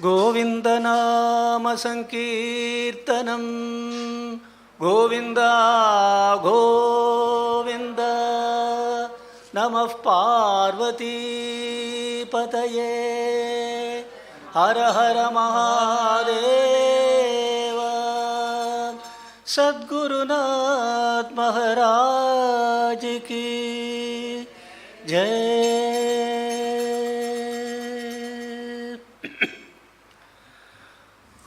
Govinda Nama Sankirtanam Govinda Govinda Namah Parvati Pataye Hara Hara Mahadeva Sadgurunath Maharaj Ki Jai.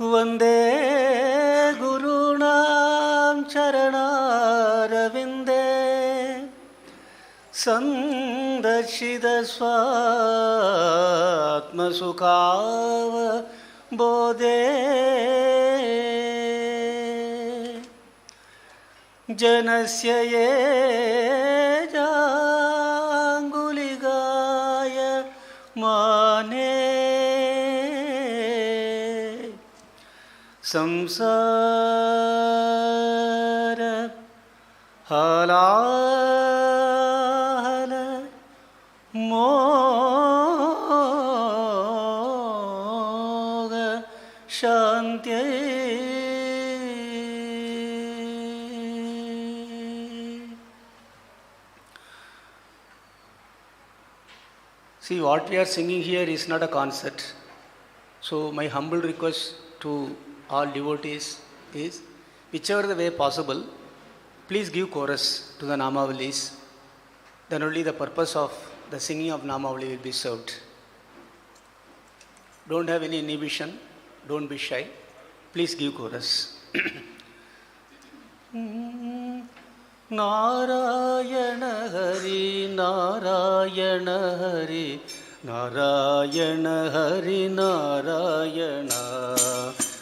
Vande Gurunam Charanarvinde Sandashida Swatma Sukhava Bodhe Janasya Janguligaya Mane Samsara Halahala Moga Shanti. See, what we are singing here is not a concert. So my humble request to all devotees is, whichever the way possible, please give chorus to the Namavalis. Then only the purpose of the singing of Namavali will be served. Don't have any inhibition, don't be shy. Please give chorus. Narayana Hari, Narayana Hari, Narayana Hari, Narayana.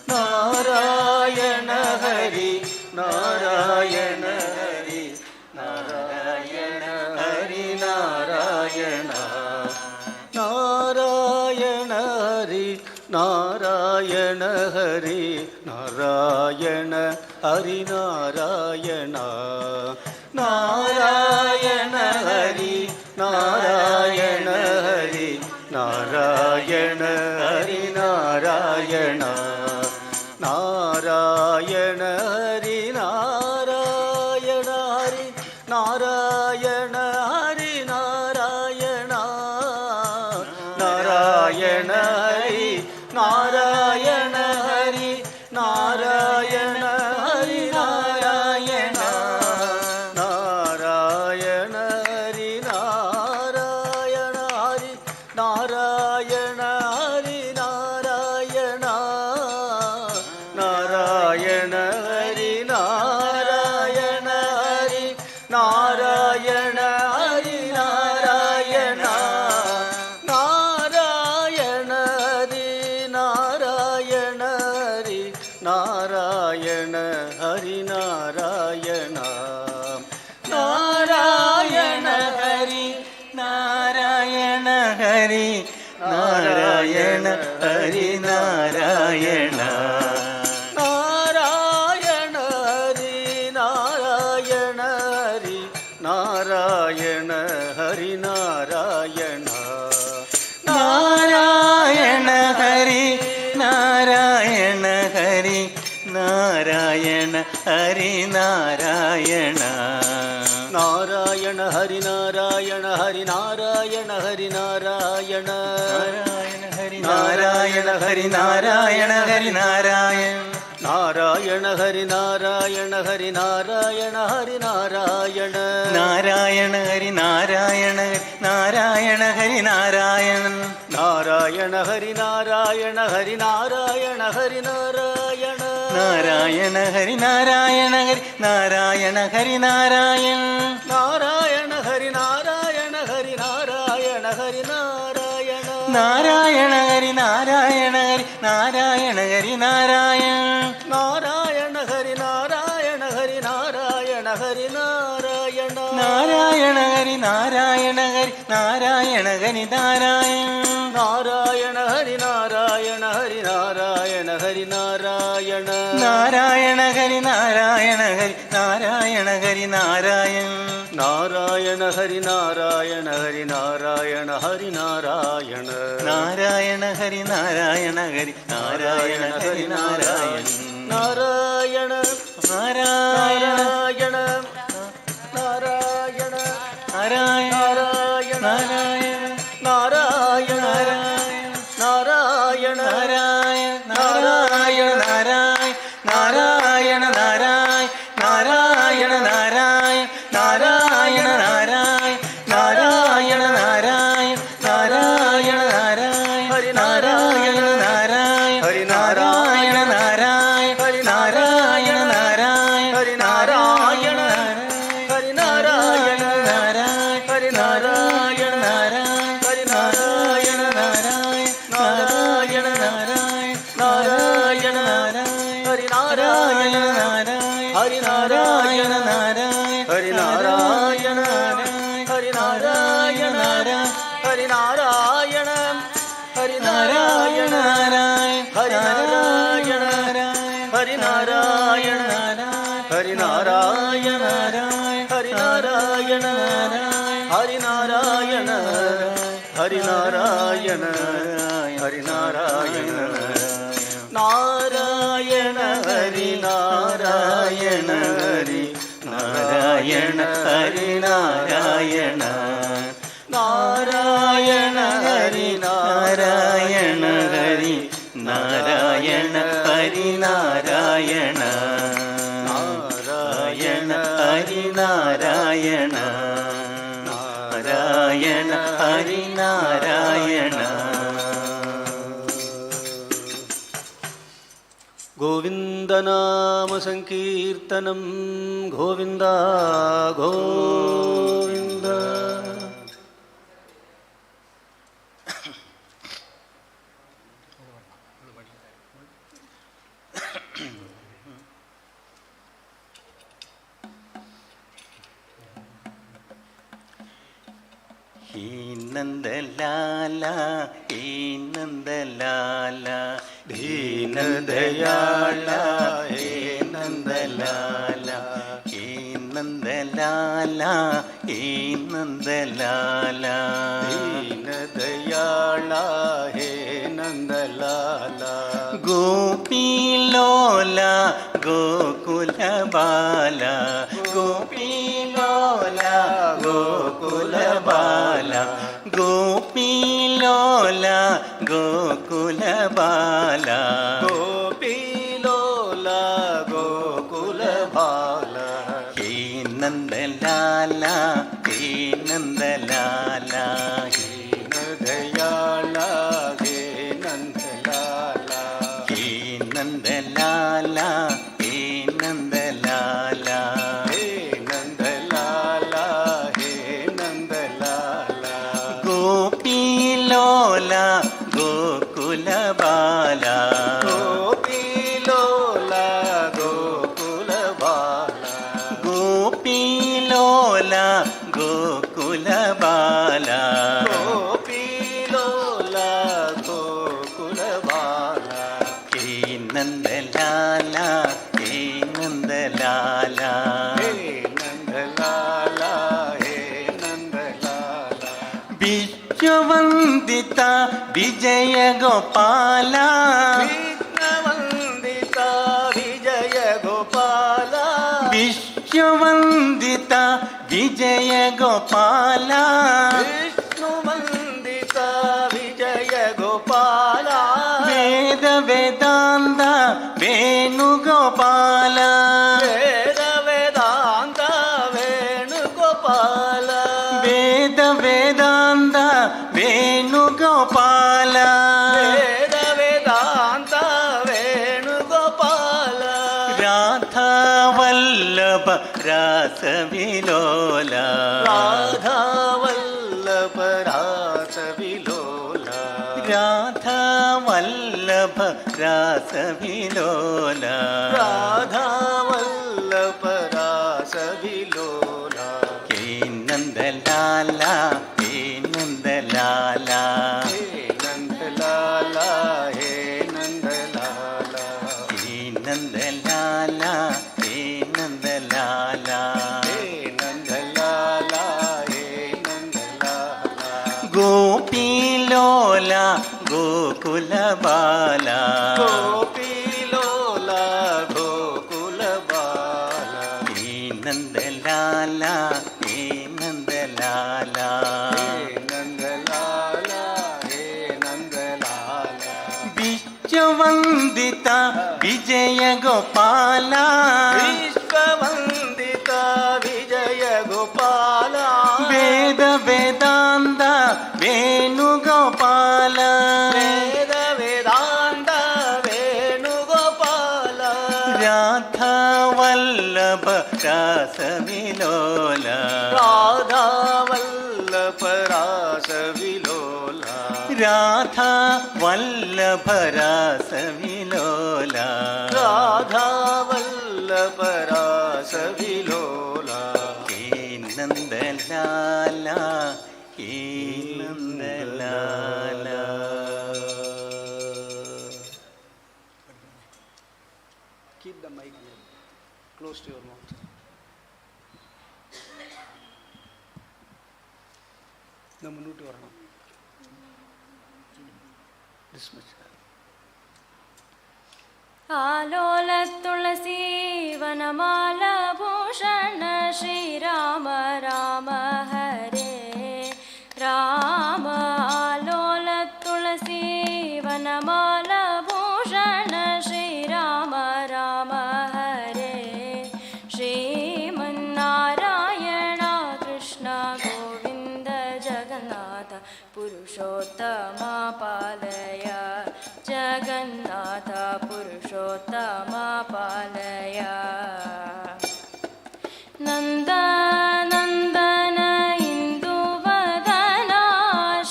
Narayana Hari, Narayana Hari, Narayana Hari, Narayana. Narayana Hari, Narayana Hari, Narayana Hari, Narayana. Narayana Hari, Narayana Hari, Narayana Hari, Narayana. Narayana Hari, Narayana Hari, Narayana Hari, Narayana. Narayana Hari, Narayana Hari, Narayana Hari, Narayana. Narayana Hari, Narayana Hari, Narayana Hari, Narayana. Narayana Hari, Narayana Hari, Narayana Hari, Narayana. Narayana Hari, Narayana Hari, Narayana Hari, Narayana. Narayana Hari, Narayana Hari, Narayana Hari, Narayana. Narayana Hari, Narayana Hari, Narayana Hari, Narayana. Narayana Hari, Narayana Hari, Narayana Hari, Narayana. Narayana Hari, Narayana Hari, Narayana Hari, Narayana. Narayana Hari, Narayana Hari, Narayana. Narayana Hari, Narayana Hari, Narayana Hari, Narayana. Narayana Hari, Narayana Hari, Narayana Hari, Narayana. Narayana Hari, Narayana Hari, Narayana Hari, Narayana. Narayana Hari, Narayana Hari, Narayana Hari, Narayana. Narayana Hari, Narayana Hari, Narayana Hari, Narayana. Narayana Hari, Narayana Hari, Narayana Hari, Narayana. Narayana Hari, Narayana Hari, Narayana Hari, Narayana. Narayana Hari, Narayana Hari, Narayana Hari, Narayana. Narayana Hari, Narayana Hari Narayana Hari Narayana Narayana Hari Narayana Hari Narayana Hari Narayana Narayana Hari Narayana Hari Narayana Hari Narayana Narayana Hari Narayana Hari Narayana Hari Narayana Narayana Narayana Narayana Narayana Narayana Narayana Hari Narayana Hari Narayana Narayana Hari Narayana Hari Narayana Hari Narayana Narayana Hari Narayana Hari Narayana Hari Narayana Narayana Hari Narayana Narayana Hari Narayana Govinda Nama Sankirtanam Govinda Govinda He Nandalala, He Nandalala, He Nandayala, He Nandalala, He Nandalala, He Nandalala, Dayala He Nandalala Gopi Lola, Gokula Bala, Gopi Lola, Gokula Bala, Gopi Lola, Gokula Bala, Gopi Lola Gokula Bala He Nandalala, He Nandalala, He Dayala He Nandalala He Nandalala, He Nandalala, He Nandalala He Nandalala Gopi Lola, Gokula Bala, Gopi Lola Gokula Bala Gopi Lola, Gokula Bala, Gopi Lola Gokula Bala He Nandalala, He Nandalala, He Nandalala He Nandalala Vishwavandita Vijaya Gopala, Vignavandita Vijaya Gopala Vishwavandita Vijaya Gopala, Vishnuvandita Vijaya Gopala Veda Vedanta Venugopala, Veda Vedanta Venugopala Veda Vedanta Venugopala, Veda Vedanta Venugopala Radha Vallabha Rasa Vilola, Radha Vallabha Rasa Vilola Radha Vallabha Rasa Vilola, Radha Vallabha Rasa Vilola He Nandalala, He Nandalala, He Nandalala He Lola ഗോകുല Bala ഗോപിലോല ഗോകുല Bala hey Nandalala hey Nandalala Nandalala hey Nandalala വിശ്വവന്ദിത Vijaya Gopala വിശ്വവന്ദിത Vijaya Gopala Veda Vedanta Venugopala Veda Vedanta Venugopala Radha Vallabha രാസവിലോല Radha Vallabha രാസവിലോല Radha Vallabha രാസവിലോല Radha Vallabha രാസവിലോല hey Nandalala hey Nandalala Keep the mic close to your mouth. No, മുന്നോട്ട് വരണം. This much. ആലോല തുളസി വനമാല ഭൂഷണ ശ്രീരാമ രാമ ഹരേ രാമ ആലോല തുളസി വനമാല ഭൂഷണ ശ്രീരാമ രാമ ഹരേ ശ്രീമന്നാരായണ കൃഷ്ണ ഗോവിന്ദ ജഗന്നാഥ പുരുഷോത്തമ പാലയ ജഗന്നാഥ പുരുഷോത്തമ പാലയ നന്ദനന്ദന ഇന്ദുവദന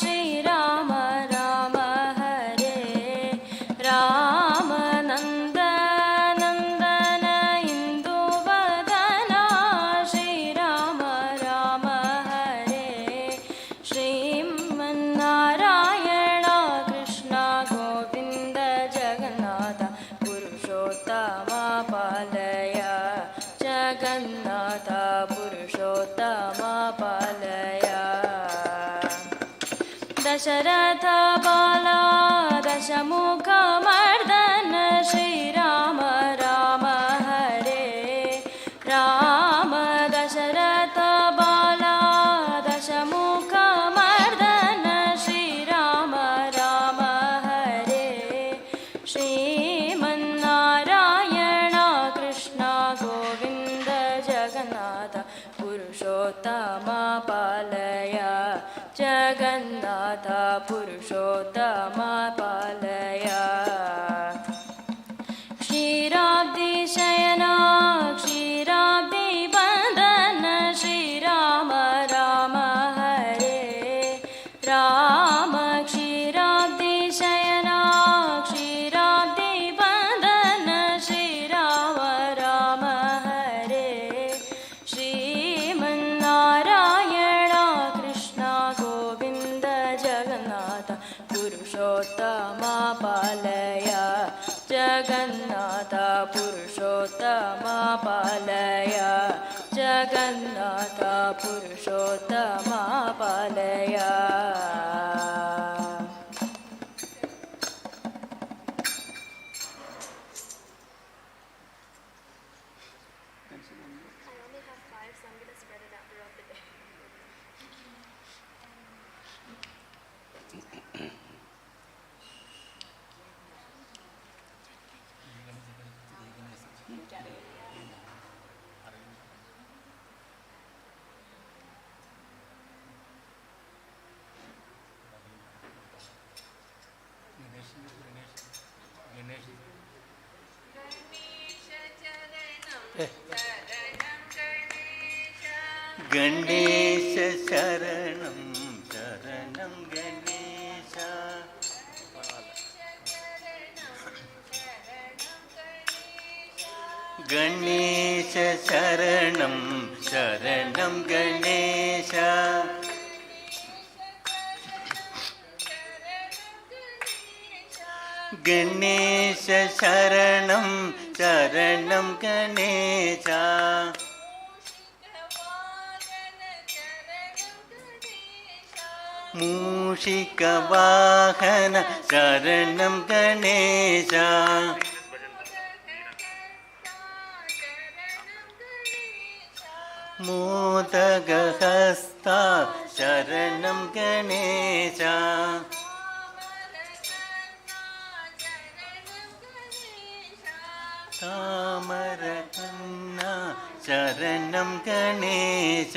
ശ്രീരാമ രാമ ഹരേ രാമ നന്ദനന്ദന ഇന്ദുവദന ശ്രീരാമ രാമ ഹരേ ശ്രീമന്നാരായണ കൃഷ്ണ ഗോവിന്ദ ജഗന്നാഥ പുരുഷോത്തമ പാലയ ജഗന്നാഥ പുരുഷോത്തമ പാലയ ദശരഥ ബാല ദശമുഖ മർദന ശ്രീരാമ രാമ ഹരേ രാമ ദശരഥ ബാല ദശമുഖ മർദന ശ്രീരാമ രാമ ഹരേ ശ്രീമന്നാരായണ കൃഷ്ണ ഗോവിന്ദ ജഗന്നാഥ പുരുഷോത്തമ പാലയ ജഗന്നാഥ പുരുഷോത്തമ പാലയ ക്ഷീരാബ്ദി ശയന ക്ഷീരാബ്ദി ബന്ധന ശ്രീരാമ രാമ ഹരേ രാമ ക്ഷീരാബ്ദി ശയന ക്ഷീരാബ്ദി ബന്ധന ശ്രീരാമ രാമ ഹരേ ശ്രീമന്നാരായണ കൃഷ്ണ ഗോവിന്ദ ജഗന്നാഥ പുരുഷോത്തമ പാലയ ജഗന്നാഥ പുരുഷോത്തമ പാലയ ജഗന്നാഥ പുരുഷോത്തമ പാലയ ഗണേശ ശരണം ശരണം ഗണേശ ഗണേശ ശരണം ശരണം ഗണേശ ഗണേശ ശരണം ശരണം ഗണേശ मूषिकवाहन शरणं गणेश मोदकहस्ता शरणं गणेश तामरकन्ना शरणं गणेश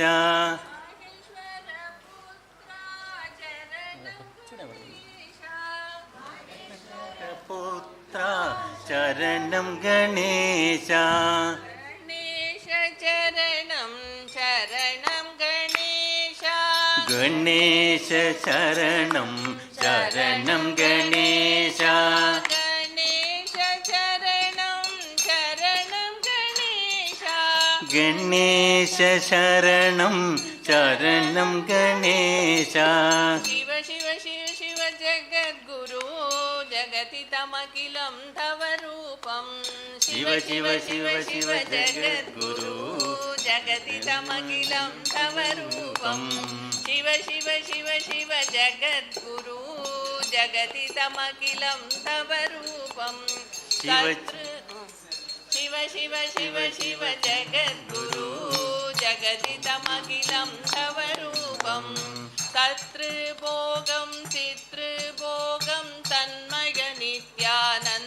पुत्रा शरणं गणेश गणेश शरणं शरणं गणेश गणेश शरणं शरणं गणेश शिव शिव शिव शिव जगद्गुरु जगतितमखिलं तव रूपं शिव शिव शिव शिव जगद्गुरु जगतितमखिलं तव रूपं शिव शिव शिव शिव जगद्गुरु जगतितमखिलं तव रूपं शिव शिव शिव शिव शिव जगद्गुरु जगतितमखिलं तव रूपं तत्रिभोगं चित्रिभोगं तन्मय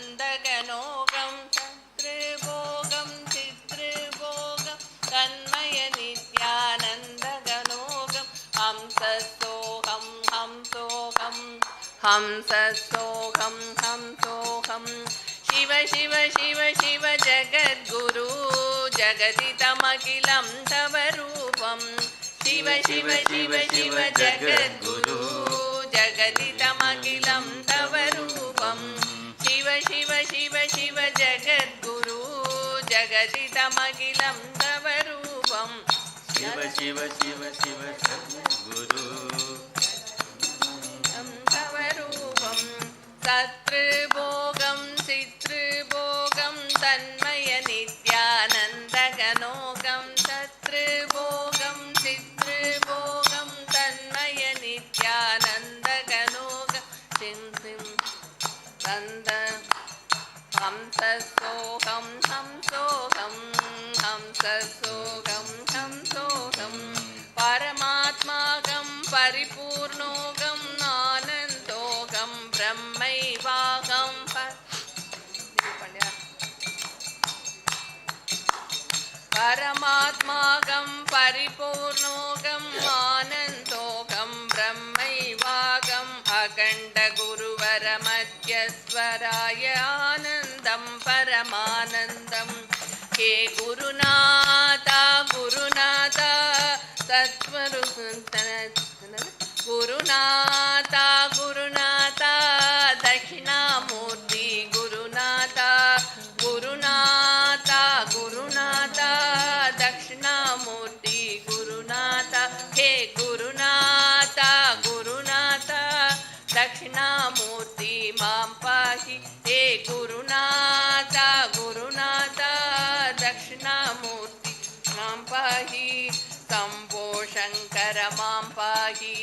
नित्यानन्दगणोगं तत्रिभोगं चित्रिभोगं तन्मय नित्यानन्दगणोगं हंससोऽहं हंसोऽहं हंससोऽहं हंसोऽहं शिव शिव शिव शिव जगद्गुरु जगतितमखिलं तव रूपं शिव शिव शिव शिव जगद्गुरु जगतितमखिलं तव रूपं शिव शिव शिव शिव जगद्गुरु जगतितमखिलं तव रूपं शिव शिव शिव शिव जगद्गुरु तव रूपं सत्रिभोगं चित्रिभोगं तन्मय नित्यानन्दगणोगं सत्रिभोगं चित्रिभोगं तन्मय नित्यानन्दगणोगं सिं सिं नन्द हंससोऽहं हंसोऽहं हंससोऽहं हंसोऽहं परमात्मागं परिपूर्णोगं आनन्दोगं ब्रह्मैवाहं परमात्मागं परिपूर्णोगं आनन्दोगं ब्रह्मैवागं अखण्डगुरुवरमध्यस्वराय आनन्दं परमानन्दं हे गुरुनाथ गुरुनाथ गुरुनाथ गुरुनाथ दक्षिणामूर्ति गुरुनाथ गुरुनाथ गुरुनाथ दक्षिणामूर्ति गुरुनाथ हे गुरुनाथ गुरुनाथ दक्षिणामूर्ति मां पाहि हे गुरुनाथ गुरुनाथ दक्षिणामूर्ति मां पाहि शम्भो शङ्कर मां पाहि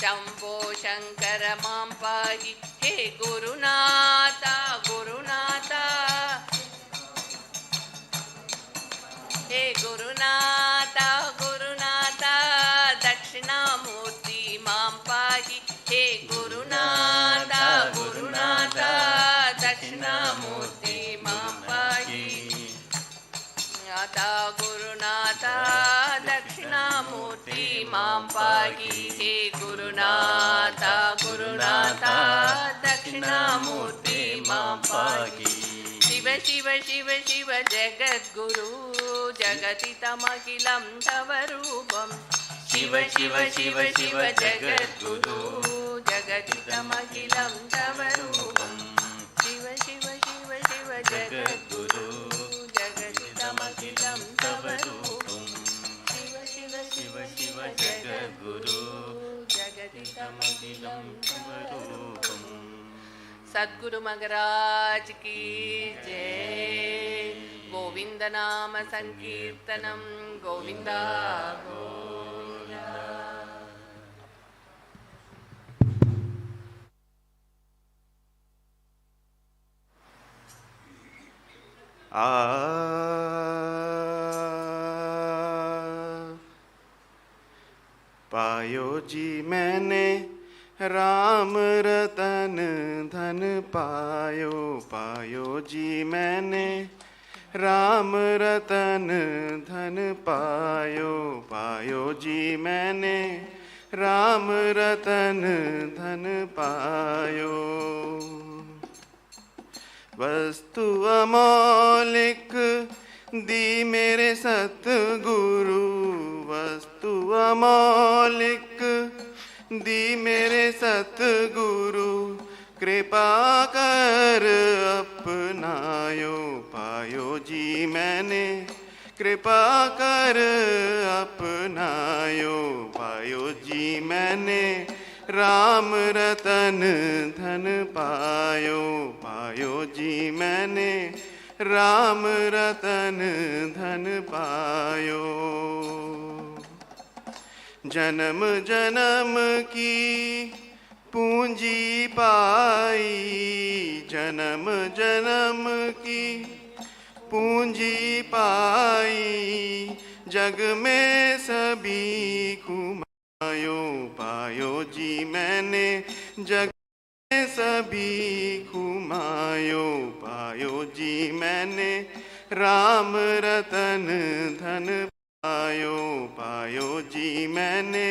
शम्भो शङ्कर मां पाहि हे गुरुनाथ गुरुनाथ हे गुरुनाथ गुरुनाथ दक्षिणामूर्ति मां पाहि हे गुरुनाथ गुरुनाथ दक्षिणामूर्ति मां पाहि गुरुनाथ दक्षिणामूर्ति मां पाहि हे गुरुनाथ गुरुनाथ दक्षिणामूर्ति मां पाहि शिव शिव शिव शिव जगद्गुरु जगतितमखिलं तव रूपं शिव शिव शिव शिव जगद्गुरु जगतितमखिलं तव रूपं शिव शिव शिव शिव जगद्गुरु जगतितमखिलं तव रूपं शिव शिव शिव शिव जगद्गुरु जगतितमखिलं तव रूपं सद्गुरु महाराज की जय गोविंद नाम संकीर्तनम गोविंदा गोविंदा आ पायो जी मैंने राम रतन धन पायो, पायो जी मैंने राम रतन धन पायो, पायो जी मैंने राम रतन धन पायो। वस्तु अमौलिक दी मेरे सतगुरु, वस्तु अमौलिक दी मेरे सतगुरु, कृपा कर अपनायो, पायो जी मैंने कृपा कर अपनायो, पायो जी मैंने राम रतन धन पायो, पायो जी मैंने राम रतन धन पायो। जन्म जन्म की पूंजी पाई, जन्म जन्म की पूंजी पाई, जग में सभी घुमायो, पायो जी मैंने जग में सभी घुमायो, पायो जी मैंने राम रतन धन पायो, पायो जी मैंने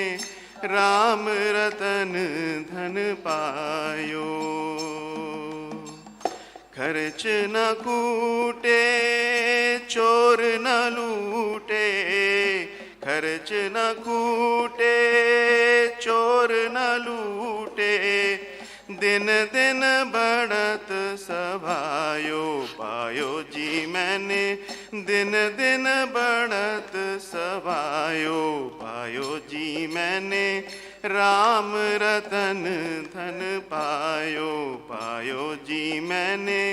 राम रतन धन पायो। खर्च न कूटे चोर न लूटे, खर्च न कूटे चोर न लूटे, दिन दिन बढ़त सभायो, पायो जी मैंने दिन दिन बढ़त सभायो, पायो जी मैंने राम रतन धन पायो, पायो जी मैंने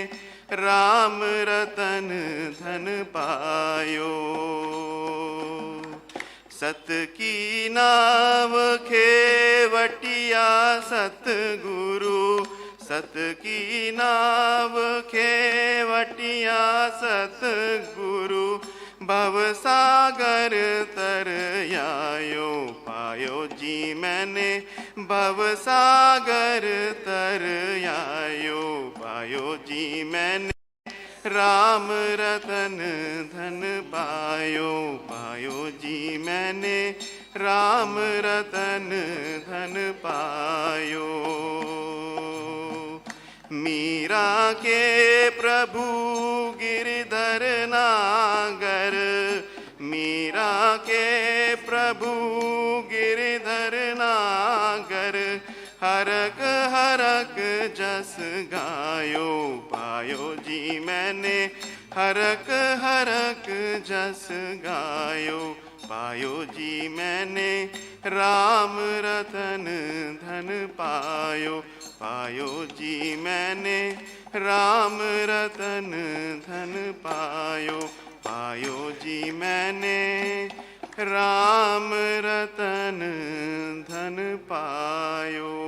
राम रतन धन पायो। सत की नाव खेवटिया सतगुरु, सत की नाव खेवटिया सतगुरु, भव सागर तर आयो, पायो जी मैंने भव सागर तर आयो, पायो जी मैंने राम रतन धन पायो, पायो जी मैंने राम रतन धन पायो। मीरा के प्रभु गिरधर नागर, मीरा के प्रभु गिरधर नागर, हरक हरक जस गायो, पायो जी मैंने हरक हरक जस गायो, पायो जी मैंने राम रतन धन पायो, पायो जी मैंने राम रतन धन पायो, पायो जी मैंने राम रतन धन पायो।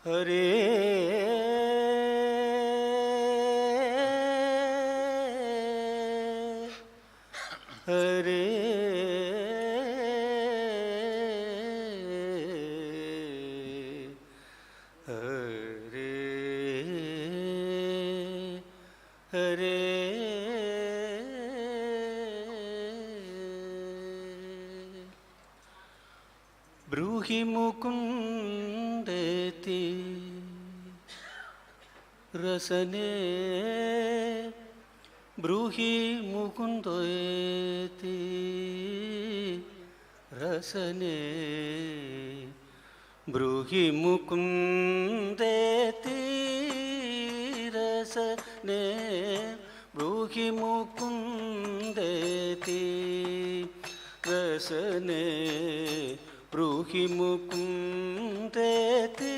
हरे हरे हरे हरे ब्रूहि मुकुन्देति रसने ब्रूहि मुकुंदेति रसने ब्रूहि मुकुंदेति रसने ब्रूहि मुकुंदेति रसने ब्रूहि मुकुंदेति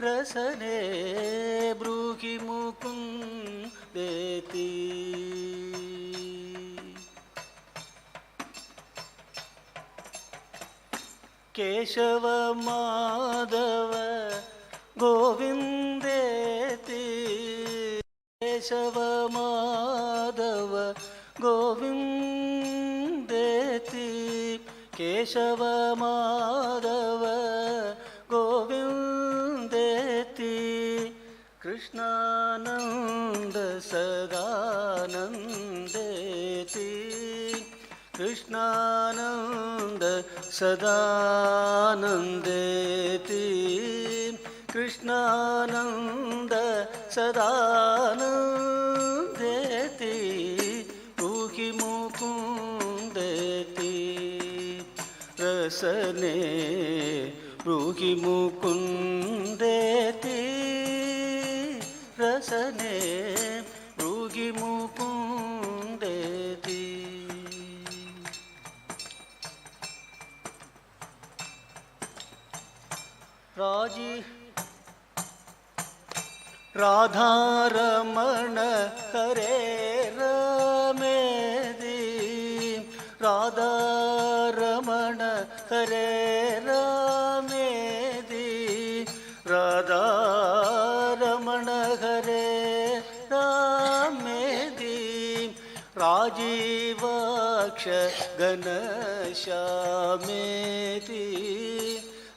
रसने ब्रूहि मुकुंदेति केशव माधव गोविंदेति केशव माधव गोविंदेति केशव माधव गोविंदेति कृष्णानंद सदानंदेति कृष्णानंद सदानंदेति कृष्णानंद सदानंदेति ब्रूहि मुकुंदेति रसने ब्रूहि मुकुंदेति रसने ब्रूहि मुकुंदेति राजी राधारमण हरे रमेदि राधारमण हरे रमेदि राधारमण हरे रमेदि राजीवाक्ष घनश्यामेति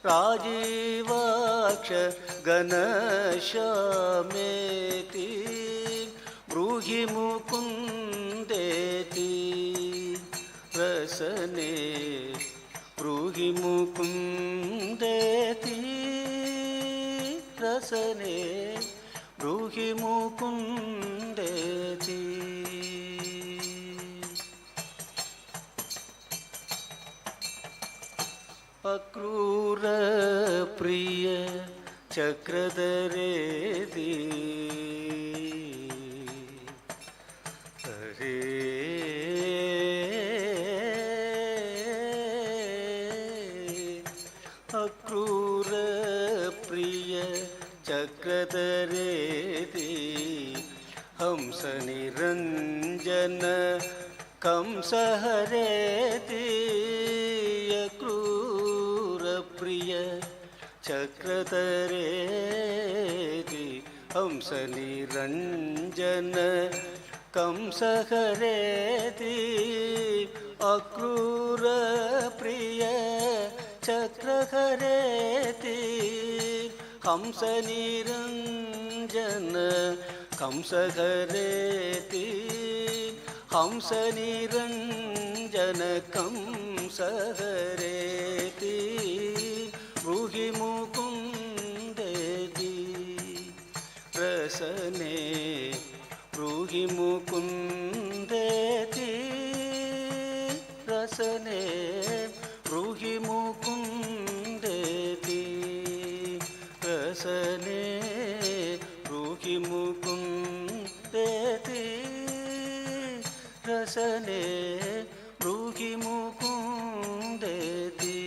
राजीवाक्ष घनश्यामेति ब्रूहि मुकुंदेति रसने ब्रूहि मुकुंदेति रसने ब्रूहि मुकुंदेति अक्रूर प्रिय चक्रधरेदि हरे अक्रूर प्रिय चक्रधरेदि हंस निरंजन कंस हरेति अक्रूर प्रिय चक्रधरेति हंस निरंजन कंस हरेति अक्रूर प्रिय चक्रधरेति हंस निरंजन कंस हरेति हंस निरंजन कंस हरेति ब्रूहि मुकुंदेति रसने ब्रूहि मुकुंदेति रसने ब्रूहि मुकुंदेति रसने ब्रूहि मुकुंदेति रसने ब्रूहि मुकुंदेति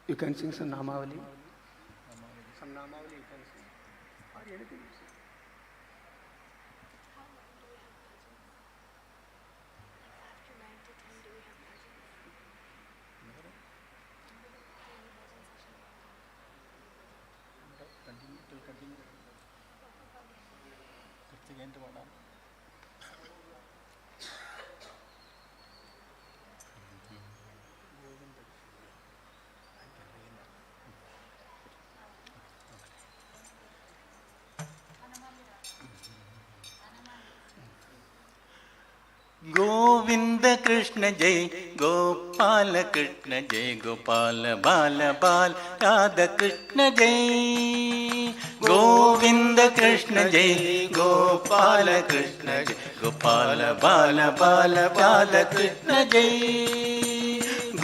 You can sing some Namavali. Some Namavali you can sing. Or anything you sing. After 9 to 10, do we have bhajan? Continue. Govind Krishna जय गोपाल कृष्ण जय गोपाल बाल बाल राधा कृष्ण जय गोविंद कृष्ण जय गोपाल कृष्ण जय गोपाल बाल बाल राधा कृष्ण जय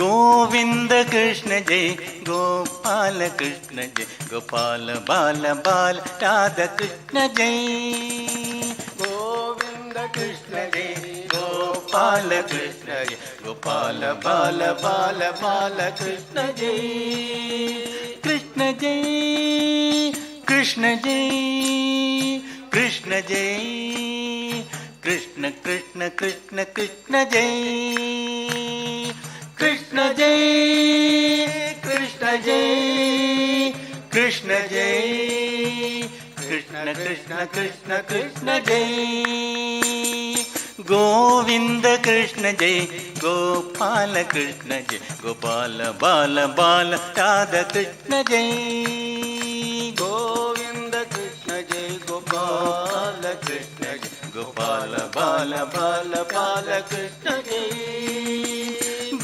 गोविंद कृष्ण जय गोपाल कृष्ण जय गोपाल बाल बाल राधा कृष्ण जय गोविंद कृष्ण जय गोपाल कृष्ण जय गोपाल बाल बाल बाल कृष्ण जय कृष्ण जय कृष्ण जय कृष्ण जय कृष्ण कृष्ण कृष्ण कृष्ण जय कृष्ण जय कृष्ण जय कृष्ण जय कृष्ण कृष्ण कृष्ण कृष्ण जय गोविंद कृष्ण जय गोपाल कृष्ण जय गोपाल बाल बाल राधा कृष्ण जय गोविंद कृष्ण जय गोपाल कृष्ण जय गोपाल बाल बाल बाल कृष्ण जय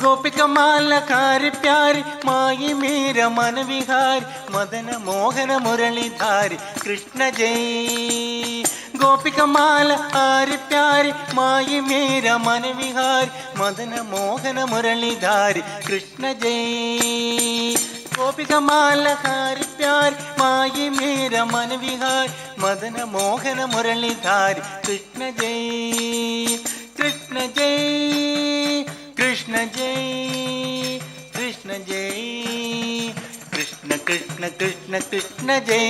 गोपिका मालकारी प्यारी माई मेरा मन विहारी मदन मोहन मुरलीधारी कृष्ण जय गोपिका मालकारी प्यारी माई मेरा मन विहारी मदन मोहन मुरलीधारी कृष्ण जय गोपिका मालकारी प्यारी माई मेरा मन विहारी मदन मोहन मुरलीधारी कृष्ण जय कृष्ण जय कृष्ण जय कृष्ण जय कृष्ण कृष्ण कृष्ण कृष्ण जय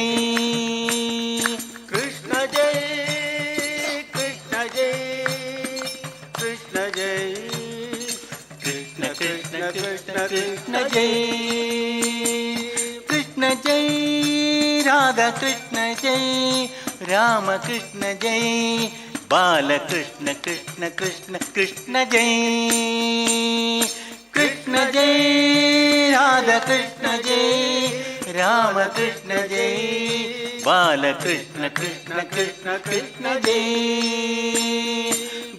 कृष्ण जय कृष्ण जय कृष्ण जय कृष्ण कृष्ण कृष्ण कृष्ण जय कृष्ण जय राधा कृष्ण जय राम कृष्ण जय बाल कृष्ण कृष्ण कृष्ण कृष्ण जय कृष्ण जय राधा कृष्ण जय राम कृष्ण जय बाल कृष्ण कृष्ण कृष्ण कृष्ण जय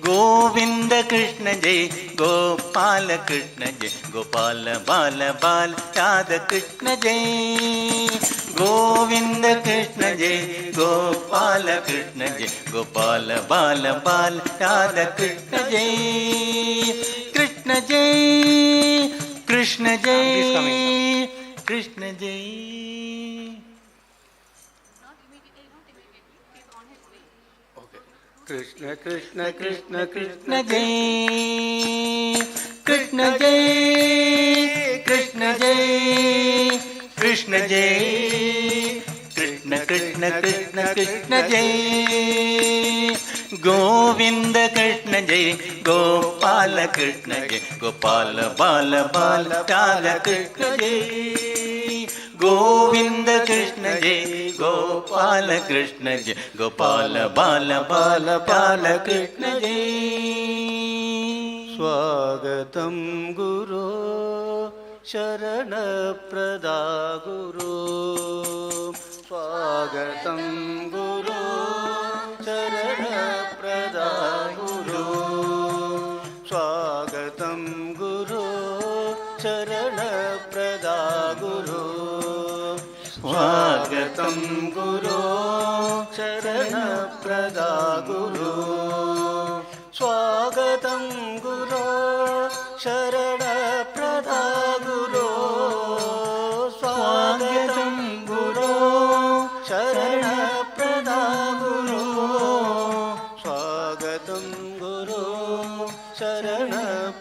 गोविंद कृष्ण जय गोपाल कृष्ण जय गोपाल बाल बाल राधा कृष्ण जय गोविंद कृष्ण जय गोपाल कृष्ण जय गोपाल बाल बाल राधा कृष्ण जय कृष्ण जय कृष्ण जय कृष्ण जय कृष्ण कृष्ण कृष्ण कृष्ण जय कृष्ण जय कृष्ण जय कृष्ण जय कृष्ण कृष्ण कृष्ण कृष्ण जय गोविंद कृष्ण जय गोपाल कृष्ण जय गोपाल बाल बाल राधा कृष्ण जय गोविंद कृष्ण जय गोपाल कृष्ण जय गोपाल बाल बाल बाल कृष्ण जय स्वागतं गुरो शरण प्रदा गुरु स्वागतं गुरु शरण प्रदा गुरु स्वागतं गुरु शरण प्रदा गुरु स्वागतं गुरु शरण प्रदा गुरु स्वागतं गुरु शरण प्रदा गुरु स्वागतं गुरु शरण प्रदा गुरु स्वागतं गुरु शरण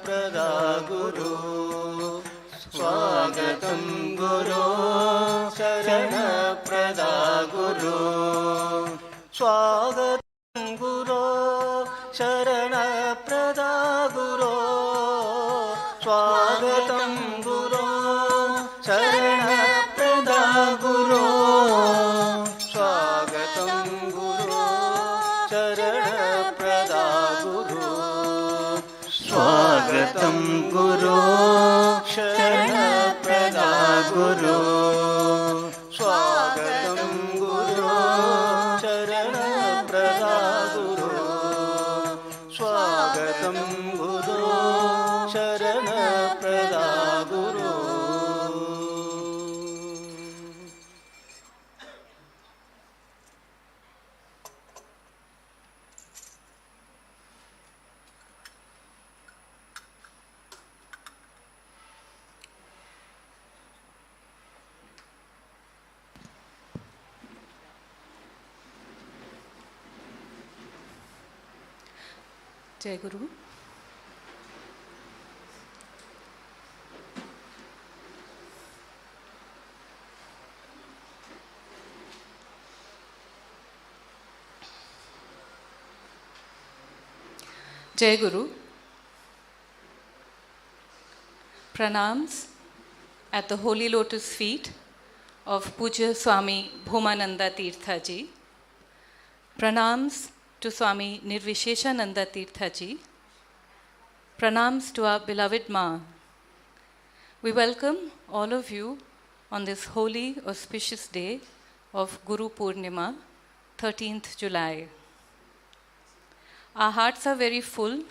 प्रदा गुरु स्वागतं गुरु शरण प्रदा गुरु स्वागतं गुरु शरण प्रदा गुरु स्वागतं गुरु शरण प्रदा गुरु स्वागतं गुरु शरण प्रदा गुरु स्वागतं गुरु शरण प्रदा गुरु स्वागतं गुरु शरण प्रदा गुरु स्वागतं गुरु Jai Guru. Jai Guru. Pranams at the holy lotus feet of Pujya Swami Bhumananda Tirtha Ji. Pranams to Swami Nirvisheshananda Tirtha Ji. Pranams to our beloved Ma. We welcome all of you on this holy, auspicious day of Gurupoornima, 13th July. Our hearts are very full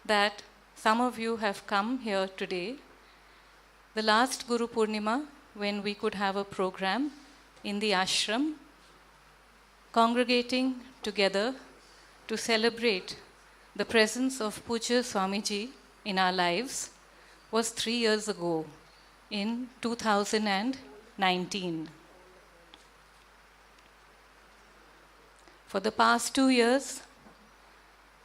that some of you have come here today. The last Gurupoornima, when we could have a program in the ashram, congregating together to celebrate the presence of Pujya Swamiji in our lives, was 3 years ago in 2019. For the past 2 years,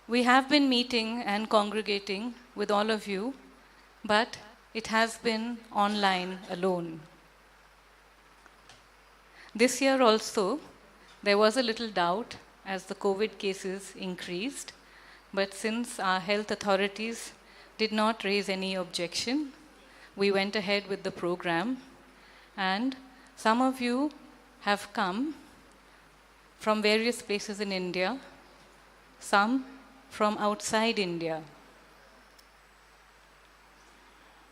we have been meeting and congregating with all of you, but it has been online alone. This year also, there was a little doubt as the COVID cases increased, but since our health authorities did not raise any objection, we went ahead with the program, and some of you have come from various places in India, some from outside India.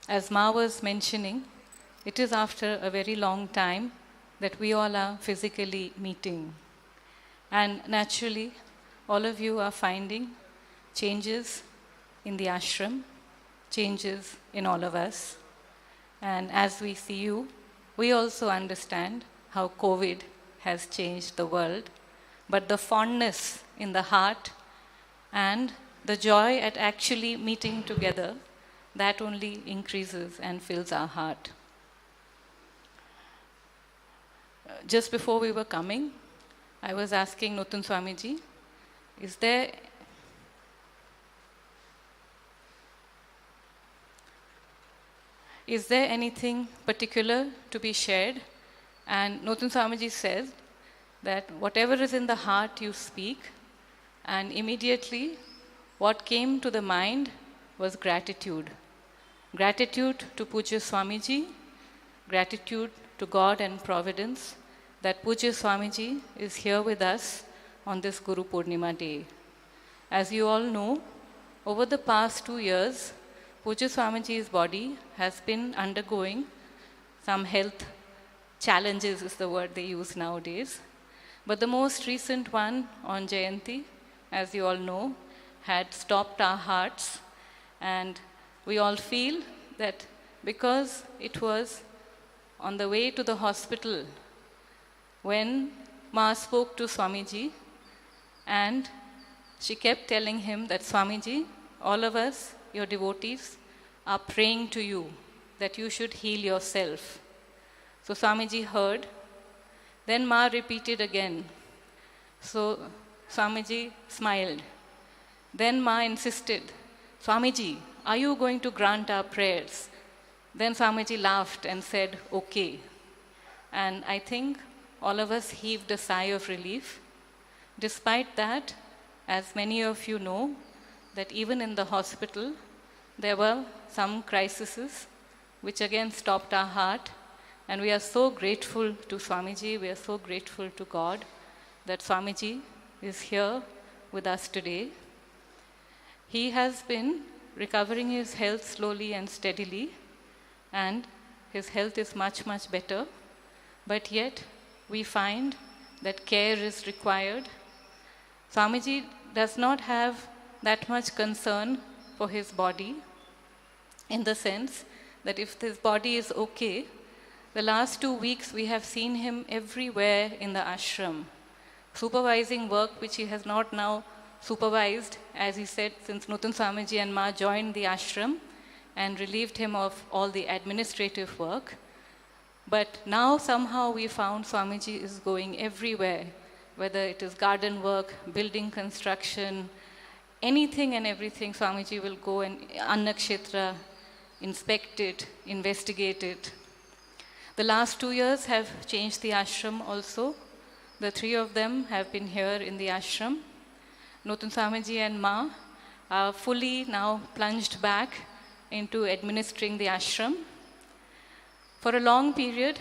As Ma was mentioning, it is after a very long time that we all are physically meeting. And naturally, all of you are finding changes in the ashram, changes in all of us. And as we see you, we also understand how COVID has changed the world. But the fondness in the heart and the joy at actually meeting together, that only increases and fills our heart. Just before we were coming, I was asking Nutun Swamiji, is there anything particular to be shared? And Nutun Swamiji says that whatever is in the heart you speak, and immediately what came to the mind was gratitude. Gratitude to Pujya Swamiji, gratitude to God and Providence that Pujya Swamiji is here with us on this Gurupoornima day. As you all know, over the past 2 years, Pujya Swamiji's body has been undergoing some health challenges, is the word they use nowadays. But the most recent one on Jayanti, as you all know, had stopped our hearts, and we all feel that because it was on the way to the hospital when Ma spoke to Swamiji, and she kept telling him that Swamiji, all of us, your devotees, are praying to you that you should heal yourself. So Swamiji heard. Then Ma repeated again. So Swamiji smiled. Then Ma insisted, Swamiji, are you going to grant our prayers? Then Swamiji laughed and said, okay. And I think all of us heaved a sigh of relief. Despite that, as many of you know, that even in the hospital, there were some crises which again stopped our heart. And we are so grateful to Swamiji, we are so grateful to God that Swamiji is here with us today. He has been recovering his health slowly and steadily, and his health is much, much better. But yet, we find that care is required. Swamiji does not have that much concern for his body, in the sense that if his body is okay, the last 2 weeks we have seen him everywhere in the ashram, supervising work which he has not now supervised, as he said, since Nutun Swamiji and Ma joined the ashram and relieved him of all the administrative work. But now somehow we found Swamiji is going everywhere, whether it is garden work, building construction, anything and everything, Swamiji will go and Annakshetra, inspect it, investigate it. The last 2 years have changed the ashram also. The three of them have been here in the ashram. Nutun Swamiji and Ma are fully now plunged back into administering the ashram. For a long period,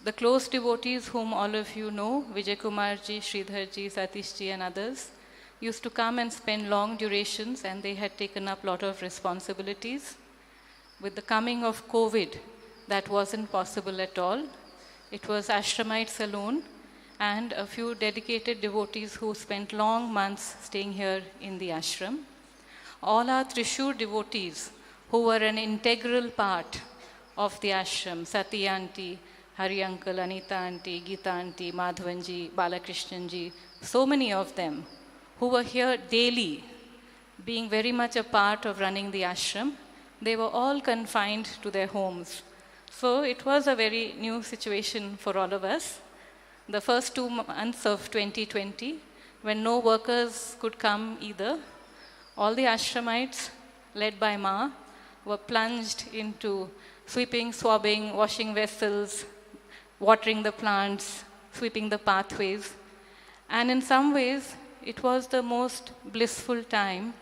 the close devotees whom all of you know, Vijay Kumarji, Sridharji, Satishji and others, used to come and spend long durations, and they had taken up a lot of responsibilities. With the coming of COVID, that wasn't possible at all. It was ashramites alone and a few dedicated devotees who spent long months staying here in the ashram. All our Thrissur devotees who were an integral part of the ashram, Sati Aunty, Hari Uncle, Anita Aunty, Geeta Aunty, Madhavanji, Balakrishnanji, so many of them who were here daily, being very much a part of running the ashram, they were all confined to their homes. So it was a very new situation for all of us. The first 2 months of 2020, when no workers could come either, all the ashramites, led by Ma, were plunged into sweeping, swabbing, washing vessels, watering the plants, sweeping the pathways. And in some ways, it was the most blissful time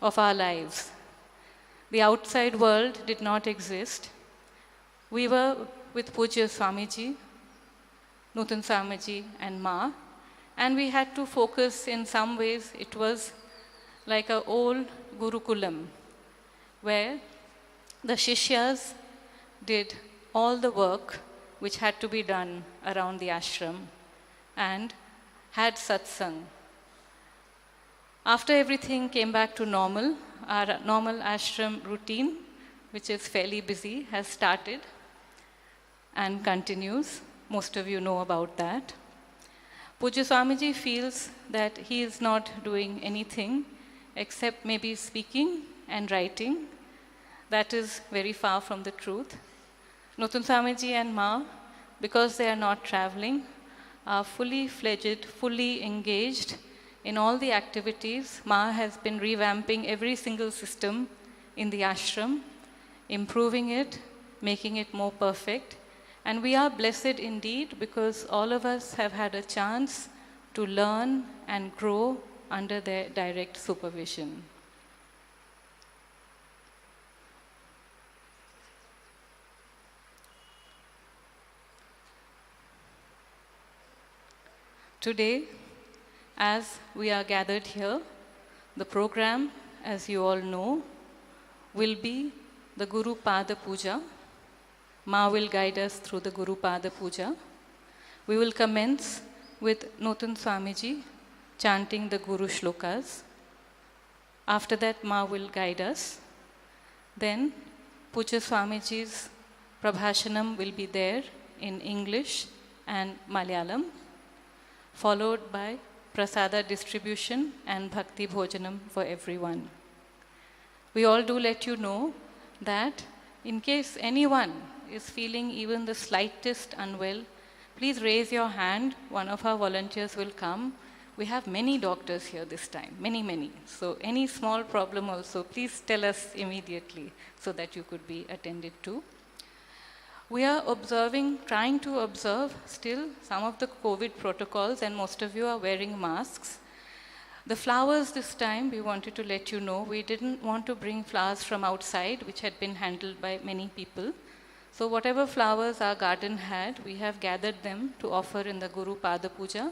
of our lives. The outside world did not exist. We were with Pujya Swamiji, Nutun Swamiji and Ma, and we had to focus in some ways. It was like an old Gurukulam, where the Shishyas did all the work which had to be done around the ashram and had satsang. After everything came back to normal, our normal ashram routine, which is fairly busy, has started and continues. Most of you know about that. Pujya Swamiji feels that he is not doing anything except maybe speaking and writing. That is very far from the truth. Nutun Swamiji and Ma, because they are not traveling, are fully fledged, fully engaged in all the activities. Ma has been revamping every single system in the ashram, improving it, making it more perfect. And we are blessed indeed because all of us have had a chance to learn and grow under their direct supervision. Today, as we are gathered here, the program, as you all know, will be the Guru Pada Puja. Ma will guide us through the Guru Pada Puja. We will commence with Nutun Swamiji chanting the Guru Shlokas. After that, Ma will guide us. Then, Pujya Swamiji's Prabhashanam will be there in English and Malayalam, followed by Prasada distribution and Bhakti Bhojanam for everyone. We all do let you know that in case anyone is feeling even the slightest unwell, please raise your hand. One of our volunteers will come. We have many doctors here this time, many. So any small problem also, please tell us immediately so that you could be attended to. We are trying to observe still some of the COVID protocols, and most of you are wearing masks. The flowers this time, we wanted to let you know, we didn't want to bring flowers from outside, which had been handled by many people. So whatever flowers our garden had, we have gathered them to offer in the Guru Pada Puja.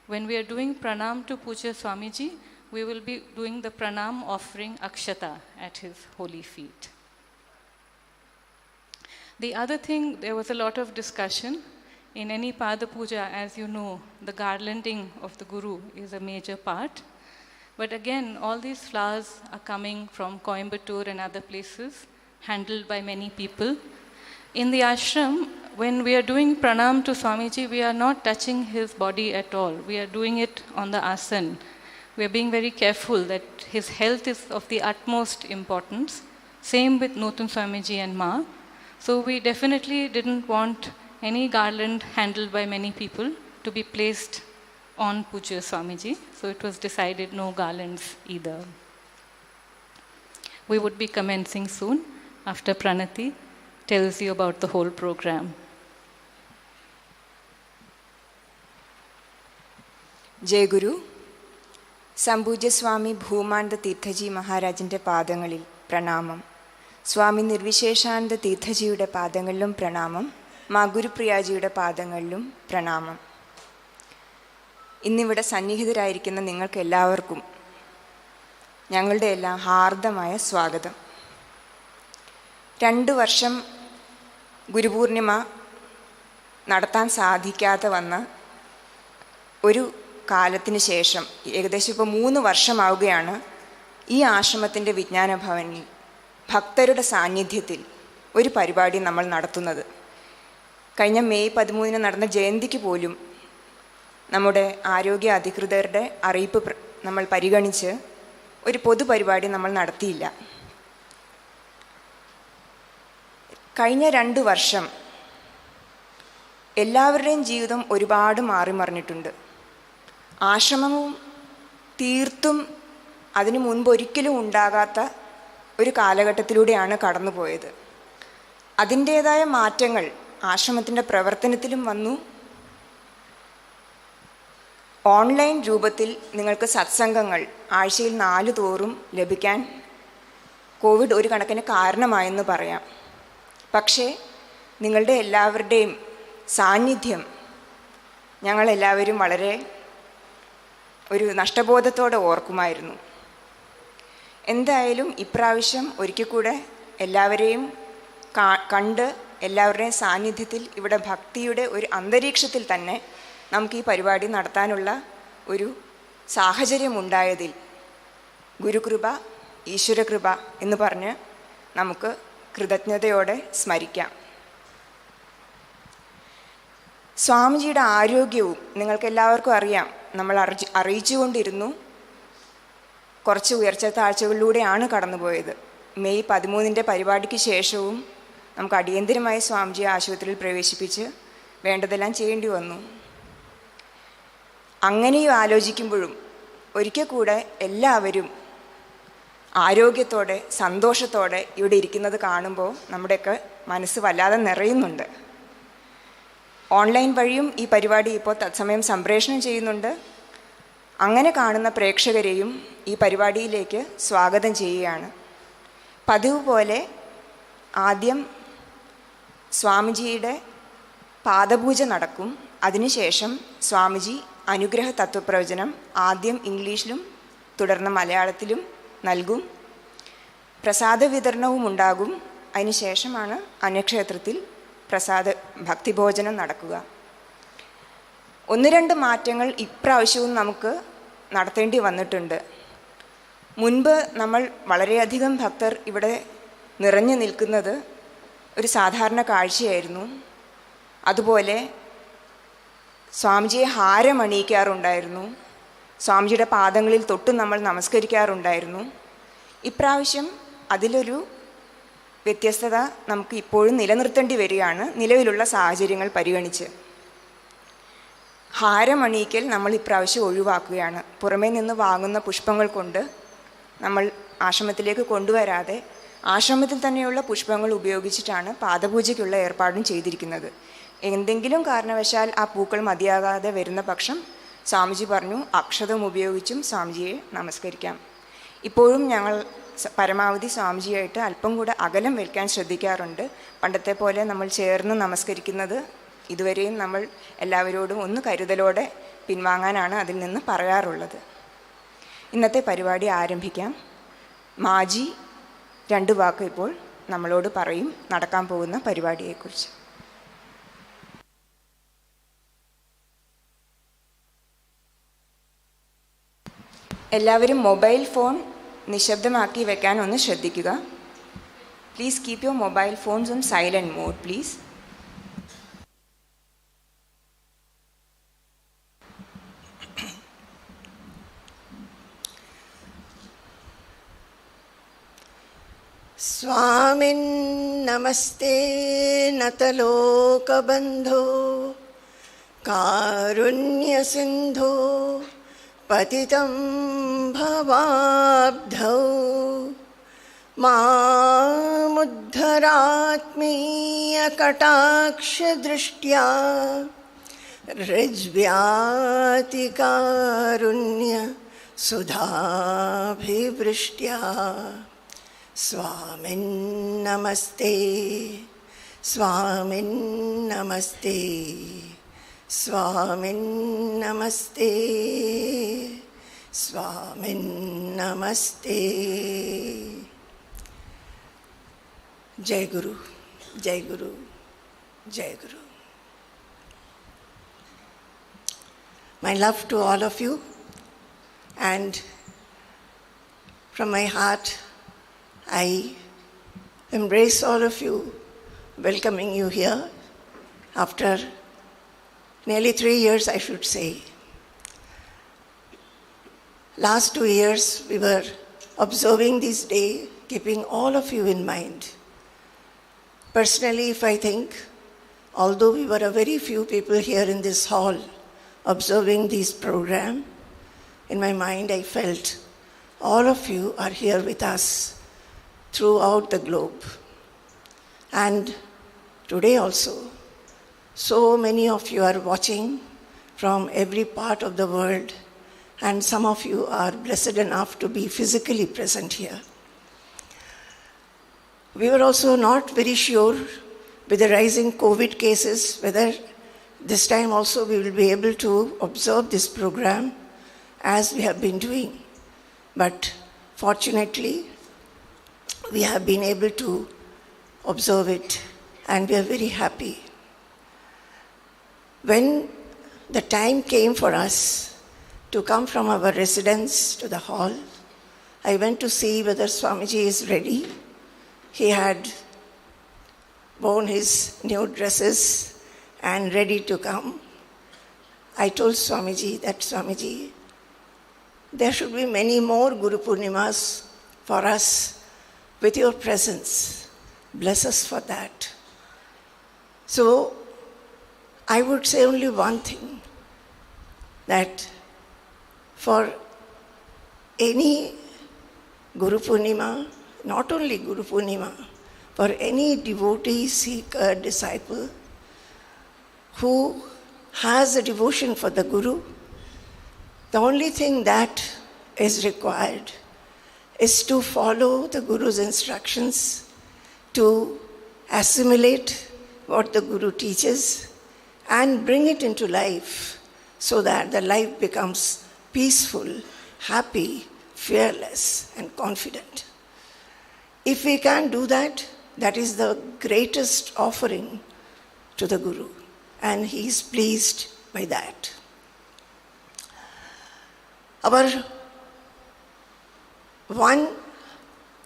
When we are doing pranam to Pujya Swamiji, we will be doing the pranam offering akshata at his holy feet. The other thing, there was a lot of discussion. In any Pada Puja, as you know, the garlanding of the Guru is a major part. But again, all these flowers are coming from Coimbatore and other places, handled by many people. In the ashram, when we are doing pranam to Swamiji, we are not touching his body at all. We are doing it on the asan. We are being very careful that his health is of the utmost importance. Same with Nutun Swamiji and Ma. So we definitely didn't want any garland handled by many people to be placed on Pujya Swamiji, so it was decided no garlands either. We would be commencing soon after Pranati tells you about the whole program. Jaya ഗുരു. സംപൂജ്യ സ്വാമി ഭൂമാനന്ദ തീർത്ഥജി മഹാരാജിൻ്റെ പാദങ്ങളിൽ പ്രണാമം. സ്വാമി നിർവിശേഷാനന്ദ തീർത്ഥജിയുടെ പാദങ്ങളിലും പ്രണാമം. മാ ഗുരുപ്രിയാജിയുടെ പാദങ്ങളിലും പ്രണാമം. ഇന്നിവിടെ സന്നിഹിതരായിരിക്കുന്ന നിങ്ങൾക്ക് എല്ലാവർക്കും ഞങ്ങളുടെ എല്ലാം ഹാർദമായ സ്വാഗതം. 2 വർഷം ഗുരുപൂർണിമ നടത്താൻ സാധിക്കാതെ വന്ന ഒരു കാലത്തിന് ശേഷം, ഏകദേശം ഇപ്പോൾ 3 വർഷമാവുകയാണ്, ഈ ആശ്രമത്തിൻ്റെ വിജ്ഞാന ഭവനിൽ ഭക്തരുടെ സാന്നിധ്യത്തിൽ ഒരു പരിപാടി നമ്മൾ നടത്തുന്നത്. കഴിഞ്ഞ മെയ് 13 നടന്ന ജയന്തിക്ക് പോലും നമ്മുടെ ആരോഗ്യ അധികൃതരുടെ അറിയിപ്പ് നമ്മൾ പരിഗണിച്ച് ഒരു പൊതുപരിപാടി നമ്മൾ നടത്തിയില്ല. കഴിഞ്ഞ 2 വർഷം എല്ലാവരുടെയും ജീവിതം ഒരുപാട് മാറിമറിഞ്ഞിട്ടുണ്ട്. ആശ്രമവും തീർത്തും അതിനു മുൻപ് ഒരിക്കലും ഉണ്ടാകാത്ത ഒരു കാലഘട്ടത്തിലൂടെയാണ് കടന്നുപോയത്. അതിൻ്റേതായ മാറ്റങ്ങൾ ആശ്രമത്തിൻ്റെ പ്രവർത്തനത്തിലും വന്നു. ഓൺലൈൻ രൂപത്തിൽ നിങ്ങൾക്ക് സത്സംഗങ്ങൾ ആഴ്ചയിൽ 4 തോറും ലഭിക്കാൻ കോവിഡ് ഒരു കണക്കിന് കാരണമായെന്ന് പറയാം. പക്ഷേ നിങ്ങളുടെ എല്ലാവരുടെയും സാന്നിധ്യം ഞങ്ങളെല്ലാവരും വളരെ ഒരു നഷ്ടബോധത്തോടെ ഓർക്കുമായിരുന്നു. എന്തായാലും ഇപ്രാവശ്യം ഒരിക്കൽ കൂടെ എല്ലാവരെയും കണ്ട് എല്ലാവരുടെയും സാന്നിധ്യത്തിൽ ഇവിടെ ഭക്തിയുടെ ഒരു അന്തരീക്ഷത്തിൽ തന്നെ നമുക്ക് ഈ പരിപാടി നടത്താനുള്ള ഒരു സാഹചര്യമുണ്ടായതിൽ ഗുരുകൃപ, ഈശ്വരകൃപ എന്ന് പറഞ്ഞ് നമുക്ക് കൃതജ്ഞതയോടെ സ്മരിക്കാം. സ്വാമിജിയുടെ ആരോഗ്യവും നിങ്ങൾക്കെല്ലാവർക്കും അറിയാം. നമ്മൾ അറിയിച്ചുകൊണ്ടിരുന്നു. കുറച്ച് ഉയർച്ച താഴ്ചകളിലൂടെയാണ് കടന്നുപോയത്. മെയ് 13 പരിപാടിക്ക് ശേഷവും നമുക്ക് അടിയന്തിരമായി സ്വാമിജിയെ ആശുപത്രിയിൽ പ്രവേശിപ്പിച്ച് വേണ്ടതെല്ലാം ചെയ്യേണ്ടി വന്നു. അങ്ങനെയും ആലോചിക്കുമ്പോഴും ഒരിക്കൽ കൂടെ എല്ലാവരും ആരോഗ്യത്തോടെ സന്തോഷത്തോടെ ഇവിടെ ഇരിക്കുന്നത് കാണുമ്പോൾ നമ്മുടെയൊക്കെ മനസ്സ് വല്ലാതെ നിറയുന്നുണ്ട്. ഓൺലൈൻ വഴിയും ഈ പരിപാടി ഇപ്പോൾ തത്സമയം സംപ്രേഷണം ചെയ്യുന്നുണ്ട്. അങ്ങനെ കാണുന്ന പ്രേക്ഷകരെയും ഈ പരിപാടിയിലേക്ക് സ്വാഗതം ചെയ്യുകയാണ്. പതിവ് പോലെ ആദ്യം സ്വാമിജിയുടെ പാദപൂജ നടക്കും. അതിനുശേഷം സ്വാമിജി അനുഗ്രഹ തത്വപ്രവചനം ആദ്യം ഇംഗ്ലീഷിലും തുടർന്ന് മലയാളത്തിലും നൽകും. പ്രസാദ വിതരണവും ഉണ്ടാകും. അതിനുശേഷമാണ് അന്യക്ഷേത്രത്തിൽ ഭക്തിഭോജനം നടക്കുക. 1-2 മാറ്റങ്ങൾ ഇപ്രാവശ്യവും നമുക്ക് നടത്തേണ്ടി വന്നിട്ടുണ്ട്. മുൻപ് നമ്മൾ വളരെയധികം ഭക്തർ ഇവിടെ നിറഞ്ഞു നിൽക്കുന്നത് ഒരു സാധാരണ കാഴ്ചയായിരുന്നു. അതുപോലെ സ്വാമിജിയെ ഹാരമണിയിക്കാറുണ്ടായിരുന്നു. സ്വാമിജിയുടെ പാദങ്ങളിൽ തൊട്ട് നമ്മൾ നമസ്കരിക്കാറുണ്ടായിരുന്നു. ഇപ്രാവശ്യം അതിലൊരു വ്യത്യസ്തത നമുക്ക് ഇപ്പോഴും നിലനിർത്തേണ്ടി വരികയാണ്, നിലവിലുള്ള സാഹചര്യങ്ങൾ പരിഗണിച്ച്. ഹാരമണിയിക്കൽ നമ്മൾ ഇപ്രാവശ്യം ഒഴിവാക്കുകയാണ്. പുറമേ നിന്ന് വാങ്ങുന്ന പുഷ്പങ്ങൾ കൊണ്ട് നമ്മൾ ആശ്രമത്തിലേക്ക് കൊണ്ടുവരാതെ ആശ്രമത്തിൽ തന്നെയുള്ള പുഷ്പങ്ങൾ ഉപയോഗിച്ചിട്ടാണ് പാദപൂജയ്ക്കുള്ള ഏർപ്പാടും ചെയ്തിരിക്കുന്നത്. എന്തെങ്കിലും കാരണവശാൽ ആ പൂക്കൾ മതിയാകാതെ വരുന്ന പക്ഷം സ്വാമിജി പറഞ്ഞു അക്ഷതം ഉപയോഗിച്ചും സ്വാമിജിയെ നമസ്കരിക്കാം. ഇപ്പോഴും ഞങ്ങൾ പരമാവധി സ്വാമിജിയായിട്ട് അല്പം കൂടെ അകലം വയ്ക്കാൻ ശ്രദ്ധിക്കാറുണ്ട്. പണ്ടത്തെ പോലെ നമ്മൾ ചേർന്ന് നമസ്കരിക്കുന്നത് ഇതുവരെയും നമ്മൾ എല്ലാവരോടും ഒന്ന് കരുതലോടെ പിൻവാങ്ങാനാണ് അതിൽ നിന്ന് പറയാറുള്ളത്. ഇന്നത്തെ പരിപാടി ആരംഭിക്കാം. മാജി 2 വാക്ക് ഇപ്പോൾ നമ്മളോട് പറയും നടക്കാൻ പോകുന്ന പരിപാടിയെക്കുറിച്ച്. എല്ലാവരും മൊബൈൽ ഫോൺ നിശബ്ദമാക്കി വെക്കാൻ ഒന്ന് ശ്രദ്ധിക്കുക. Please keep your mobile phones on silent mode please. स्वामिन् नमस्ते नतलोकबन्धो कारुण्यसिन्धो पतितं भवाब्धौ मामुद्धरात्मीयकटाक्षदृष्ट्या ऋज्व्यातिकारुण्य सुधाभिवृष्ट्या स्वामिन्नमस्ते स्वामिन्नमस्ते स्वामिन्नमस्ते स्वामिन्नमस्ते. Jai Guru, Jai Guru, Jai Guru. My love to all of you, and from my heart I embrace all of you, welcoming you here after nearly 3 years, I should say. Last 2 years we were observing this day, keeping all of you in mind. Personally, if I think, although we were a very few people here in this hall observing this program, in my mind I felt all of you are here with us throughout the globe. And today also, so many of you are watching from every part of the world, and some of you are blessed enough to be physically present here. We were also not very sure with the rising COVID cases whether this time also we will be able to observe this program as we have been doing. But fortunately, we have been able to observe it, and we are very happy. When the time came for us to come from our residence to the hall, I went to see whether Swamiji is ready. He had worn his new dresses and ready to come. I told Swamiji that, Swamiji, there should be many more Gurupurnimas for us with your presence. Bless us for that. So I would say only one thing, that for any Gurupurnima, not only Gurupurnima, for any devotee, seeker, disciple who has a devotion for the Guru, the only thing that is required is to follow the Guru's instructions, to assimilate what the Guru teaches and bring it into life so that the life becomes peaceful, happy, fearless, and confident. If we can do that, that is the greatest offering to the Guru, and he is pleased by that. Our one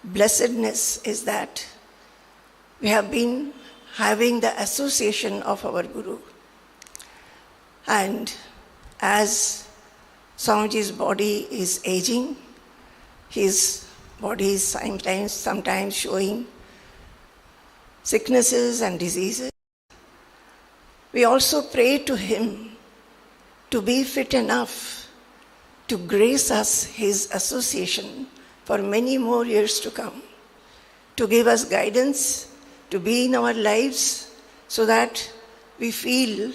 blessedness is that we have been having the association of our Guru. And as Swamiji's body is aging, his body is sometimes showing sicknesses and diseases, we also pray to him to be fit enough to grace us his association for many more years to come, to give us guidance, to be in our lives so that we feel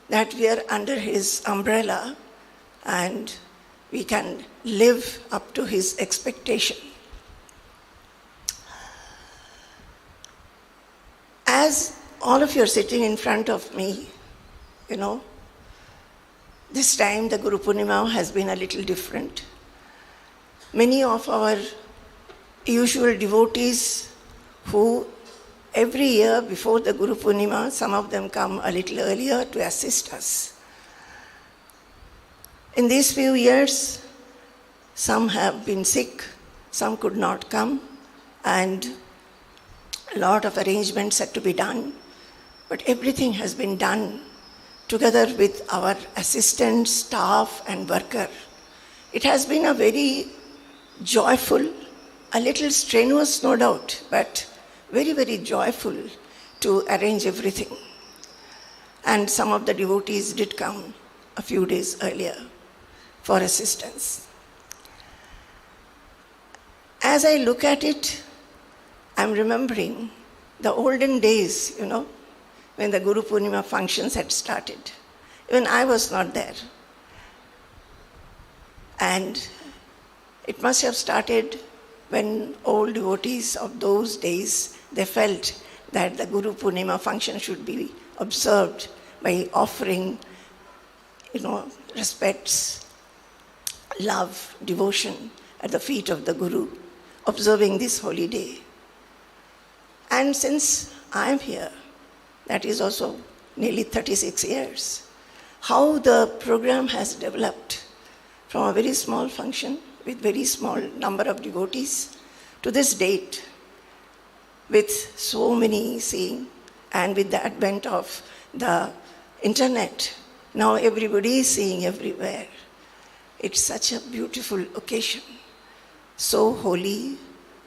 that we are under his umbrella and we can live up to his expectation. As all of you are sitting in front of me, this time the Gurupurnima has been a little different. Many of our usual devotees who every year before the Gurupurnima, some of them come a little earlier to assist us. In these few years, some have been sick, some could not come, and a lot of arrangements had to be done. But everything has been done together with our assistant, staff, and worker. It has been a very joyful, a little strenuous, no doubt, but very, very joyful to arrange everything. and some of the devotees did come a few days earlier for assistance. As I look at it, I'm remembering the olden days, when the Guru-Poornima functions had started. Even I was not there. And it must have started when old devotees of those days, they felt that the Guru-Poornima function should be observed by offering, respects, love, devotion at the feet of the Guru, observing this holy day. And since I am here, that is also nearly 36 years, how the program has developed from a very small function with very small number of devotees to this date with so many seeing, and with the advent of the internet, now everybody is seeing everywhere. It's such a beautiful occasion, so holy,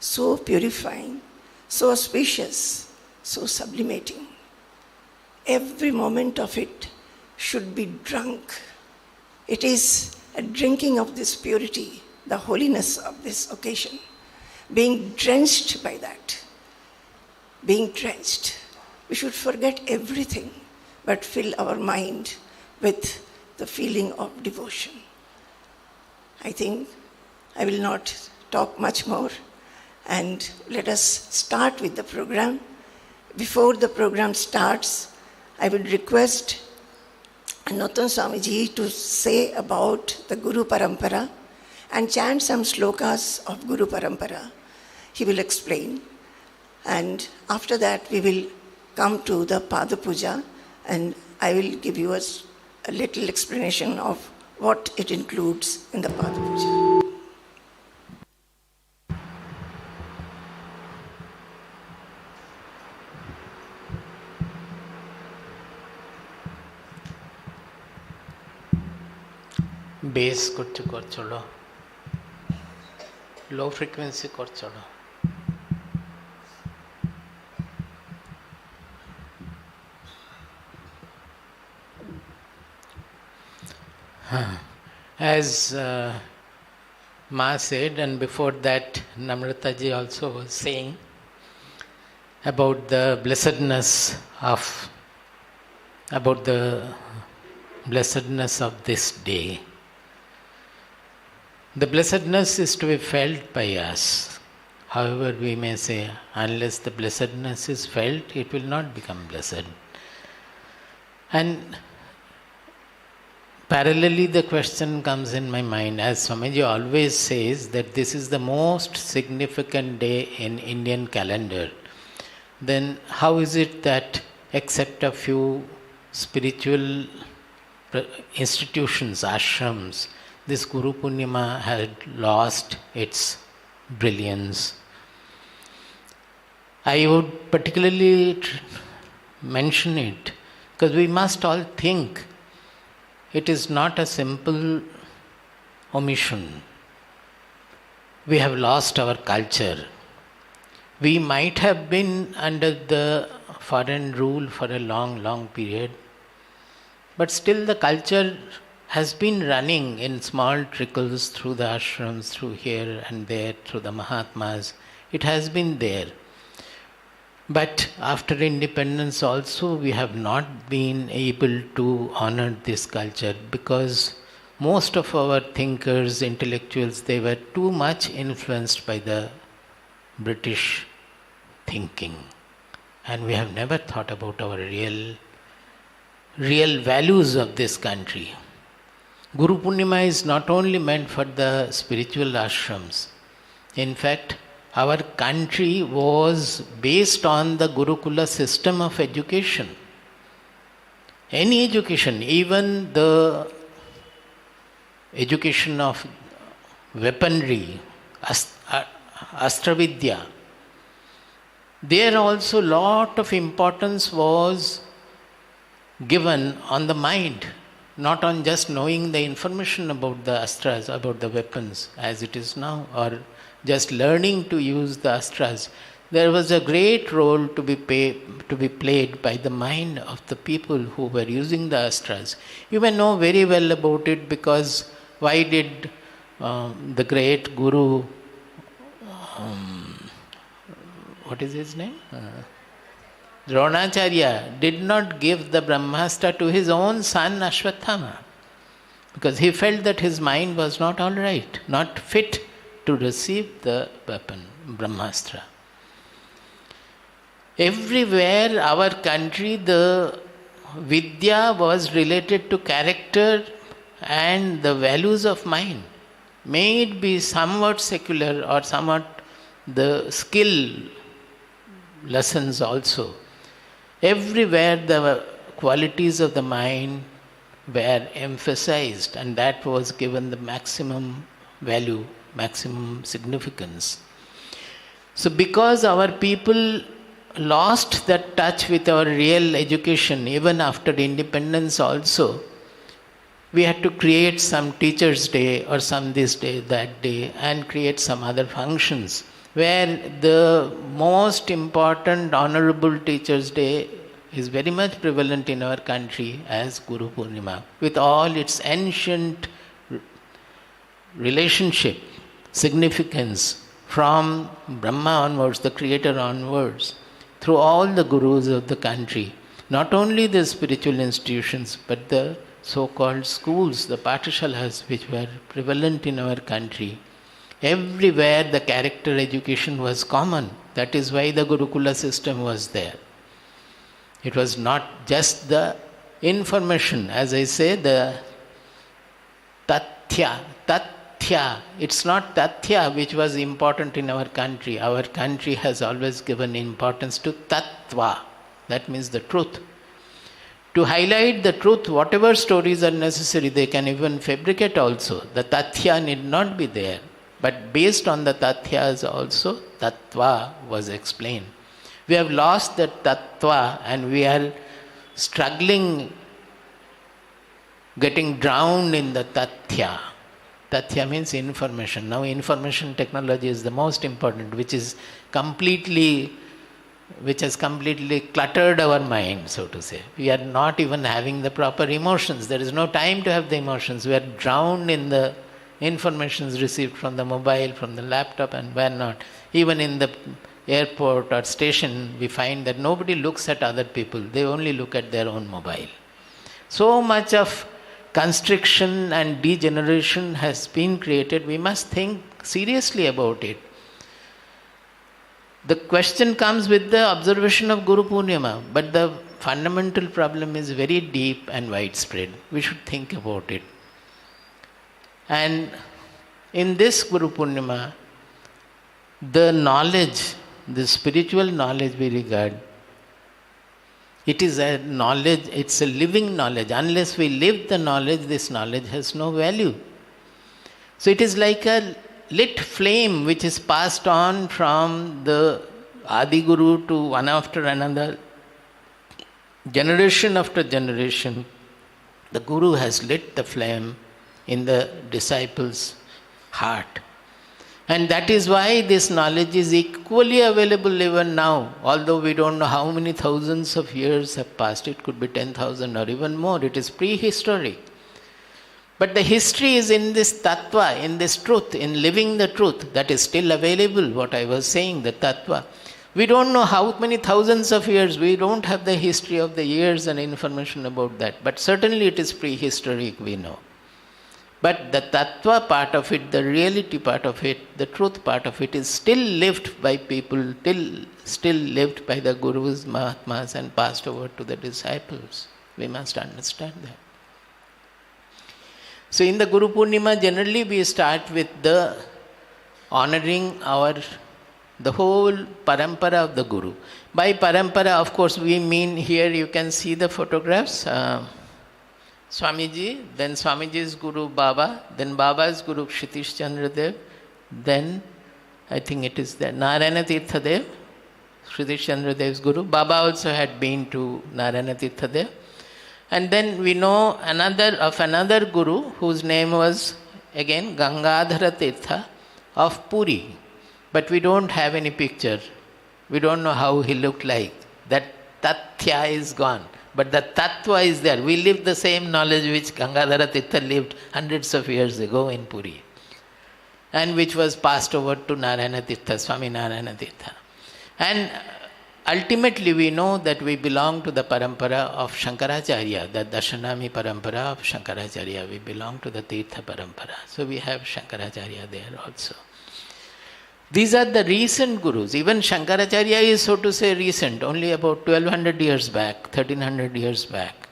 so purifying, so auspicious, so sublimating. Every moment of it should be drunk. It is a drinking of this purity, the holiness of this occasion, being drenched by that. Being drenched. We should forget everything but fill our mind with the feeling of devotion. I think I will not talk much more, and let us start with the program. Before the program starts, I would request Narayan Swamiji to say about the Guru Parampara and chant some slokas of Guru Parampara. He will explain. And after that, we will come to the Pada Puja, and I will give you a little explanation of what it includes in the Pada Puja. Base ಕೊಚ್ಚು ಕೊರ್ಚೋಳು, low frequency ಕೊರ್ಚೋಳು. As Ma said, and before that Namrataji also was saying about the blessedness of this day. The blessedness is to be felt by us. However, we may say, unless the blessedness is felt, it will not become blessed. And parallelly, the question comes in my mind, as Swamiji always says, that this is the most significant day in Indian calendar. Then how is it that except a few spiritual institutions, ashrams, this Guru-Poornima had lost its brilliance? I would particularly mention it because we must all think it is not a simple omission. We have lost our culture. We might have been under the foreign rule for a long, long period, but still the culture has been running in small trickles through the ashrams, through here and there, through the Mahatmas. It has been there. But after independence also, we have not been able to honor this culture because most of our thinkers, intellectuals, they were too much influenced by the British thinking. And we have never thought about our real values of this country. Guru-Poornima is not only meant for the spiritual ashrams. In fact, our country was based on the Gurukula system of education. Any education, even the education of weaponry, Ashtravidya, there also lot of importance was given on the mind, not on just knowing the information about the astras, about the weapons as it is now, or just learning to use the astras. there was a great role to be played by the mind of the people who were using the astras. You may know very well about it, because why did the great Guru, what is his name? Dronacharya did not give the Brahmastra to his own son Ashwatthama, because he felt that his mind was not all right, not fit to receive the weapon, Brahmastra. Everywhere our country, the Vidya was related to character and the values of mind. May it be somewhat secular or somewhat the skill lessons also. Everywhere the qualities of the mind were emphasized, and that was given the maximum value, maximum significance. So because our people lost that touch with our real education, even after independence also, we had to create some Teachers' Day or some this day, that day, and create some other functions where the most important honorable Teachers' Day is very much prevalent in our country as Gurupoornima, with all its ancient relationship, significance from Brahma onwards, the Creator onwards, through all the gurus of the country, not only the spiritual institutions, but the so-called schools, the pathashalas, which were prevalent in our country. Everywhere the character education was common. That is why the Gurukula system was there. It was not just the information, as I say, the tathya. It's not tathya which was important in our country. Our country has always given importance to tattva. That means the truth. To highlight the truth, whatever stories are necessary, they can even fabricate also. The tathya need not be there. But based on the tathyas also, tattva was explained. We have lost that tattva and we are struggling, getting drowned in the tathya. Tathya means information. Now information technology is the most important, which has completely cluttered our mind, so to say. We are not even having the proper emotions. There is no time to have the emotions. We are drowned in the informations received from the mobile, from the laptop, and where not. Even in the airport or station, we find that nobody looks at other people. They only look at their own mobile. So much of constriction and degeneration has been created. We must think seriously about it. The question comes with the observation of Gurupoornima, but the fundamental problem is very deep and widespread. We should think about it. And in this Gurupoornima, the knowledge, the spiritual knowledge we regard, it is a knowledge, it's a living knowledge. Unless we live the knowledge, this knowledge has no value. So it is like a lit flame which is passed on from the Adi Guru to one after another, generation after generation. The Guru has lit the flame in the disciples' heart. And that is why this knowledge is equally available even now. Although we don't know how many thousands of years have passed, it could be 10,000 or even more. It is prehistoric. But the history is in this tattva, in this truth, in living the truth that is still available, what I was saying, the tattva. We don't know how many thousands of years, we don't have the history of the years and information about that. But certainly it is prehistoric, we know. But the tattva part of it, the reality part of it, the truth part of it is still lived by people, still lived by the Gurus, Mahatmas, and passed over to the disciples. We must understand that. So in the Gurupoornima, generally we start with the honoring the whole parampara of the Guru. By parampara, of course, we mean here you can see the photographs. Swamiji, then Swamiji's Guru Baba, then Baba's Guru Kshitish Chandra Dev, then I think it is the Narayana Tirtha Dev, Kshitish Chandra Dev's Guru. Baba also had been to Narayana Tirtha Dev. And then we know another Guru whose name was again Gangadhara Tirtha of Puri. But we don't have any picture We don't know how he looked like. That tathya is gone. But the tattva is there. We live the same knowledge which Gangadhara Tirtha lived hundreds of years ago in Puri. And which was passed over to Narayana Tirtha, Swami Narayana Tirtha. And ultimately we know that we belong to the parampara of Shankaracharya, the Dashanami parampara of Shankaracharya. We belong to the Tirtha parampara. So we have Shankaracharya there also. These are the recent gurus. Even Shankaracharya is, so to say, recent, only about 1200 years back, 1300 years back.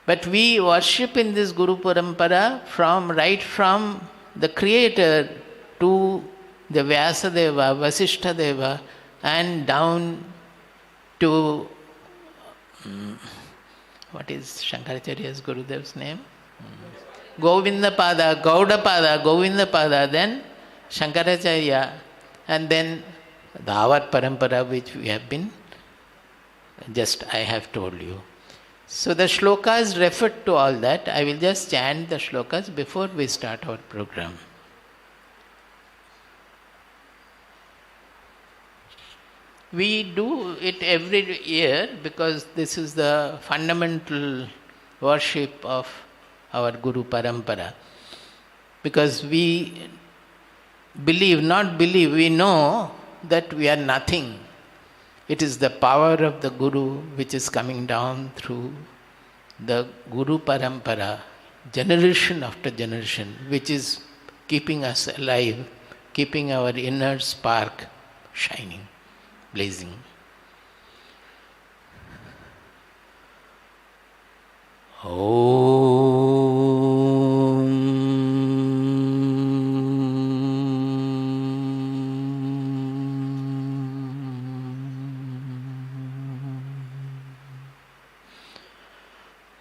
But we worship in this Guru Parampara right from the creator to the Vyasadeva, Vasishtadeva, and down to, what is Shankaracharya's Gurudev's name? Govindapada, Gaudapada, Govindapada, then Shankaracharya, and then our parampara which we have been, I have told you. So the shlokas refer to all that. I will just chant the shlokas before we start our program. We do it every year because this is the fundamental worship of our Guru Parampara. Because we we know that we are nothing. It is the power of the Guru which is coming down through the Guru Parampara, generation after generation, which is keeping us alive, keeping our inner spark shining, blazing.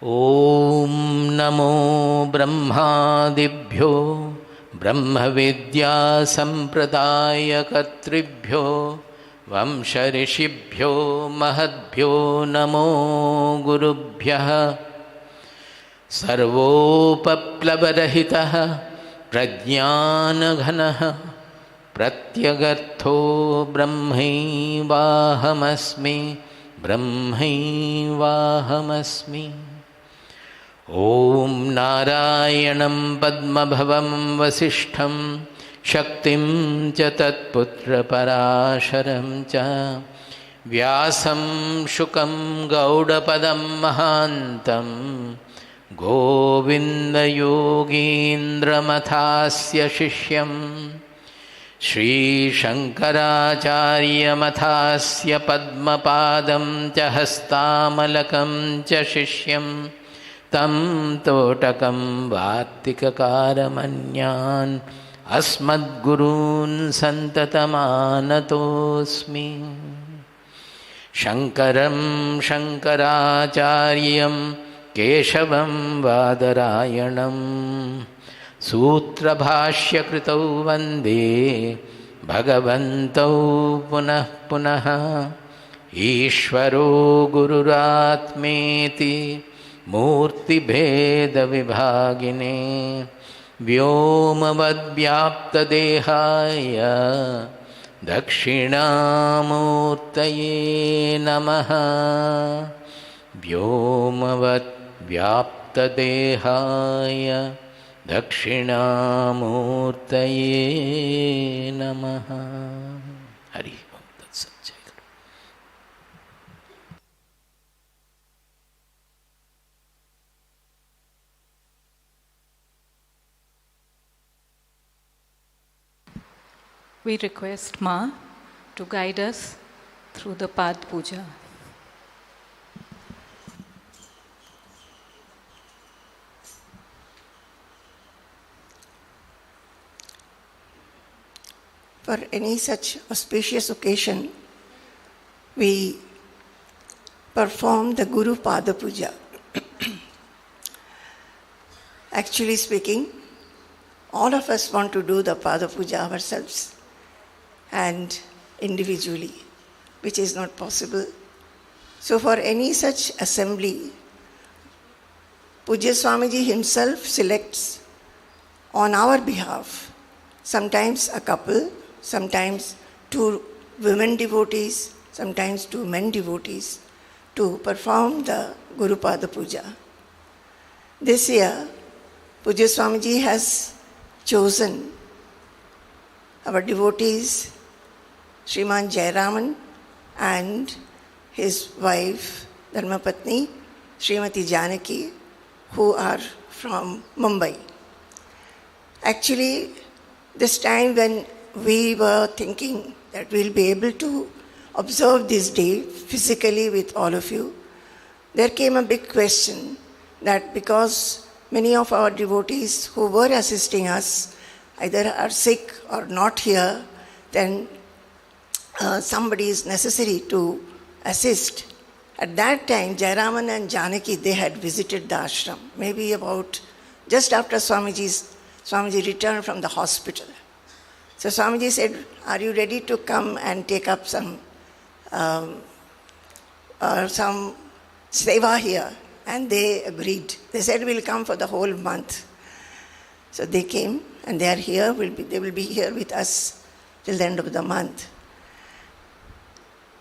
Om Namo Brahmadibhyo Brahmavidya Sampradaya Katribhyo Vamsharishibhyo Mahadbhyo Namo Gurubhyah Sarvopaplavarahitah Prajnanaghanah Pratyagartho Brahmaivahamasmi Om Narayanam Padmabhavam Vasishtham Shaktim cha Tatputra Parasharam cha Vyasam Shukam Gaudapadam Mahantam Govinda Yogindra Mathasya Shishyam Shri Shankaracharya Mathasya Padmapadam cha Hastamalakam cha Shishyam Tam Totakam Vatikakaramanyan Asmad Gurun Santatamanatosmi Shankaram Shankaracharyam Keshavam Vadarayanam Sutra Bhashya Kritau Vande Bhagavantau Punah Punah Ishvaro Gururatmeti Murti Bheda Vibhagine Vyomavad Vyapta Dehaya Dakshinamurtaye Namaha Vyomavad Vyapta Dehaya Dakshinamurtaye Namaha. Hari Om Tat Sat. We request Ma to guide us through the Pad Puja. For any such auspicious occasion, we perform the Guru Pada Puja. Actually speaking, all of us want to do the Pada Puja ourselves and individually, which is not possible. So for any such assembly, Pujya Swamiji himself selects on our behalf, sometimes a couple, sometimes two women devotees, sometimes to men devotees, to perform the Gurupada Puja. This year, Pujya Swamiji has chosen our devotees, Sriman Jayaraman and his wife, Dharmapatni, Srimati Janaki, who are from Mumbai. Actually, this time when we were thinking that we'll be able to observe this day physically with all of you, there came a big question that because many of our devotees who were assisting us either are sick or not here, then somebody is necessary to assist. At that time, Jayaraman and Janaki, they had visited the ashram, maybe about just after Swamiji returned from the hospital. So Swamiji said, are you ready to come and take up some seva here? And they agreed. They said, we'll come for the whole month. So they came and they are here. They will be here with us till the end of the month.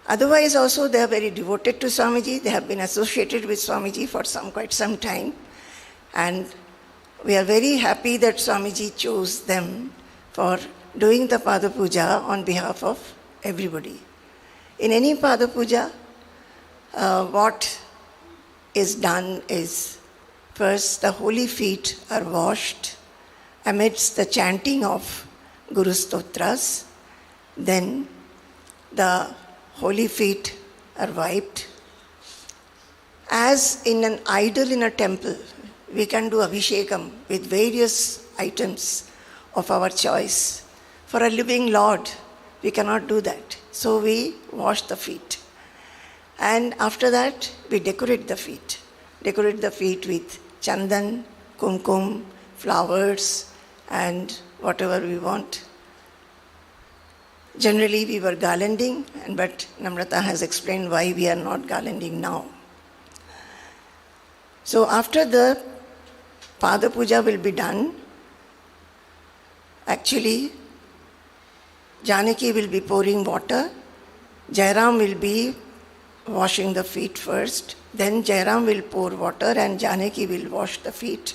Otherwise also they are very devoted to Swamiji. They have been associated with Swamiji for quite some time. And we are very happy that Swamiji chose them for doing the Pada Puja on behalf of everybody. In any Pada Puja, what is done is first the holy feet are washed amidst the chanting of Guru Stotras, then the holy feet are wiped. As in an idol in a temple, we can do abhishekam with various items of our choice. For a living Lord, we cannot do that. So we wash the feet. And after that, we decorate the feet. Decorate the feet with chandan, kumkum, flowers, and whatever we want. Generally, we were garlanding, but Namrata has explained why we are not garlanding now. So after the Pada Puja will be done, actually, Janaki will be pouring water, Jairam will be washing the feet first, then Jairam will pour water and Janaki will wash the feet.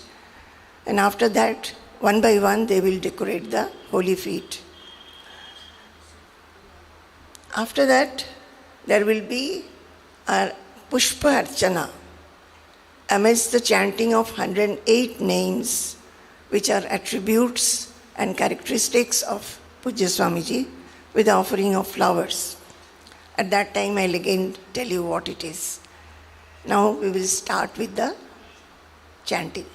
And after that, one by one, they will decorate the holy feet. After that, there will be a Pushpa Archana amidst the chanting of 108 names, which are attributes and characteristics of Pujya Swamiji, with the offering of flowers. At that time, I'll again tell you what it is. Now we will start with the chanting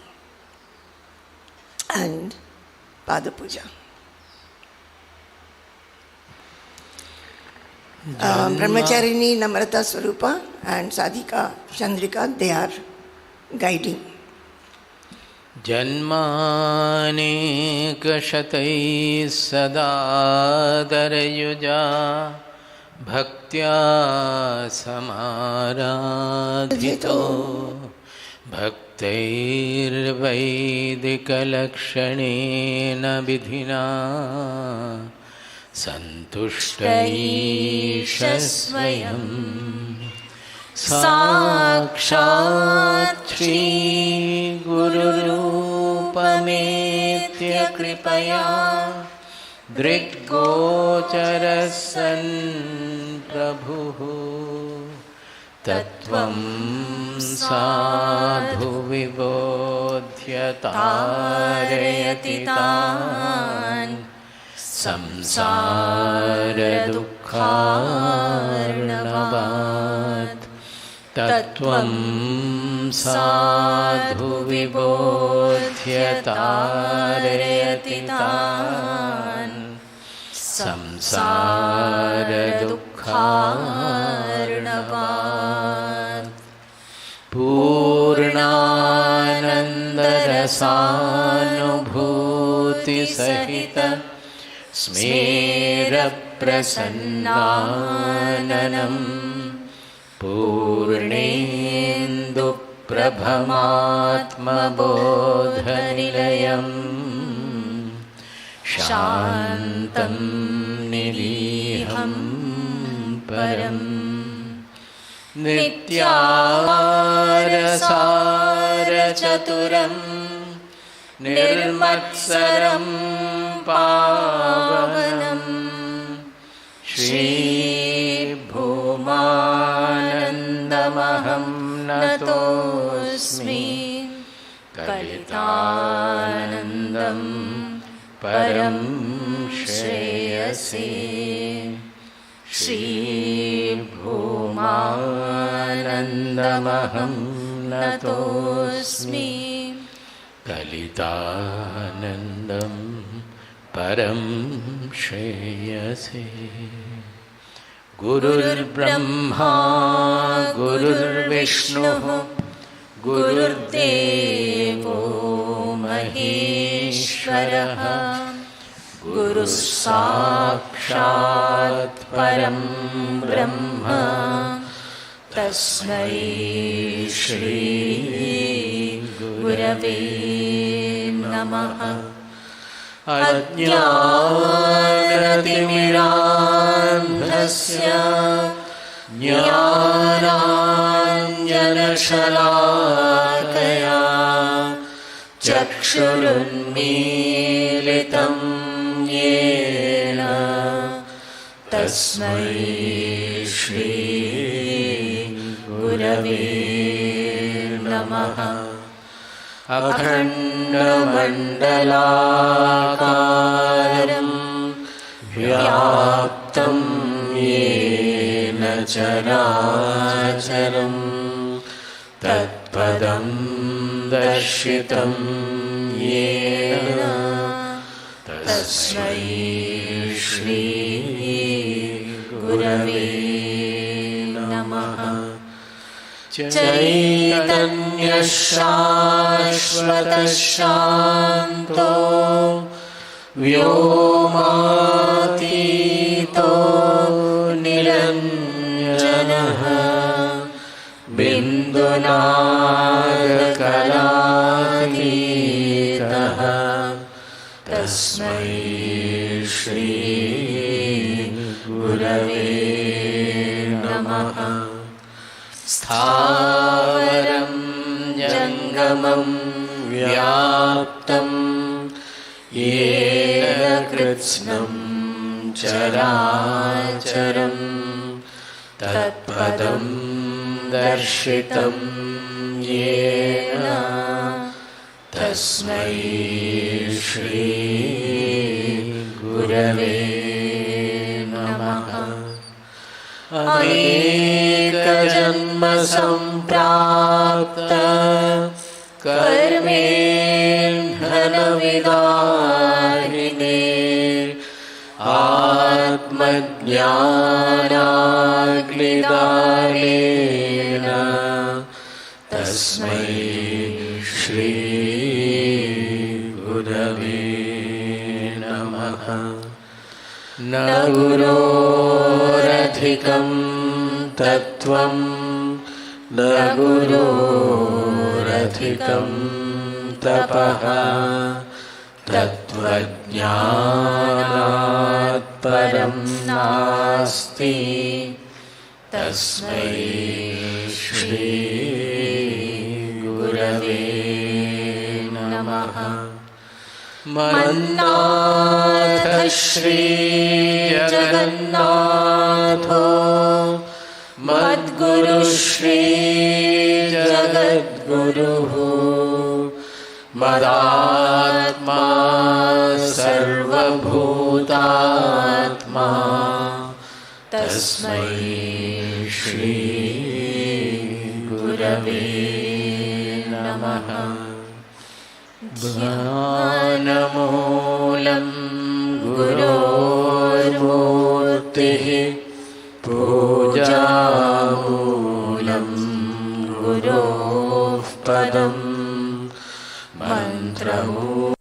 and Pada Puja. Brahmacharini Namrata Swarupa and Sadhika Chandrika, they are guiding. Janmanekashatai sadadarayuja bhaktya samaradhito bhaktairvaidikalakshanena vidhina santushtaisha swayam Sakshat Shri Gururupametya Kripaya Drikgocharasan Prabhu Tattvam Sadhu Vibodhyatarayatitan Samsara Dukkharnavat Tattvam sadhu vibodhyatarayatitan samsara dukkharnavat Purnanandarasanubhuti sahita smera prasannananam Purnendu prabhamatma bodhanilayam Shantam niliham param नित्याहारसारचतुरं निर्मत्सरं पावनं श्रीभूमानन्दमहं नतोऽस्मि कलितानन्दं परं श्रेयसे श्रीभूमानन्दमहं नतोऽस्मि कलितानन्दं परं श्रेयसे गुरुर्ब्रह्मा गुरुर्विष्णुः गुरुर्देवो महेश्वरः गुरुः साक्षात् परं ब्रह्म तस्मै श्री गुरवे नमः अज्ञानतिमिरान्धस्य ज्ञानाञ्जनशलाकया चक्षुरुन्मीलितं येन तस्मै श्री गुरवे नमः अखण्डमण्डलाकारं व्याप्तं येन चराचरं तत्पदं दर्शितं येन तस्मै श्री गुरवे नमः चैतन्यशाश्वतशान्तो व्योमातीतो निरञ्जनः बिन्दुनागकलातीतः तस्मै श्री गुरवे नमः स्थावरं जङ्गमं व्याप्तं येन कृत्स्नं चराचरं तत्पदं दर्शितं येन तस्मै श्री गुरवे नमः अनेकजन्मसम्प्राप्त कर्मेन्धनविदारिणे आत्मज्ञानाग्निदारेण तस्मै श्री गुरवे नमः न गुरोरधिकं तत्त्वं न गुरोरधिकं तपः तत्त्वज्ञानात् परं नास्ति तस्मै श्री गुरवे नमः मन्नाथ श्री जगन्नाथो मद्गुरु श्री जगद्गुरुः मदात्मा सर्वभूतात्मा तस्मै श्री गुरवे नमः ज्ञानमूलं गुरोर्मूर्तिः पूजामूलं गुरोः पदं मन्त्रमूलं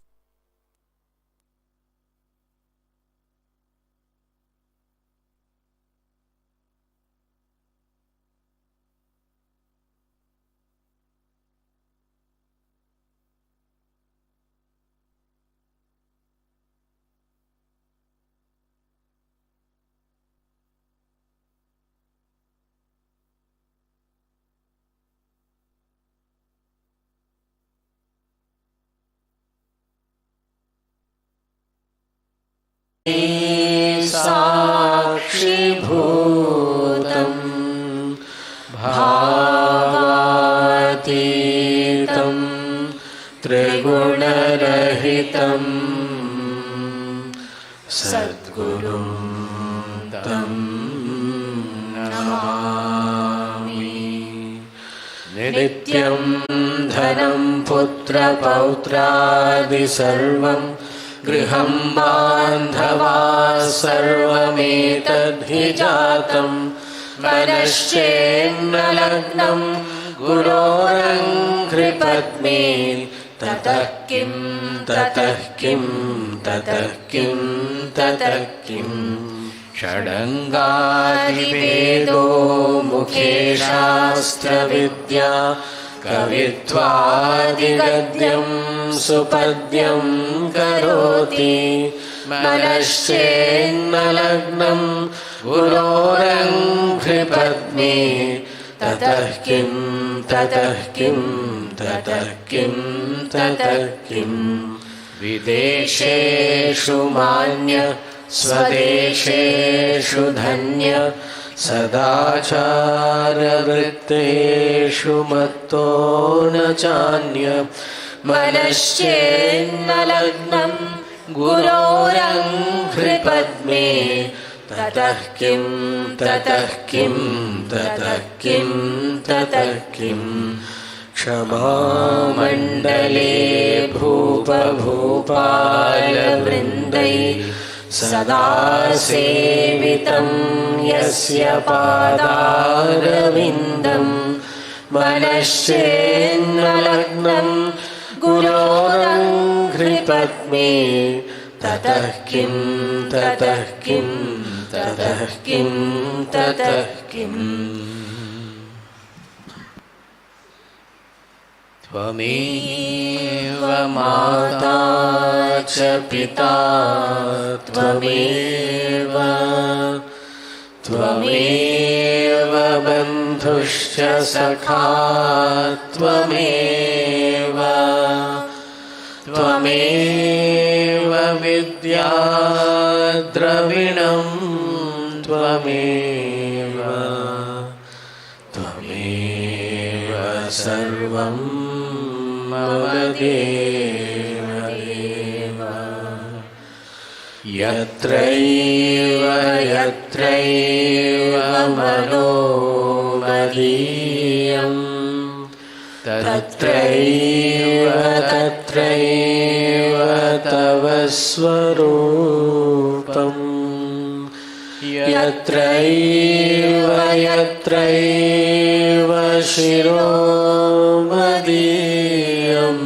द्वन्द्वरहितं सद्गुरुं तं नमामि। नित्यं धनं पुत्रपौत्रादि सर्वं गृहं बान्धवा सर्वमेतद्धि जातं मनश्चेन्न लग्नं गुरोरङ्घ्रिपद्मे ततः किं ततः किं ततः किं ततः किं षडङ्गादिवेदो मुखे शास्त्रविद्या कवित्वादिगद्यं सुपद्यं करोति मनश्चेन्न लग्नं गुरोरङ्घ्रिपद्मे ततः किं ततः किं ततः किं ततः किं विदेशेषु मान्य स्वदेशेषु धन्य सदाचारवृत्तेषु मत्तो न चान्य मनश्चेन्न लग्नं गुरोरङ्घ्रिपद्मे ततः किं ततः किं ततः किं ततः किं क्षमामण्डले भूपभूपालवृन्दैः सदा सेवितं यस्य पादारविन्दं मनश्चेन्न लग्नं गुरोरङ्घ्रिपद्मे ततः किं ततः किं ततः किं ततः किम् त्वमेव माता च पिता त्वमेव त्वमेव बन्धुश्च सखा त्वमेव त्वमेव विद्या द्रविणं त्वमेव त्वमेव सर्वं मम देव देव यत्रैव यत्रैव मनो मदीयं तत्रैव तत्रैव तव स्वरूपम् यत्रैव यत्रैव शिरो मदीयं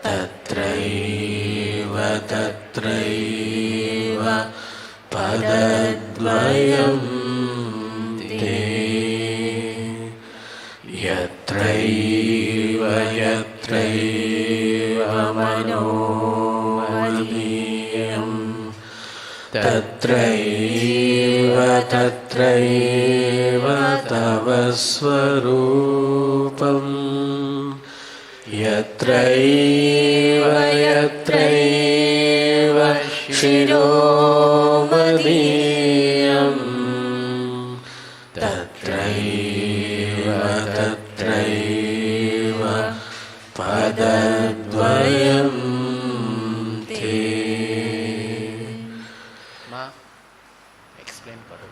तत्रैव तत्रैव पदद्वयं ते यत्रैव यत्रैव मनो मदीयं तत्रैव तत्रैव तव स्वरूपम् यत्रैव यत्रैव शिरो मदीयं तत्रैव तत्रैव पदद्वयं ते एक्सप्लेन करो।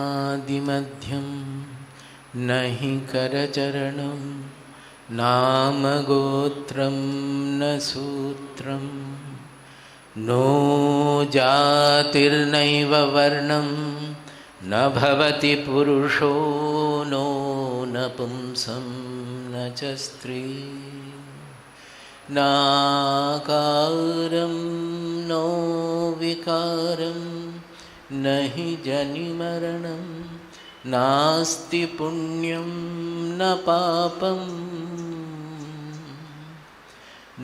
यस्यान्तर्नादिमध्यं न हि करचरणं नामगोत्रं न सूत्रं नो जातिर्नैव वर्णं न भवति पुरुषो नो नपुंसं न च स्त्री नाकारं नो विकारं न हि जनिमरणं नास्ति पुण्यं न पापं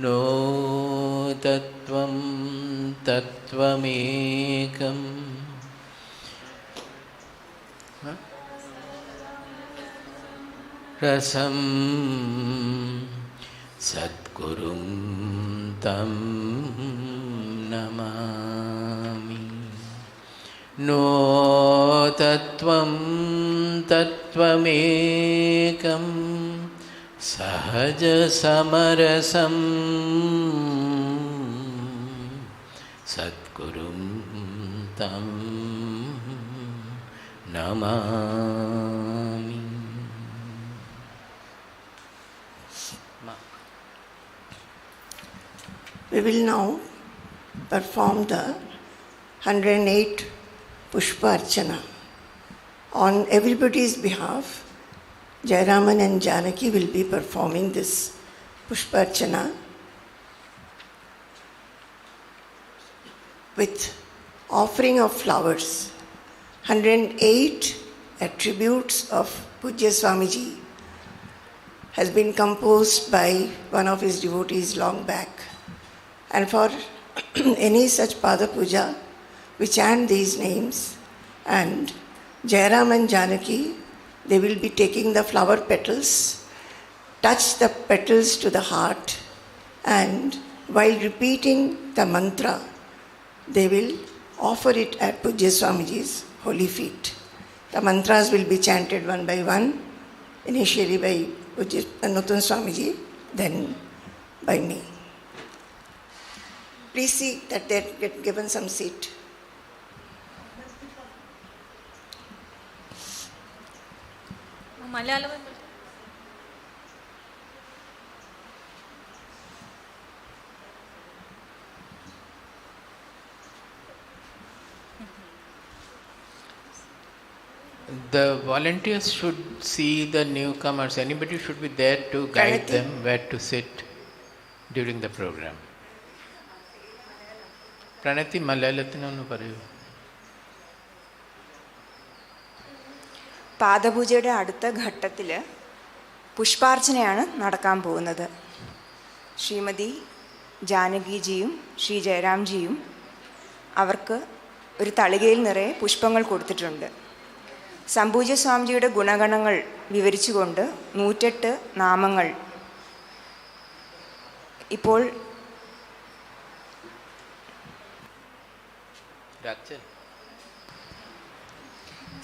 नो तत्त्वं तत्त्वमेकं रसं सद्गुरुं तं नमामि. नो तत्त्वं तत्त्वमेकं सहजसमरसं सद्गुरुं तं Namami. We will now perform the 108 Pushpa Archana. On everybody's behalf, Jayaraman and Janaki will be performing this Pushpa Archana with offering of flowers. 108 attributes of Pujya Swamiji has been composed by one of his devotees long back. And for any such Pada Puja, we chant these names, and Jayaram and Janaki, they will be taking the flower petals, touch the petals to the heart, and while repeating the mantra, they will offer it at Pujya Swamiji's holy feet. The mantras will be chanted one by one, initially by Pujya Nuthan Swamiji, then by me. Please see that they get given some seat. The volunteers should see the newcomers. Anybody should be there to guide them where to sit during the program. Pranathi മലയാളത്തിനൊന്ന് പറയൂ. പാദപൂജയുടെ അടുത്ത ഘട്ടത്തിൽ പുഷ്പാർച്ചനയാണ് നടക്കാൻ പോകുന്നത്. ശ്രീമതി ജാനകിജിയും ശ്രീ ജയരാംജിയും അവർക്ക് ഒരു തളികയിൽ നിറയെ പുഷ്പങ്ങൾ കൊടുത്തിട്ടുണ്ട്. സംപൂജ്യ സ്വാമിജിയുടെ ഗുണഗണങ്ങൾ വിവരിച്ചുകൊണ്ട് 108 നാമങ്ങൾ ഇപ്പോൾ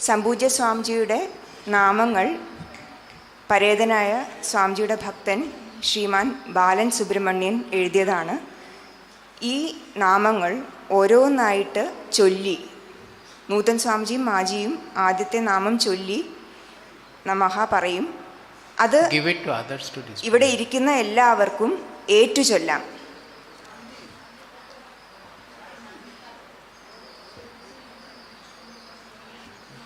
സംപൂജ്യ സ്വാമിജിയുടെ നാമങ്ങൾ പരേതനായ സ്വാമിജിയുടെ ഭക്തൻ ശ്രീമാൻ ബാലൻ സുബ്രഹ്മണ്യൻ എഴുതിയതാണ്. ഈ നാമങ്ങൾ ഓരോന്നായിട്ട് ചൊല്ലി നൂതൻ സ്വാമിജിയും മാജിയും ആദ്യത്തെ നാമം ചൊല്ലി നമഃ പറയും. അത് ഇവിടെ ഇരിക്കുന്ന എല്ലാവർക്കും ഏറ്റു ചൊല്ലാം.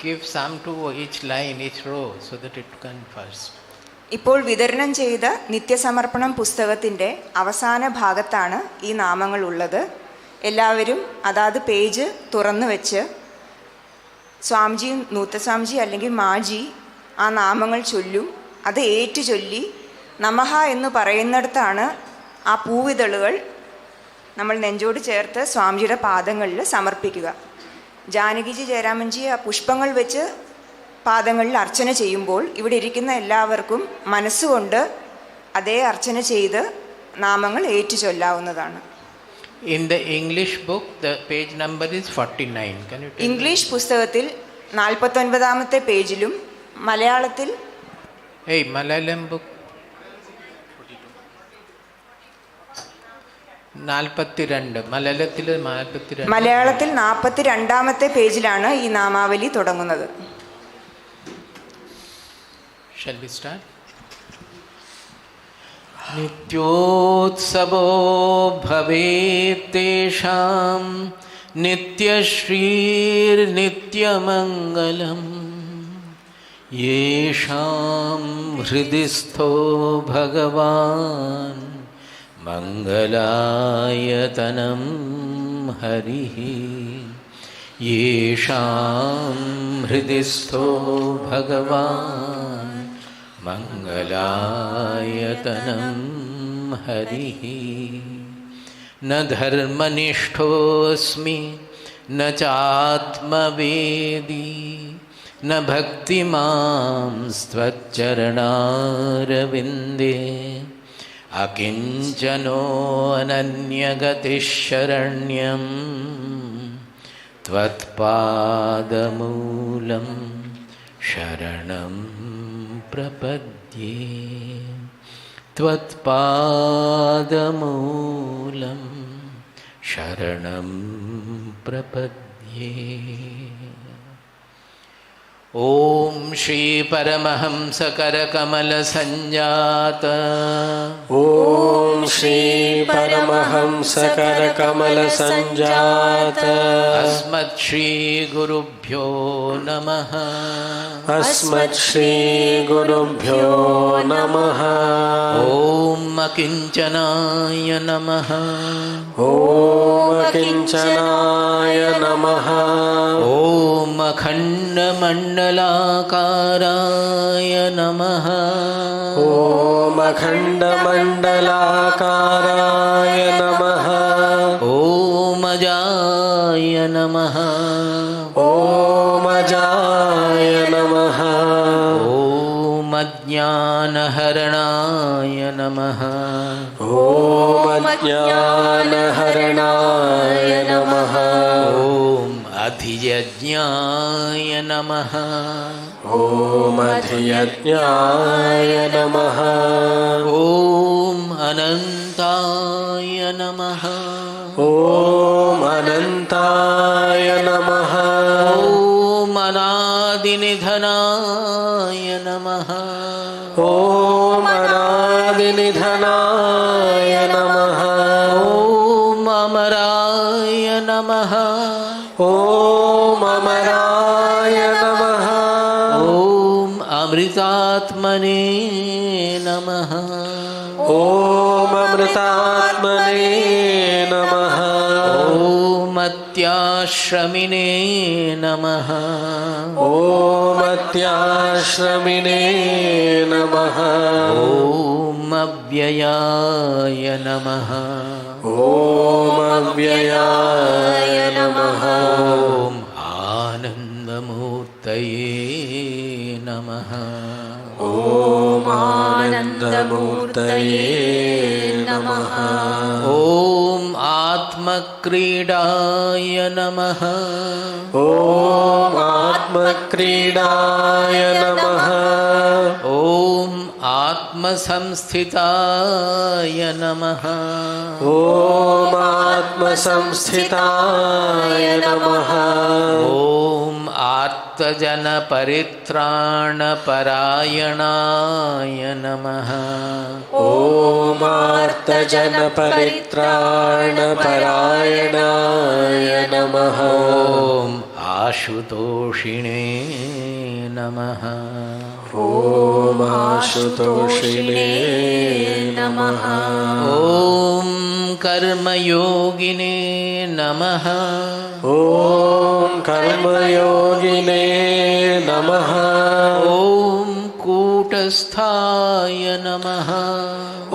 Give some to each line, each row, so that it can first. ഇപ്പോൾ വിതരണം ചെയ്ത നിത്യസമർപ്പണം പുസ്തകത്തിൻ്റെ അവസാന ഭാഗത്താണ് ഈ നാമങ്ങൾ ഉള്ളത്. എല്ലാവരും അതാത് പേജ് തുറന്നു വെച്ച് സ്വാമിജി, നൂത്തസ്വാമിജി അല്ലെങ്കിൽ മാജി ആ നാമങ്ങൾ ചൊല്ലും. അത് ഏറ്റു ചൊല്ലി നമഃ എന്ന് പറയുന്നിടത്താണ് ആ പൂവിതളുകൾ നമ്മൾ നെഞ്ചോട് ചേർത്ത് സ്വാമിജിയുടെ പാദങ്ങളിൽ സമർപ്പിക്കുക. ജാനകിജി, ജയരാമൻജി ആ പുഷ്പങ്ങൾ വെച്ച് പാദങ്ങളിൽ അർച്ചന ചെയ്യുമ്പോൾ ഇവിടെ ഇരിക്കുന്ന എല്ലാവർക്കും മനസ്സുകൊണ്ട് അതേ അർച്ചന ചെയ്ത് നാമങ്ങൾ ഏറ്റു ചൊല്ലാവുന്നതാണ്. In the English book, the page number is 49. Can you tell English പുസ്തകത്തിൽ 49ാമത്തെ പേജിലും മലയാളത്തിൽ Malayalam book 42. മലയാളത്തിൽ 42ാമത്തെ പേജിലാണ് ഈ നാമാവലി തുടങ്ങുന്നത്. Shall we start? നിത്യോത്സവോ ഭവേത്തേഷാം നിത്യശ്രീർനിത്യമംഗളം യേഷാം ഹൃദിസ്ഥോ ഭഗവാൻ മംഗലായതനം ഹരിഃ യേഷാം ഹൃദിസ്ഥോ ഭഗവാൻ മംഗലായതനം हरिः न धर्मनिष्ठोऽस्मि न चात्मवेदी न भक्तिमां त्वच्चरणारविन्दे अकिञ्चनो अनन्यगतिः शरण्यं त्वत्पादमूलं शरणं प्रपद्ये त्वत्पादमूलं शरणं प्रपद्ये। ओम श्री परमहंस करकमल संजात ओम श्री परमहंस करकमल संजात अस्मत् श्री गुरुभ्यो नमः अस्मत् श्री गुरुभ्यो नमः। ओम अकिंचनाय नमः ओम अकिंचनाय नमः। ओम अखंडमंडलाकाराय नमः ओम अखंडमंडलाकाराय नमः। ओम अजाय नमः ओम अजाय नमः। ओम अज्ञानहरणाय नमः ओम अज्ञानहरणाय नमः। ओम अधियज्ञाय नमः ओम अधियज्ञाय नमः। ओम अनंताय नमः ओम अनंताय नमः। ओम अनादिनिधनाय नमः ओम अनादिनिधनाय नमः। ओम अमराय नमः ओम अमराय नमः। ओम अमृतात्मने नमः ओम अमृतात्मने नमः। ओम अत्याश्रमिने नमः ओम अत्याश्रमिने नमः। ओम अव्ययाय नमः ओम अव्ययाय नमः। ओम आनन्दमूर्तये नमः ओम आनन्दमूर्तये नमः। ओम आत्मक्रीडाय नमः ओम आत्मक्रीडाय नमः। ओम आत्मसंस्थिताय नमः ओम आत्मसंस्थिताय नमः। ओम आर्तजनपरित्राणपरायणाय नमः ओम आर्तजनपरित्राणपरायणाय नमः। ओम आशुतोषिणे नमः ओम आशुतोषिणे नमः। ओम कर्मयोगिने नमः ओम कर्मयोगिने नमः। ओम कूटस्थाय नमः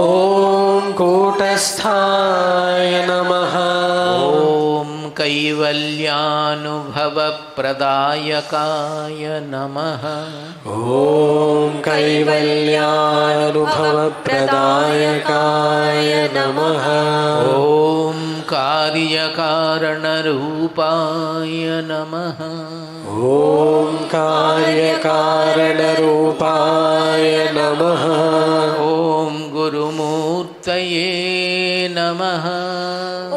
ओम कूटस्थाय नमः। ओम कैवल्यानुभवप्रदायकाय नमः ओम कैवल्यानुभवप्रदायकाय नमः। ओम कार्यकारणरूपाय नमः ओम कार्यकारणरूपाय नमः। ओम गुरुमूर्तये नमः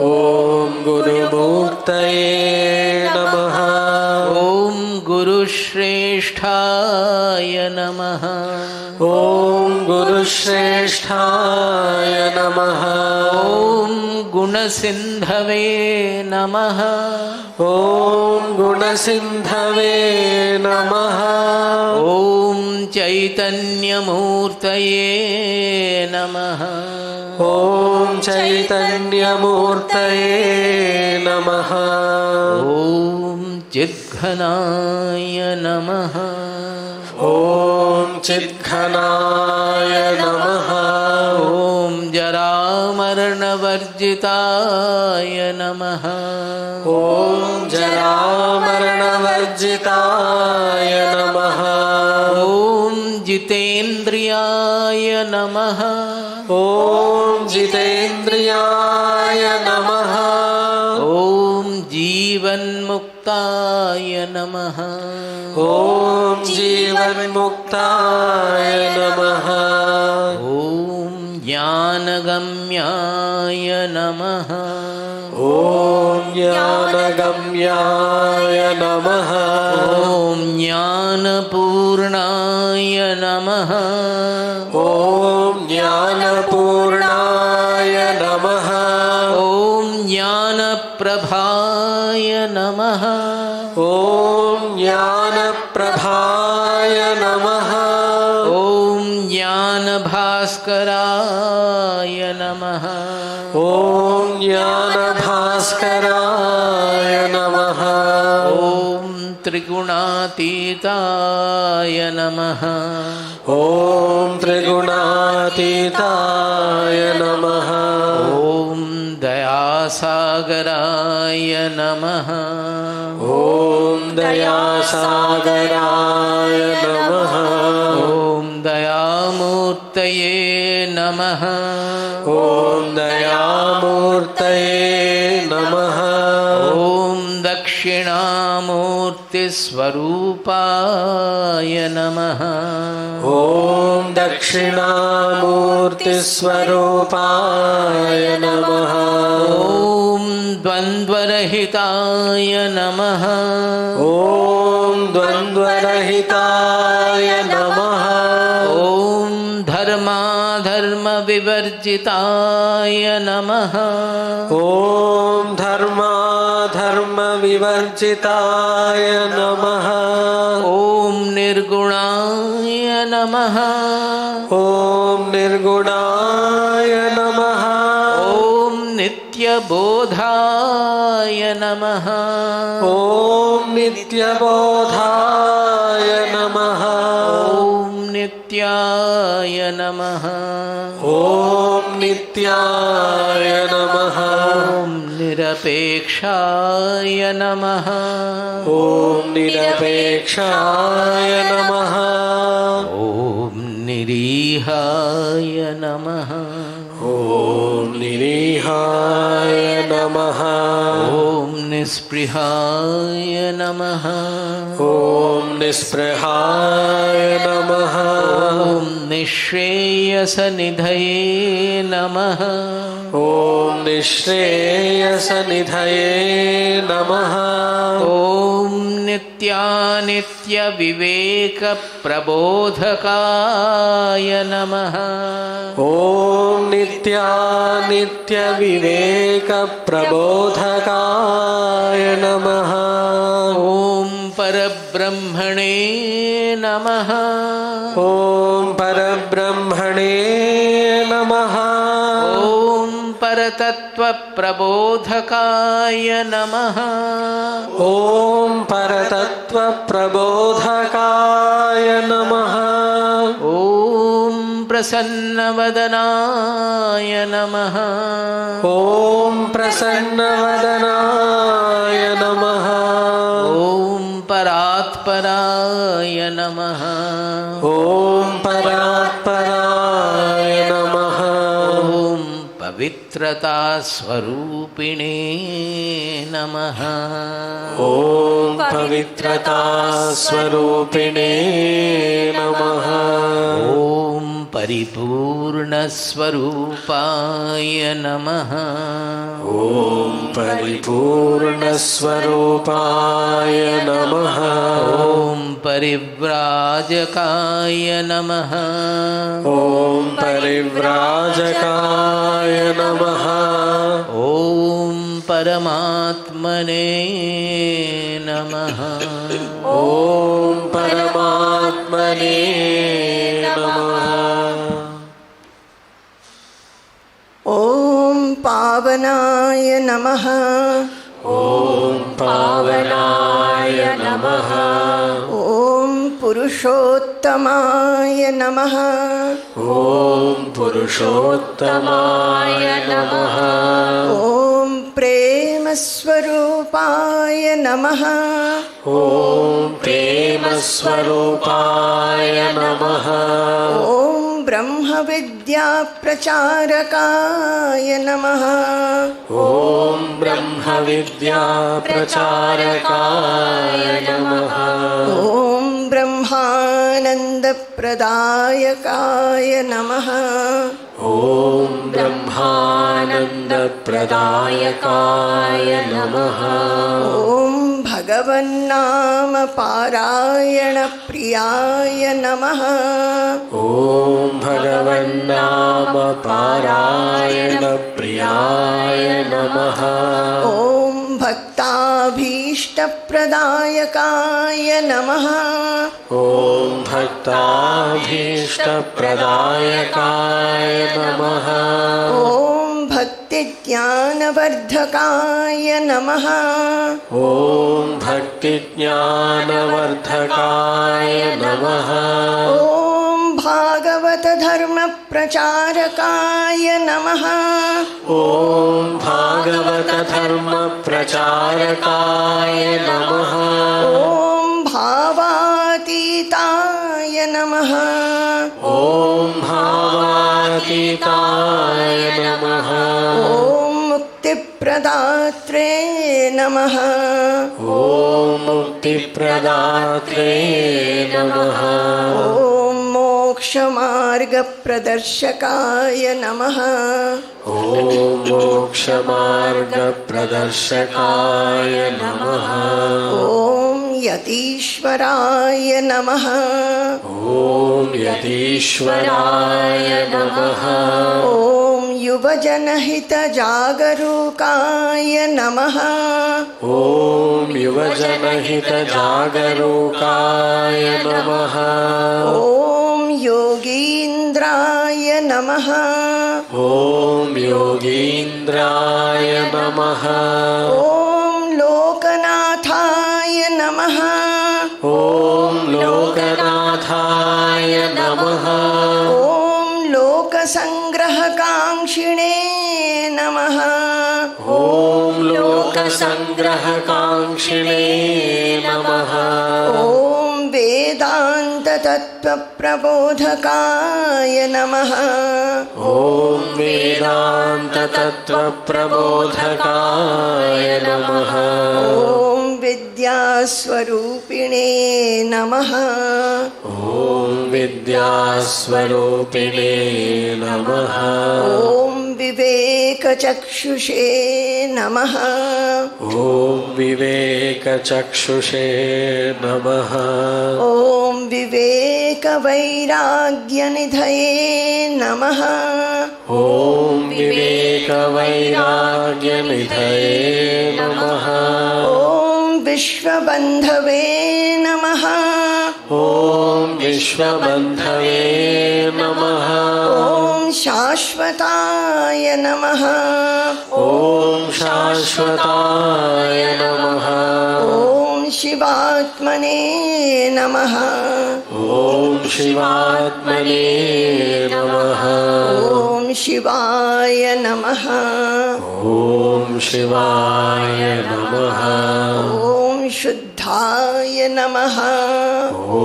ओम गुरुमूर्तये नमः। ओम गुरुश्रेष्ठाय नमः ओम गुरुश्रेष्ठाय नमः। ओम गुणसिन्धवे नमः ओम गुणसिन्धवे नमः। ओम चैतन्यमूर्तये नमः ओम चैतन्यमूर्तये नमः। ओम चिद्घनाय नमः ओम चिद्घनाय नमः। ओम जरा जरामरणवर्जिताय नमः। ॐ जरामरणवर्जिताय नमः। ॐ जितेन्द्रियाय नमः। ॐ जितेन्द्रियाय नमः। ॐ जीवन्मुक्ताय नमः। ॐ जीवन्मुक्ताय नमः। ॐ ज्ञानगम्याय नमः। ॐ ज्ञानगम्याय नमः। ॐ ज्ञानपूर्णाय नमः। ॐ ज्ञानपूर्णाय नमः। ॐ ज्ञानप्रभाय नमः। ॐ ज्ञानप्रभाय नमः। ॐ ज्ञानभास्कराय नमः। ॐ ज्ञानभास्कराय नमः। ॐ त्रिगुणातीताय नमः। ॐ त्रिगुणातीताय नमः। ॐ दयासागराय नमः। ॐ दयासागराय नमः। ॐ दयामूर्तये नमः। ॐ दयामूर्तये नमः। ॐ दक्षिणामूर्तिस्वरूपाय नमः। ॐ दक्षिणामूर्तिस्वरूपाय नमः। ॐ द्वन्द्वरहिताय नमः। ॐ द्वन्द्वरहिताय नमः। ॐ धर्माधर्मविवर्जिताय नमः। ॐ धर्माधर्मविवर्जिताय नमः। ॐ निर्गुणाय नमः। ॐ निर्गुणाय नमः। ॐ नित्यबोधाय नमः। ॐ नित्यबोधाय नमः। ॐ नित्याय नमः। ॐ नित्याय नमः। ॐ निरपेक्षाय नमः। ॐ निरपेक्षाय नमः। ॐ निरीहाय नमः। ॐ निरीहाय नमः। ॐ निःस्पृहाय नमः। ॐ निःस्पृहाय नमः। ॐ निःश्रेयसनिधये नमः। ॐ निःश्रेयसनिधये नमः। ॐ नित्यानित्यविवेकप्रबोधकाय नमः। ॐ नित्यानित्यविवेकप्रबोधकाय नमः। ॐ परब्रह्मणे नमः। ॐ परब्रह्मणे नमः। ॐ परतत्त्वप्रबोधकाय नमः। ॐ परतत्त्वप्रबोधकाय नमः। ॐ प्रसन्नवदनाय नमः। ॐ प्रसन्नवदनाय नमः। ॐ परात्पराय नमः। ॐ परात्पराय नमः। ॐ पवित्रतास्वरूपिणे नमः। ॐ पवित्रतास्वरूपिणे नमः। ॐ परिपूर्णस्वरूपाय नमः। ॐ परिपूर्णस्वरूपाय नमः। ॐ परिव्राजकाय नमः। ॐ परिव्राजकाय नमः। ॐ परमात्मने नमः। ॐ परमात्मने नमः। ॐ पावनाय नमः। ॐ पावनाय नमः। ॐ पुरुषोत्तमाय नमः। ॐ पुरुषोत्तमाय नमः। ॐ प्रेमस्वरूपाय नमः। ॐ प्रेमस्वरूपाय नमः। ॐ ब्रह्मविद्याप्रचारकाय नमः। ॐ ब्रह्मविद्याप्रचारकाय नमः। ॐ ब्रह्मानन्दप्रदायकाय नमः। ॐ ब्रह्मानन्दप्रदायकाय नमः। ॐ भगवन्नामपारायणप्रियाय नमः। ॐ भगवन्नामपारायणप्रियाय नमः। ॐ भक्ताभीष्टप्रदायकाय नमः। ॐ भक्ताभीष्टप्रदायकाय नमः। ॐ भक्तिज्ञानवर्धकाय नमः। ॐ भक्तिज्ञानवर्धकाय नमः। ॐ भागवतधर्मप्रचारकाय नमः। ॐ भागवतधर्मप्रचारकाय नमः। ॐ भावातीताय नमः। ॐ भावातीताय नमः। ॐ मुक्तिप्रदात्रे नमः। ॐ मुक्तिप्रदात्रे नमः। ॐ मोक्षमार्गप्रदर्शकाय नमः। ॐ मोक्षमार्गप्रदर्शकाय नमः। ॐ यतीश्वराय नमः। ॐ यतीश्वराय नमः। ॐ युवजनहितजागरूकाय नमः। ॐ युवजनहितजागरूकाय नमः। ॐ योगीन्द्राय नमः। ॐ योगीन्द्राय नमः। ॐ लोकनाथाय नमः। ॐ लोकनाथाय नमः। ॐ लोकसङ्ग्रहकाङ्क्षिणे नमः। ॐ लोकसङ्ग्रहकाङ्क्षिणे नमः। ॐ वेदान्ततत्त्वप्रबोधकाय नमः। ॐ वेदान्ततत्त्वप्रबोधकाय नमः। ॐ विद्यास्वरूपिणे नमः। ॐ विद्यास्वरूपिणे नमः। ॐ विवेकचक्षुषे नमः। ॐ विवेकचक्षुषे नमः। ॐ विवेकवैराग्यनिधये नमः। ॐ विवेकवैराग्यनिधये नमः। ॐ विश्वबन्धवे नमः। ॐ विश्वबन्धवे नमः। ॐ शाश्वताय नमः। ॐ शाश्वताय नमः। ॐ शिवात्मने नमः। ॐ शिवात्मने नमः। ॐ शिवाय नमः। ॐ शिवाय नमः। ॐ शुद्धाय नमः। ॐ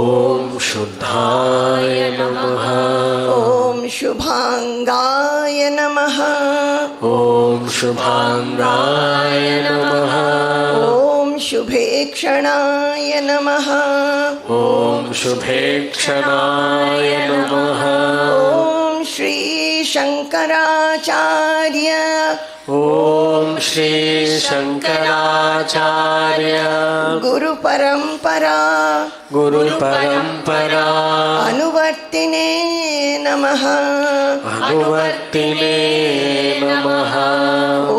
शुद्धाय नमः। ॐ शुभाङ्गाय नमः। ॐ शुभाङ्गाय नमः। ॐ शुभेक्षणाय नमः। ॐ शुभेक्षणाय नमः। ॐ श्रीशङ्कराचार्य ॐ श्री शङ्कराचार्य गुरुपरम्परा गुरुपरम्परा अनुवर्तिने नमः। अनुवर्तिने नमः। ॐ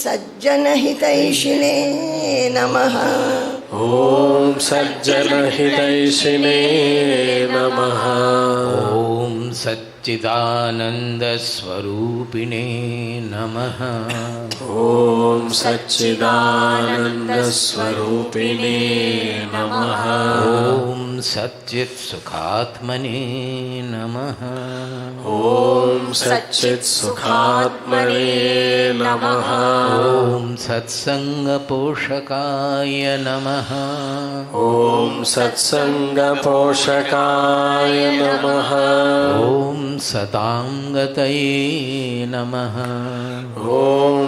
सज्जनहितैषिणे नमः। ॐ सज्जनहितैषिणे नमः। ॐ सच्चिदानन्दस्वरूपिणे नमः। ॐ सच्चिदानन्दस्वरूपिणे नमः। ॐ सच्चित् सुखात्मने नमः। ॐ सच्चित् सुखात्मने नमः। ॐ सत्सङ्गपोषकाय नमः। ॐ सत्सङ्गपोषकाय नमः। ॐ सताङ्गतये नमः। ॐ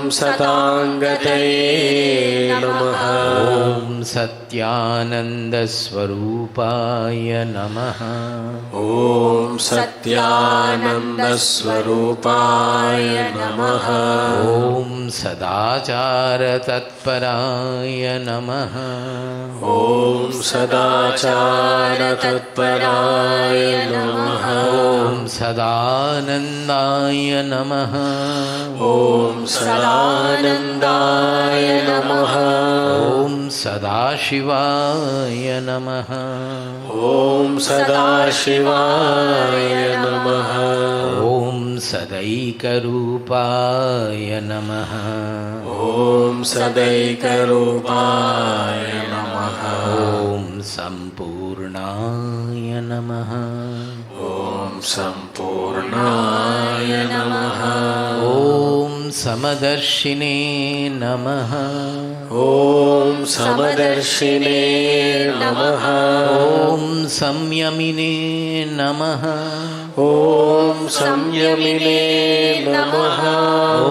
सताङ्गतये नमः। ॐ सत्यानन्दस्वरूपाय नमः। ॐ सत्यानन्दस्वरूपाय नमः। ॐ सदाचारतत्पराय नमः। ॐ सदाचारतत्पराय नमः। ॐ सदानन्दाय नमः। ॐ सदानन्दाय नमः। ॐ सदाशिवाय नमः। ॐ सदाशिवाय नमः। ॐ सदैकरूपाय नमः। ॐ सदैकरूपाय नमः। ॐ सम्पूर्णाय नमः। ॐ सम्पूर्णाय नमः। ॐ समदर्शिने नमः। ॐ समदर्शिने नमः। ॐ संयमिने नमः। ॐ संयमिने नमः। ॐ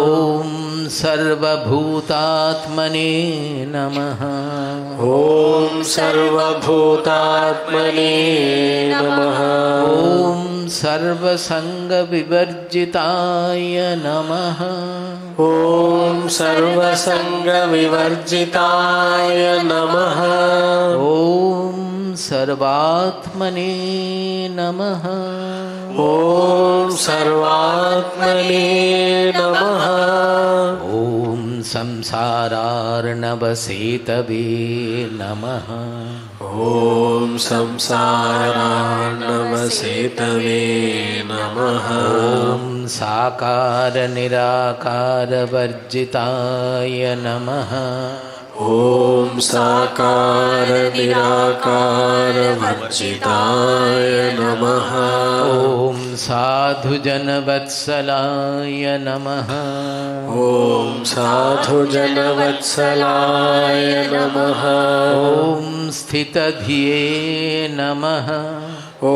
सर्वभूतात्मने नमः। ॐ सर्वभूतात्मने नमः। ॐ सर्वसङ्गविवर्जिताय नमः। ॐ सर्वसङ्गविवर्जिताय नमः। ॐ सर्वात्मने नमः। ॐ सर्वात्मने नमः। ॐ संसारार्णवसेतवे नमः। ॐ संसारार्णवसेतवे नमः। ॐ साकारनिराकारवर्जिताय नमः। ॐ साकारनिराकारवर्जिताय नमः। ॐ साधुजनवत्सलाय नमः। ॐ साधुजनवत्सलाय नमः। ॐ स्थितधिये नमः। ॐ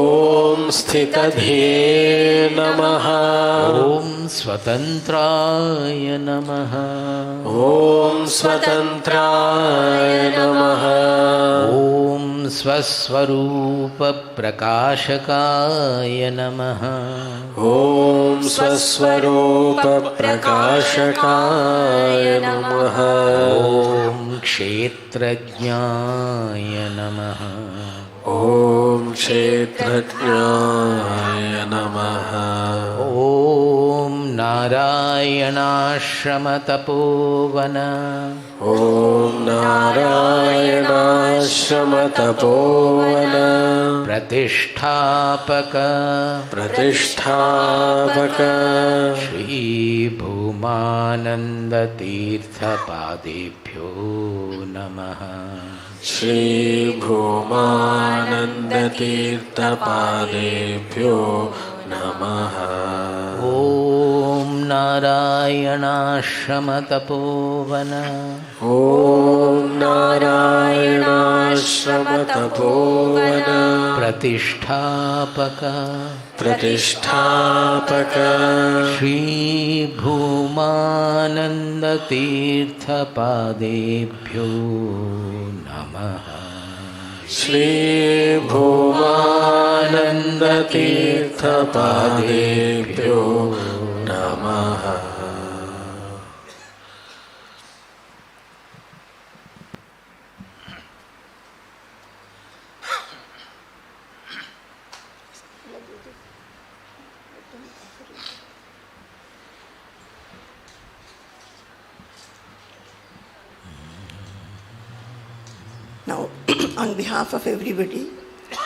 स्थितधिये नमः। ॐ स्वतन्त्राय नमः। ॐ स्वतन्त्राय नमः। ॐ स्वस्वरूपप्रकाशकाय नमः। ॐ स्वस्वरूपप्रकाशकाय नमः। ॐ क्षेत्रज्ञाय नमः। ॐ क्षेत्रज्ञाय नमः। ॐ नारायणाश्रम तपोवन। ॐ नारायणाश्रम तपोवन। प्रतिष्ठापक श्रीभूमानन्दतीर्थपादेभ्यो नमः। श्रीभूमानन्दतीर्थपादेभ्यो नमः। ॐ नारायणाश्रम तपोवन। ॐ नारायणाश्रम तपोवन। प्रतिष्ठापक श्रीभूमानन्दतीर्थपादेभ्यो नमः। श्रीभूमानन्दतीर्थपादेभ्यो नमः। Now, on behalf of everybody,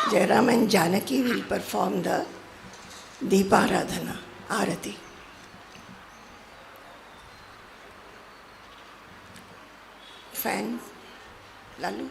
Jairam and Janaki will perform the Deeparadhana, Arati. Fan, Lalu.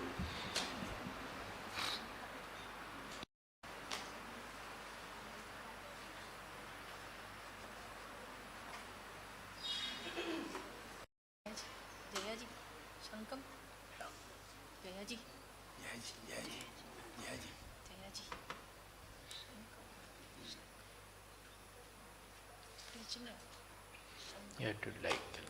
You have to light the lamp.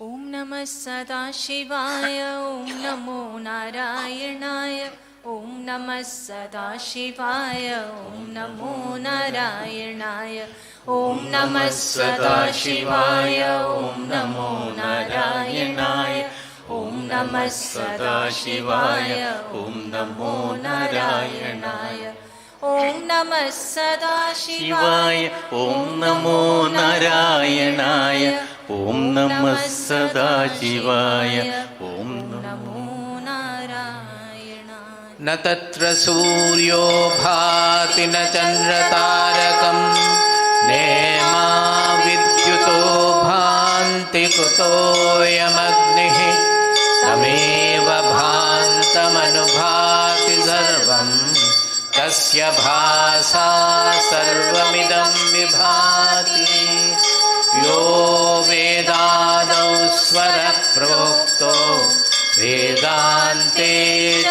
ॐ नमः सदाशिवाय ॐ नमो नारायणाय ॐ नमः सदाशिवाय ॐ नमो नारायणाय ॐ नमः सदाशिवाय ॐ नमो नारायणाय ॐ नमः सदाशिवाय ॐ नमो नारायणाय ॐ नमः सदाशिवाय ॐ नमो नारायणाय ॐ नमः सदाशिवाय ॐ नमो नारायणाय। न तत्र सूर्यो भाति न चन्द्रतारकं नेमा विद्युतो भान्ति कुतोऽयमग्निः तमेव भान्तमनुभाति सर्वं तस्य भासा सर्वमिदं विभाति। यो वेदादौ स्वरः प्रोक्तो वेदान्ते च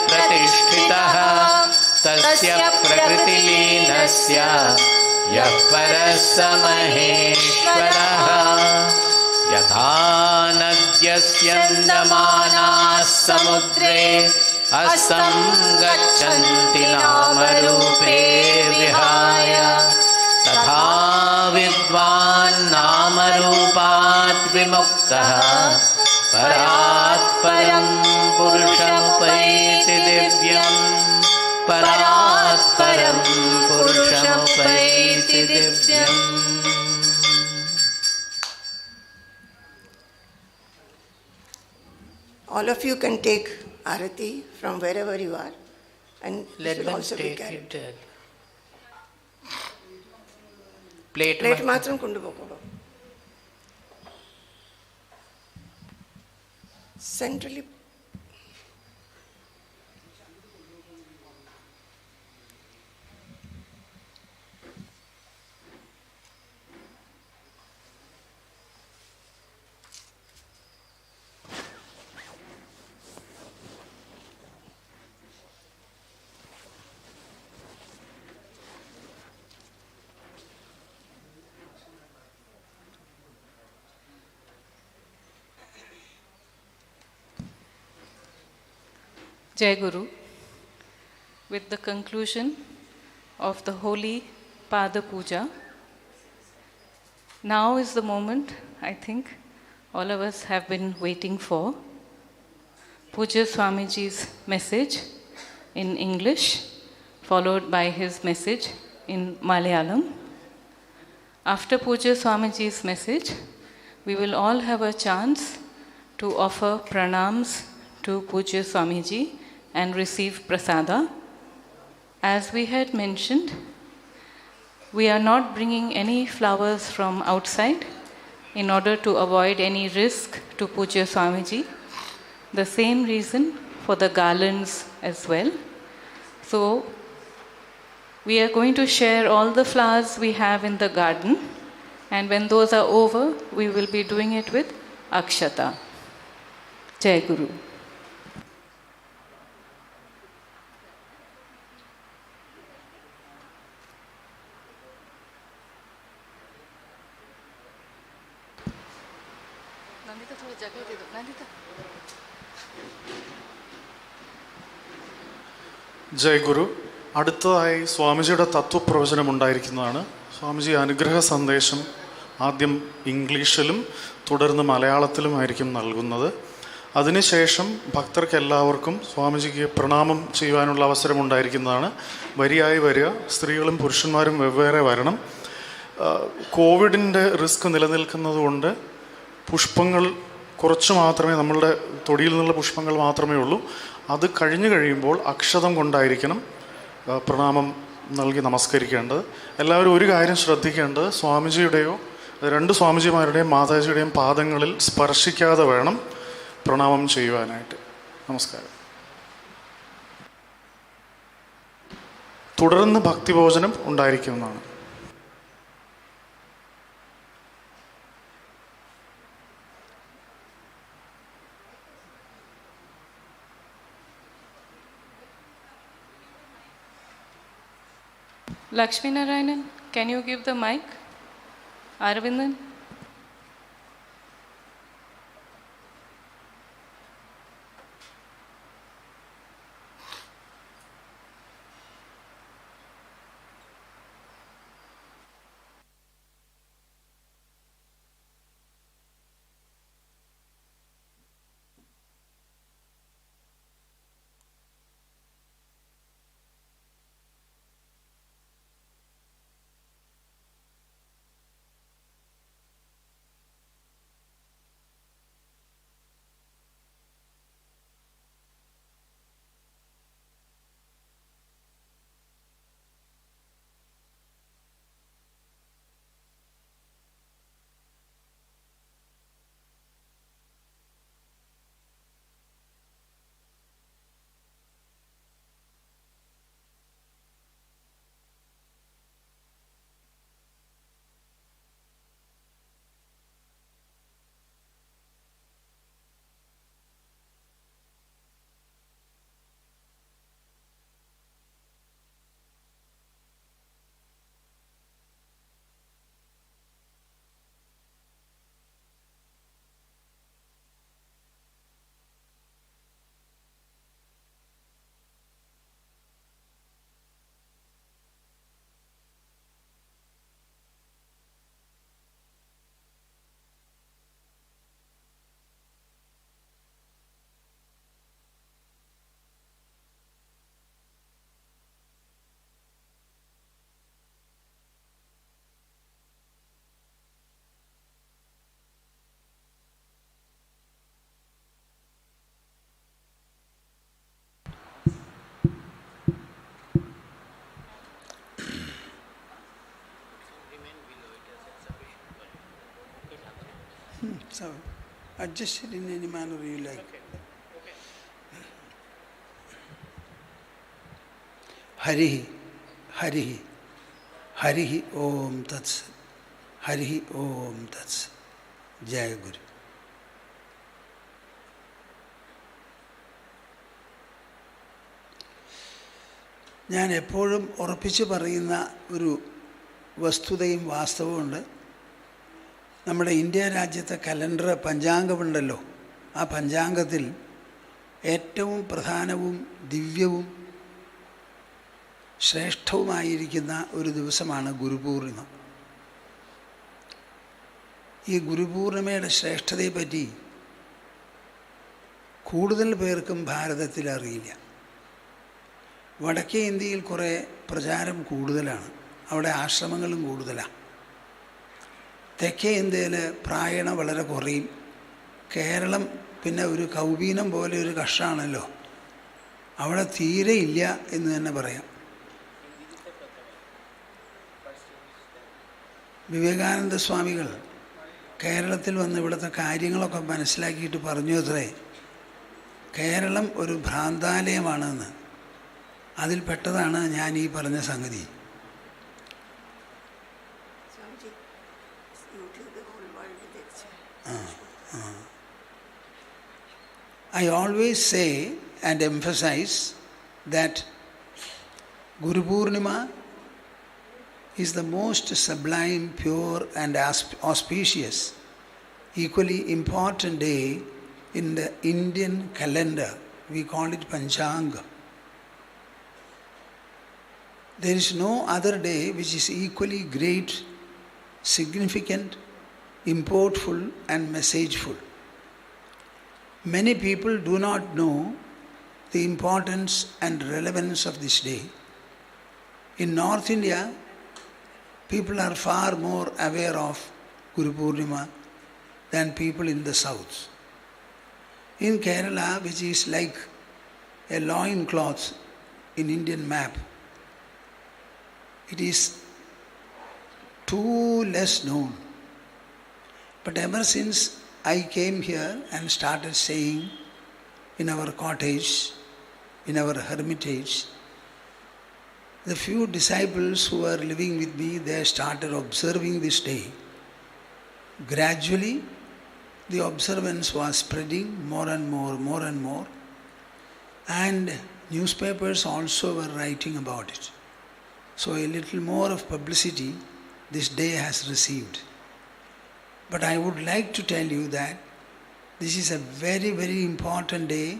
प्रतिष्ठितः तस्य प्रकृतिलीनस्य यः परः स महेश्वरः। यथा नद्यस्यन्दमानाः समुद्रे असङ्गच्छन्ति नामरूपे विहाय तथा विद्वान् नामरूपात् विमुक्तः परात् परं पुरुषमुपैति दिव्यम् परात् परं पुरुषमुपैति दिव्यम्। All of you can take arati from wherever you are, and let will them also be take carried. it. Plate matram kondu pokodu. Centrally. Jai Guru. With the conclusion of the Holy Pada Puja, now is the moment, I think, all of us have been waiting for. Pujya Swamiji's message in English, followed by his message in Malayalam. After Pujya Swamiji's message, we will all have a chance to offer pranams to Pujya Swamiji and receive prasada. As we had mentioned, we are not bringing any flowers from outside in order to avoid any risk to Pujya Swamiji. The same reason for the garlands as well. So, we are going to share all the flowers we have in the garden, and when those are over, we will be doing it with Akshata. Jai Guru. Nandita, थोड़ा जगह दे दो. Nandita. ജയ് ഗുരു. അടുത്തതായി സ്വാമിജിയുടെ തത്വപ്രവചനം ഉണ്ടായിരിക്കുന്നതാണ്. സ്വാമിജി അനുഗ്രഹ സന്ദേശം ആദ്യം ഇംഗ്ലീഷിലും തുടർന്ന് മലയാളത്തിലുമായിരിക്കും നൽകുന്നത്. അതിനുശേഷം ഭക്തർക്ക് എല്ലാവർക്കും സ്വാമിജിക്ക് പ്രണാമം ചെയ്യുവാനുള്ള അവസരം ഉണ്ടായിരിക്കുന്നതാണ്. വരിയായി വരിക, സ്ത്രീകളും പുരുഷന്മാരും വെവ്വേറെ വരണം. കോവിഡിൻ്റെ റിസ്ക് നിലനിൽക്കുന്നത് കൊണ്ട് പുഷ്പങ്ങൾ കുറച്ച് മാത്രമേ, നമ്മളുടെ തൊടിയിൽ നിന്നുള്ള പുഷ്പങ്ങൾ മാത്രമേ ഉള്ളൂ. അത് കഴിഞ്ഞു കഴിയുമ്പോൾ അക്ഷതം കൊണ്ടായിരിക്കണം പ്രണാമം നൽകി നമസ്കരിക്കേണ്ടത്. എല്ലാവരും ഒരു കാര്യം ശ്രദ്ധിക്കേണ്ടത്, സ്വാമിജിയുടെയോ രണ്ട് സ്വാമിജിമാരുടെയും മാതാജിയുടെയും പാദങ്ങളിൽ സ്പർശിക്കാതെ വേണം പ്രണാമം ചെയ്യുവാനായിട്ട്. നമസ്കാരം. തുടർന്ന് ഭക്തിഭോജനം ഉണ്ടായിരിക്കുന്നതാണ്. Lakshmi Narayanan, can you give the mic? Aravindan? So, adjust it in any manner you like. Harihi, Harihi, Harihi Om Tats, Harihi Om Tats, Jaya Guru. ഞാൻ എപ്പോഴും ഉറപ്പിച്ച് പറയുന്ന ഒരു വസ്തുതയും വാസ്തവമുണ്ട്. നമ്മുടെ ഇന്ത്യ രാജ്യത്തെ കലണ്ടർ പഞ്ചാംഗമുണ്ടല്ലോ, ആ പഞ്ചാംഗത്തിൽ ഏറ്റവും പ്രധാനവും ദിവ്യവും ശ്രേഷ്ഠവുമായിരിക്കുന്ന ഒരു ദിവസമാണ് ഗുരുപൂർണിമ. ഈ ഗുരുപൂർണിമയുടെ ശ്രേഷ്ഠതയെപ്പറ്റി കൂടുതൽ പേർക്കും ഭാരതത്തിൽ അറിയില്ല. വടക്കേ ഇന്ത്യയിൽ കുറേ പ്രചാരം കൂടുതലാണ്, അവിടെ ആശ്രമങ്ങളും കൂടുതലാണ്. തെക്കേ ഇന്ത്യയിൽ പ്രായണ വളരെ കുറയും. കേരളം പിന്നെ ഒരു കൗബീനം പോലെ ഒരു കഷ്ടാണല്ലോ, അവിടെ തീരെ ഇല്ല എന്ന് തന്നെ പറയാം. വിവേകാനന്ദ സ്വാമികൾ കേരളത്തിൽ വന്ന് ഇവിടുത്തെ കാര്യങ്ങളൊക്കെ മനസ്സിലാക്കിയിട്ട് പറഞ്ഞു അത്രേ, കേരളം ഒരു ഭ്രാന്താലയമാണെന്ന്. അതിൽപ്പെട്ടതാണ് ഞാൻ ഈ പറഞ്ഞ സംഗതി. I always say and emphasize that Gurupurnima is the most sublime, pure and auspicious, equally important day in the Indian calendar. We call it Panchanga. There is no other day which is equally great, significant, importful and messageful. Many people do not know the importance and relevance of this day. In North India, people are far more aware of Gurupoornima than people in the South. In Kerala, which is like a loincloth in Indian map, it is too less known. But ever since I came here and started saying in our cottage, in our hermitage, the few disciples who are living with me, they started observing this day. Gradually, the observance was spreading more and more, and newspapers also were writing about it. So a little more of publicity this day has received. But I would like to tell you that this is a very, very important day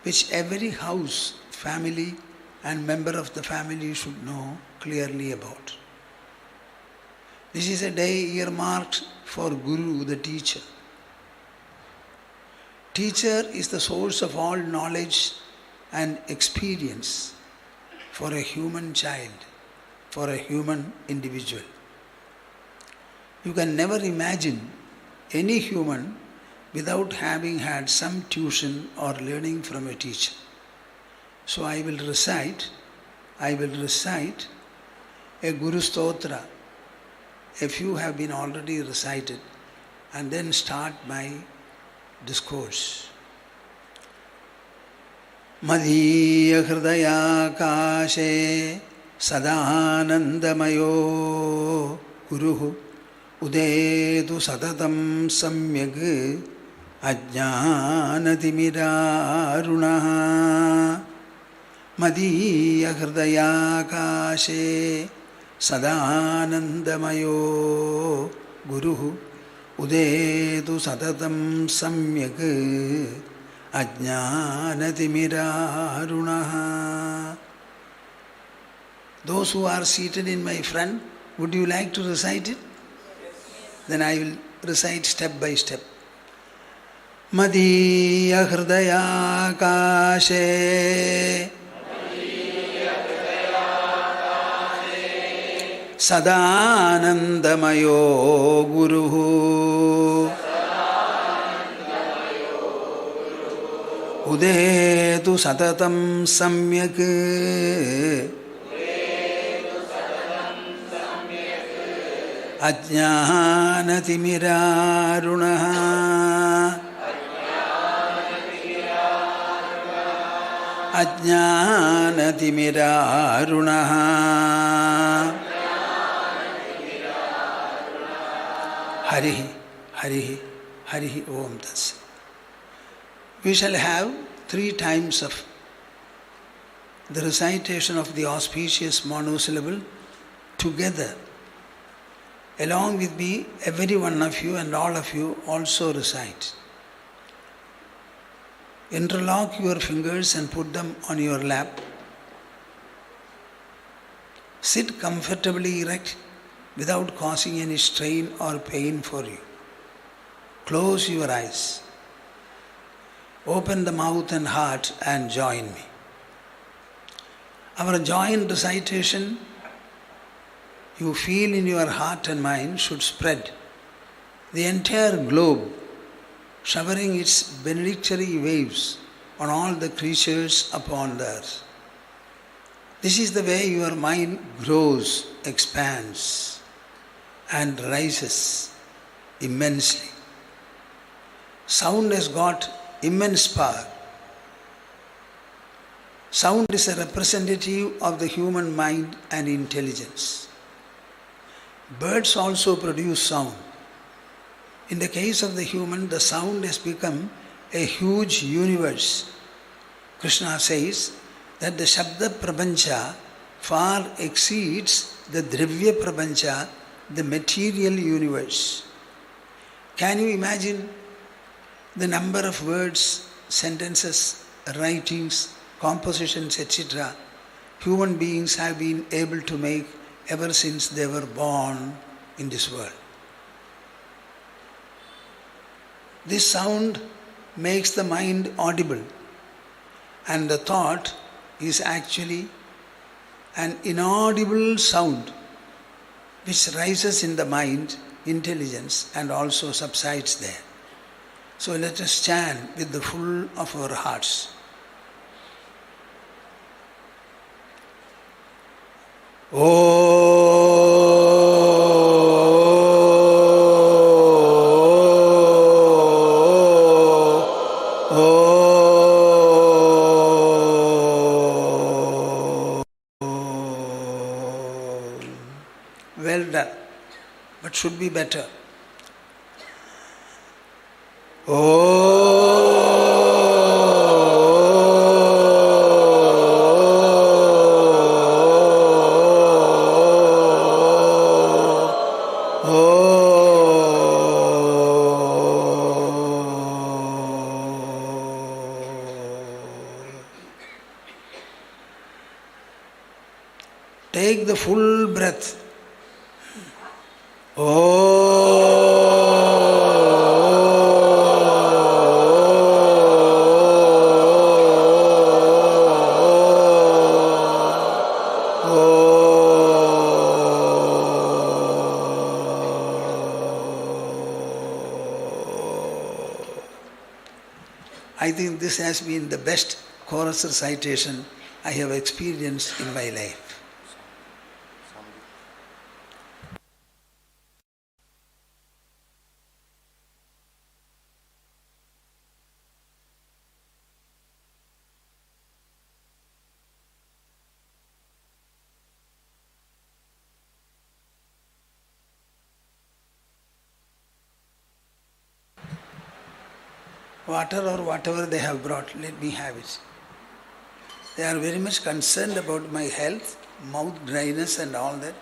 which every house, family and member of the family should know clearly about. This is a day earmarked for Guru, the teacher. Teacher is the source of all knowledge and experience for a human child, for a human individual. You can never imagine any human without having had some tuition or learning from a teacher. So I will recite a Guru Stotra. A few have been already recited, and then start my discourse. Madhya Hridaya Kashe Sadanandamayo Guruhu Udetu Satatam Samyag Ajnanatimidarunaha Madhya Hridaya Kashe Sadanandamayo Guruhu Udetu Satatam Samyag Ajnanatimidarunaha. Those who are seated in my front, would you like to recite it? Then I will recite step by step. Madhya Hridaya Kashe Sadanandamayo Guruhu Udetu Satatam Samyak Ajnanatimidarunaha Ajnanatimidarunaha. Harihi, Harihi, Harihi Om Tats. We shall have 3 times of the recitation of the auspicious monosyllable together. Along with me, every one of you and all of you also recite. Interlock your fingers and put them on your lap. Sit comfortably erect without causing any strain or pain for you. Close your eyes. Open the mouth and heart and join me. Our joint recitation, you feel in your heart and mind, should spread the entire globe, showering its benedictory waves on all the creatures upon the earth. This is the way your mind grows, expands, and rises immensely. Sound has got immense power. Sound is a representative of the human mind and intelligence. Birds also produce sound. In the case of the human, the sound has become a huge universe. Krishna says that the Shabda Prapancha far exceeds the Dravya Prapancha, the material universe. Can you imagine the number of words, sentences, writings, compositions, etc., human beings have been able to make ever since they were born in this world. This sound makes the mind audible, and the thought is actually an inaudible sound which rises in the mind, intelligence, and also subsides there. So let us chant with the full of our hearts. Well done, but should be better. Take the full breath. I think this has been the best chorus recitation I have experienced in my life. Water or whatever they have brought, let me have it. They are very much concerned about my health, mouth dryness and all that.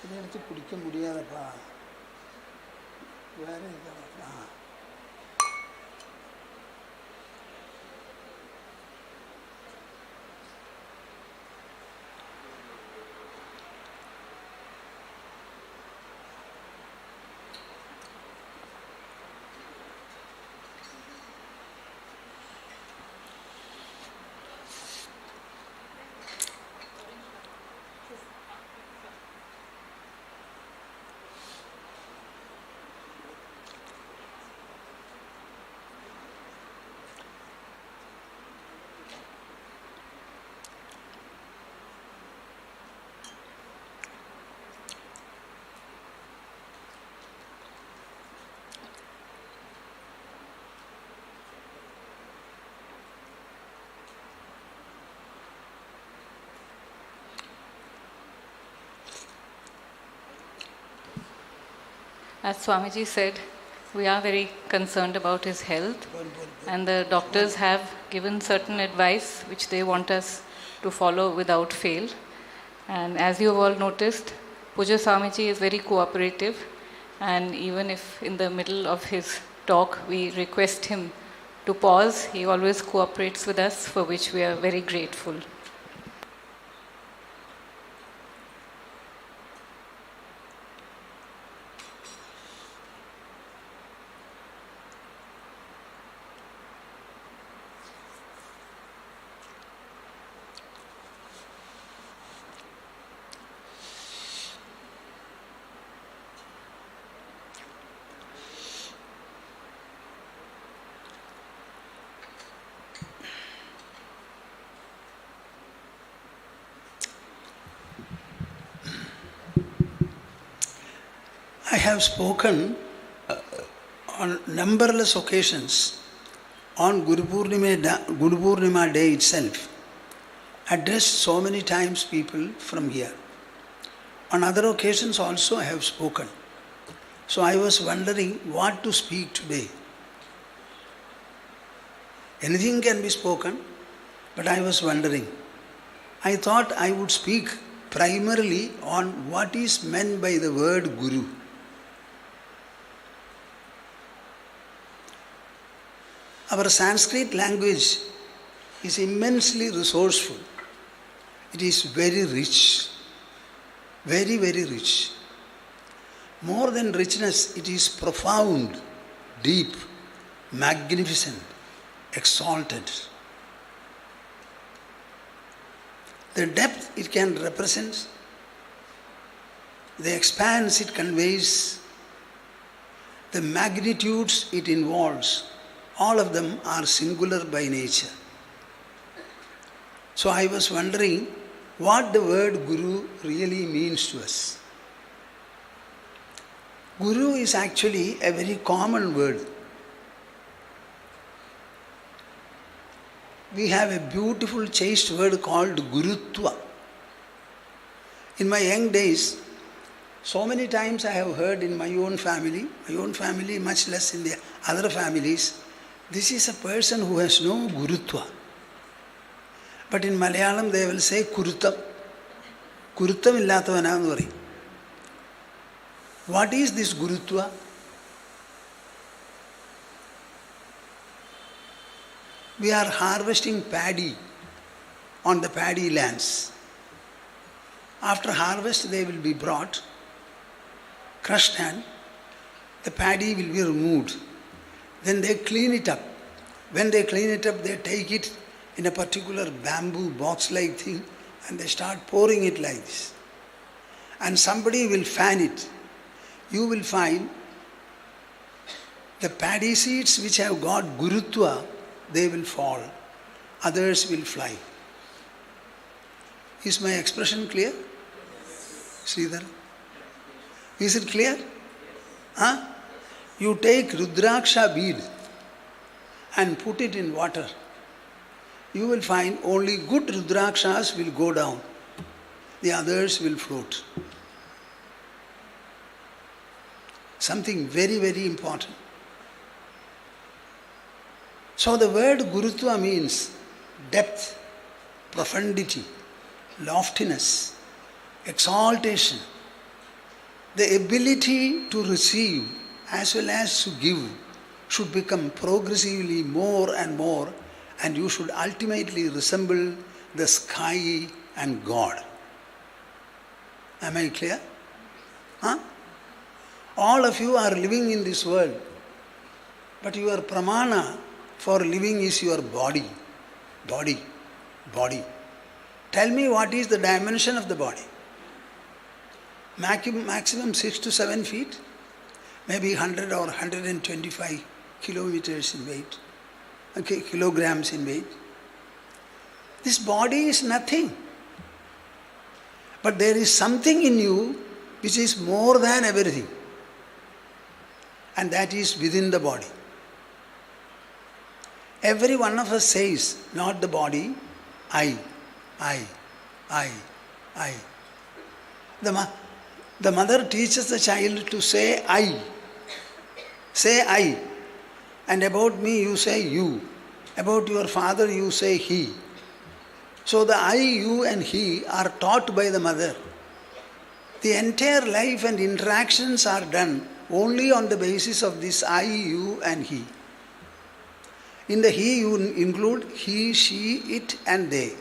இதை எடுத்து குடிக்க முடியாதப்பா வேற இதா As Swamiji said, we are very concerned about his health, and the doctors have given certain advice which they want us to follow without fail. And as you have all noticed, Puja Swamiji is very cooperative, and even if in the middle of his talk we request him to pause, he always cooperates with us, for which we are very grateful. I have spoken on numberless occasions on Guru-Poornima day itself, addressed so many times people from here. On other occasions also I have spoken. So I was wondering what to speak today. Anything can be spoken, but I was wondering. I thought I would speak primarily on what is meant by the word Guru. Our Sanskrit language is immensely resourceful. It is very rich, very, very rich. More than richness, it is profound, deep, magnificent, exalted. The depth it can represent, the expanse it conveys, the magnitudes it involves, all of them are singular by nature. So I was wondering what the word Guru really means to us. Guru is actually a very common word. We have a beautiful chaste word called Gurutva. In my young days, so many times I have heard in my own family, much less in the other families, this is a person who has no Gurutva. But in Malayalam they will say Kurutam. Kurutam illathavananu parayum. What is this Gurutva? We are harvesting paddy on the paddy lands. After harvest they will be brought, crushed, and the paddy will be removed. Then they clean it up. When they clean it up, they take it in a particular bamboo box-like thing and they start pouring it like this. And somebody will fan it. You will find the paddy seeds which have got Gurutva, they will fall. Others will fly. Is my expression clear? Sridhar? Is it clear? Huh? You take Rudraksha bead and put it in water. You will find only good Rudrakshas will go down. The others will float. Something very, very important. So the word Gurutva means depth, profundity, loftiness, exaltation, the ability to receive as well as to give should become progressively more and more, and you should ultimately resemble the sky and God. Am I clear? Huh? All of you are living in this world, but your pramana for living is your body. Body. Tell me what is the dimension of the body? Maximum 6 to 7 feet, maybe 100 or 125 kilometers in weight, kilograms in weight. This body is nothing. But there is something in you which is more than everything. And that is within the body. Every one of us says, not the body, I. The mother teaches the child to say I. Say I. And about me you say you. About your father you say he. So the I, you and he are taught by the mother. The entire life and interactions are done only on the basis of this I, you and he. In the he you include he, she, it and they.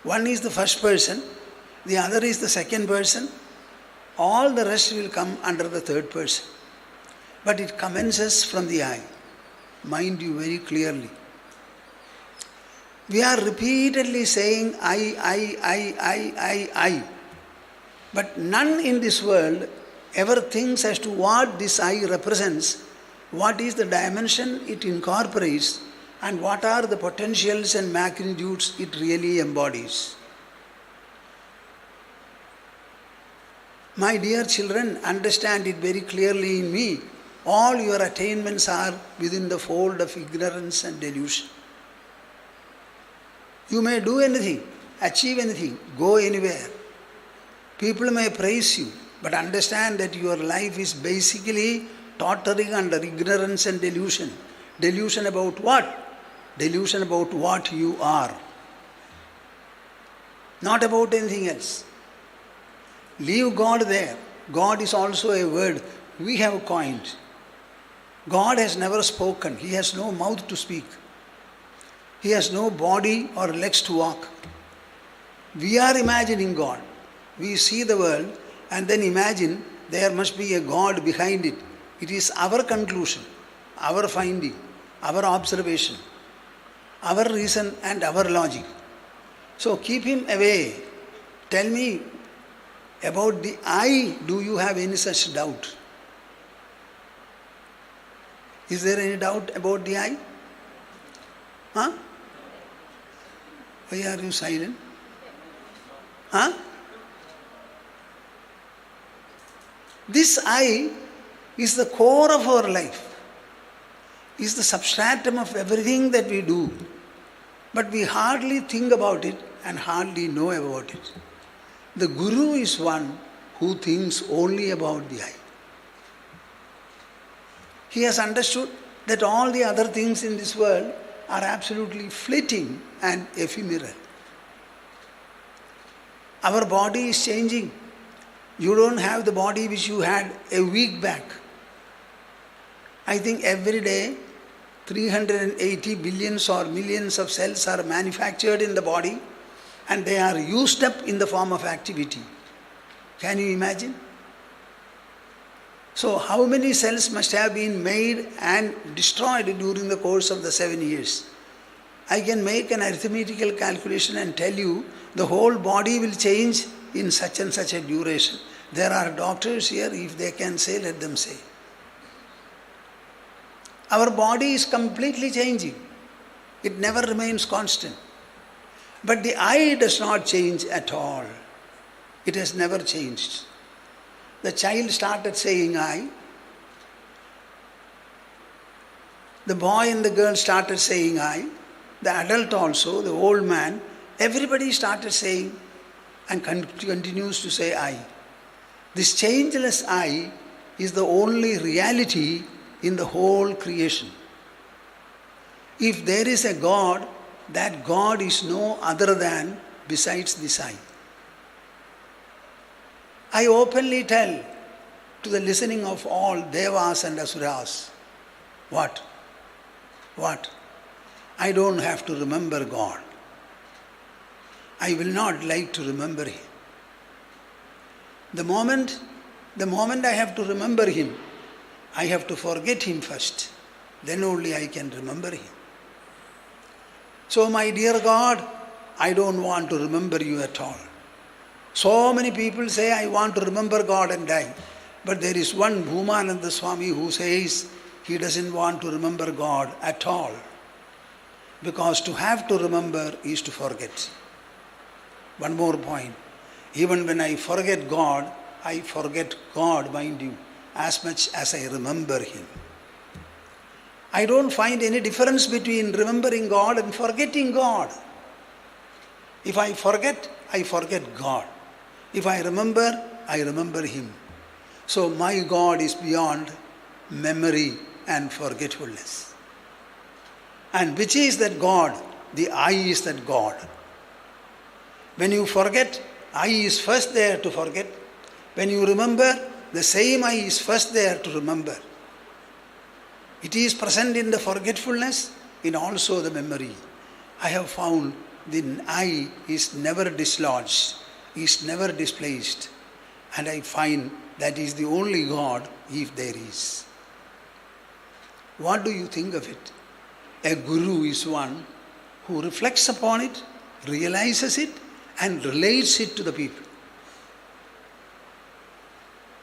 One is the first person, the other is the second person. All the rest will come under the third person. But it commences from the I. Mind you very clearly. We are repeatedly saying I. But none in this world ever thinks as to what this I represents, what is the dimension it incorporates, and what are the potentials and magnitudes it really embodies. My dear children, understand it very clearly in me. All your attainments are within the fold of ignorance and delusion. You may do anything, achieve anything, go anywhere. People may praise you, but understand that your life is basically tottering under ignorance and delusion. Delusion about what? Delusion about what you are. not about anything else. Leave God there. God is also a word we have coined. God has never spoken. He has no mouth to speak. He has no body or legs to walk. We are imagining God. We see the world and then imagine there must be a God behind it. It is our conclusion, our finding, our observation, our reason and our logic. So keep him away. Tell me about the I. Do you have any such doubt? Is there any doubt about the I? Huh? Why are you silent? Huh? This I is the core of our life, is the substratum of everything that we do. But we hardly think about it and hardly know about it. The Guru is one who thinks only about the I. He has understood that all the other things in this world are absolutely fleeting and ephemeral. Our body is changing. You don't have the body which you had a week back. I think every day 380 billions or millions of cells are manufactured in the body and they are used up in the form of activity. Can you imagine? So how many cells must have been made and destroyed during the course of the 7 years? I can make an arithmetical calculation and tell you the whole body will change in such and such a duration. There are doctors here, if they can say, let them say. Our body is completely changing. It never remains constant. But the I does not change at all. It has never changed. The child started saying I. The boy and the girl started saying I. The adult also, the old man, everybody started saying and continues to say I. This changeless I is the only reality in the whole creation. If there is a God, that God is no other than besides this I. I openly tell to the listening of all Devas and Asuras, what? I don't have to remember God. I will not like to remember Him. The moment I have to remember Him, I have to forget Him first. Then only I can remember Him. So my dear God, I don't want to remember you at all. So many people say, I want to remember God and die. But there is one Bhumananda Swami who says he doesn't want to remember God at all. Because to have to remember is to forget. One more point. Even when I forget God, mind you, as much as I remember Him. I don't find any difference between remembering God and forgetting God. If I forget God. If I remember Him. So my God is beyond memory and forgetfulness. And which is that God? The I is that God. When you forget, I is first there to forget. When you remember, the same I is first there to remember. It is present in the forgetfulness, in also the memory. I have found the I is never dislodged, is never displaced. And I find that is the only God, if there is. What do you think of it? A guru is one who reflects upon it, realizes it, and relates it to the people.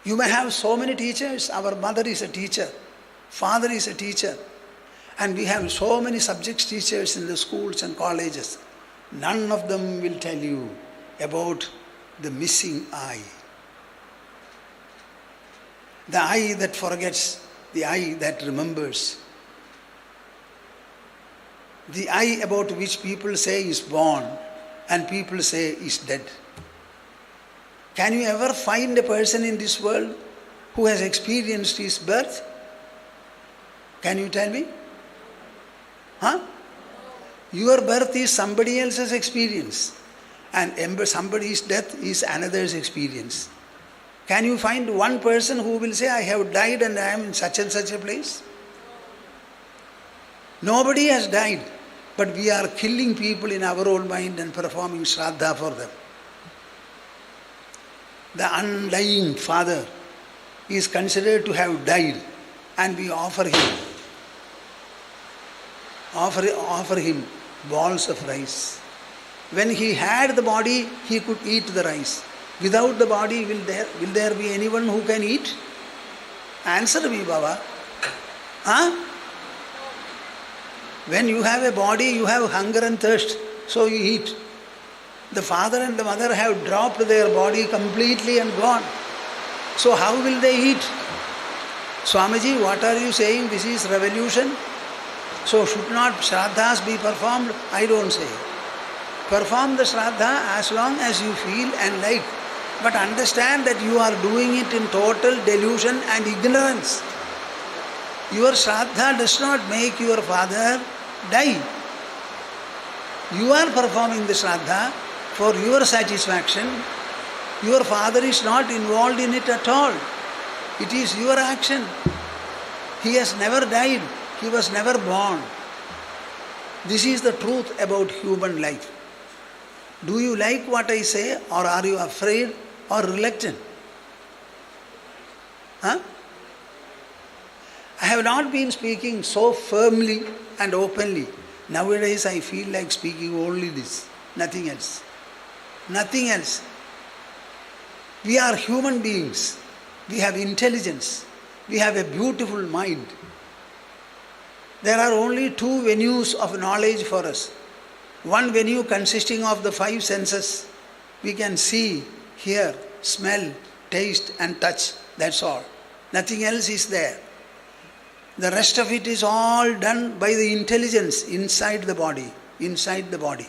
You may have so many teachers. Our mother is a teacher. Father is a teacher. And we have so many subjects teachers in the schools and colleges. None of them will tell you about the missing I. The I that forgets, the I that remembers. The I about which people say is born and people say is dead. Can you ever find a person in this world who has experienced his birth? Can you tell me? Huh? Your birth is somebody else's experience. And somebody's death is another's experience. Can you find one person who will say, I have died and I am in such and such a place? Nobody has died, but we are killing people in our own mind and performing shraddha for them. The undying father is considered to have died, and we offer him balls of rice. When he had the body, he could eat the rice. Without the body, will there be anyone who can eat? Answer me, Baba. Huh? When you have a body, you have hunger and thirst, so you eat. The father and the mother have dropped their body completely and gone. So how will they eat? Swamiji, what are you saying? This is revolution. So should not shraddhas be performed? I don't say. Perform the shraddha as long as you feel and like. But understand that you are doing it in total delusion and ignorance. Your shraddha does not make your father die. You are performing the shraddha for your satisfaction. Your father is not involved in it at all. It is your action. He has never died. He was never born. This is the truth about human life. Do you like what I say, or are you afraid or reluctant? Huh? I have not been speaking so firmly and openly. Nowadays I feel like speaking only this, nothing else. Nothing else. We are human beings. We have intelligence. We have a beautiful mind. There are only two venues of knowledge for us. One venue consisting of the five senses. We can see, hear, smell, taste and touch. That's all. Nothing else is there. The rest of it is all done by the intelligence inside the body. Inside the body.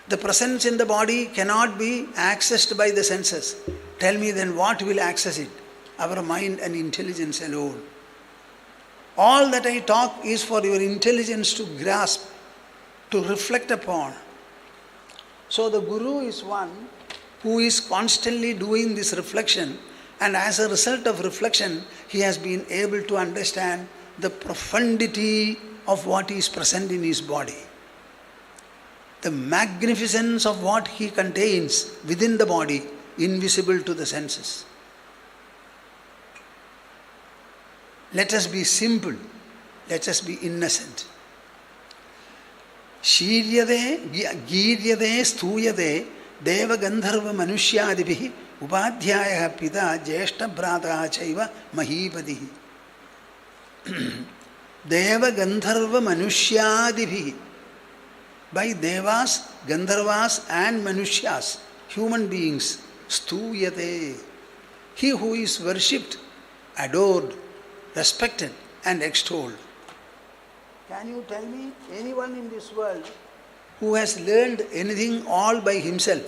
The presence in the body cannot be accessed by the senses. Tell me then, what will access it? Our mind and intelligence alone. All that I talk is for your intelligence to grasp, to reflect upon. So the Guru is one who is constantly doing this reflection, and as a result of reflection, he has been able to understand the profundity of what is present in his body. The magnificence of what he contains within the body, invisible to the senses. Let us be simple. Let us be innocent. Shiryade, giryade, stuyade, deva gandharva manushyadibihi, upadhyaya pita, jeshta brata chaiva mahipadihi. Deva gandharva manushyadibihi. By devas, gandharvas and manushyas, human beings, stuyade. He who is worshipped, adored, respected and extolled. Can you tell me anyone in this world who has learned anything all by himself?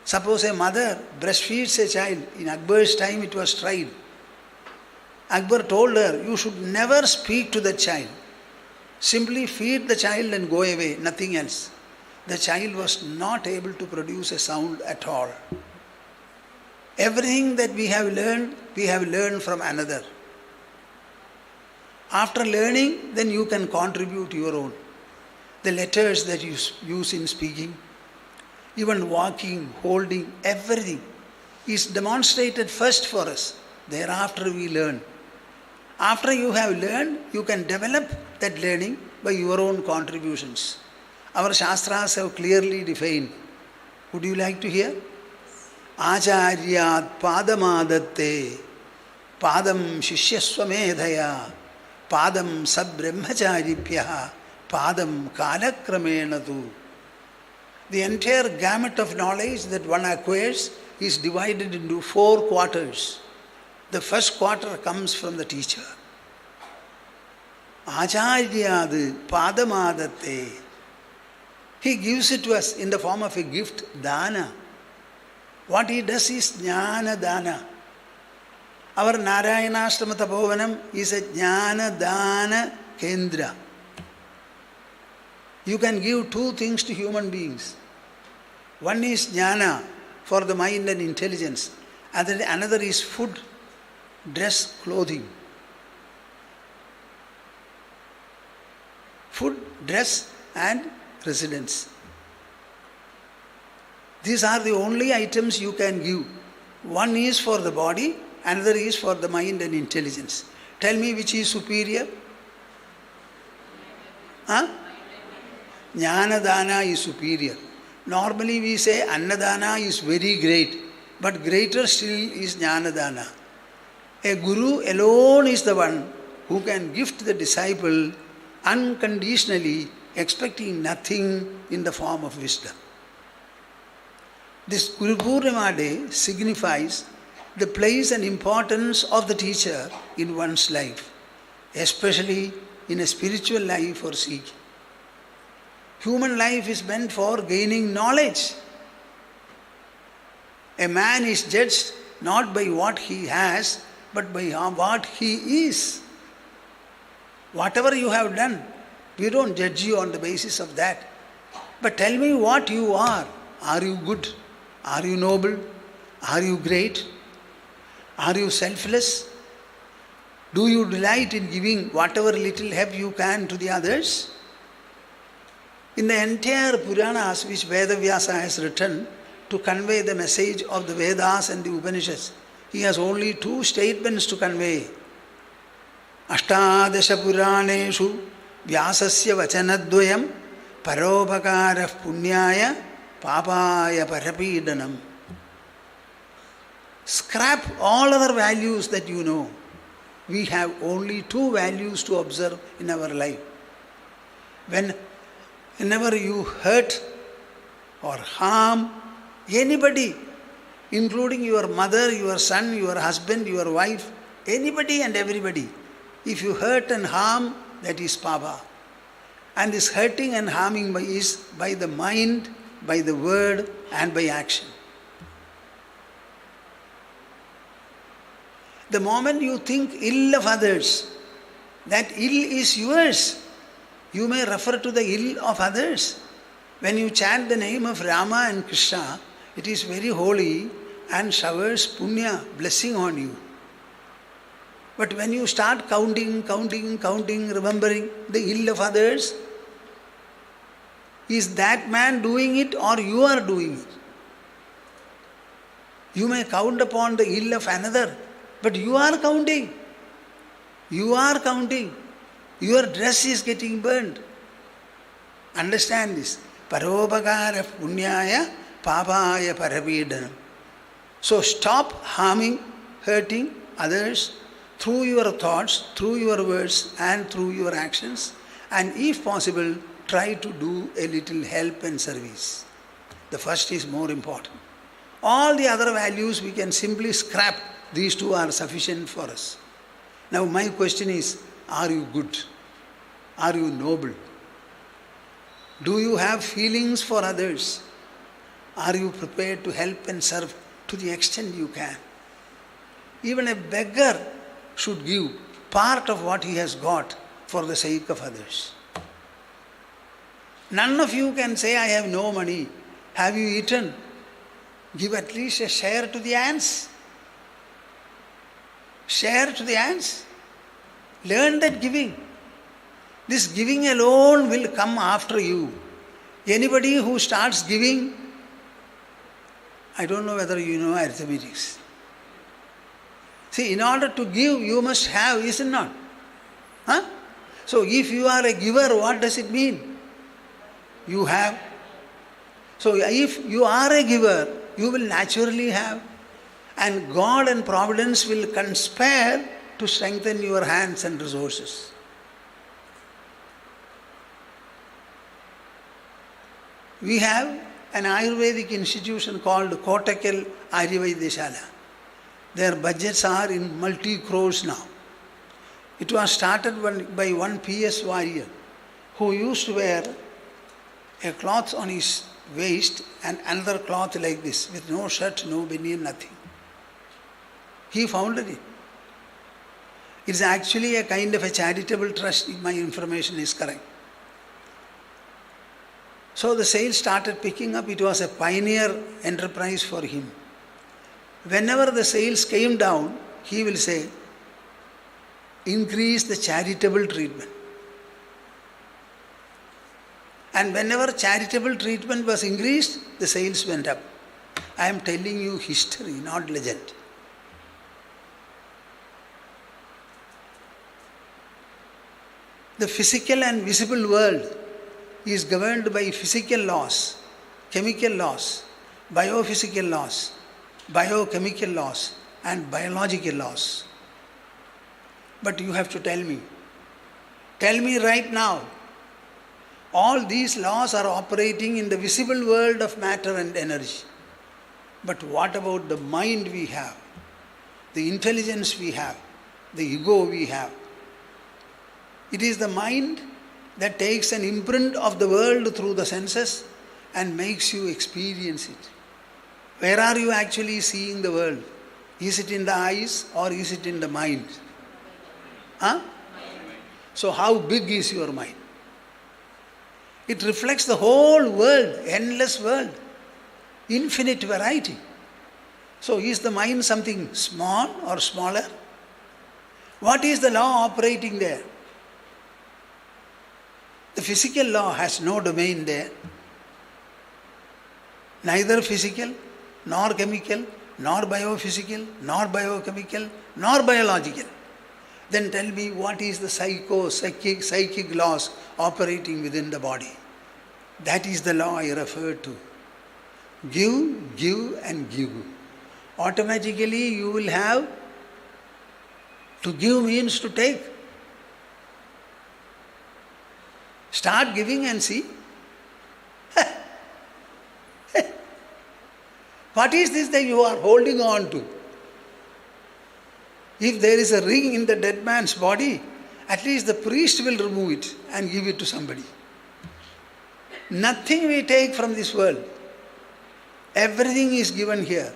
Suppose a mother breastfeeds a child. In Akbar's time it was tried. Akbar told her, you should never speak to the child. Simply feed the child and go away, nothing else. The child was not able to produce a sound at all. Everything that we have learned from another. After learning, then you can contribute your own. The letters that you use in speaking, even walking, holding, everything is demonstrated first for us. Thereafter we learn. After you have learned, you can develop that learning by your own contributions. Our Shastras have clearly defined. Would you like to hear? Acharyat padamadatte, padam shishyaswamedhaya, padam sabbrahmacharipyaha, padam kalakramenatu. The entire gamut of knowledge that one acquires is divided into 4 quarters. The first quarter comes from the teacher. Acharyad padamadatte. He gives it to us in the form of a gift, dana. What he does is jnana dana. Our Narayanashrama Tapovanam is a jnana dana kendra. You can give two things to human beings. One is jnana for the mind and intelligence. Another is food, dress, clothing. Food, dress and residence. These are the only items you can give. One is for the body, another is for the mind and intelligence. Tell me which is superior? Huh? Jnana-dana is superior. Normally we say Annadana is very great, but greater still is Jnana-dana. A guru alone is the one who can gift the disciple unconditionally, expecting nothing in the form of wisdom. This Gurupoornima day signifies the place and importance of the teacher in one's life, especially in a spiritual life or seeking. Human life is meant for gaining knowledge. A man is judged not by what he has, but by what he is. Whatever you have done, we don't judge you on the basis of that. But tell me what you are. Are you good? Are you noble? Are you great? Are you selfless? Do you delight in giving whatever little help you can to the others? In the entire Puranas which Vedavyasa has written to convey the message of the Vedas and the Upanishads, he has only two statements to convey. Ashtadasha Puraneshu Vyasasya Vachanadvayam Paropakarah Punyaya Papaya Parapidanam. Scrap all other values that you know. We have only two values to observe in our life. Whenever you hurt or harm anybody, including your mother, your son, your husband, your wife, anybody and everybody, if you hurt and harm, that is papa. And this hurting and harming is by the mind, by the word and by action. The moment you think ill of others, that ill is yours. You may refer to the ill of others. When you chant the name of Rama and Krishna, it is very holy and showers punya, blessing on you. But when you start counting, remembering the ill of others, is that man doing it or you are doing it? You may count upon the ill of another, but you are counting. You are counting. Your dress is getting burned. Understand this. Paropakara punyaya papaya parapidanam. So stop harming, hurting others through your thoughts, through your words and through your actions, and if possible, try to do a little help and service. The first is more important. All the other values we can simply scrap. These two are sufficient for us. Now my question is, are you good? Are you noble? Do you have feelings for others? Are you prepared to help and serve to the extent you can? Even a beggar should give part of what he has got for the sake of others. None of you can say, I have no money. Have you eaten? Give at least a share to the ants. Share to the ants. Learn that giving. This giving alone will come after you. Anybody who starts giving, I don't know whether you know arithmetics. See, in order to give, you must have, is it not? Huh? So if you are a giver, what does it mean? You have. So if you are a giver, you will naturally have. And God and Providence will conspire to strengthen your hands and resources. We have an Ayurvedic institution called Kottakkal Ayurvedeshala. Their budgets are in multi-crores now. It was started by one PS warrior who used to wear a cloth on his waist and another cloth like this with no shirt, no banian, nothing. He founded it. It is actually a kind of a charitable trust if my information is correct. So the sales started picking up. It was a pioneer enterprise for him. Whenever the sales came down, he will say, increase the charitable treatment. And whenever charitable treatment was increased, the sales went up. I am telling you history, not legend. The physical and visible world is governed by physical laws, chemical laws, biophysical laws, biochemical laws, and biological laws. But you have to tell me right now, all these laws are operating in the visible world of matter and energy. But what about the mind we have, the intelligence we have, the ego we have? It is the mind that takes an imprint of the world through the senses and makes you experience it. Where are you actually seeing the world? Is it in the eyes or is it in the mind? So how big is your mind? It reflects the whole world, endless world, infinite variety. So is the mind something small or smaller? What is the law operating there? The physical law has no domain there. Neither physical, nor chemical, nor biophysical, nor biochemical, nor biological. Then tell me, what is the psychic laws operating within the body? That is the law I referred to. Give and give. Automatically you will have, to give means to take. Start giving and see. What is this that you are holding on to? If there is a ring in the dead man's body, at least the priest will remove it and give it to somebody. Nothing we take from this world. Everything is given here.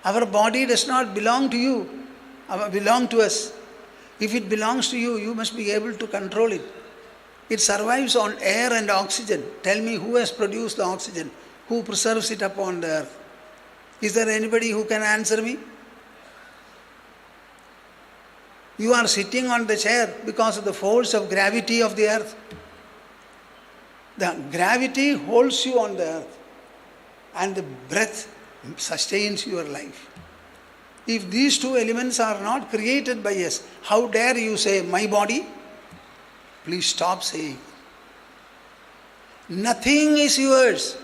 Our body does not belong to you, belong to us. If it belongs to you, you must be able to control it. It survives on air and oxygen. Tell me, who has produced the oxygen? Who preserves it upon the earth? Is there anybody who can answer me? You are sitting on the chair because of the force of gravity of the earth. The gravity holds you on the earth, and the breath sustains your life. If these two elements are not created by us, how dare you say, my body? Please stop saying. Nothing is yours.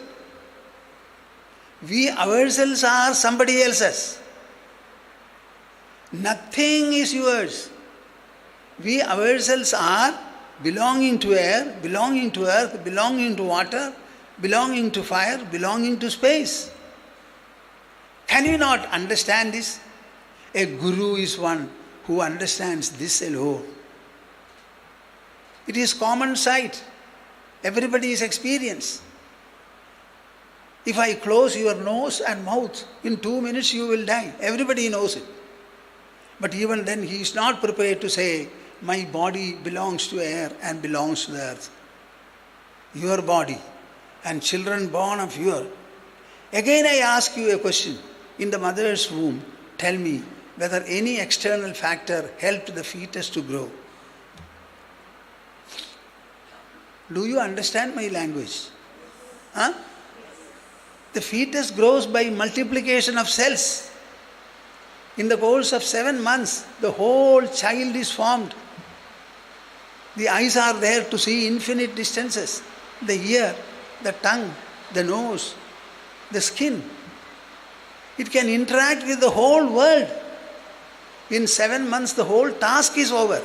We ourselves are somebody else's. Nothing is yours. We ourselves are belonging to air, belonging to earth, belonging to water, belonging to fire, belonging to space. Can you not understand this? A guru is one who understands this alone. It is common sight. Everybody's experience. If I close your nose and mouth, in 2 minutes you will die. Everybody knows it. But even then he is not prepared to say, my body belongs to air and belongs to the earth. Your body and children born of you. Again I ask you a question. In the mother's womb, tell me whether any external factor helped the fetus to grow. Do you understand my language? The fetus grows by multiplication of cells. In the course of 7 months, the whole child is formed. The eyes are there to see infinite distances. The ear, the tongue, the nose, the skin. It can interact with the whole world. In 7 months, the whole task is over.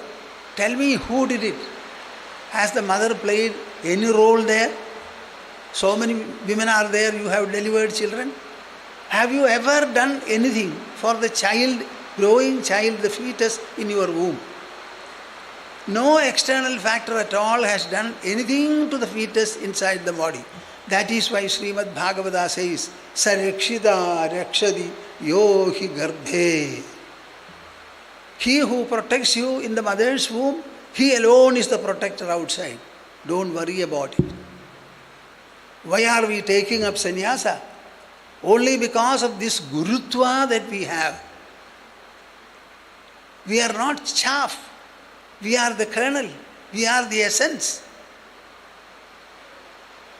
Tell me, who did it? Has the mother played any role there? So many women are there, you have delivered children. Have you ever done anything for the child, growing child, the fetus in your womb? No external factor at all has done anything to the fetus inside the body. That is why Srimad Bhagavata says, Sarakshita rakshadi yohi garbhe. He who protects you in the mother's womb, he alone is the protector outside. Don't worry about it. Why are we taking up sannyasa? Only because of this gurutva that we have. We are not chaff. We are the kernel. We are the essence.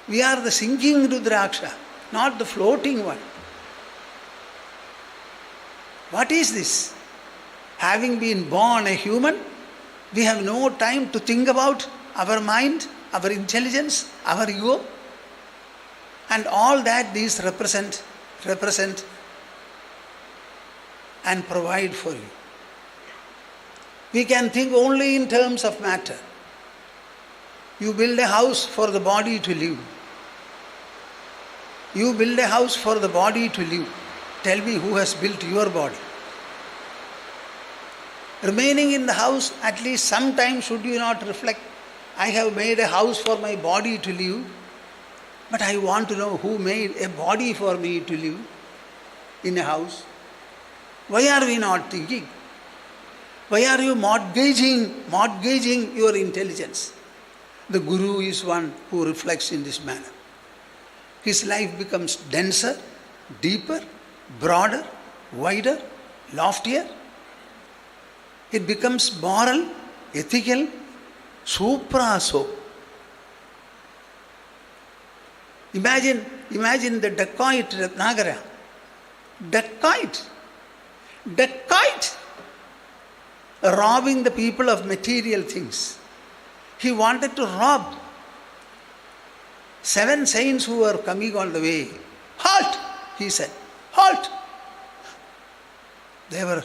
We are the sinking Rudraksha, not the floating one. What is this? Having been born a human, we have no time to think about our mind, our intelligence, our ego. And all that these represent and provide for you. We can think only in terms of matter. You build a house for the body to live. You build a house for the body to live. Tell me who has built your body. Remaining in the house, at least sometime should you not reflect, I have made a house for my body to live, but I want to know who made a body for me to live in a house. Why are we not thinking? Why are you mortgaging your intelligence? The Guru is one who reflects in this manner. His life becomes denser, deeper, broader, wider, loftier. It becomes moral, ethical, supra-so. Imagine the dacoit Ratnagara. Dacoit! Robbing the people of material things. He wanted to rob 7 saints who were coming on the way. Halt! He said. Halt! They were,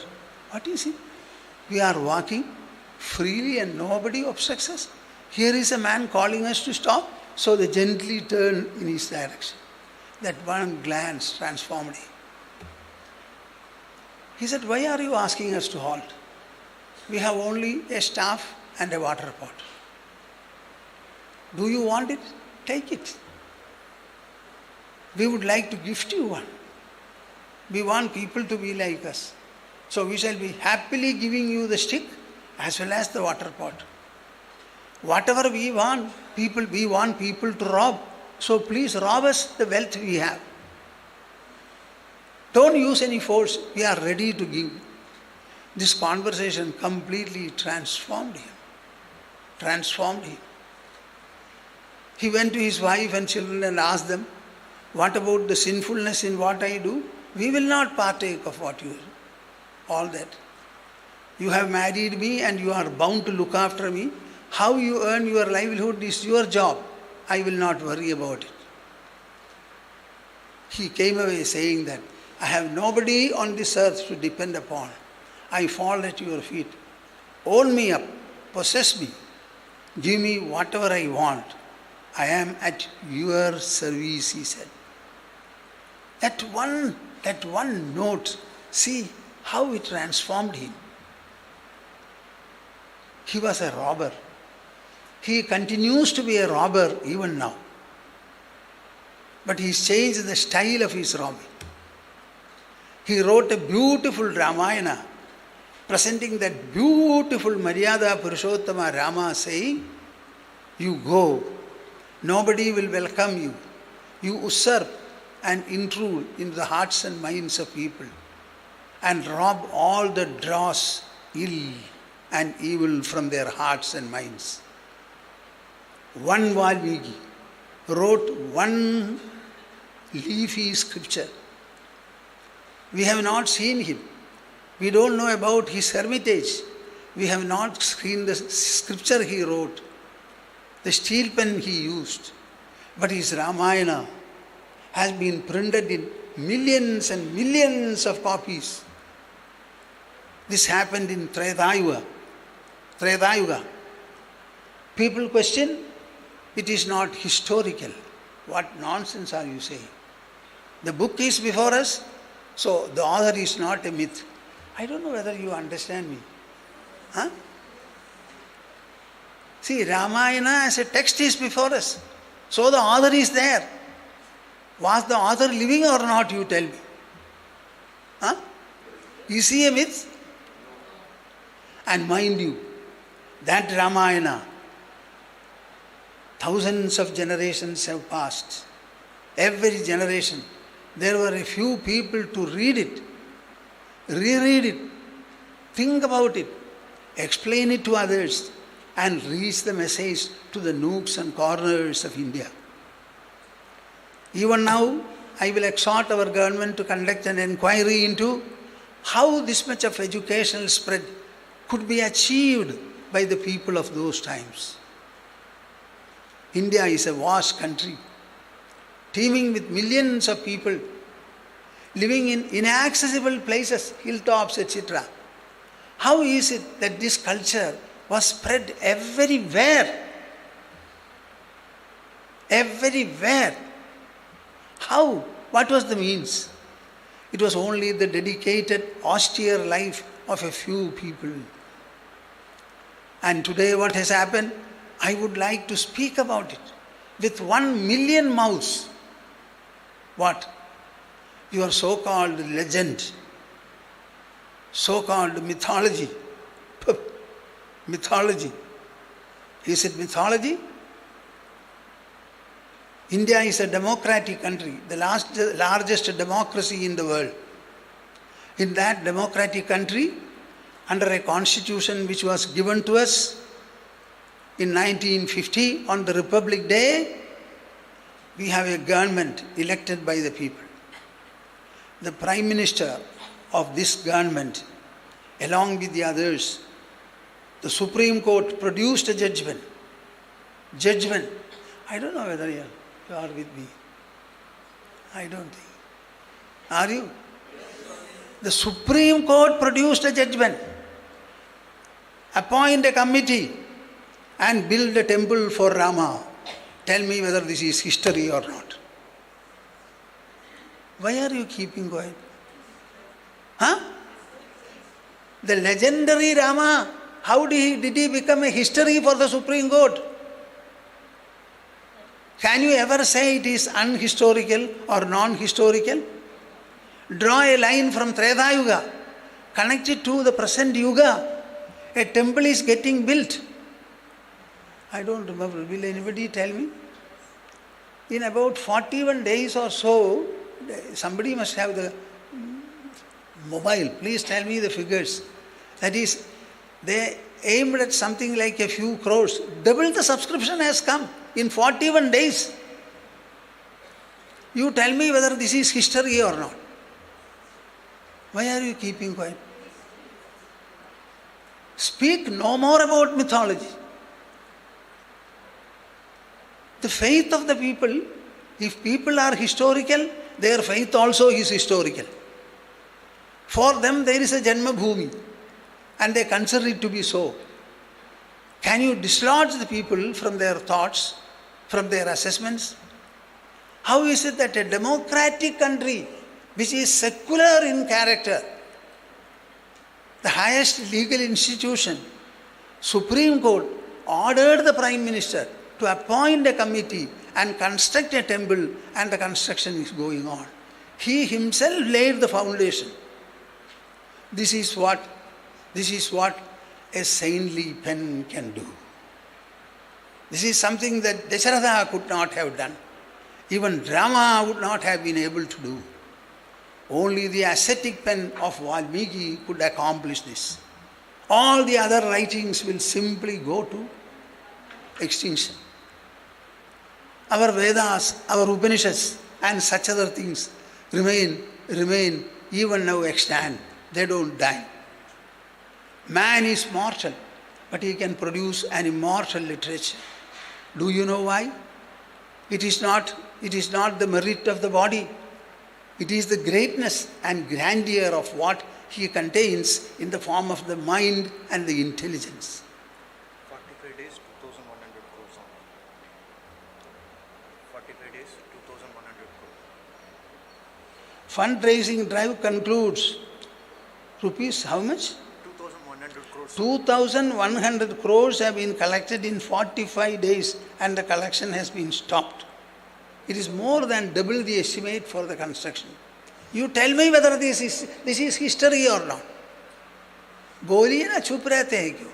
what is it? We are walking freely and nobody obstructs us. Here is a man calling us to stop, so they gently turned in his direction. That one glance transformed him. He said, why are you asking us to halt? We have only a staff and a water pot. Do you want it? Take it. We would like to gift you one. We want people to be like us. So we shall be happily giving you the stick as well as the water pot. Whatever we want people to rob. So please rob us the wealth we have. Don't use any force. We are ready to give. This conversation completely transformed him. He went to his wife and children and asked them, what about the sinfulness in what I do? We will not partake of what you do. All that. You have married me and you are bound to look after me. How you earn your livelihood is your job. I will not worry about it. He came away saying that, I have nobody on this earth to depend upon. I fall at your feet. Own me up. Possess me. Give me whatever I want. I am at your service, he said. That one note, see how it transformed him. He was a robber. He continues to be a robber even now. But he's changed the style of his robbing. He wrote a beautiful Ramayana presenting that beautiful Maryada Purushottama Rama saying, you go, nobody will welcome you. You usurp and intrude into the hearts and minds of people and rob all that draws ill and evil from their hearts and minds. One Valmiki wrote one leafy scripture. We have not seen him. We don't know about his hermitage. We have not seen the scripture he wrote, the steel pen he used. But his Ramayana has been printed in millions and millions of copies. This happened in Treta Yuga. People question, it is not historical. What nonsense are you saying? The book is before us, so the author is not a myth. I don't know whether you understand me. Huh? See, Ramayana as a text is before us. So the author is there. Was the author living or not, you tell me? Huh? Is he a myth? And mind you, that Ramayana, thousands of generations have passed. Every generation. There were a few people to read it, reread it, think about it, explain it to others, and reach the message to the nooks and corners of India. Even now, I will exhort our government to conduct an inquiry into how this much of educational spread could be achieved by the people of those times. India is a vast country, teeming with millions of people living in inaccessible places, hilltops, etc. How is it that this culture was spread everywhere? Everywhere. How? What was the means? It was only the dedicated, austere life of a few people. And today what has happened? I would like to speak about it with 1 million mouths. What? Your so-called legend, so-called mythology. Mythology. Is it mythology? India is a democratic country, the largest democracy in the world. In that democratic country, under a constitution which was given to us in 1950 on the Republic Day, we have a government elected by the people. The Prime Minister of this government, along with the others, the Supreme Court produced a judgment. I don't know whether you are with me. I don't think. Are you? The Supreme Court produced a judgment. Appoint a committee and build a temple for Rama. Tell me whether this is history or not. Why are you keeping quiet? Huh? The legendary Rama, how did he become a history for the Supreme Court? Can you ever say it is unhistorical or non-historical? Draw a line from Treta Yuga, connect it to the present Yuga. A temple is getting built. I don't remember. Will anybody tell me? In about 41 days or so, somebody must have the mobile. Please tell me the figures. That is, they aimed at something like a few crores. Double the subscription has come in 41 days. You tell me whether this is history or not. Why are you keeping quiet? Speak no more about mythology. The faith of the people, if people are historical, their faith also is historical. For them there is a Janma Bhumi and they consider it to be so. Can you dislodge the people from their thoughts, from their assessments? How is it that a democratic country which is secular in character, the highest legal institution, Supreme Court, ordered the Prime Minister to appoint a committee and construct a temple, and the construction is going on. He himself laid the foundation. This is what a saintly pen can do. This is something that Dasharatha could not have done. Even Rama would not have been able to do. Only the ascetic pen of Valmiki could accomplish this. All the other writings will simply go to extinction. Our Vedas, our Upanishads and such other things remain even now extant. They don't die. Man is mortal, but he can produce an immortal literature. Do you know why? It is not the merit of the body. It is the greatness and grandeur of what he contains in the form of the mind and the intelligence. 45 days, 2,100 crores. 45 days, 2,100 crores. Fundraising drive concludes. Rupees how much? 2,100 crores. 2,100 crores have been collected in 45 days and the collection has been stopped. It is more than double the estimate for the construction. You tell me whether this is history or not. बोलिए ना, चुप रहते हैं क्यों?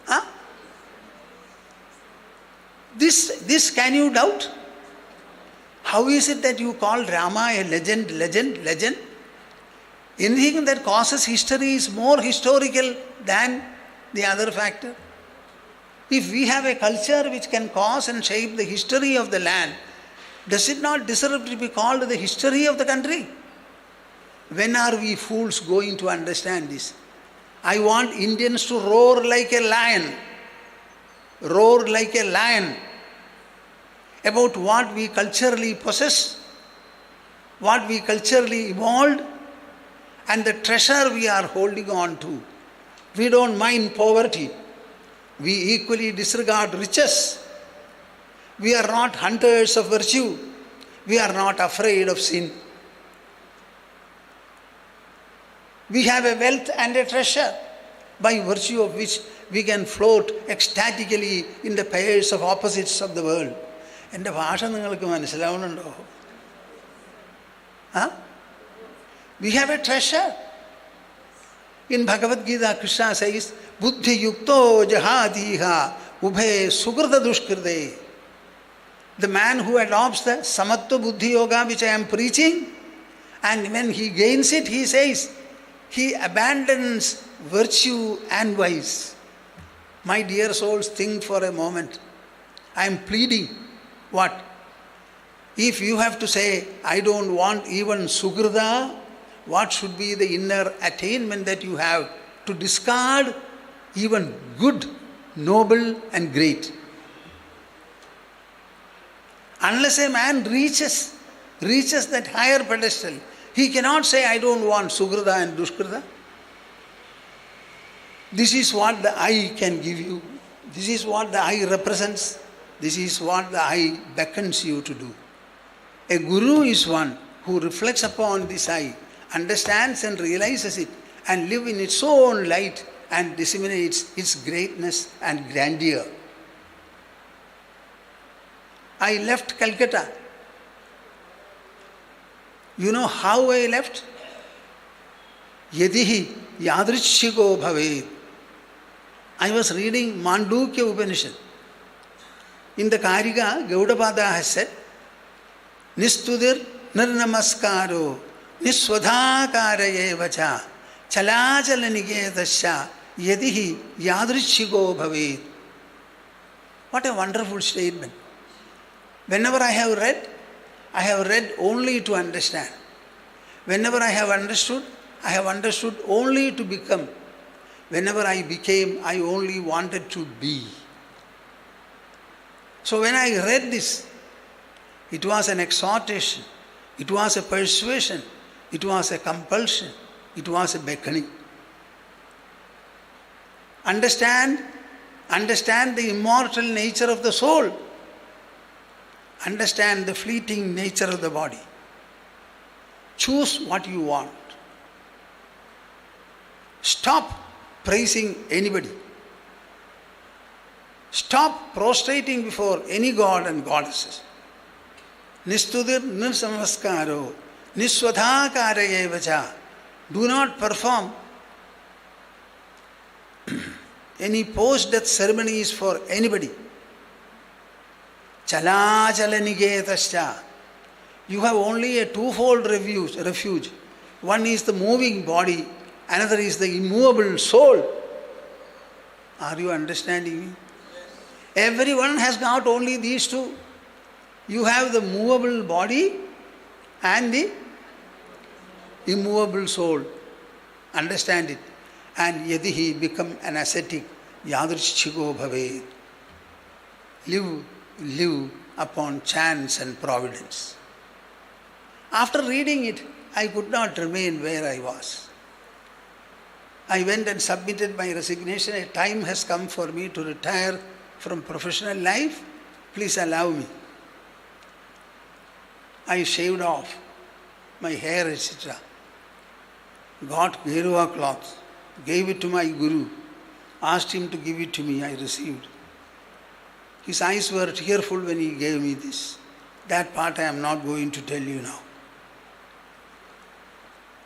Huh? This can you doubt? How is it that you call Rama a legend? Anything that causes history is more historical than the other factor. If we have a culture which can cause and shape the history of the land, does it not deserve to be called the history of the country? When are we fools going to understand this? I want Indians to roar like a lion. Roar like a lion about what we culturally possess, what we culturally evolved, and the treasure we are holding on to. We don't mind poverty. We equally disregard riches. We are not hunters of virtue. We are not afraid of sin. We have a wealth and a treasure by virtue of which we can float ecstatically in the pairs of opposites of the world. എൻ്റെ ഭാഷ നിങ്ങൾക്ക് മനസ്സിലാവുന്നുണ്ടോ? We have a treasure. In Bhagavad Gita, Krishna says, Buddhi yukto jahadiha ubhe sukrita dushkrite. The man who adopts the samatva buddhi yoga which I am preaching, and when he gains it, he says, he abandons virtue and vice. My dear souls, think for a moment. I am pleading. What? If you have to say, I don't want even sukrita, what should be the inner attainment that you have to discard even good, noble and great? Unless a man reaches that higher pedestal, he cannot say, I don't want sukrita and dushkrita. This is what the I can give you. This is what the I represents. This is what the I beckons you to do. A guru is one who reflects upon this I, understands and realizes it, and lives in its own light and disseminates its greatness and grandeur. I left Calcutta. You know how I left? Yadihi yadrishiko bhavet. I was reading Mandukya Upanishad. In the Karika, Gaudapada has said, Nistudir nirnamaskaro niswadhakaraye vacha chalachalanigetasya yadihi yadrishiko bhavet. What a wonderful statement. Whenever I have read only to understand. Whenever I have understood only to become. Whenever I became, I only wanted to be. So when I read this, it was an exhortation, it was a persuasion, it was a compulsion, it was a beckoning. Understand the immortal nature of the soul. Understand the fleeting nature of the body. Choose what you want. Stop praising anybody. Stop prostrating before any god and goddesses. Nistudir nirsamaskaro niswadhakaraye vacha. Do not perform any post-death ceremonies for anybody. Chalachalanigetasya. You have only a twofold refuge. One is the moving body, another is the immovable soul. Are you understanding me? Everyone has got only these two. You have the movable body and the immovable soul. Understand it. And yadihi, become an ascetic. Yadrishchiko bhave. Live upon chance and providence. After reading it, I could not remain where I was. I went and submitted my resignation. A time has come for me to retire from professional life. Please allow me. I shaved off my hair, etc. Got Geruva cloth, gave it to my Guru, asked him to give it to me. I received. His eyes were tearful when he gave me this. That part I am not going to tell you now.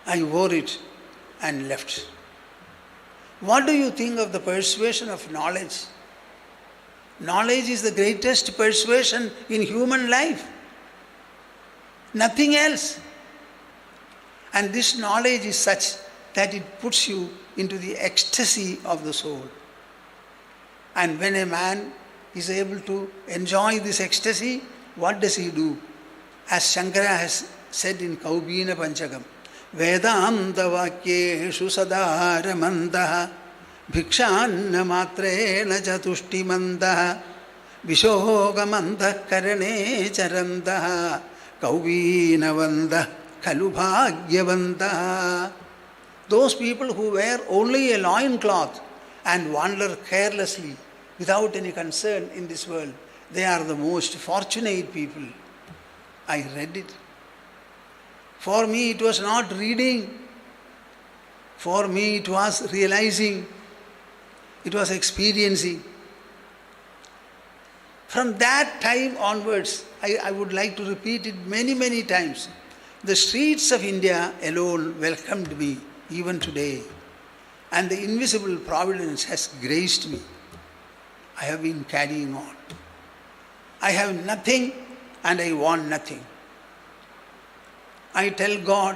I wore it and left. What do you think of the persuasion of knowledge? Knowledge is the greatest persuasion in human life. Nothing else. And this knowledge is such that it puts you into the ecstasy of the soul. And when a man is able to enjoy this ecstasy, what does he do? As Shankara has said in Kaubina Panchakam, Vedanta Vakyeshu Sadaramantaha Bhikshanna Matrena Chatushtimantaha Vishogamantah Karane Charantaha Kaubina Vanda Kalubhagyavantaha. Those people who wear only a loin cloth and wander carelessly without any concern in this world, they are the most fortunate people. I read it. For me it was not reading. For me it was realizing. It was experiencing. From that time onwards, I would like to repeat it many, many times. The streets of India alone welcomed me even today. And the invisible providence has graced me. I have been carrying on. I have nothing and I want nothing. I tell God,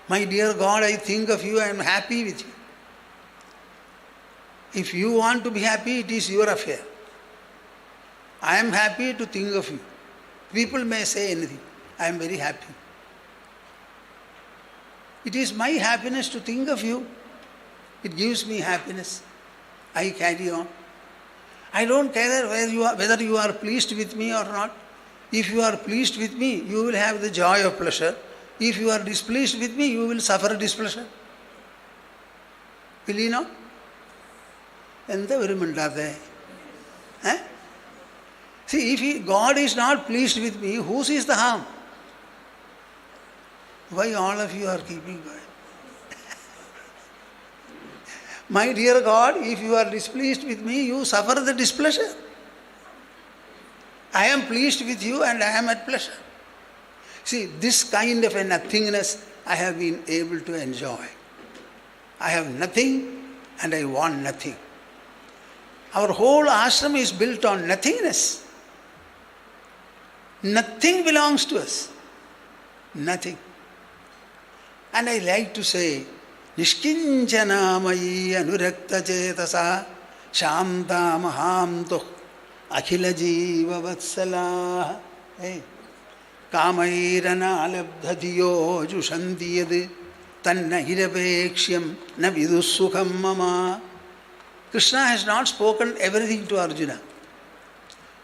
my dear God, I think of you, I am happy with you. If you want to be happy, it is your affair. I am happy to think of you. People may say anything. I am very happy. It is my happiness to think of you. It gives me happiness. I carry on. I don't care whether you are pleased with me or not. If you are pleased with me, you will have the joy of pleasure. If you are displeased with me, you will suffer displeasure. Will you not? See, if God is not pleased with me, whose is the harm? Why all of you are keeping quiet? My dear God, if you are displeased with me, you suffer the displeasure. I am pleased with you and I am at pleasure. See, this kind of a nothingness I have been able to enjoy. I have nothing and I want nothing. Our whole ashram is built on nothingness. Nothing belongs to us. Nothing. And I like to say, Nishkinchanamayi anurakta chetasa Shanta mahamtuh akhila jiva vatsala. Kamairana alabdhadiyo jushanti yad tanna hirapeksham na vidussukham mama. Krishna has not spoken everything to Arjuna.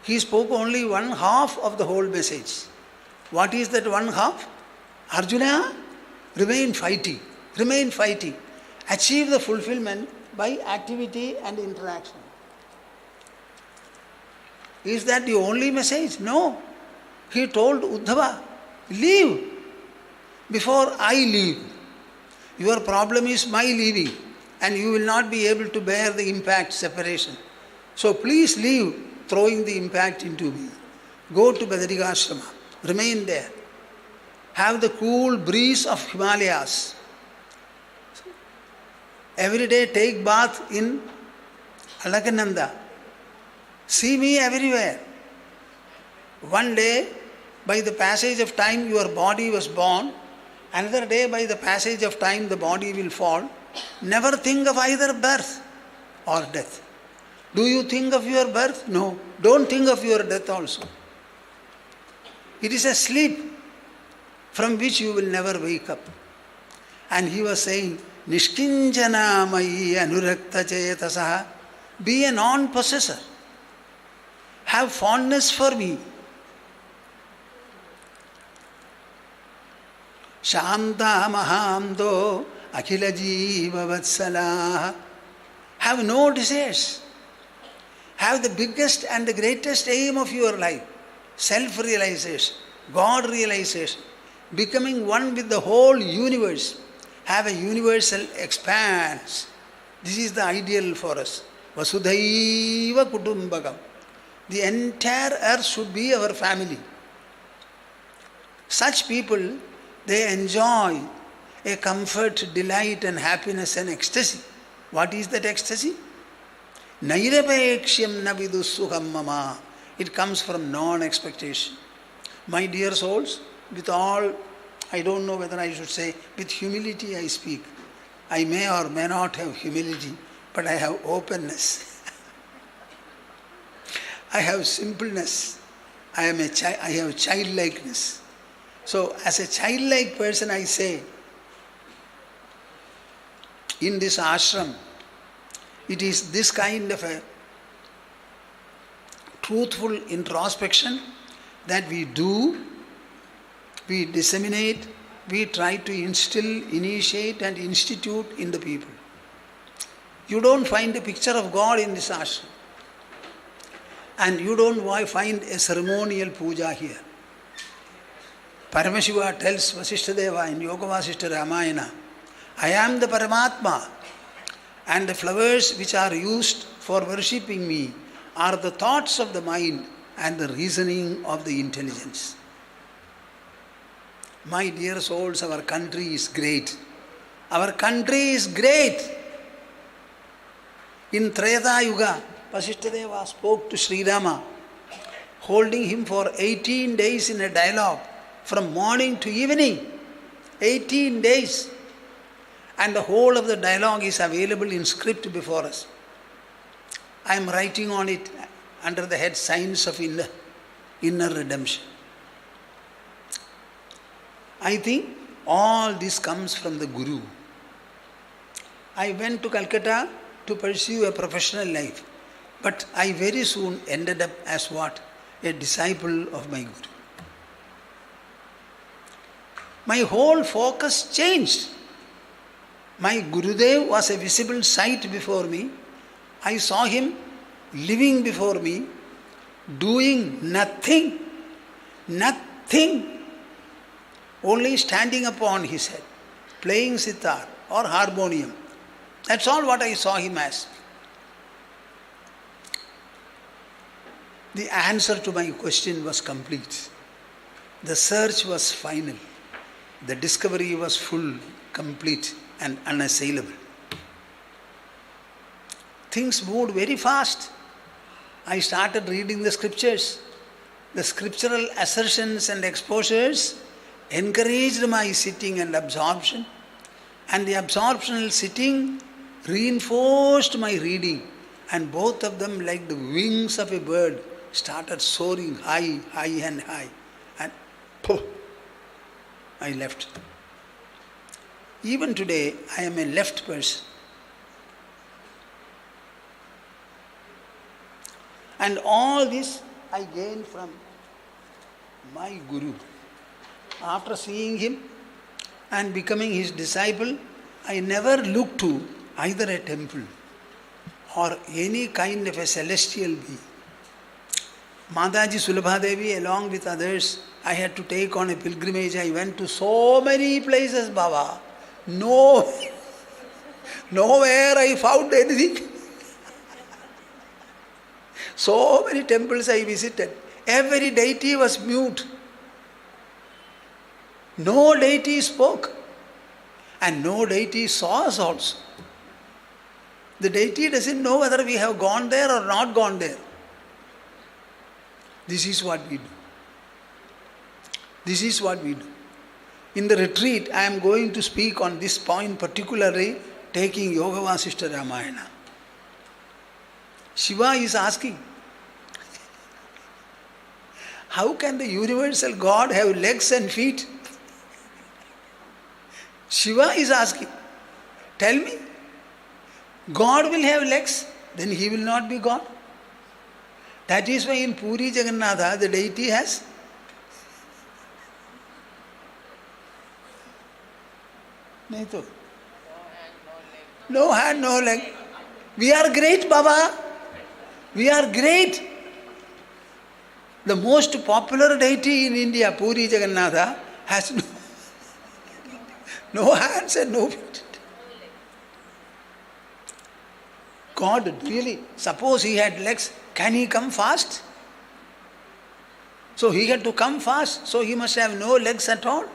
He spoke only one half of the whole message. What is that one half? Arjuna, remain fighting. Remain fighting. Achieve the fulfillment by activity and interaction. Is that the only message? No. He told Uddhava, leave before I leave. Your problem is my leaving and you will not be able to bear the impact separation. So please leave, throwing the impact into me. Go to Badrikashrama. Remain there. Have the cool breeze of Himalayas. Every day take bath in Alakananda. See me everywhere. One day, by the passage of time, your body was born. Another day, by the passage of time, the body will fall. Never think of either birth or death. Do you think of your birth? No. Don't think of your death also. It is a sleep from which you will never wake up. And he was saying, Nishkinchana mayi anurakta chetasaha. Be a non-possessor. Have fondness for me. Shanta mahamdo akhila jiva vatsala. Have no desires. Have the biggest and the greatest aim of your life. Self-realization, God-realization, becoming one with the whole universe. Have a universal expanse. This is the ideal for us. Vasudhaiva kutumbakam. The entire earth should be our family. Such people, they enjoy a comfort, delight and happiness and ecstasy. What is that ecstasy? Nairapeksham na vidussukham mama. It comes from non-expectation. My dear souls, with all, I don't know whether I should say, with humility I speak. I may or may not have humility, but I have openness. I have simpleness. I have childlikeness. So as a childlike person I say, in this ashram, it is this kind of a truthful introspection that we do, we disseminate, we try to instill, initiate and institute in the people. You don't find a picture of God in this ashram. And you don't find a ceremonial puja here. Paramashiva tells Vasishtadeva in Yoga Vasishtha Ramayana, I am the Paramatma, and the flowers which are used for worshipping me are the thoughts of the mind and the reasoning of the intelligence. My dear souls, our country is great. Our country is great. In Treta Yuga, Vasishtadeva spoke to Sri Rama, holding him for 18 days in a dialogue, from morning to evening. 18 days. And the whole of the dialogue is available in script before us. I am writing on it under the head Signs of Inner Redemption. I think all this comes from the Guru. I went to Calcutta to pursue a professional life, but I very soon ended up as what? A disciple of my Guru. My whole focus changed. My Gurudev was a visible sight before me. I saw him living before me, doing nothing, only standing upon his head, playing sitar or harmonium. That's all what I saw him as. The answer to my question was complete. The search was final. The discovery was full, complete and unassailable. Things moved very fast. I started reading the scriptures. The scriptural assertions and exposures encouraged my sitting and absorption, and the absorptional sitting reinforced my reading, and both of them, like the wings of a bird, started soaring high and high, and poof, I left. Even today, I am a left person. And all this I gained from my Guru. After seeing him and becoming his disciple, I never looked to either a temple or any kind of a celestial being. Mataji Sulabhadevi, along with others, I had to take on a pilgrimage. I went to so many places, Baba. Nowhere I found anything. So many temples I visited. Every deity was mute. No deity spoke. And no deity saw us also. The deity doesn't know whether we have gone there or not gone there. This is what we do. This is what we do. In the retreat, I am going to speak on this point particularly, taking Yoga Vasishtha Ramayana. Shiva is asking, how can the universal God have legs and feet? Shiva is asking, tell me, God will have legs, then he will not be God. That is why in Puri Jagannatha, the deity has no hand, no leg. We are great, Baba. We are great. The most popular deity in India, Puri Jagannatha, has no hands and no feet. God really, suppose he had legs, can he come fast? So he had to come fast, so he must have no legs at all.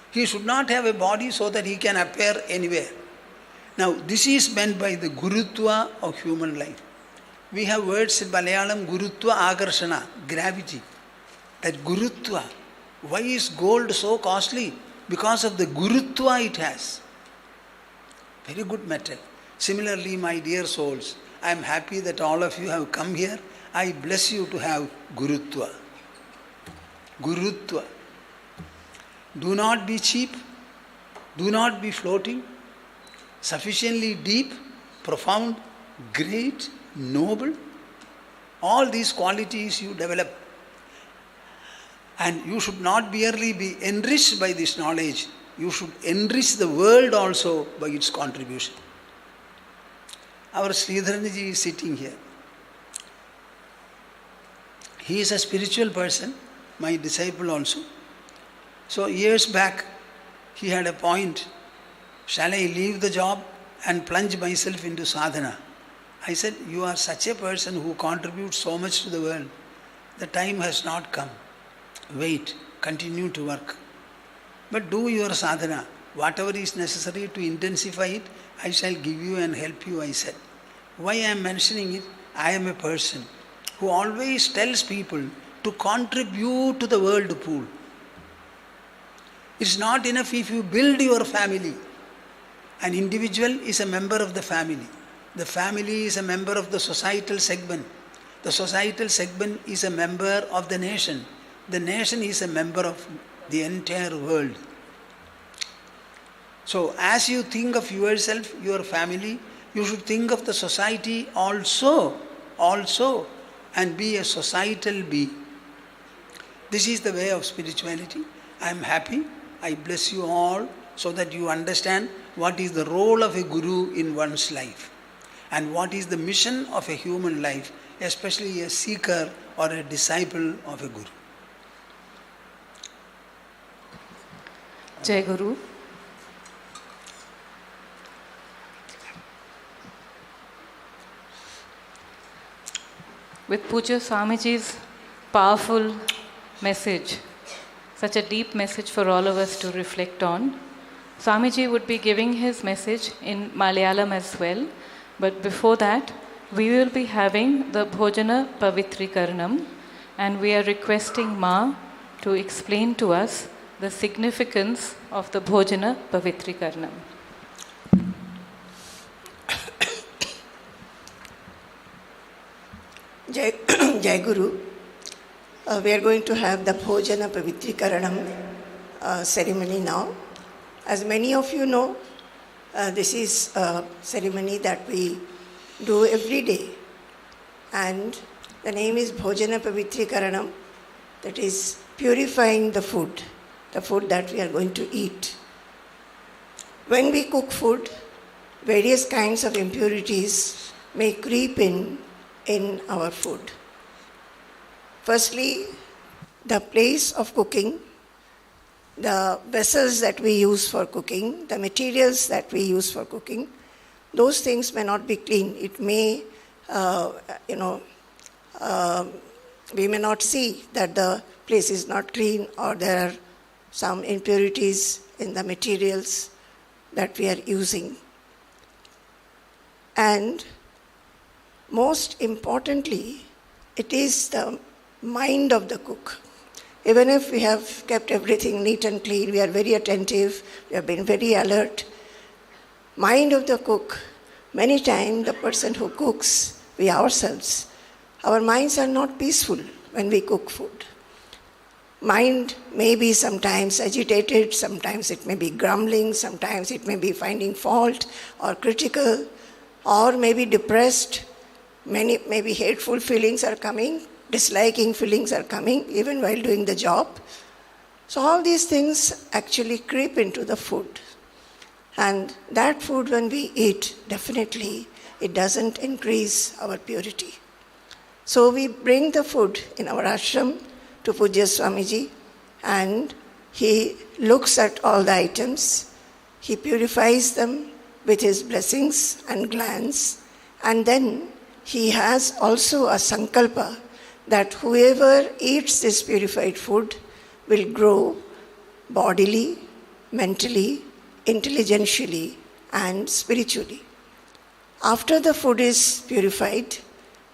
He should not have a body so that he can appear anywhere. Now, this is meant by the Gurutva of human life. We have words in Malayalam, Gurutva Akarshana, gravity. That Gurutva, Why is gold so costly? Because of the Gurutva it has. Very good metal. Similarly, my dear souls, I am happy that all of you have come here. I bless you to have Gurutva. Gurutva. Do not be cheap. Do not be floating. Sufficiently deep, profound, great, noble. All these qualities you develop. And you should not merely be enriched by this knowledge. You should enrich the world also by its contribution. Our Sridharanji is sitting here. He is a spiritual person, my disciple also. So years back, he had a point. Shall I leave the job and plunge myself into sadhana? I said, you are such a person who contributes so much to the world. The time has not come. Wait, continue to work. But do your sadhana. Whatever is necessary to intensify it, I shall give you and help you, I said. Why I am mentioning it? I am a person who always tells people to contribute to the world pool. It's not enough if you build your family. An individual is a member of the family. The family is a member of the societal segment. The societal segment is a member of the nation. The nation is a member of the entire world. So as you think of yourself, your family, you should think of the society also, and be a societal being. This is the way of spirituality. I am happy. I bless you all so that you understand what is the role of a guru in one's life and what is the mission of a human life, especially a seeker or a disciple of a guru. Jai Guru. With Pujya Swamiji's powerful message, such a deep message for all of us to reflect on, Swamiji would be giving his message in Malayalam as well. But before that, we will be having the Bhojana Pavitrikaranam, and we are requesting Ma to explain to us the significance of the Bhojana Pavitrikaranam. Jai Guru. We are going to have the Bhojana Pavitrikaranam ceremony now. As many of you know, this is a ceremony that we do every day. And the name is Bhojana Pavitrikaranam, that is purifying the food that we are going to eat. When we cook food, various kinds of impurities may creep in our food. Firstly, the place of cooking, the vessels that we use for cooking, the materials that we use for cooking, those things may not be clean. It may, we may not see that the place is not clean or there are some impurities in the materials that we are using. And most importantly, it is the mind of the cook. Even if we have kept everything neat and clean, we are very attentive, we have been very alert. Mind of the cook, many times the person who cooks, we ourselves, our minds are not peaceful when we cook food. Mind may be sometimes agitated, sometimes it may be grumbling, sometimes it may be finding fault or critical, or maybe depressed. Many maybe hateful feelings are coming, disliking feelings are coming even while doing the job. So all these things actually creep into the food. And that food when we eat, definitely it doesn't increase our purity. So we bring the food in our ashram to Pujya Swamiji, and he looks at all the items, he purifies them with his blessings and glance, and then he has also a sankalpa that whoever eats this purified food will grow bodily, mentally, intelligentially, and spiritually. After the food is purified,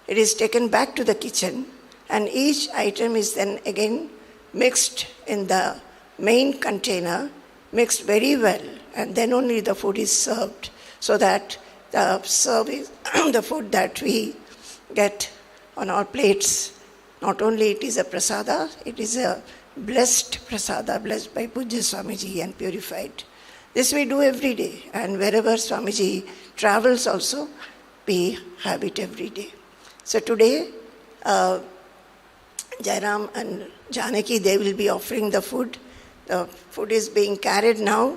it is taken back to the kitchen, and each item is then again mixed in the main container, mixed very well, and then only the food is served, so that the service, the food that we get on our plates, not only it is a prasada, it is a blessed prasada, blessed by Pujya Swamiji and purified. This we do every day, and wherever Swamiji travels also, we have it every day. So today, Jairam and Janaki, they will be offering the food. The food is being carried now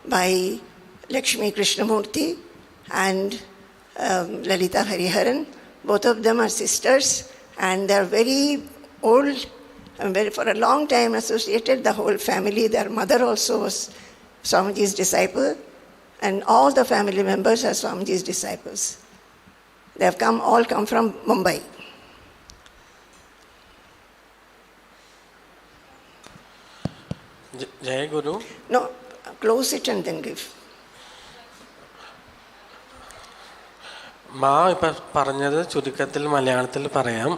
by Lakshmi Krishnamurti and Lalita Hariharan. Both of them are sisters, and they are very old and for a long time associated, the whole family. Their mother also was Swamiji's disciple, and all the family members are Swamiji's disciples. They have all come from Mumbai. Jai Guru. No, close it and then give. മാ ഇപ്പം പറഞ്ഞത് ചുരുക്കത്തിൽ മലയാളത്തിൽ പറയാം.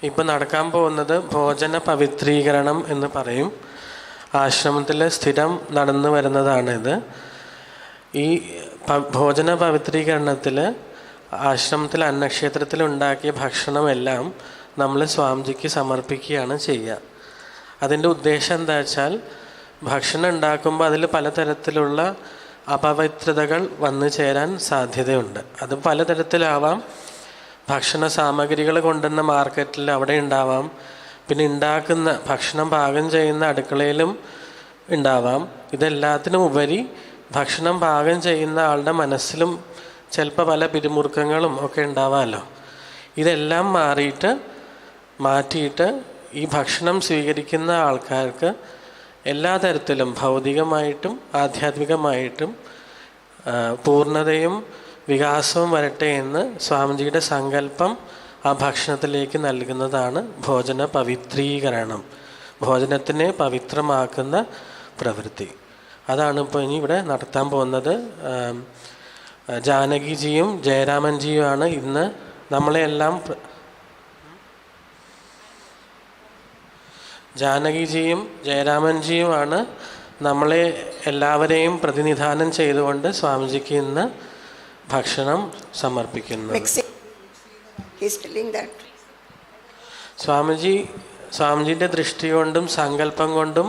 ഇപ്പം നടക്കാൻ പോകുന്നത് ഭോജന പവിത്രീകരണം എന്ന് പറയും. ആശ്രമത്തിൽ സ്ഥിരം നടന്നു വരുന്നതാണിത്. ഈ ഭോജന പവിത്രീകരണത്തിൽ ആശ്രമത്തിൽ അന്നക്ഷേത്രത്തിൽ ഉണ്ടാക്കിയ ഭക്ഷണമെല്ലാം നമ്മൾ സ്വാമിജിക്ക് സമർപ്പിക്കുകയാണ് ചെയ്യുക. അതിൻ്റെ ഉദ്ദേശം എന്താ വെച്ചാൽ, ഭക്ഷണം ഉണ്ടാക്കുമ്പോൾ അതിൽ പലതരത്തിലുള്ള അപവിത്രതകൾ വന്നു ചേരാൻ സാധ്യതയുണ്ട്. അത് പലതരത്തിലാവാം. ഭക്ഷണ സാമഗ്രികൾ കൊണ്ടുവന്ന മാർക്കറ്റിൽ അവിടെ ഉണ്ടാവാം, പിന്നെ ഉണ്ടാക്കുന്ന ഭക്ഷണം പാകം ചെയ്യുന്ന അടുക്കളയിലും ഉണ്ടാവാം. ഇതെല്ലാത്തിനും ഉപരി ഭക്ഷണം പാകം ചെയ്യുന്ന ആളുടെ മനസ്സിലും ചിലപ്പോൾ പല പിരിമുറുക്കങ്ങളും ഒക്കെ ഉണ്ടാവാമല്ലോ. ഇതെല്ലാം മാറ്റിയിട്ട് ഈ ഭക്ഷണം സ്വീകരിക്കുന്ന ആൾക്കാർക്ക് എല്ലാ തരത്തിലും ഭൗതികമായിട്ടും ആധ്യാത്മികമായിട്ടും പൂർണ്ണതയും വികാസവും വരട്ടെ എന്ന് സ്വാമിജിയുടെ സങ്കല്പം ആ ഭക്ഷണത്തിലേക്ക് നൽകുന്നതാണ് ഭോജന പവിത്രീകരണം, ഭോജനത്തിനെ പവിത്രമാക്കുന്ന പ്രവൃത്തി. അതാണ് ഇപ്പോൾ ഇനി ഇവിടെ നടത്താൻ പോകുന്നത്. ജാനകിജിയും ജയരാമൻജിയുമാണ് ഇന്ന് നമ്മളെല്ലാം ജാനകിജിയും ജയരാമൻജിയുമാണ് നമ്മളെ എല്ലാവരെയും പ്രതിനിധാനം ചെയ്തുകൊണ്ട് സ്വാമിജിക്ക് ഇന്ന് ഭക്ഷണം സമർപ്പിക്കുന്നത്. സ്വാമിജിയുടെ ദൃഷ്ടി കൊണ്ടും സങ്കല്പം കൊണ്ടും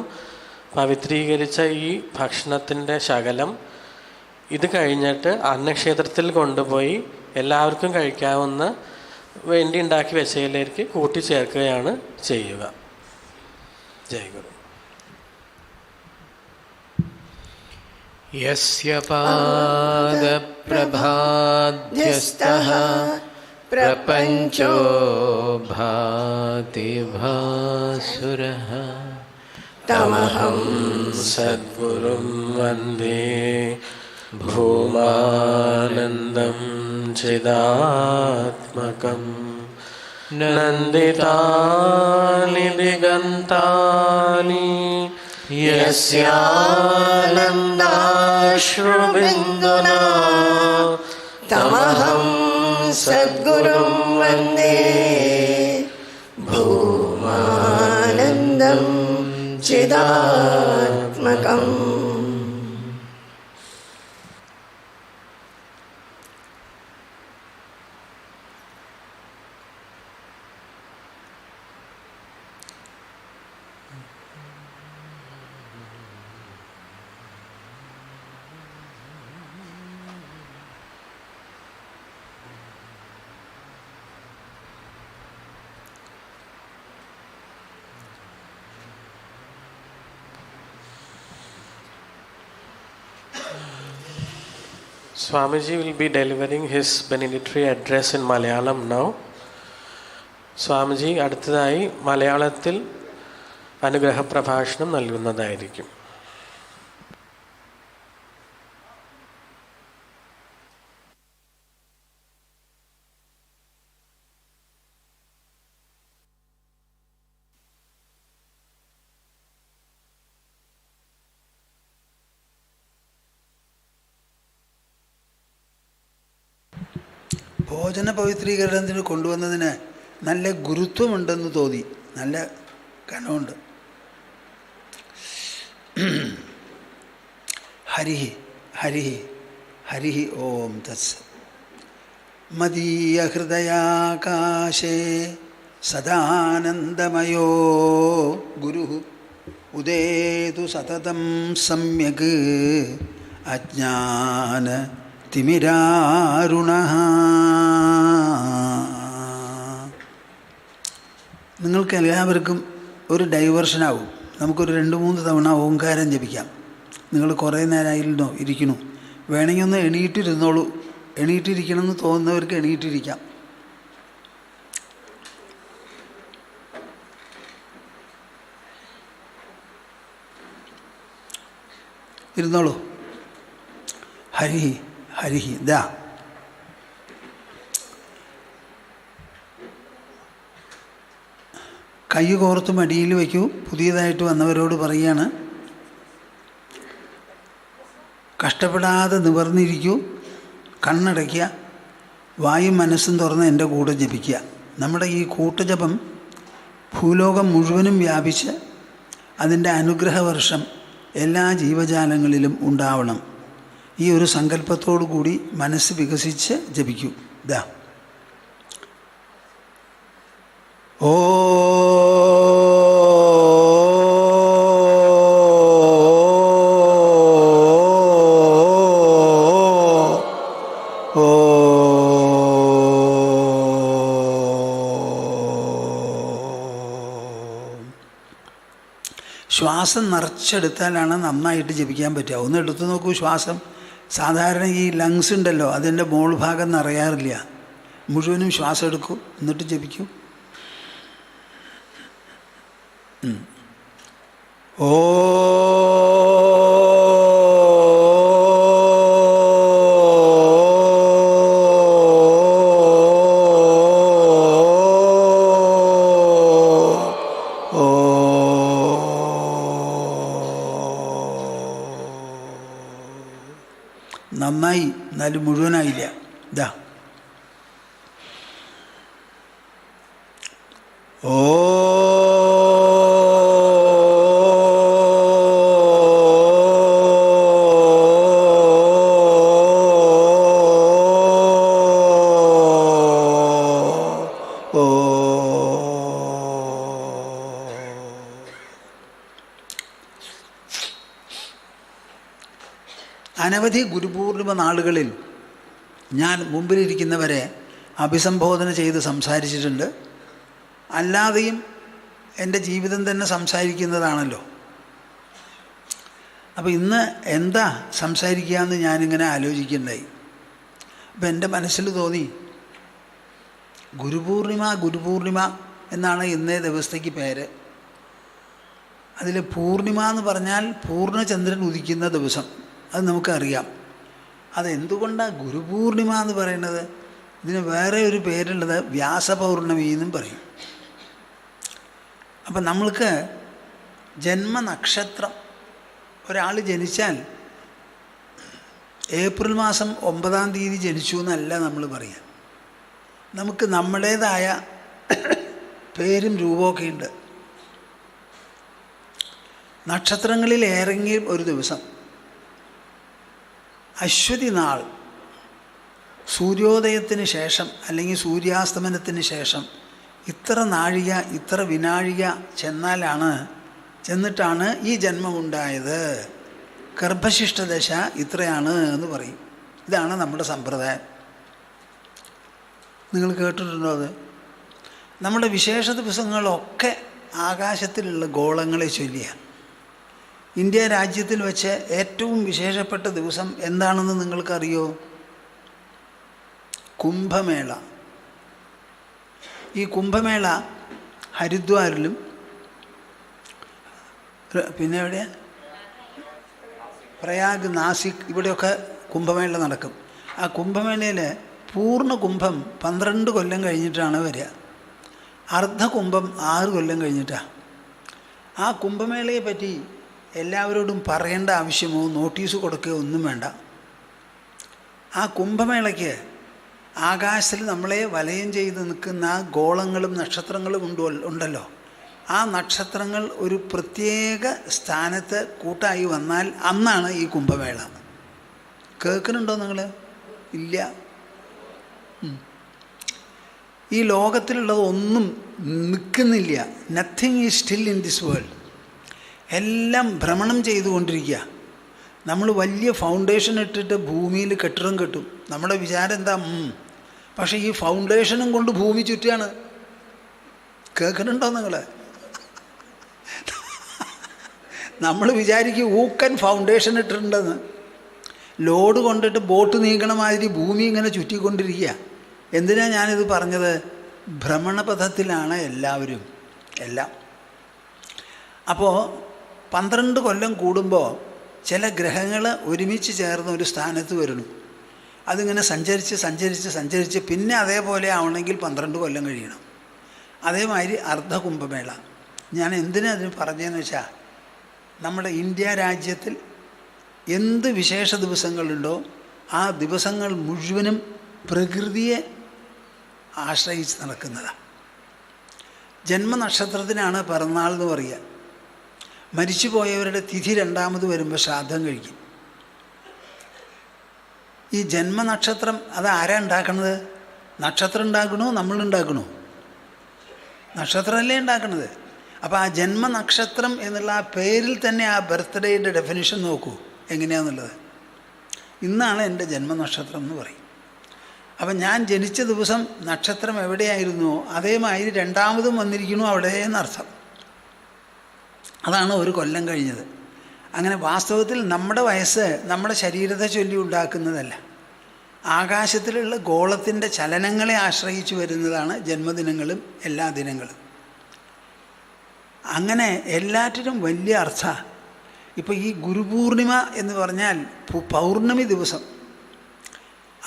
പവിത്രീകരിച്ച ഈ ഭക്ഷണത്തിൻ്റെ ശകലം ഇത് കഴിഞ്ഞിട്ട് അന്നക്ഷേത്രത്തിൽ കൊണ്ടുപോയി എല്ലാവർക്കും കഴിക്കാവുന്ന വേണ്ടി ഉണ്ടാക്കി വെച്ചതിലേക്ക് കൂട്ടിച്ചേർക്കുകയാണ് ചെയ്യുക. ജയ് ഗുരു. യസ്യ പാദപ്രഭാധ്യസ്ഥഃ പ്രപഞ്ചോ ഭാതി ഭാസുരഃ തമഹം സദ്ഗുരും വന്ദേ ഭൂമാനന്ദം ചിദാത്മകം. നന്ദിതാനി ദിഗന്താനി യസ്യാനന്ദാശ്രുബിന്ദുനാ തമഹം സദ്ഗുരും വന്ദേ ഭൂമാനന്ദം ചിദാത്മകം. Swamiji will be delivering his benedictory address in Malayalam now. Swamiji അടുത്തതായി മലയാളത്തിൽ അനുഗ്രഹ പ്രഭാഷണം നൽകുന്നതായിരിക്കും. ഭോജന പവിത്രീകരണത്തിന് കൊണ്ടുവന്നതിന് നല്ല ഗുരുത്വമുണ്ടെന്ന് തോന്നി. നല്ല കനമുണ്ട്. ഹരിഹി ഹരിഹി ഹരിഹി ഓം തത്സ. മദീയ ഹൃദയാകാശേ സദാനന്ദമയോ ഗുരുഃ ഉദേതു സതതം സമ്യക് അജ്ഞാന തിമിരാരുണഃ. നിങ്ങൾക്ക് എല്ലാവർക്കും ഒരു ഡൈവേർഷനാവും. നമുക്കൊരു 2-3 തവണ ഓംകാരം ജപിക്കാം. നിങ്ങൾ കുറേ നേരമായിരുന്നോ ഇരിക്കണു, വേണമെങ്കിൽ ഒന്ന് എണീറ്റിരുന്നോളൂ. എണീറ്റിരിക്കണമെന്ന് തോന്നുന്നവർക്ക് എണീറ്റിരിക്കാം. ഇരുന്നോളൂ. ഹരിഹി ഹരിഹി. ദാ കൈ കോർത്ത് മടിയിൽ വയ്ക്കൂ. പുതിയതായിട്ട് വന്നവരോട് പറയുകയാണ്, കഷ്ടപ്പെടാതെ നിവർന്നിരിക്കൂ, കണ്ണടയ്ക്കുക, വായും മനസ്സും തുറന്ന് എൻ്റെ കൂടെ ജപിക്കുക. നമ്മുടെ ഈ കൂട്ടുജപം ഭൂലോകം മുഴുവനും വ്യാപിച്ച് അതിൻ്റെ അനുഗ്രഹവർഷം എല്ലാ ജീവജാലങ്ങളിലും ഉണ്ടാവണം. ഈ ഒരു സങ്കല്പത്തോടു കൂടി മനസ്സ് വികസിച്ച് ജപിക്കൂ. ഇതാ ഓ ശ്വാസം നിറച്ചെടുത്താലാണ് നന്നായിട്ട് ജപിക്കാൻ പറ്റുക. ഒന്ന് എടുത്തു നോക്കൂ ശ്വാസം. സാധാരണ ഈ ലങ്സ് ഉണ്ടല്ലോ, അതിൻ്റെ മോൾ ഭാഗം നിറയാറില്ല. മുഴുവനും ശ്വാസം എടുക്കൂ, എന്നിട്ട് ജപിക്കൂ. ഓ നന്നായി, എന്നാലും മുഴുവനായില്ല. ഇതാ ഓ അനവധി ഗുരുപൂർണിമ നാളുകളിൽ ഞാൻ മുമ്പിലിരിക്കുന്നവരെ അഭിസംബോധന ചെയ്ത് സംസാരിച്ചിട്ടുണ്ട്. അല്ലാതെയും എൻ്റെ ജീവിതം തന്നെ സംസാരിക്കുന്നതാണല്ലോ. അപ്പോൾ ഇന്ന് എന്താ സംസാരിക്കുക എന്ന് ഞാനിങ്ങനെ ആലോചിക്കുകയുണ്ടായി. അപ്പം എൻ്റെ മനസ്സിൽ തോന്നി, ഗുരുപൂർണിമ എന്നാണ് ഇന്നേ ദിവസത്തേക്ക് പേര്. അതിൽ പൂർണിമ എന്ന് പറഞ്ഞാൽ പൂർണ്ണചന്ദ്രൻ ഉദിക്കുന്ന ദിവസം, അത് നമുക്കറിയാം. അതെന്തുകൊണ്ടാണ് ഗുരുപൂർണിമ എന്ന് പറയുന്നത്? ഇതിന് വേറെ ഒരു പേരുള്ളത് വ്യാസപൗർണമി എന്നും പറയും. അപ്പം നമ്മൾക്ക് ജന്മനക്ഷത്രം, ഒരാൾ ജനിച്ചാൽ ഏപ്രിൽ മാസം 9-ാം തീയതി ജനിച്ചു എന്നല്ല നമ്മൾ പറയുക. നമുക്ക് നമ്മുടേതായ പേരും രൂപമൊക്കെ ഉണ്ട്. നക്ഷത്രങ്ങളിൽ ഏറെങ്കിലും ഒരു ദിവസം അശ്വതി നാൾ, സൂര്യോദയത്തിന് ശേഷം അല്ലെങ്കിൽ സൂര്യാസ്തമനത്തിന് ശേഷം ഇത്ര നാഴിക ഇത്ര വിനാഴിക ചെന്നിട്ടാണ് ഈ ജന്മമുണ്ടായത്, ഗർഭശിഷ്ടദശ ഇത്രയാണ് എന്ന് പറയും. ഇതാണ് നമ്മുടെ സമ്പ്രദായം. നിങ്ങൾ കേട്ടിട്ടുണ്ടോ അത്? നമ്മുടെ വിശേഷ ദിവസങ്ങളൊക്കെ ആകാശത്തിലുള്ള ഗോളങ്ങളെ ചൊല്ലിയാണ്. ഇന്ത്യ രാജ്യത്തിൽ വെച്ച് ഏറ്റവും വിശേഷപ്പെട്ട ദിവസം എന്താണെന്ന് നിങ്ങൾക്കറിയോ? കുംഭമേള. ഈ കുംഭമേള ഹരിദ്വാറിലും പിന്നെ എവിടെയാ, പ്രയാഗ്, നാസിക്, ഇവിടെയൊക്കെ കുംഭമേള നടക്കും. ആ കുംഭമേളയിൽ പൂർണ്ണ കുംഭം 12 കൊല്ലം കഴിഞ്ഞിട്ടാണ് വരിക. അർദ്ധകുംഭം 6 കൊല്ലം കഴിഞ്ഞിട്ടാണ്. ആ കുംഭമേളയെ പറ്റി എല്ലാവരോടും പറയേണ്ട ആവശ്യമോ നോട്ടീസ് കൊടുക്കുകയോ ഒന്നും വേണ്ട. ആ കുംഭമേളയ്ക്ക് ആകാശത്തിൽ നമ്മളെ വലയം ചെയ്ത് നിൽക്കുന്ന ഗോളങ്ങളും നക്ഷത്രങ്ങളും ഉണ്ടല്ലോ, ആ നക്ഷത്രങ്ങൾ ഒരു പ്രത്യേക സ്ഥാനത്ത് കൂട്ടായി വന്നാൽ അന്നാണ് ഈ കുംഭമേള. കേൾക്കുന്നുണ്ടോ നിങ്ങൾ? ഇല്ല. ഈ ലോകത്തിലുള്ളത് ഒന്നും നിൽക്കുന്നില്ല. Nothing is still in this world. എല്ലാം ഭ്രമണം ചെയ്തുകൊണ്ടിരിക്കുക. നമ്മൾ വലിയ ഫൗണ്ടേഷൻ ഇട്ടിട്ട് ഭൂമിയിൽ കെട്ടിടം കെട്ടും. നമ്മുടെ വിചാരം എന്താ? പക്ഷേ ഈ ഫൗണ്ടേഷനും കൊണ്ട് ഭൂമി ചുറ്റുകയാണ്. കേൾക്കുന്നുണ്ടോ നിങ്ങൾ? നമ്മൾ വിചാരിക്കും ഊക്കൻ ഫൗണ്ടേഷൻ ഇട്ടിട്ടുണ്ടെന്ന്. ലോഡ് കൊണ്ടിട്ട് ബോട്ട് നീക്കണ മാതിരി ഭൂമി ഇങ്ങനെ ചുറ്റിക്കൊണ്ടിരിക്കുക. എന്തിനാണ് ഞാനിത് പറഞ്ഞത്? ഭ്രമണപഥത്തിലാണ് എല്ലാവരും, എല്ലാം. അപ്പോൾ 12 കൊല്ലം കൂടുമ്പോൾ ചില ഗ്രഹങ്ങൾ ഒരുമിച്ച് ചേർന്ന് ഒരു സ്ഥാനത്ത് വരുന്നു. അതിങ്ങനെ സഞ്ചരിച്ച് സഞ്ചരിച്ച് സഞ്ചരിച്ച് പിന്നെ അതേപോലെ ആവണമെങ്കിൽ 12 കൊല്ലം കഴിയണം. അതേമാതിരി അർദ്ധകുംഭമേള. ഞാൻ എന്തിനാ അതിന് പറഞ്ഞതെന്ന് വെച്ചാൽ, നമ്മുടെ ഇന്ത്യ രാജ്യത്തിൽ എന്ത് വിശേഷ ദിവസങ്ങളുണ്ടോ ആ ദിവസങ്ങൾ മുഴുവനും പ്രകൃതിയെ ആശ്രയിച്ച് നടക്കുന്നതാണ്. ജന്മനക്ഷത്രത്തിനാണ് പിറന്നാൾ എന്ന് പറയുക. മരിച്ചു പോയവരുടെ തിഥി 2ാമത് വരുമ്പോൾ ശ്രാദ്ധം കഴിക്കും. ഈ ജന്മനക്ഷത്രം അത് ആരാ ഉണ്ടാക്കണത്? നക്ഷത്രം ഉണ്ടാക്കണോ നമ്മളുണ്ടാക്കണോ? നക്ഷത്രമല്ലേ ഉണ്ടാക്കണത്. അപ്പോൾ ആ ജന്മനക്ഷത്രം എന്നുള്ള ആ പേരിൽ തന്നെ ആ ബർത്ത്ഡേയുടെ ഡെഫിനിഷൻ നോക്കൂ എങ്ങനെയാണെന്നുള്ളത്. ഇന്നാണ് എൻ്റെ ജന്മനക്ഷത്രം എന്ന് പറയും. അപ്പം ഞാൻ ജനിച്ച ദിവസം നക്ഷത്രം എവിടെയായിരുന്നോ അതേമാതിരി 2ാമതും വന്നിരിക്കണു അവിടെ എന്നർത്ഥം. അതാണ് ഒരു കൊല്ലം കഴിഞ്ഞത്. അങ്ങനെ വാസ്തവത്തിൽ നമ്മുടെ വയസ്സ് നമ്മുടെ ശരീരത്തെ ചൊല്ലി ഉണ്ടാക്കുന്നതല്ല. ആകാശത്തിലുള്ള ഗോളത്തിൻ്റെ ചലനങ്ങളെ ആശ്രയിച്ച് വരുന്നതാണ് ജന്മദിനങ്ങളും എല്ലാ ദിനങ്ങളും. അങ്ങനെ എല്ലാറ്റിനും വലിയ അർത്ഥമാണ്. ഇപ്പോൾ ഈ ഗുരുപൂർണിമ എന്ന് പറഞ്ഞാൽ പൗർണമി ദിവസം,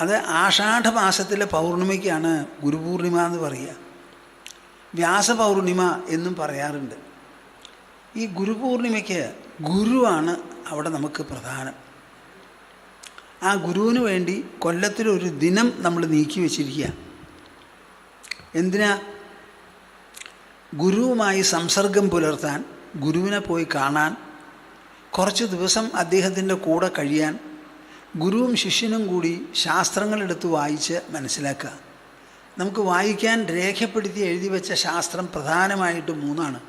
അത് ആഷാഢമാസത്തിലെ പൗർണമിക്കാണ് ഗുരുപൂർണിമ എന്ന് പറയുക. വ്യാസപൗർണിമ എന്നും പറയാറുണ്ട്. ഈ ഗുരുപൂർണിമയ്ക്ക് ഗുരുവാണ് അവിടെ നമുക്ക് പ്രധാനം. ആ ഗുരുവിന് വേണ്ടി കൊല്ലത്തിലൊരു ദിനം നമ്മൾ നീക്കി വച്ചിരിക്കുക. എന്തിനാ? ഗുരുവുമായി സംസർഗം പുലർത്താൻ, ഗുരുവിനെ പോയി കാണാൻ, കുറച്ച് ദിവസം അദ്ദേഹത്തിൻ്റെ കൂടെ കഴിയാൻ, ഗുരുവും ശിഷ്യനും കൂടി ശാസ്ത്രങ്ങളെടുത്ത് വായിച്ച് മനസ്സിലാക്കുക. നമുക്ക് വായിക്കാൻ രേഖപ്പെടുത്തി എഴുതി വെച്ച ശാസ്ത്രം പ്രധാനമായിട്ട് 3ആണ്.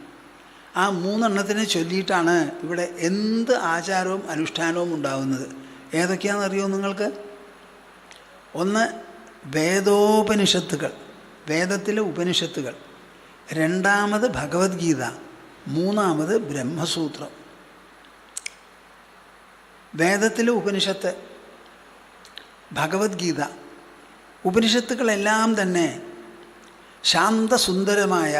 ആ 3 ചൊല്ലിയിട്ടാണ് ഇവിടെ എന്ത് ആചാരവും അനുഷ്ഠാനവും ഉണ്ടാകുന്നത്. ഏതൊക്കെയാണെന്നറിയോ നിങ്ങൾക്ക്? ഒന്ന് വേദോപനിഷത്തുകൾ, വേദത്തിലെ ഉപനിഷത്തുകൾ. 2ാമത് ഭഗവത്ഗീത. 3ാമത് ബ്രഹ്മസൂത്രം. വേദത്തിലെ ഉപനിഷത്ത്, ഭഗവത്ഗീത, ഉപനിഷത്തുക്കളെല്ലാം തന്നെ ശാന്തസുന്ദരമായ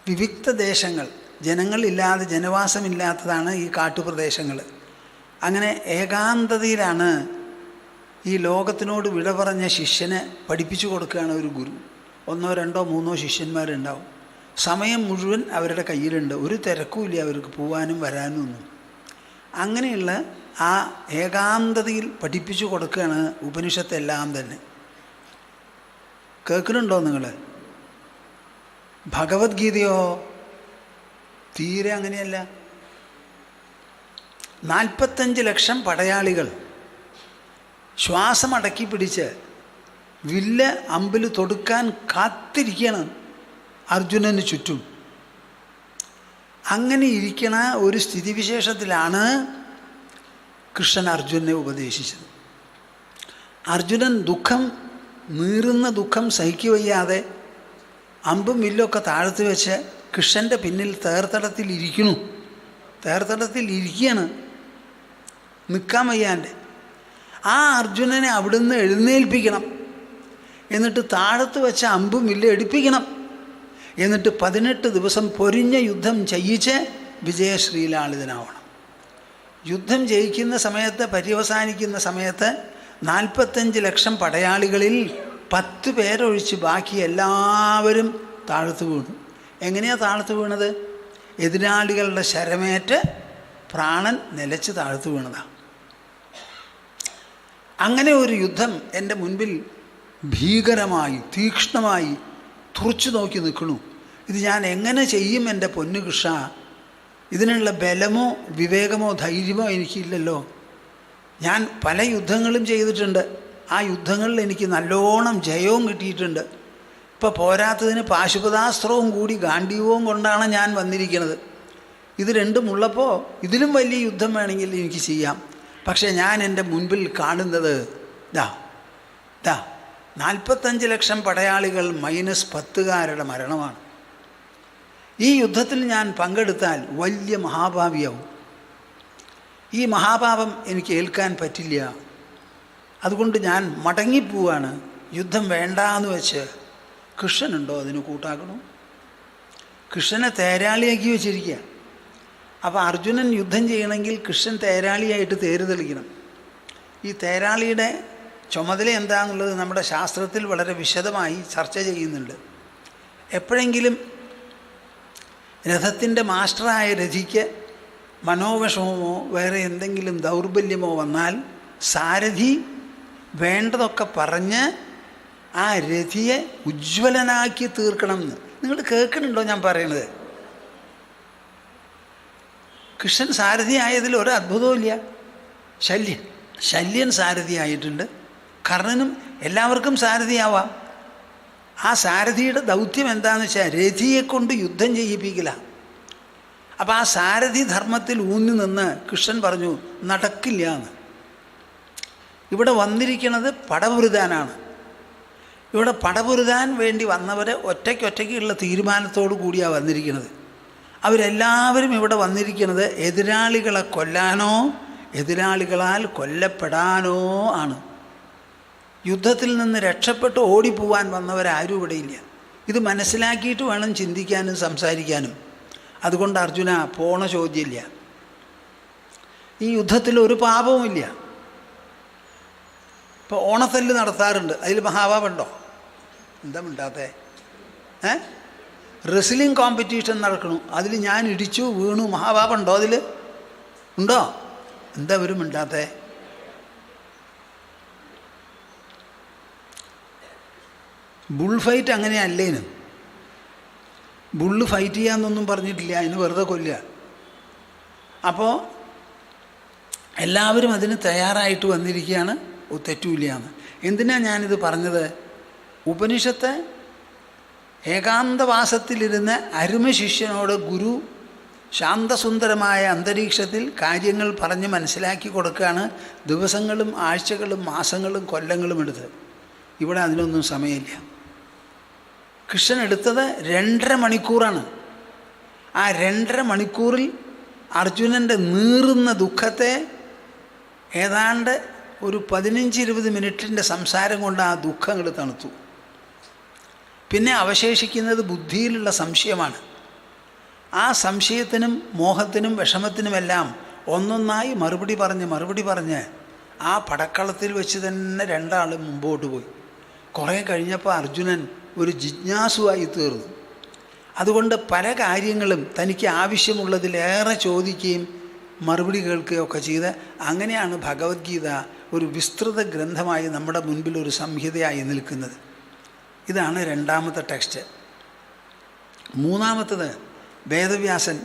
വിവിക്ത ദേശങ്ങൾ, ജനങ്ങളില്ലാതെ ജനവാസമില്ലാത്തതാണ് ഈ കാട്ടുപ്രദേശങ്ങൾ. അങ്ങനെ ഏകാന്തതയിലാണ് ഈ ലോകത്തിനോട് വിട പറഞ്ഞ ശിഷ്യനെ പഠിപ്പിച്ചു കൊടുക്കുകയാണ് ഒരു ഗുരു. 1, 2, 3 ശിഷ്യന്മാരുണ്ടാവും. സമയം മുഴുവൻ അവരുടെ കയ്യിലുണ്ട്. ഒരു തിരക്കുമില്ല അവർക്ക് പോവാനും വരാനും ഒന്നും. അങ്ങനെയുള്ള ആ ഏകാന്തതയിൽ പഠിപ്പിച്ചു കൊടുക്കുകയാണ് ഉപനിഷത്തെല്ലാം തന്നെ. കേൾക്കുന്നുണ്ടോ നിങ്ങൾ? ഭഗവത്ഗീതയോ തീരെ അങ്ങനെയല്ല. 45 ലക്ഷം പടയാളികൾ ശ്വാസമടക്കി പിടിച്ച് വില്ല് അമ്പിൽ തൊടുക്കാൻ കാത്തിരിക്കണം അർജുനന് ചുറ്റും. അങ്ങനെ ഇരിക്കണ ഒരു സ്ഥിതിവിശേഷത്തിലാണ് കൃഷ്ണൻ അർജുനനെ ഉപദേശിച്ചത്. അർജുനൻ നീറുന്ന ദുഃഖം സഹിക്കുവയ്യാതെ അമ്പും വില്ലൊക്കെ താഴ്ത്തി വെച്ച് കൃഷ്ണൻ്റെ പിന്നിൽ തേർത്തടത്തിൽ ഇരിക്കുകയാണ്, നിൽക്കാൻ വയ്യാൻ്റെ. ആ അർജുനനെ അവിടുന്ന് എഴുന്നേൽപ്പിക്കണം. എന്നിട്ട് താഴത്ത് വെച്ച അമ്പും വില്ല് എടുപ്പിക്കണം. എന്നിട്ട് 18 ദിവസം പൊരിഞ്ഞ യുദ്ധം ചെയ്യിച്ച് വിജയശ്രീലാളിതനാവണം. യുദ്ധം ജയിക്കുന്ന സമയത്ത്, പര്യവസാനിക്കുന്ന സമയത്ത് 45 ലക്ഷം പടയാളികളിൽ 10 പേരൊഴിച്ച് ബാക്കി എല്ലാവരും താഴത്ത് വീണു. എങ്ങനെയാണ് താഴത്ത് വീണത്? എതിരാളികളുടെ ശരമേറ്റ് പ്രാണൻ നിലച്ച് താഴത്ത് വീണതാണ്. അങ്ങനെ ഒരു യുദ്ധം എൻ്റെ മുൻപിൽ ഭീകരമായി തീക്ഷ്ണമായി തുറച്ചു നോക്കി നിൽക്കണു. ഇത് ഞാൻ എങ്ങനെ ചെയ്യും എൻ്റെ പൊന്നു കൃഷ്ണ? ഇതിനുള്ള ബലമോ വിവേകമോ ധൈര്യമോ എനിക്കില്ലല്ലോ. ഞാൻ പല യുദ്ധങ്ങളും ചെയ്തിട്ടുണ്ട്. ആ യുദ്ധങ്ങളിൽ എനിക്ക് നല്ലോണം ജയവും കിട്ടിയിട്ടുണ്ട്. ഇപ്പോൾ പോരാത്തതിന് പാശുപതാസ്ത്രവും കൂടി ഗാന്ധീവവും കൊണ്ടാണ് ഞാൻ വന്നിരിക്കുന്നത്. ഇത് രണ്ടുമുള്ളപ്പോൾ ഇതിലും വലിയ യുദ്ധം വേണമെങ്കിൽ എനിക്ക് ചെയ്യാം. പക്ഷേ ഞാൻ എൻ്റെ മുൻപിൽ കാണുന്നത് 45 ലക്ഷം പടയാളികൾ -10 മരണമാണ്. ഈ യുദ്ധത്തിൽ ഞാൻ പങ്കെടുത്താൽ വലിയ മഹാഭാവിയാവും. ഈ മഹാപാപം എനിക്ക് ഏൽക്കാൻ പറ്റില്ല. അതുകൊണ്ട് ഞാൻ മടങ്ങിപ്പോവാണ്. യുദ്ധം വേണ്ടാന്ന് വെച്ച് കൃഷ്ണനുണ്ടോ അതിന് കൂട്ടാക്കണു? കൃഷ്ണനെ തേരാളിയാക്കി വെച്ചിരിക്കുക. അപ്പോൾ അർജുനൻ യുദ്ധം ചെയ്യണമെങ്കിൽ കൃഷ്ണൻ തേരാളിയായിട്ട് തേര് തെളിക്കണം. ഈ തേരാളിയുടെ ചുമതല എന്താണെന്നുള്ളത് നമ്മുടെ ശാസ്ത്രത്തിൽ വളരെ വിശദമായി ചർച്ച ചെയ്യുന്നുണ്ട്. എപ്പോഴെങ്കിലും രഥത്തിൻ്റെ മാസ്റ്ററായ രഥിക്ക് മനോവിഷമോ വേറെ എന്തെങ്കിലും ദൗർബല്യമോ വന്നാൽ സാരഥി വേണ്ടതൊക്കെ പറഞ്ഞ് ആ രഥിയെ ഉജ്ജ്വലനാക്കി തീർക്കണം എന്ന്. നിങ്ങൾ കേൾക്കുന്നുണ്ടോ ഞാൻ പറയണത്? കൃഷ്ണൻ സാരഥി ആയതിൽ ഒരു അത്ഭുതവും ഇല്ല. ശല്യൻ സാരഥിയായിട്ടുണ്ട്. കർണനും എല്ലാവർക്കും സാരഥിയാവാം. ആ സാരഥിയുടെ ദൗത്യം എന്താണെന്ന് വെച്ചാൽ രഥിയെ കൊണ്ട് യുദ്ധം ചെയ്യിപ്പിക്കില്ല. അപ്പോൾ ആ സാരഥി ധർമ്മത്തിൽ ഊന്നി നിന്ന് കൃഷ്ണൻ പറഞ്ഞു നടക്കില്ല എന്ന്. ഇവിടെ വന്നിരിക്കുന്നത് പടപുരുതാനാണ്. ഇവിടെ പടപുരുതാൻ വേണ്ടി വന്നവരെ ഒറ്റയ്ക്കുള്ള തീരുമാനത്തോടു കൂടിയാണ് വന്നിരിക്കുന്നത്. അവരെല്ലാവരും ഇവിടെ വന്നിരിക്കുന്നത് എതിരാളികളെ കൊല്ലാനോ എതിരാളികളാൽ കൊല്ലപ്പെടാനോ ആണ്. യുദ്ധത്തിൽ നിന്ന് രക്ഷപ്പെട്ട് ഓടിപ്പോവാൻ വന്നവരാരും ഇവിടെയില്ല. ഇത് മനസ്സിലാക്കിയിട്ട് വേണം ചിന്തിക്കാനും സംസാരിക്കാനും. അതുകൊണ്ട് അർജുന പോണ ചോദ്യമില്ല. ഈ യുദ്ധത്തിൽ ഒരു പാപവുമില്ല. ഇപ്പോൾ ഓണത്തല്ല് നടത്താറുണ്ട്. അതിൽ മഹാപാപമുണ്ടോ? എന്താ മിണ്ടാത്തേ? Wrestling competition നടക്കണു. അതിൽ ഞാൻ ഇടിച്ചു വീണു. മഹാപാപമുണ്ടോ? അതിൽ ഉണ്ടോ? എന്താ ഒരു മിണ്ടാത്തേ? ബുൾ ഫൈറ്റ് അങ്ങനെയല്ലേന്. ബുള്ള് ഫൈറ്റ് ചെയ്യാമെന്നൊന്നും പറഞ്ഞിട്ടില്ല. അതിന് വെറുതെ കൊല്ലുക. അപ്പോൾ എല്ലാവരും അതിന് തയ്യാറായിട്ട് വന്നിരിക്കുകയാണ്. തെറ്റൂല്ലാന്ന്. എന്തിനാണ് ഞാനിത് പറഞ്ഞത്? ഉപനിഷത്ത് ഏകാന്തവാസത്തിലിരുന്ന അരുമ ശിഷ്യനോട് ഗുരു ശാന്തസുന്ദരമായ അന്തരീക്ഷത്തിൽ കാര്യങ്ങൾ പറഞ്ഞ് മനസ്സിലാക്കി കൊടുക്കുകയാണ്. ദിവസങ്ങളും ആഴ്ചകളും മാസങ്ങളും കൊല്ലങ്ങളും എടുത്ത്. ഇവിടെ അതിനൊന്നും സമയമില്ല. കൃഷ്ണൻ എടുത്തത് 2.5 മണിക്കൂറാണ്. ആ 2.5 മണിക്കൂറിൽ അർജുനൻ്റെ നീറുന്ന ദുഃഖത്തെ ഏതാണ്ട് ഒരു 15-20 മിനിറ്റിൻ്റെ സംസാരം കൊണ്ട് ആ ദുഃഖങ്ങൾ തണുത്തു. പിന്നെ അവശേഷിക്കുന്നത് ബുദ്ധിയിലുള്ള സംശയമാണ്. ആ സംശയത്തിനും മോഹത്തിനും വിഷമത്തിനുമെല്ലാം ഒന്നൊന്നായി മറുപടി പറഞ്ഞ് ആ പടക്കളത്തിൽ വെച്ച് തന്നെ രണ്ടാളും മുമ്പോട്ട് പോയി. കുറേ കഴിഞ്ഞപ്പോൾ അർജുനൻ ഒരു ജിജ്ഞാസുവായി തീർന്നു. അതുകൊണ്ട് പല കാര്യങ്ങളും തനിക്ക് ആവശ്യമുള്ളതിലേറെ ചോദിക്കുകയും മറുപടി കേൾക്കുകയൊക്കെ ചെയ്ത് അങ്ങനെയാണ് ഭഗവത്ഗീത ഒരു വിസ്തൃത ഗ്രന്ഥമായി നമ്മുടെ മുൻപിൽ ഒരു സംഹിതയായി നിൽക്കുന്നത്. ഇതാണ് 2ാമത്തെ ടെക്സ്റ്റ്. 3ാമത്തത് വേദവ്യാസൻ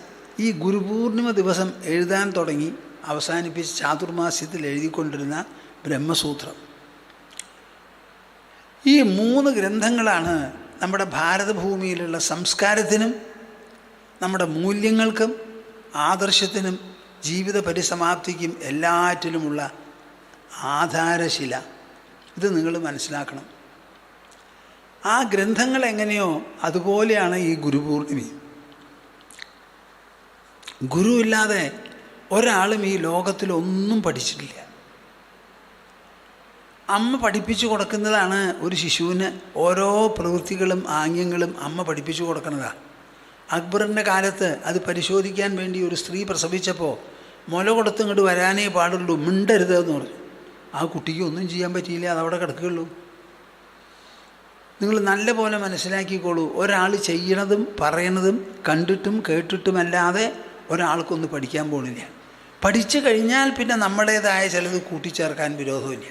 ഈ ഗുരുപൂർണിമ ദിവസം എഴുതാൻ തുടങ്ങി അവസാനിപ്പിച്ച് ചാതുർമാസ്യത്തിൽ എഴുതിക്കൊണ്ടിരുന്ന ബ്രഹ്മസൂത്രം. ഈ 3 ഗ്രന്ഥങ്ങളാണ് നമ്മുടെ ഭാരതഭൂമിയിലുള്ള സംസ്കാരത്തിനും നമ്മുടെ മൂല്യങ്ങൾക്കും ആദർശത്തിനും ജീവിത പരിസമാപ്തിക്കും എല്ലാറ്റിലുമുള്ള ആധാരശില. ഇത് നിങ്ങൾ മനസ്സിലാക്കണം. ആ ഗ്രന്ഥങ്ങൾ എങ്ങനെയോ അതുപോലെയാണ് ഈ ഗുരുപൂർണിമയും. ഗുരു ഇല്ലാതെ ഒരാളും ഈ ലോകത്തിലൊന്നും പഠിച്ചിട്ടില്ല. അമ്മ പഠിപ്പിച്ചു കൊടുക്കുന്നതാണ് ഒരു ശിശുവിന് ഓരോ പ്രവൃത്തികളും ആംഗ്യങ്ങളും അമ്മ പഠിപ്പിച്ചു കൊടുക്കുന്നതാണ്. അക്ബറിൻ്റെ കാലത്ത് അത് പരിശോധിക്കാൻ വേണ്ടി ഒരു സ്ത്രീ പ്രസവിച്ചപ്പോൾ മുല കൊടുത്ത് ഇങ്ങോട്ട് വരാനേ പാടുള്ളൂ, മിണ്ടരുത് എന്ന് പറഞ്ഞു. ആ കുട്ടിക്ക് ഒന്നും ചെയ്യാൻ പറ്റിയില്ല, അതവിടെ കിടക്കുകയുള്ളൂ. നിങ്ങൾ നല്ല പോലെ മനസ്സിലാക്കിക്കോളൂ. ഒരാൾ ചെയ്യണതും പറയണതും കണ്ടിട്ടും കേട്ടിട്ടുമല്ലാതെ ഒരാൾക്കൊന്ന് പഠിക്കാൻ പോണില്ല. പഠിച്ചു കഴിഞ്ഞാൽ പിന്നെ നമ്മുടേതായ ചിലത് കൂട്ടിച്ചേർക്കാൻ വിരോധമില്ല.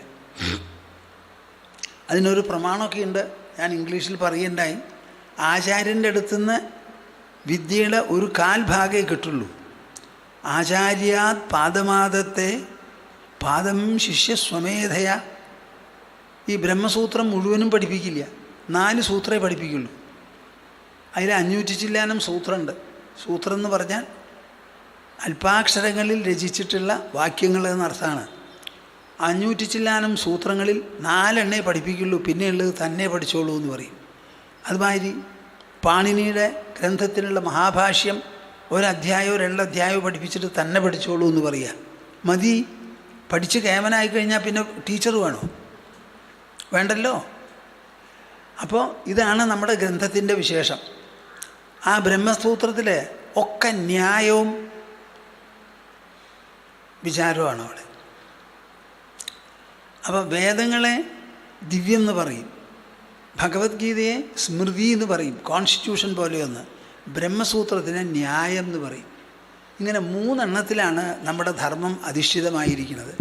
അതിനൊരു പ്രമാണമൊക്കെ ഉണ്ട്. ഞാൻ ഇംഗ്ലീഷിൽ പറയുണ്ടായി. ആചാര്യൻ്റെ അടുത്തുനിന്ന് വിദ്യയുടെ ഒരു കാൽഭാഗേ കിട്ടുള്ളൂ. ആചാര്യാത് പാദമാദത്തെ പാദം ശിഷ്യ സ്വമേധയ. ഈ ബ്രഹ്മസൂത്രം മുഴുവനും പഠിപ്പിക്കില്ല, 4 സൂത്രമേ പഠിപ്പിക്കുള്ളൂ. അതിൽ 500 ചില്ലാനം സൂത്രമുണ്ട്. സൂത്രം എന്ന് പറഞ്ഞാൽ അല്പാക്ഷരങ്ങളിൽ രചിച്ചിട്ടുള്ള വാക്യങ്ങൾ എന്നർത്ഥമാണ്. 500 ചില്ലാനം സൂത്രങ്ങളിൽ 4 എണ്ണേ പഠിപ്പിക്കുള്ളൂ, പിന്നെയുള്ളത് തന്നെ പഠിച്ചോളൂ എന്ന് പറയും. അതുമാതിരി പാണിനിയുടെ ഗ്രന്ഥത്തിലുള്ള മഹാഭാഷ്യം 1 അധ്യായമോ 2 അധ്യായമോ പഠിപ്പിച്ചിട്ട് തന്നെ പഠിച്ചോളൂ എന്ന് പറയുക. മതി, പഠിച്ച് കേമനായി കഴിഞ്ഞാൽ പിന്നെ ടീച്ചർ വേണോ? വേണ്ടല്ലോ. അപ്പോൾ ഇതാണ് നമ്മുടെ ഗ്രന്ഥത്തിൻ്റെ വിശേഷം. ആ ബ്രഹ്മസൂത്രത്തിൽ ഒക്കെ ന്യായവും വിചാരവുമാണ് അവിടെ. അപ്പോൾ വേദങ്ങളെ ദിവ്യം എന്ന് പറയും, ഭഗവത്ഗീതയെ സ്മൃതി എന്ന് പറയും, കോൺസ്റ്റിറ്റ്യൂഷൻ പോലെയൊന്ന്. ബ്രഹ്മസൂത്രത്തിനെ ന്യായം എന്ന് പറയും. ഇങ്ങനെ 3 എണ്ണത്തിലാണ് നമ്മുടെ ധർമ്മം അധിഷ്ഠിതമായിരിക്കുന്നത്.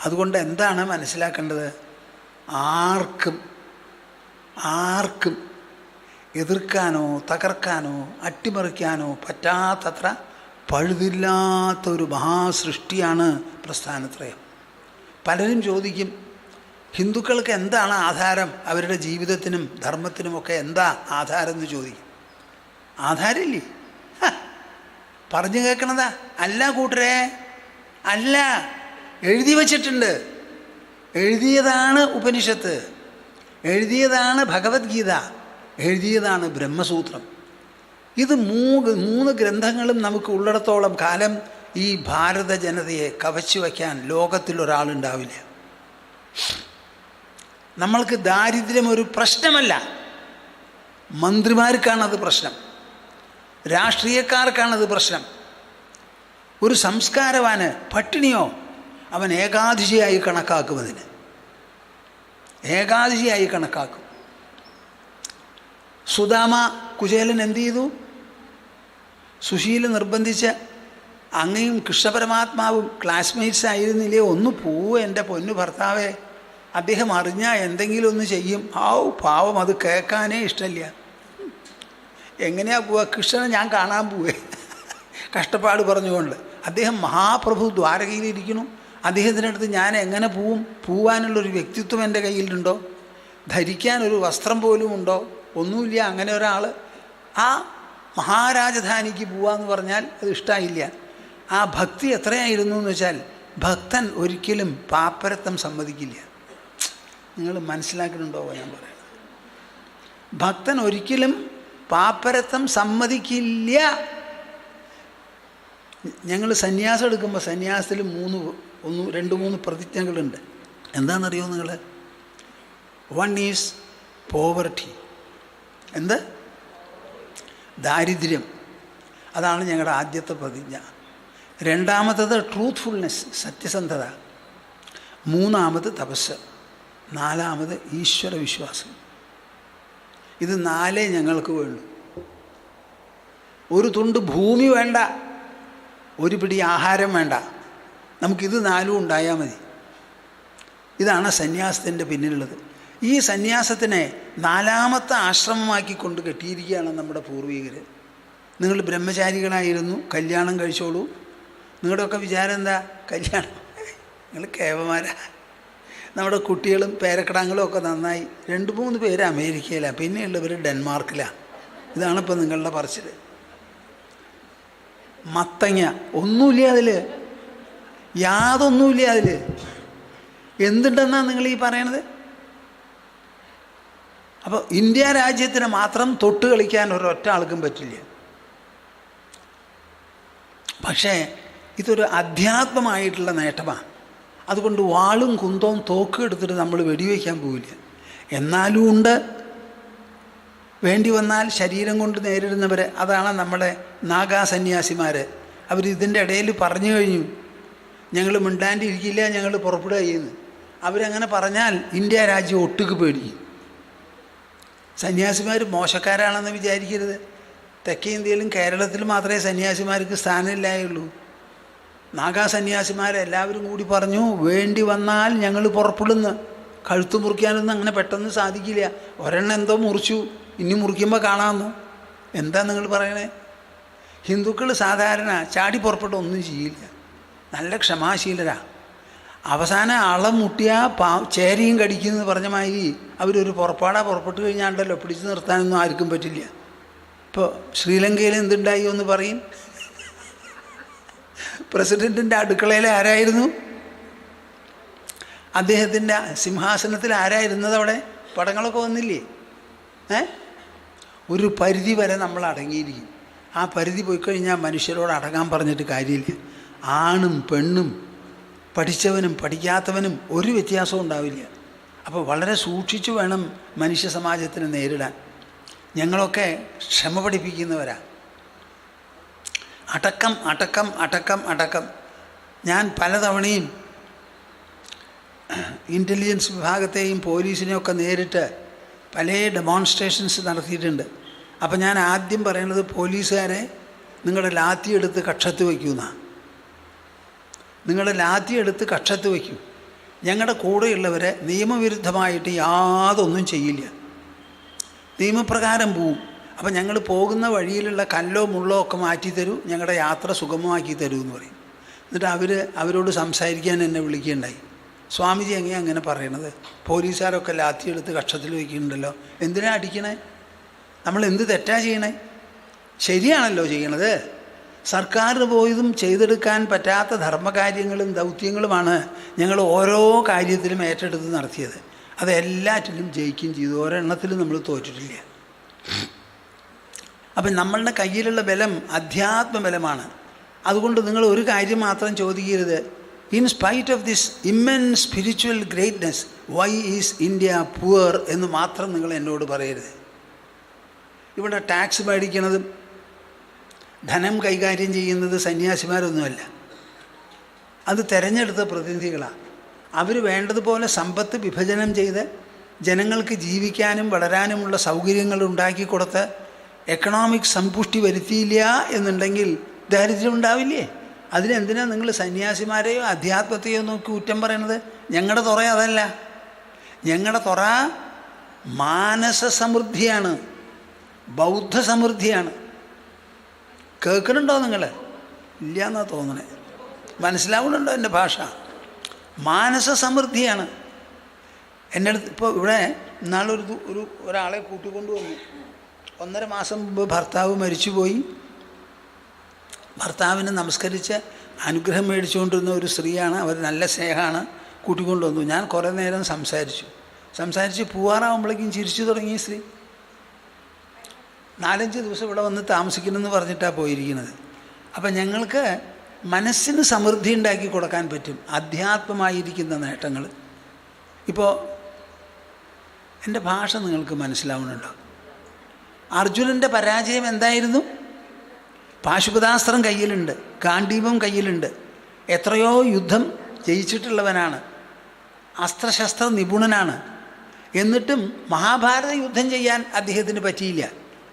അതുകൊണ്ട് എന്താണ് മനസ്സിലാക്കേണ്ടത്? ആർക്കും എതിർക്കാനോ തകർക്കാനോ അട്ടിമറിക്കാനോ പറ്റാത്തത്ര പഴുതില്ലാത്തൊരു മഹാസൃഷ്ടിയാണ് പ്രസ്ഥാനത്രയം. പലരും ചോദിക്കും, ഹിന്ദുക്കൾക്ക് എന്താണ് ആധാരം? അവരുടെ ജീവിതത്തിനും ധർമ്മത്തിനുമൊക്കെ എന്താ ആധാരം എന്ന് ചോദിക്കും. ആധാരമില്ലേ? പറഞ്ഞു കേൾക്കണതാ? അല്ല കൂട്ടരെ, അല്ല, എഴുതി വച്ചിട്ടുണ്ട്. എഴുതിയതാണ് ഉപനിഷത്ത്, എഴുതിയതാണ് ഭഗവത്ഗീത, എഴുതിയതാണ് ബ്രഹ്മസൂത്രം. ഇത് 3 ഗ്രന്ഥങ്ങളും നമുക്ക് ഉള്ളിടത്തോളം കാലം ഈ ഭാരത ജനതയെ കവച്ചു വയ്ക്കാൻ ലോകത്തിലൊരാളുണ്ടാവില്ല. നമ്മൾക്ക് ദാരിദ്ര്യം ഒരു പ്രശ്നമല്ല. മന്ത്രിമാർക്കാണത് പ്രശ്നം, രാഷ്ട്രീയക്കാർക്കാണത് പ്രശ്നം. ഒരു സംസ്കാരവാന് പട്ടിണിയോ അവൻ ഏകാദശിയായി കണക്കാക്കും, അതിന് ഏകാദശിയായി കണക്കാക്കും. സുദാമ കുചേലൻ എന്തു ചെയ്തു? സുശീല നിർബന്ധിച്ച് അങ്ങയും കൃഷ്ണപരമാത്മാവും ക്ലാസ്മേറ്റ്സ് ആയിരുന്നില്ലേ? ഒന്ന് പോവോ എൻ്റെ പൊന്നു ഭർത്താവേ, അദ്ദേഹം അറിഞ്ഞാൽ എന്തെങ്കിലും ഒന്ന് ചെയ്യും. പാവം, അത് കേൾക്കാനേ ഇഷ്ടമില്ല. എങ്ങനെയാ പോവുക? കൃഷ്ണനെ ഞാൻ കാണാൻ പോവേ, കഷ്ടപ്പാട് പറഞ്ഞുകൊണ്ട്. അദ്ദേഹം മഹാപ്രഭു ദ്വാരകയിലിരിക്കുന്നു, അദ്ദേഹത്തിനടുത്ത് ഞാൻ എങ്ങനെ പോവും? പോവാനുള്ളൊരു വ്യക്തിത്വം എൻ്റെ കയ്യിലുണ്ടോ? ധരിക്കാനൊരു വസ്ത്രം പോലും ഉണ്ടോ? ഒന്നുമില്ല. അങ്ങനെ ഒരാൾ ആ മഹാരാജധാനിക്ക് പോവാന്ന് പറഞ്ഞാൽ അത് ഇഷ്ടമായില്ല. ആ ഭക്തി എത്രയായിരുന്നു എന്ന് വെച്ചാൽ, ഭക്തൻ ഒരിക്കലും പാപ്പരത്വം സമ്മതിക്കില്ല. നിങ്ങൾ മനസ്സിലാക്കുന്നുണ്ടോ ഞാൻ പറയുന്നത്? ഭക്തൻ ഒരിക്കലും പാപ്പരത്വം സമ്മതിക്കില്ല. ഞങ്ങൾ സന്യാസം എടുക്കുമ്പോൾ സന്യാസത്തിൽ 2-3 പ്രതിജ്ഞകളുണ്ട്. എന്താണെന്നറിയോ നിങ്ങൾ? 1 ഈസ് പോവർട്ടി. എന്ത്? ദാരിദ്ര്യം. അതാണ് ഞങ്ങളുടെ ആദ്യത്തെ പ്രതിജ്ഞ. 2ാമത്തത് ട്രൂത്ത്ഫുൾനെസ്, സത്യസന്ധത. 3ാമത് തപസ്. 4ാമത് ഈശ്വര വിശ്വാസം. ഇത് 4 ഞങ്ങൾക്ക് വേണ്ടു. ഒരു തുണ്ട് ഭൂമി വേണ്ട, ഒരു പിടി ആഹാരം വേണ്ട, നമുക്കിത് 4 ഉണ്ടായാൽ മതി. ഇതാണ് സന്യാസത്തിൻ്റെ പിന്നിലുള്ളത്. ഈ സന്യാസത്തിനെ 4ാമത്തെ ആശ്രമമാക്കി കൊണ്ട് കെട്ടിയിരിക്കുകയാണ് നമ്മുടെ പൂർവികർ. നിങ്ങൾ ബ്രഹ്മചാരികളായിരുന്നു, കല്യാണം കഴിച്ചോളൂ. നിങ്ങളുടെയൊക്കെ വിചാരം എന്താ? കല്യാണം, നിങ്ങൾ കേവമാരാ. നമ്മുടെ കുട്ടികളും പേരക്കിടാങ്ങളും ഒക്കെ നന്നായി. 2-3 പേര് അമേരിക്കയിലാണ്, പിന്നെയുള്ളവർ ഡെൻമാർക്കിലാണ്. ഇതാണിപ്പോൾ നിങ്ങളുടെ പറച്ചിൽ. മത്തങ്ങ ഒന്നുമില്ല അതിൽ, യാതൊന്നുമില്ല അതിൽ. എന്തുണ്ടെന്നാണ് നിങ്ങൾ ഈ പറയണത്? അപ്പോൾ ഇന്ത്യ രാജ്യത്തിന് മാത്രം തൊട്ട് കളിക്കാൻ ഒരൊറ്റ ആൾക്കും പറ്റില്ല. പക്ഷേ ഇതൊരു അധ്യാത്മമായിട്ടുള്ള നേട്ടമാണ്. അതുകൊണ്ട് വാളും കുന്തവും തോക്കും എടുത്തിട്ട് നമ്മൾ വെടിവെക്കാൻ പോവില്ല. എന്നാലും ഉണ്ട്, വേണ്ടി വന്നാൽ ശരീരം കൊണ്ട് നേരിടുന്നവർ. അതാണ് നമ്മുടെ നാഗാ സന്യാസിമാർ. അവരിതിൻ്റെ ഇടയിൽ പറഞ്ഞു കഴിഞ്ഞു, ഞങ്ങൾ മിണ്ടാണ്ടിരിക്കില്ല, ഞങ്ങൾ പുറപ്പെടുക ചെയ്യുന്നു. അവരങ്ങനെ പറഞ്ഞാൽ ഇന്ത്യ രാജ്യം ഒട്ടുക്ക് പേടിക്കും. സന്യാസിമാർ മോശക്കാരാണെന്ന് വിചാരിക്കരുത്. തെക്കേ ഇന്ത്യയിലും കേരളത്തിലും മാത്രമേ സന്യാസിമാർക്ക് സ്ഥാനമില്ലായുള്ളൂ. നാഗാ സന്യാസിമാരെല്ലാവരും കൂടി പറഞ്ഞു, വേണ്ടി വന്നാൽ ഞങ്ങൾ പുറപ്പെടുന്നു. കഴുത്ത് മുറിക്കാനൊന്നും അങ്ങനെ പെട്ടെന്ന് സാധിക്കില്ല. ഒരെണ്ണം എന്തോ മുറിച്ചു, ഇനി മുറിക്കുമ്പോൾ കാണാമെന്നു. എന്താ നിങ്ങൾ പറയണേ? ഹിന്ദുക്കൾ സാധാരണ ചാടി പുറപ്പെട്ട് ഒന്നും ചെയ്യില്ല, നല്ല ക്ഷമാശീലരാ. അവസാനം അളം മുട്ടിയാൽ ചേരയും കടിക്കുമെന്ന് പറഞ്ഞ മാതിരി അവരൊരു പുറപ്പെട്ട് കഴിഞ്ഞാണ്ടല്ലോ പിടിച്ചു നിർത്താനൊന്നും ആർക്കും പറ്റില്ല. ഇപ്പോൾ ശ്രീലങ്കയിൽ എന്തുണ്ടായി എന്ന് പറയും. പ്രസിഡൻറ്റിൻ്റെ അടുക്കളയിൽ ആരായിരുന്നു? അദ്ദേഹത്തിൻ്റെ സിംഹാസനത്തിൽ ആരായിരുന്നത്? അവിടെ പടങ്ങളൊക്കെ വന്നില്ലേ? ഒരു പരിധി വരെ നമ്മൾ അടങ്ങിയിരിക്കും. ആ പരിധി പോയി കഴിഞ്ഞാൽ മനുഷ്യരോട് അടങ്ങാൻ പറഞ്ഞിട്ട് കാര്യമില്ല. ആണും പെണ്ണും പഠിച്ചവനും പഠിക്കാത്തവനും ഒരു വ്യത്യാസവും ഉണ്ടാവില്ല. അപ്പോൾ വളരെ സൂക്ഷിച്ചു വേണം മനുഷ്യ സമാജത്തിന് നേരിടാൻ. ഞങ്ങളൊക്കെ ക്ഷമ പഠിപ്പിക്കുന്നവരാ. അടക്കം അടക്കം അടക്കം അടക്കം. ഞാൻ പലതവണയും ഇൻ്റലിജൻസ് വിഭാഗത്തെയും പോലീസിനെയൊക്കെ നേരിട്ട് പല ഡെമോൺസ്ട്രേഷൻസ് നടത്തിയിട്ടുണ്ട്. അപ്പോൾ ഞാൻ ആദ്യം പറയുന്നത്, പോലീസുകാരെ നിങ്ങളുടെ ലാത്തി എടുത്ത് കക്ഷത്ത് വയ്ക്കൂന്നാ. നിങ്ങളുടെ ലാത്തി എടുത്ത് കക്ഷത്ത് വയ്ക്കൂ. ഞങ്ങളുടെ കൂടെയുള്ളവരെ നിയമവിരുദ്ധമായിട്ട് യാതൊന്നും ചെയ്യില്ല, നിയമപ്രകാരം പോവും. അപ്പം ഞങ്ങൾ പോകുന്ന വഴിയിലുള്ള കല്ലോ മുള്ളോ ഒക്കെ മാറ്റിത്തരൂ, ഞങ്ങളുടെ യാത്ര സുഗമമാക്കി തരൂ എന്ന് പറയും. എന്നിട്ട് അവരോട് സംസാരിക്കാൻ എന്നെ വിളിക്കുകയുണ്ടായി. സ്വാമിജി എങ്ങനെയാണ് അങ്ങനെ പറയണത്? പോലീസുകാരൊക്കെ ലാത്തി എടുത്ത് കക്ഷത്തിൽ വയ്ക്കുന്നുണ്ടല്ലോ, എന്തിനാ അടിക്കണേ? നമ്മൾ എന്ത് തെറ്റാ ചെയ്യണേ? ശരിയാണല്ലോ ചെയ്യണത്. സർക്കാർ പോയതും ചെയ്തെടുക്കാൻ പറ്റാത്ത ധർമ്മകാര്യങ്ങളും ദൗത്യങ്ങളുമാണ് ഞങ്ങൾ ഓരോ കാര്യത്തിലും ഏറ്റെടുത്ത് നടത്തിയത്. അത് എല്ലാറ്റിലും ജയിക്കുകയും ചെയ്തു, ഒരെണ്ണത്തിലും നമ്മൾ തോറ്റിട്ടില്ല. അപ്പം നമ്മളുടെ കയ്യിലുള്ള ബലം അധ്യാത്മബലമാണ്. അതുകൊണ്ട് നിങ്ങൾ ഒരു കാര്യം മാത്രം ചോദിക്കരുത്, in spite of this immense spiritual greatness why is India poor എന്ന് മാത്രം നിങ്ങൾ എന്നോട് പറയരുത്. ഇവിടെ ടാക്സ് മേടിക്കുന്നതും ധനം കൈകാര്യം ചെയ്യുന്നത് സന്യാസിമാരൊന്നുമല്ല, അത് തിരഞ്ഞെടുത്ത പ്രതിനിധികളാണ്. അവർ വേണ്ടതുപോലെ സമ്പത്ത് വിഭജനം ചെയ്ത് ജനങ്ങൾക്ക് ജീവിക്കാനും വളരാനുമുള്ള സൗകര്യങ്ങൾ ഉണ്ടാക്കി കൊടുത്ത് എക്കണോമിക് സമ്പുഷ്ടി വരുത്തിയില്ല എന്നുണ്ടെങ്കിൽ ദാരിദ്ര്യം ഉണ്ടാവില്ലേ? അതിനെന്തിനാണ് നിങ്ങൾ സന്യാസിമാരെയോ അധ്യാത്മത്തെയോ നോക്കി കുറ്റം പറയണത്? ഞങ്ങളുടെ തുറ അതല്ല. ഞങ്ങളുടെ തുറ മാനസ സമൃദ്ധിയാണ്, ബൗദ്ധ സമൃദ്ധിയാണ്. കേൾക്കണുണ്ടോ നിങ്ങൾ? ഇല്ല എന്നാണ് തോന്നണേ. മനസ്സിലാവുന്നുണ്ടോ എൻ്റെ ഭാഷ? മാനസ സമൃദ്ധിയാണ്. എൻ്റെ അടുത്ത് ഇപ്പോൾ ഇവിടെ ഒരാളെ കൂട്ടിക്കൊണ്ടു വന്നു. 1.5 മാസം മുമ്പ് ഭർത്താവ് മരിച്ചുപോയി. ഭർത്താവിനെ നമസ്കരിച്ച് അനുഗ്രഹം മേടിച്ചുകൊണ്ടിരുന്ന ഒരു സ്ത്രീയാണ്. അവർ നല്ല സ്നേഹമാണ്. കൂട്ടിക്കൊണ്ടുവന്നു. ഞാൻ കുറേ നേരം സംസാരിച്ച് പോവാറാവുമ്പോഴേക്കും ചിരിച്ചു തുടങ്ങി സ്ത്രീ. 4-5 ദിവസം ഇവിടെ വന്ന് താമസിക്കണമെന്ന് പറഞ്ഞിട്ടാണ് പോയിരിക്കുന്നത്. അപ്പം ഞങ്ങൾക്ക് മനസ്സിന് സമൃദ്ധി ഉണ്ടാക്കി കൊടുക്കാൻ പറ്റും, അധ്യാത്മമായിരിക്കുന്ന നേട്ടങ്ങൾ. ഇപ്പോൾ എൻ്റെ ഭാഷ നിങ്ങൾക്ക് മനസ്സിലാവുന്നുണ്ടോ? അർജുനൻ്റെ പരാജയം എന്തായിരുന്നു? പാശുപതാസ്ത്രം കയ്യിലുണ്ട്, ഗാണ്ഡീവം കയ്യിലുണ്ട്, എത്രയോ യുദ്ധം ജയിച്ചിട്ടുള്ളവനാണ്, അസ്ത്രശസ്ത്ര നിപുണനാണ്. എന്നിട്ടും മഹാഭാരത യുദ്ധം ചെയ്യാൻ അദ്ദേഹത്തിന് പറ്റിയില്ല.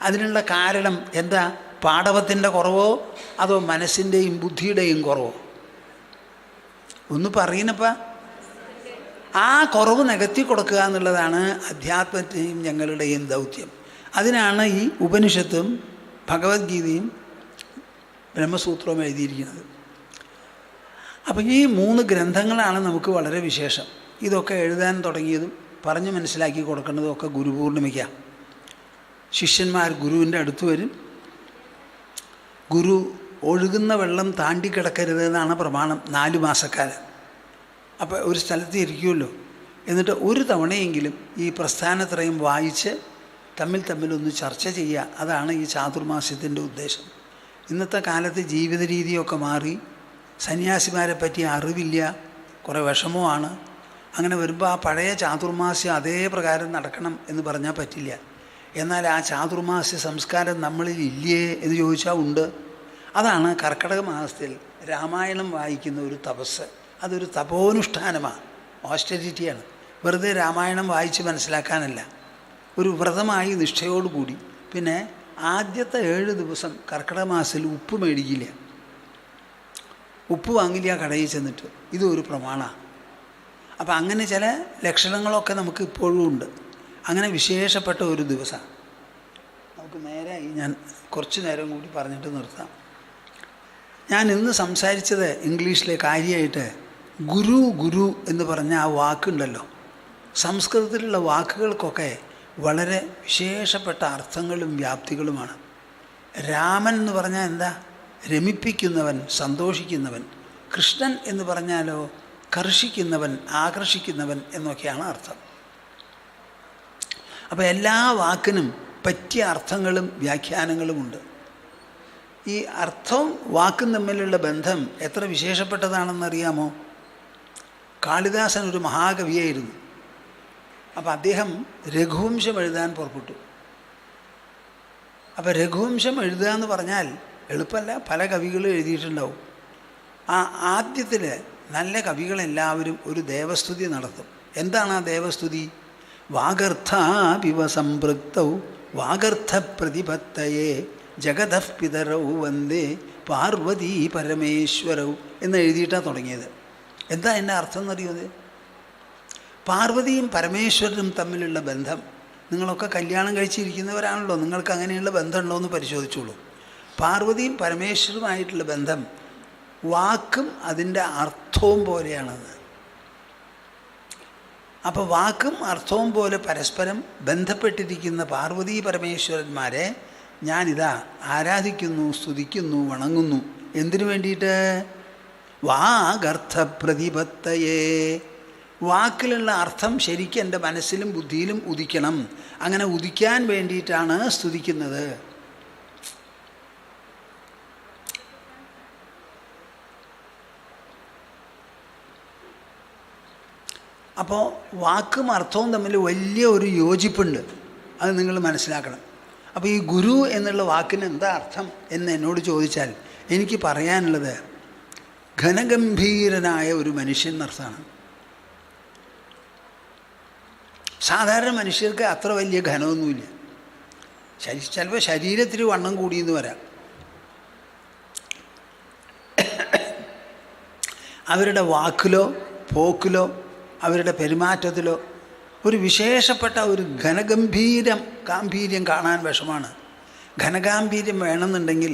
അതിനുള്ള കാരണം എന്താ? പാടവത്തിൻ്റെ കുറവോ അതോ മനസ്സിൻ്റെയും ബുദ്ധിയുടെയും കുറവോ? ഒന്ന് പറയുന്നപ്പ. ആ കുറവ് നികത്തി കൊടുക്കുക എന്നുള്ളതാണ് അധ്യാത്മത്തെയും ഞങ്ങളുടെയും ദൗത്യം. അതിനാണ് ഈ ഉപനിഷത്തും ഭഗവത്ഗീതയും ബ്രഹ്മസൂത്രവും എഴുതിയിരിക്കുന്നത്. അപ്പം ഈ 3 ഗ്രന്ഥങ്ങളാണ് നമുക്ക് വളരെ വിശേഷം. ഇതൊക്കെ എഴുതാൻ തുടങ്ങിയതും പറഞ്ഞ് മനസ്സിലാക്കി കൊടുക്കുന്നതും ഒക്കെ ഗുരുപൂർണിമയ്ക്കാണ്. ശിഷ്യന്മാർ ഗുരുവിൻ്റെ അടുത്ത് വരും. ഗുരു ഒഴുകുന്ന വെള്ളം താണ്ടിക്കിടക്കരുത് എന്നാണ് പ്രമാണം. 4 മാസക്കാലം. അപ്പോൾ ഒരു സ്ഥലത്ത് ഇരിക്കുമല്ലോ. എന്നിട്ട് ഒരു തവണയെങ്കിലും ഈ പ്രസ്ഥാനത്രയം വായിച്ച് തമ്മിലൊന്ന് ചർച്ച ചെയ്യുക. അതാണ് ഈ ചാതുർമാസ്യത്തിൻ്റെ ഉദ്ദേശം. ഇന്നത്തെ കാലത്ത് ജീവിത രീതിയൊക്കെ മാറി, സന്യാസിമാരെ പറ്റി അറിവില്ല, കുറേ വിഷമമാണ്. അങ്ങനെ വരുമ്പോൾ ആ പഴയ ചാതുർമാസ്യം അതേ പ്രകാരം നടക്കണം എന്ന് പറഞ്ഞാൽ പറ്റില്ല. എന്നാൽ ആ ചാതുർമാസ്യ സംസ്കാരം നമ്മളിൽ ഇല്ലേ എന്ന് ചോദിച്ചാൽ ഉണ്ട്. അതാണ് കർക്കിടക മാസത്തിൽ രാമായണം വായിക്കുന്ന ഒരു തപസ്. അതൊരു തപോനുഷ്ഠാനമാണ്, ഓസ്റ്റെരിറ്റിയാണ്. വെറുതെ രാമായണം വായിച്ച് മനസ്സിലാക്കാനല്ല, ഒരു വ്രതമായി നിഷ്ഠയോടുകൂടി. പിന്നെ ആദ്യത്തെ 7 ദിവസം കർക്കിടക മാസത്തിൽ ഉപ്പ് മേടിക്കില്ല, ഉപ്പ് വാങ്ങില്ല കടയിൽ ചെന്നിട്ട്. ഇതൊരു പ്രമാണമാണ്. അപ്പം അങ്ങനെ ചില ലക്ഷണങ്ങളൊക്കെ നമുക്ക് ഇപ്പോഴും ഉണ്ട്. അങ്ങനെ വിശേഷപ്പെട്ട ഒരു ദിവസം നമുക്ക് നേരായി. ഞാൻ കുറച്ച് നേരം കൂടി പറഞ്ഞിട്ട് നിർത്താം. ഞാൻ ഇന്ന് സംസാരിച്ചത് ഇംഗ്ലീഷിലെ കാര്യമായിട്ട് ഗുരു ഗുരു എന്ന് പറഞ്ഞ ആ വാക്കുണ്ടല്ലോ, സംസ്കൃതത്തിലുള്ള വാക്കുകൾക്കൊക്കെ വളരെ വിശേഷപ്പെട്ട അർത്ഥങ്ങളും വ്യാപ്തികളുമാണ്. രാമൻ എന്ന് പറഞ്ഞാൽ എന്താ? രമിപ്പിക്കുന്നവൻ, സന്തോഷിക്കുന്നവൻ. കൃഷ്ണൻ എന്ന് പറഞ്ഞാലോ കർഷിക്കുന്നവൻ, ആകർഷിക്കുന്നവൻ എന്നൊക്കെയാണ് അർത്ഥം. അപ്പോൾ എല്ലാ വാക്കിനും പറ്റിയ അർത്ഥങ്ങളും വ്യാഖ്യാനങ്ങളുമുണ്ട്. ഈ അർത്ഥവും വാക്കും തമ്മിലുള്ള ബന്ധം എത്ര വിശേഷപ്പെട്ടതാണെന്നറിയാമോ? കാളിദാസൻ ഒരു മഹാകവിയായിരുന്നു. അപ്പോൾ അദ്ദേഹം രഘുവംശം എഴുതാൻ പുറപ്പെട്ടു. അപ്പോൾ രഘുവംശം എഴുതുക എന്ന് പറഞ്ഞാൽ എളുപ്പമല്ല, പല കവികളും എഴുതിയിട്ടുണ്ടാവും. ആ ആദ്യത്തിൽ നല്ല കവികളെല്ലാവരും ഒരു ദേവസ്തുതി നടത്തും. എന്താണ് ആ ദേവസ്തുതി? വാഗർത്ഥാപിവ സംപൃക്തൗ വാഗർത്ഥ പ്രതിപത്തയേ ജഗതഃ പിതരൗ വന്ദേ പാർവതീ പരമേശ്വരൗ എന്ന് എഴുതിയിട്ടാണ് തുടങ്ങിയത്. എന്താ എൻ്റെ അർത്ഥം എന്നറിയുന്നത്? പാർവതിയും പരമേശ്വരനും തമ്മിലുള്ള ബന്ധം. നിങ്ങളൊക്കെ കല്യാണം കഴിച്ചിരിക്കുന്നവരാണല്ലോ, നിങ്ങൾക്ക് അങ്ങനെയുള്ള ബന്ധമുണ്ടോ എന്ന് പരിശോധിച്ചോളൂ. പാർവതിയും പരമേശ്വരുമായിട്ടുള്ള ബന്ധം വാക്കും അതിൻ്റെ അർത്ഥവും പോലെയാണത്. അപ്പോൾ വാക്കും അർത്ഥവും പോലെ പരസ്പരം ബന്ധപ്പെട്ടിരിക്കുന്ന പാർവതീ പരമേശ്വരന്മാരെ ഞാനിതാ ആരാധിക്കുന്നു, സ്തുതിക്കുന്നു, വണങ്ങുന്നു. എന്തിനു വേണ്ടിയിട്ട്? വാഗർത്ഥ പ്രതിപത്തയേ, വാക്കിലുള്ള അർത്ഥം ശരിക്കും എൻ്റെ മനസ്സിലും ബുദ്ധിയിലും ഉദിക്കണം. അങ്ങനെ ഉദിക്കാൻ വേണ്ടിയിട്ടാണ് സ്തുതിക്കുന്നത്. അപ്പോൾ വാക്കും അർത്ഥവും തമ്മിൽ വലിയ ഒരു യോജിപ്പുണ്ട്. അത് നിങ്ങൾ മനസ്സിലാക്കണം. അപ്പോൾ ഈ ഗുരു എന്നുള്ള വാക്കിന് എന്താ അർത്ഥം എന്ന് എന്നോട് ചോദിച്ചാൽ എനിക്ക് പറയാനുള്ളത് ഘനഗംഭീരനായ ഒരു മനുഷ്യൻ എന്നർത്ഥമാണ്. സാധാരണ മനുഷ്യർക്ക് അത്ര വലിയ ഘനമൊന്നുമില്ല. ചിലപ്പോൾ ശരീരത്തിന് വണ്ണം കൂടിയെന്ന് വരാം. അവരുടെ വാക്കിലോ പോക്കിലോ അവരുടെ പെരുമാറ്റത്തിലോ ഒരു വിശേഷപ്പെട്ട ഒരു ഗാംഭീര്യം കാണാൻ വിഷമാണ്. ഘനഗാംഭീര്യം വേണമെന്നുണ്ടെങ്കിൽ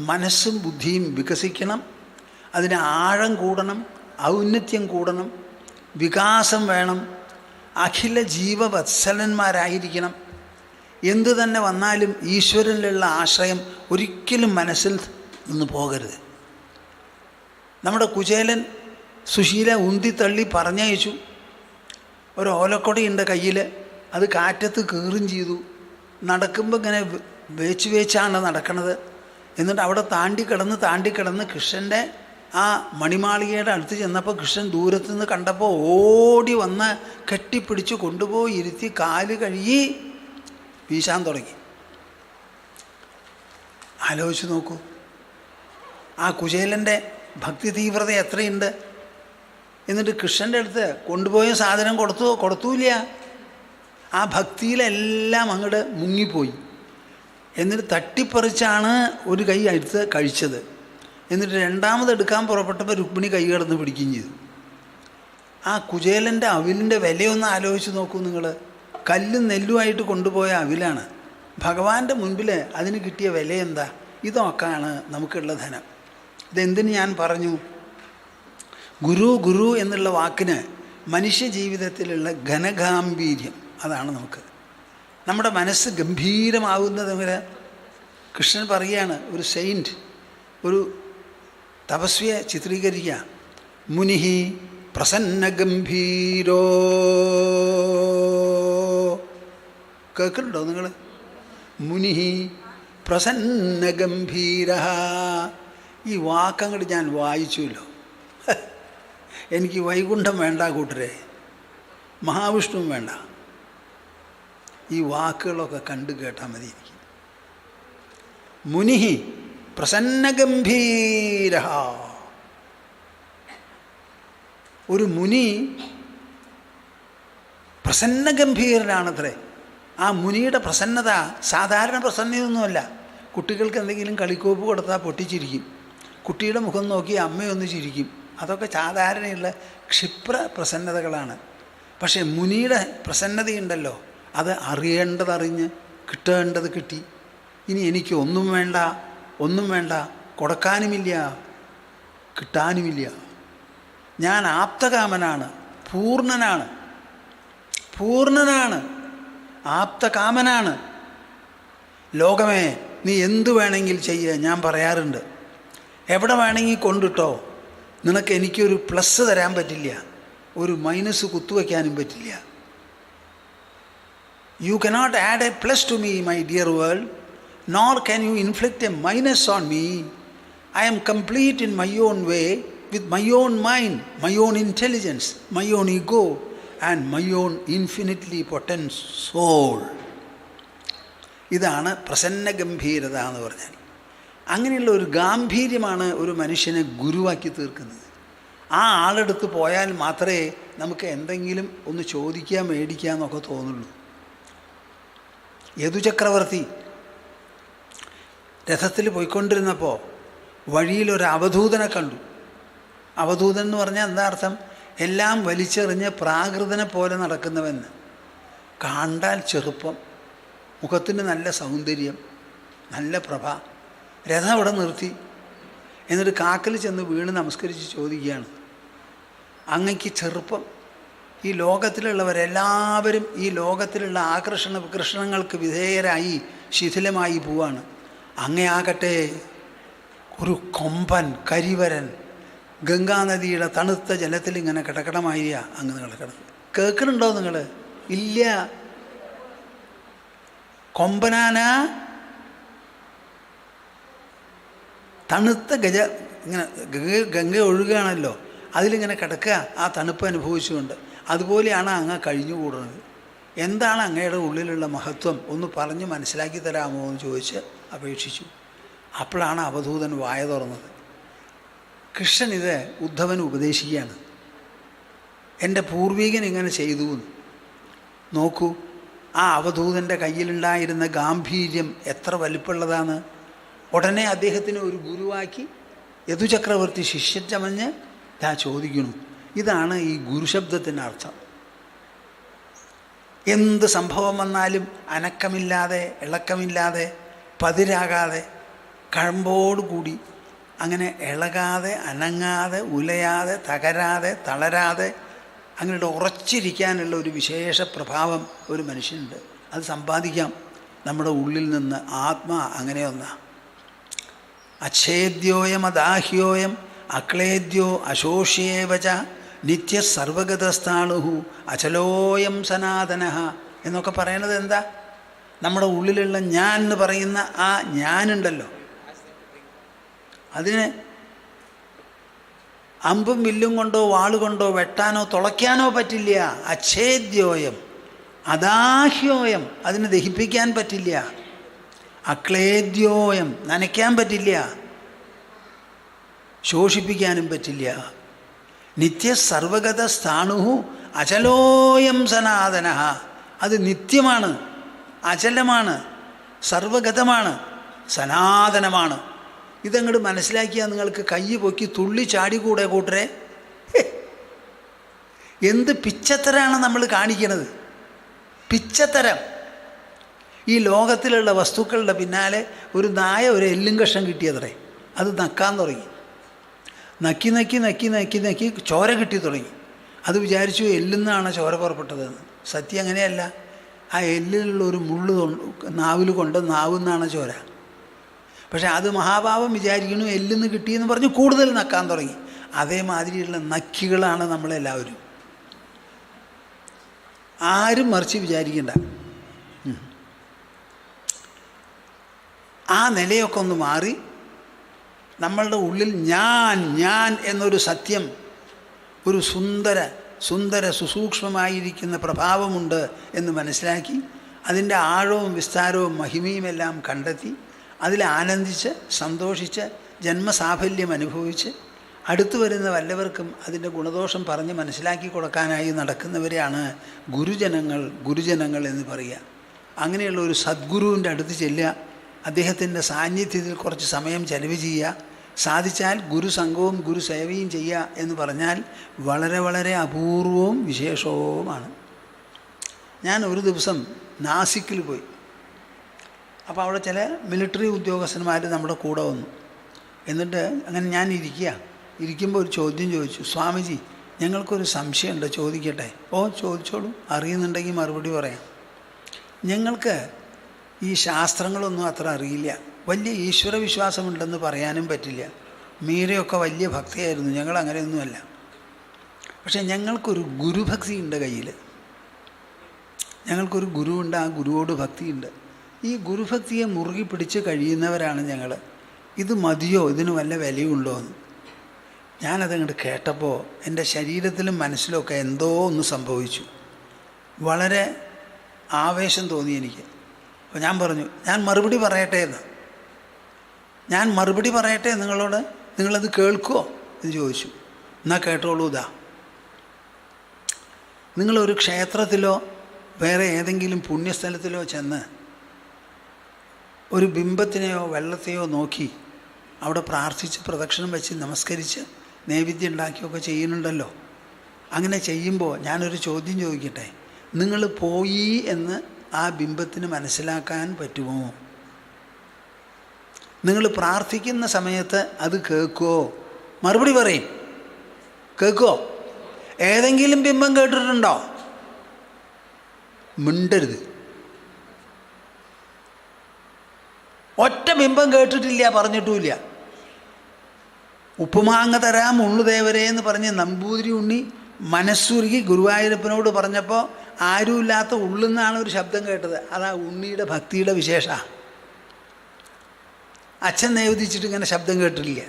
മനസ്സും ബുദ്ധിയും വികസിക്കണം, അതിന് ആഴം കൂടണം, ഔന്നത്യം കൂടണം, വികാസം വേണം, അഖില ജീവവത്സലന്മാരായിരിക്കണം. എന്തു തന്നെ വന്നാലും ഈശ്വരനിലുള്ള ആശ്രയം ഒരിക്കലും മനസ്സിൽ നിന്ന് പോകരുത്. നമ്മുടെ കുചേലൻ സുശീല ഉന്തിത്തള്ളി പറഞ്ഞയച്ചു. ഒരു ഓലക്കൊടയുണ്ട് കയ്യിൽ, അത് കാറ്റത്ത് കീറും ചെയ്തു. നടക്കുമ്പോൾ ഇങ്ങനെ വേച്ചാണ് നടക്കണത്. എന്നിട്ട് അവിടെ താണ്ടിക്കിടന്ന് കൃഷ്ണൻ്റെ ആ മണിമാളികയുടെ അടുത്ത് ചെന്നപ്പോൾ കൃഷ്ണൻ ദൂരത്തു നിന്ന് കണ്ടപ്പോൾ ഓടി വന്ന് കെട്ടിപ്പിടിച്ച് കൊണ്ടുപോയി ഇരുത്തി കാല് കഴുകി വീശാൻ തുടങ്ങി. ആലോചിച്ച് നോക്കൂ, ആ കുചേലൻ്റെ ഭക്തി തീവ്രത എത്രയുണ്ട്. എന്നിട്ട് കൃഷ്ണൻ്റെ അടുത്ത് കൊണ്ടുപോയ സാധനം കൊടുത്തൂല്ല. ആ ഭക്തിയിലെല്ലാം അങ്ങോട്ട് മുങ്ങിപ്പോയി. എന്നിട്ട് തട്ടിപ്പറിച്ചാണ് ഒരു കൈ അടുത്ത് കഴിച്ചത്. എന്നിട്ട് രണ്ടാമത് എടുക്കാൻ പുറപ്പെട്ടപ്പോൾ രുക്മിണി കൈ കിടന്ന് പിടിക്കുകയും ചെയ്തു. ആ കുചേലൻ്റെ അവിലിൻ്റെ വിലയൊന്ന് ആലോചിച്ച് നോക്കൂ നിങ്ങൾ. കല്ലും നെല്ലുമായിട്ട് കൊണ്ടുപോയ അവിലാണ്. ഭഗവാന്റെ മുൻപിൽ അതിന് കിട്ടിയ വില എന്താ? ഇതൊക്കെയാണ് നമുക്കുള്ള ധനം. ഇതെന്തിന് ഞാൻ പറഞ്ഞു? ഗുരു ഗുരു എന്നുള്ള വാക്കിന് മനുഷ്യ ജീവിതത്തിലുള്ള ഘനഗാംഭീര്യം, അതാണ് നമുക്ക്. നമ്മുടെ മനസ്സ് ഗംഭീരമാവുന്നത് വരെ കൃഷ്ണൻ പറയുകയാണ്. ഒരു സെയിൻറ്റ്, ഒരു തപസ്വിയെ ചിത്രീകരിക്കുക. മുനിഹി പ്രസന്ന ഗംഭീരോ. കേൾക്കുന്നുണ്ടോ നിങ്ങൾ? മുനിഹി പ്രസന്ന ഗംഭീര. ഈ വാക്കങ്ങോട്ട് ഞാൻ വായിച്ചുല്ലോ. എനിക്ക് വൈകുണ്ഠം വേണ്ട കൂട്ടരെ, മഹാവിഷ്ണുവും വേണ്ട. ഈ വാക്കുകളൊക്കെ കണ്ടു കേട്ടാൽ മതി എനിക്ക്. മുനിഹി പ്രസന്നഗംഭീര. ഒരു മുനി പ്രസന്നഗംഭീരനാണത്രേ. ആ മുനിയുടെ പ്രസന്നത സാധാരണ പ്രസന്നതയൊന്നുമല്ല. കുട്ടികൾക്ക് എന്തെങ്കിലും കളിക്കോപ്പ് കൊടുത്താൽ പൊട്ടിച്ചിരിക്കും. കുട്ടിയുടെ മുഖം നോക്കി അമ്മയൊന്ന് ചിരിക്കും. അതൊക്കെ സാധാരണയുള്ള ക്ഷിപ്ര പ്രസന്നതകളാണ്. പക്ഷേ മുനിയുടെ പ്രസന്നതയുണ്ടല്ലോ, അത് അറിയേണ്ടതറിഞ്ഞ് കിട്ടേണ്ടത് കിട്ടി. ഇനി എനിക്ക് ഒന്നും വേണ്ട, ഒന്നും വേണ്ട, കൊടുക്കാനുമില്ല, കിട്ടാനുമില്ല. ഞാൻ ആപ്തകാമനാണ്, പൂർണ്ണനാണ്, പൂർണ്ണനാണ്, ആപ്തകാമനാണ്. ലോകമേ, നീ എന്തു വേണമെങ്കിൽ ചെയ്യുക, ഞാൻ പറയാറുണ്ട്. എവിടെ വേണമെങ്കിൽ കൊണ്ടിട്ടോ, നിനക്ക് എനിക്കൊരു പ്ലസ് തരാൻ പറ്റില്ല, ഒരു മൈനസ് കുത്തുവയ്ക്കാനും പറ്റില്ല. You cannot add a plus to me, my dear world, nor can you inflict a minus on me. I am complete in my own way, with my own mind, my own intelligence, my own ego, and my own infinitely potent soul. ഇതാണ് പ്രസന്ന ഗംഭീരത എന്ന് പറഞ്ഞാൽ. അങ്ങനെയുള്ള ഒരു ഗാംഭീര്യമാണ് ഒരു മനുഷ്യനെ ഗുരുവാക്കി തീർക്കുന്നത്. ആ ആളെടുത്ത് പോയാൽ മാത്രമേ നമുക്ക് എന്തെങ്കിലും ഒന്ന് ചോദിക്കുക, മേടിക്കുക എന്നൊക്കെ തോന്നുള്ളൂ. യദുചക്രവർത്തി രഥത്തിൽ പോയിക്കൊണ്ടിരുന്നപ്പോൾ വഴിയിലൊരു അവധൂതനെ കണ്ടു. അവധൂതൻ എന്ന് പറഞ്ഞാൽ എന്താ അർത്ഥം? എല്ലാം വലിച്ചെറിഞ്ഞ് പ്രാകൃതനെ പോലെ നടക്കുന്നവൻ. കണ്ടാൽ ചെറുപ്പം, മുഖത്തിന് നല്ല സൗന്ദര്യം, നല്ല പ്രഭ. രഥം അവിടെ നിർത്തി. എന്നിട്ട് കാക്കൽ ചെന്ന് വീണ് നമസ്കരിച്ച് ചോദിക്കുകയാണ്, അങ്ങയ്ക്ക് ചെറുപ്പം, ഈ ലോകത്തിലുള്ളവരെല്ലാവരും ഈ ലോകത്തിലുള്ള ആകർഷണ വികർഷണങ്ങൾക്ക് വിധേയരായി ശിഥിലമായി പോവാണ്. അങ്ങയാകട്ടെ ഒരു കൊമ്പൻ കരിവരൻ ഗംഗാനദിയുടെ തണുത്ത ജലത്തിൽ ഇങ്ങനെ കിടക്കണമായ അങ്ങ് കിടക്കണം. കേൾക്കുന്നുണ്ടോ നിങ്ങൾ? ഇല്ല. കൊമ്പനാന തണുത്ത ഇങ്ങനെ ഗംഗ ഒഴുകുകയാണല്ലോ, അതിലിങ്ങനെ കിടക്കുക, ആ തണുപ്പ് അനുഭവിച്ചുകൊണ്ട്. അതുപോലെയാണ് അങ്ങ് കഴിഞ്ഞുകൂടുന്നത്. എന്താണ് അങ്ങയുടെ ഉള്ളിലുള്ള മഹത്വം, ഒന്ന് പറഞ്ഞ് മനസ്സിലാക്കി തരാമോ എന്ന് ചോദിച്ച് അപേക്ഷിച്ചു. അപ്പോഴാണ് അവധൂതൻ വായ തുറന്നത്. കൃഷ്ണൻ ഇത് ഉദ്ധവന് ഉപദേശിക്കുകയാണ്. എൻ്റെ പൂർവികൻ ഇങ്ങനെ ചെയ്തു. നോക്കൂ, ആ അവധൂതൻ്റെ കയ്യിലുണ്ടായിരുന്ന ഗാംഭീര്യം എത്ര വലിപ്പമുള്ളതാണ്. ഉടനെ അദ്ദേഹത്തിന് ഒരു ഗുരുവാക്കി യദുചക്രവർത്തി ശിഷ്യം ചമഞ്ഞ് ചോദിക്കുന്നു. ഇതാണ് ഈ ഗുരുശബ്ദത്തിൻ്റെ അർത്ഥം. എന്ത് സംഭവം വന്നാലും അനക്കമില്ലാതെ, ഇളക്കമില്ലാതെ, പതിരാകാതെ, കഴമ്പോടുകൂടി അങ്ങനെ ഇളകാതെ, അനങ്ങാതെ, ഉലയാതെ, തകരാതെ, തളരാതെ അങ്ങനെ ഉറച്ചിരിക്കാനുള്ള ഒരു വിശേഷ പ്രഭാവം ഒരു മനുഷ്യനുണ്ട്. അത് സമ്പാദിക്കാം നമ്മുടെ ഉള്ളിൽ നിന്ന്. ആത്മാ അങ്ങനെ ഒന്നാണ്. അച്ഛേദ്യോയം അദാഹ്യോയം അക്ലേദ്യോ അശോഷ്യേവച നിത്യ സർവഗതസ്ഥാണുഹു അചലോയം സനാതനഃ എന്നൊക്കെ പറയണത് എന്താ? നമ്മുടെ ഉള്ളിലുള്ള ഞാൻ എന്ന് പറയുന്ന ആ ഞാനുണ്ടല്ലോ, അതിന് അമ്പും വില്ലും കൊണ്ടോ വാളുകൊണ്ടോ വെട്ടാനോ തുളയ്ക്കാനോ പറ്റില്ല. അച്ഛേദ്യോയം അദാഹ്യോയം, അതിനെ ദഹിപ്പിക്കാൻ പറ്റില്ല. അക്ലേദ്യോയം നനയ്ക്കാൻ പറ്റില്ല, ശോഷിപ്പിക്കാനും പറ്റില്ല. നിത്യ സർവഗത സ്ഥാണുഹു അചലോയം സനാതനഃ, അത് നിത്യമാണ്, അചലമാണ്, സർവഗതമാണ്, സനാതനമാണ്. ഇതങ്ങോട്ട് മനസ്സിലാക്കിയാൽ നിങ്ങൾക്ക് കൈ പൊക്കി തുള്ളി ചാടിക്കൂടെ കൂട്ടരെ? എന്ത് പിച്ചത്തരാണ് നമ്മൾ കാണിക്കണത്, പിച്ചത്തരം. ഈ ലോകത്തിലുള്ള വസ്തുക്കളുടെ പിന്നാലെ ഒരു നായ ഒരു എല്ലും കഷ്ണം കിട്ടിയത്രേ, അത് നക്കാൻ തുടങ്ങി. നക്കി നക്കി നക്കി നക്കി നക്കി ചോര കിട്ടി തുടങ്ങി. അത് വിചാരിച്ചു എല്ലിന്നാണ് ചോര പുറപ്പെട്ടതെന്ന്. സത്യം അങ്ങനെയല്ല. ആ എല്ലിലുള്ള ഒരു മുള്ള് നാവിൽ കൊണ്ട് നാവിന്നാണ് ചോര. പക്ഷെ അത് മഹാഭാവം വിചാരിക്കണു എല്ലിന്ന് കിട്ടിയെന്ന് പറഞ്ഞ് കൂടുതൽ നക്കാൻ തുടങ്ങി. അതേമാതിരിയുള്ള നക്കികളാണ് നമ്മളെല്ലാവരും. ആരും മറിച്ച് വിചാരിക്കണ്ട. ആ നിലയൊക്കെ ഒന്ന് മാറി നമ്മളുടെ ഉള്ളിൽ ഞാൻ ഞാൻ എന്നൊരു സത്യം, ഒരു സുന്ദര സുന്ദര സുസൂക്ഷ്മമായിരിക്കുന്ന പ്രഭാവമുണ്ട് എന്ന് മനസ്സിലാക്കി അതിൻ്റെ ആഴവും വിസ്താരവും മഹിമയുമെല്ലാം കണ്ടെത്തി അതിൽ ആനന്ദിച്ച് സന്തോഷിച്ച് ജന്മസാഫല്യം അനുഭവിച്ച് അടുത്തു വരുന്ന വല്ലവർക്കും അതിൻ്റെ ഗുണദോഷം പറഞ്ഞ് മനസ്സിലാക്കി കൊടുക്കാനായി നടക്കുന്നവരെയാണ് ഗുരുജനങ്ങൾ എന്ന് പറയുക. അങ്ങനെയുള്ള ഒരു സദ്ഗുരുവിൻ്റെ അടുത്ത് ചെല്ലുക, അദ്ദേഹത്തിൻ്റെ സാന്നിധ്യത്തിൽ കുറച്ച് സമയം ചെലവ് ചെയ്യുക, സാധിച്ചാൽ ഗുരുസംഘവും ഗുരുസേവയും ചെയ്യുക എന്ന് പറഞ്ഞാൽ വളരെ വളരെ അപൂർവവും വിശേഷവുമാണ്. ഞാൻ ഒരു ദിവസം നാസിക്കിൽ പോയി. അപ്പോൾ അവിടെ ചില മിലിറ്ററി ഉദ്യോഗസ്ഥന്മാർ നമ്മുടെ കൂടെ വന്നു. എന്നിട്ട് അങ്ങനെ ഞാൻ ഇരിക്കുമ്പോൾ ഒരു ചോദ്യം ചോദിച്ചു, സ്വാമിജി ഞങ്ങൾക്കൊരു സംശയമുണ്ട്, ചോദിക്കട്ടെ? ഓ ചോദിച്ചോളൂ, അറിയുന്നുണ്ടെങ്കിൽ മറുപടി പറയാം. ഞങ്ങൾക്ക് ഈ ശാസ്ത്രങ്ങളൊന്നും അത്ര അറിയില്ല, വലിയ ഈശ്വര വിശ്വാസമുണ്ടെന്ന് പറയാനും പറ്റില്ല. മീരയൊക്കെ വലിയ ഭക്തിയായിരുന്നു, ഞങ്ങൾ അങ്ങനെയൊന്നുമല്ല. പക്ഷേ ഞങ്ങൾക്കൊരു ഗുരുഭക്തി ഉണ്ട് കയ്യിൽ. ഞങ്ങൾക്കൊരു ഗുരുവുണ്ട്, ആ ഗുരുവോട് ഭക്തിയുണ്ട്. ഈ ഗുരുഭക്തിയെ മുറുകി പിടിച്ച് കഴിയുന്നവരാണ് ഞങ്ങൾ. ഇത് മതിയോ, ഇതിന് വല്ല വിലയുണ്ടോ എന്ന് ഞാനതങ്ങോട്ട് കേട്ടപ്പോൾ എൻ്റെ ശരീരത്തിലും മനസ്സിലുമൊക്കെ എന്തോ ഒന്ന് സംഭവിച്ചു. വളരെ ആവേശം തോന്നി എനിക്ക്. അപ്പോൾ ഞാൻ പറഞ്ഞു, ഞാൻ മറുപടി പറയട്ടെ എന്ന്. ഞാൻ മറുപടി പറയട്ടെ നിങ്ങളോട്, നിങ്ങളത് കേൾക്കുമോ എന്ന് ചോദിച്ചു. എന്നാൽ കേട്ടോളൂ. ഇതാ, നിങ്ങളൊരു ക്ഷേത്രത്തിലോ വേറെ ഏതെങ്കിലും പുണ്യസ്ഥലത്തിലോ ചെന്ന് ഒരു ബിംബത്തിനെയോ വെള്ളത്തെയോ നോക്കി അവിടെ പ്രാർത്ഥിച്ച് പ്രദക്ഷിണം വെച്ച് നമസ്കരിച്ച് നൈവേദ്യം ഉണ്ടാക്കിയൊക്കെ ചെയ്യുന്നുണ്ടല്ലോ. അങ്ങനെ ചെയ്യുമ്പോൾ ഞാനൊരു ചോദ്യം ചോദിക്കട്ടെ, നിങ്ങൾ പോയി എന്ന് ആ ബിംബത്തിന് മനസ്സിലാക്കാൻ പറ്റുമോ? നിങ്ങൾ പ്രാർത്ഥിക്കുന്ന സമയത്ത് അത് കേൾക്കുമോ? മറുപടി പറയും. കേൾക്കുമോ? ഏതെങ്കിലും ബിംബം കേട്ടിട്ടുണ്ടോ? മിണ്ടരുത്. ഒറ്റ ബിംബം കേട്ടിട്ടില്ല, പറഞ്ഞിട്ടുമില്ല. ഉപ്പുമാങ്ങ തരാം ഉണ്ണുദേവരേ എന്ന് പറഞ്ഞ് നമ്പൂതിരി ഉണ്ണി മനസ്സുരുകി ഗുരുവായൂരപ്പനോട് പറഞ്ഞപ്പോൾ ആരുമില്ലാത്ത ഉള്ളുന്നാണ് ഒരു ശബ്ദം കേട്ടത്. അതാ ഉണ്ണിയുടെ ഭക്തിയുടെ വിശേഷ. അച്ഛൻ നൈവേദിച്ചിട്ട് ഇങ്ങനെ ശബ്ദം കേട്ടിട്ടില്ല.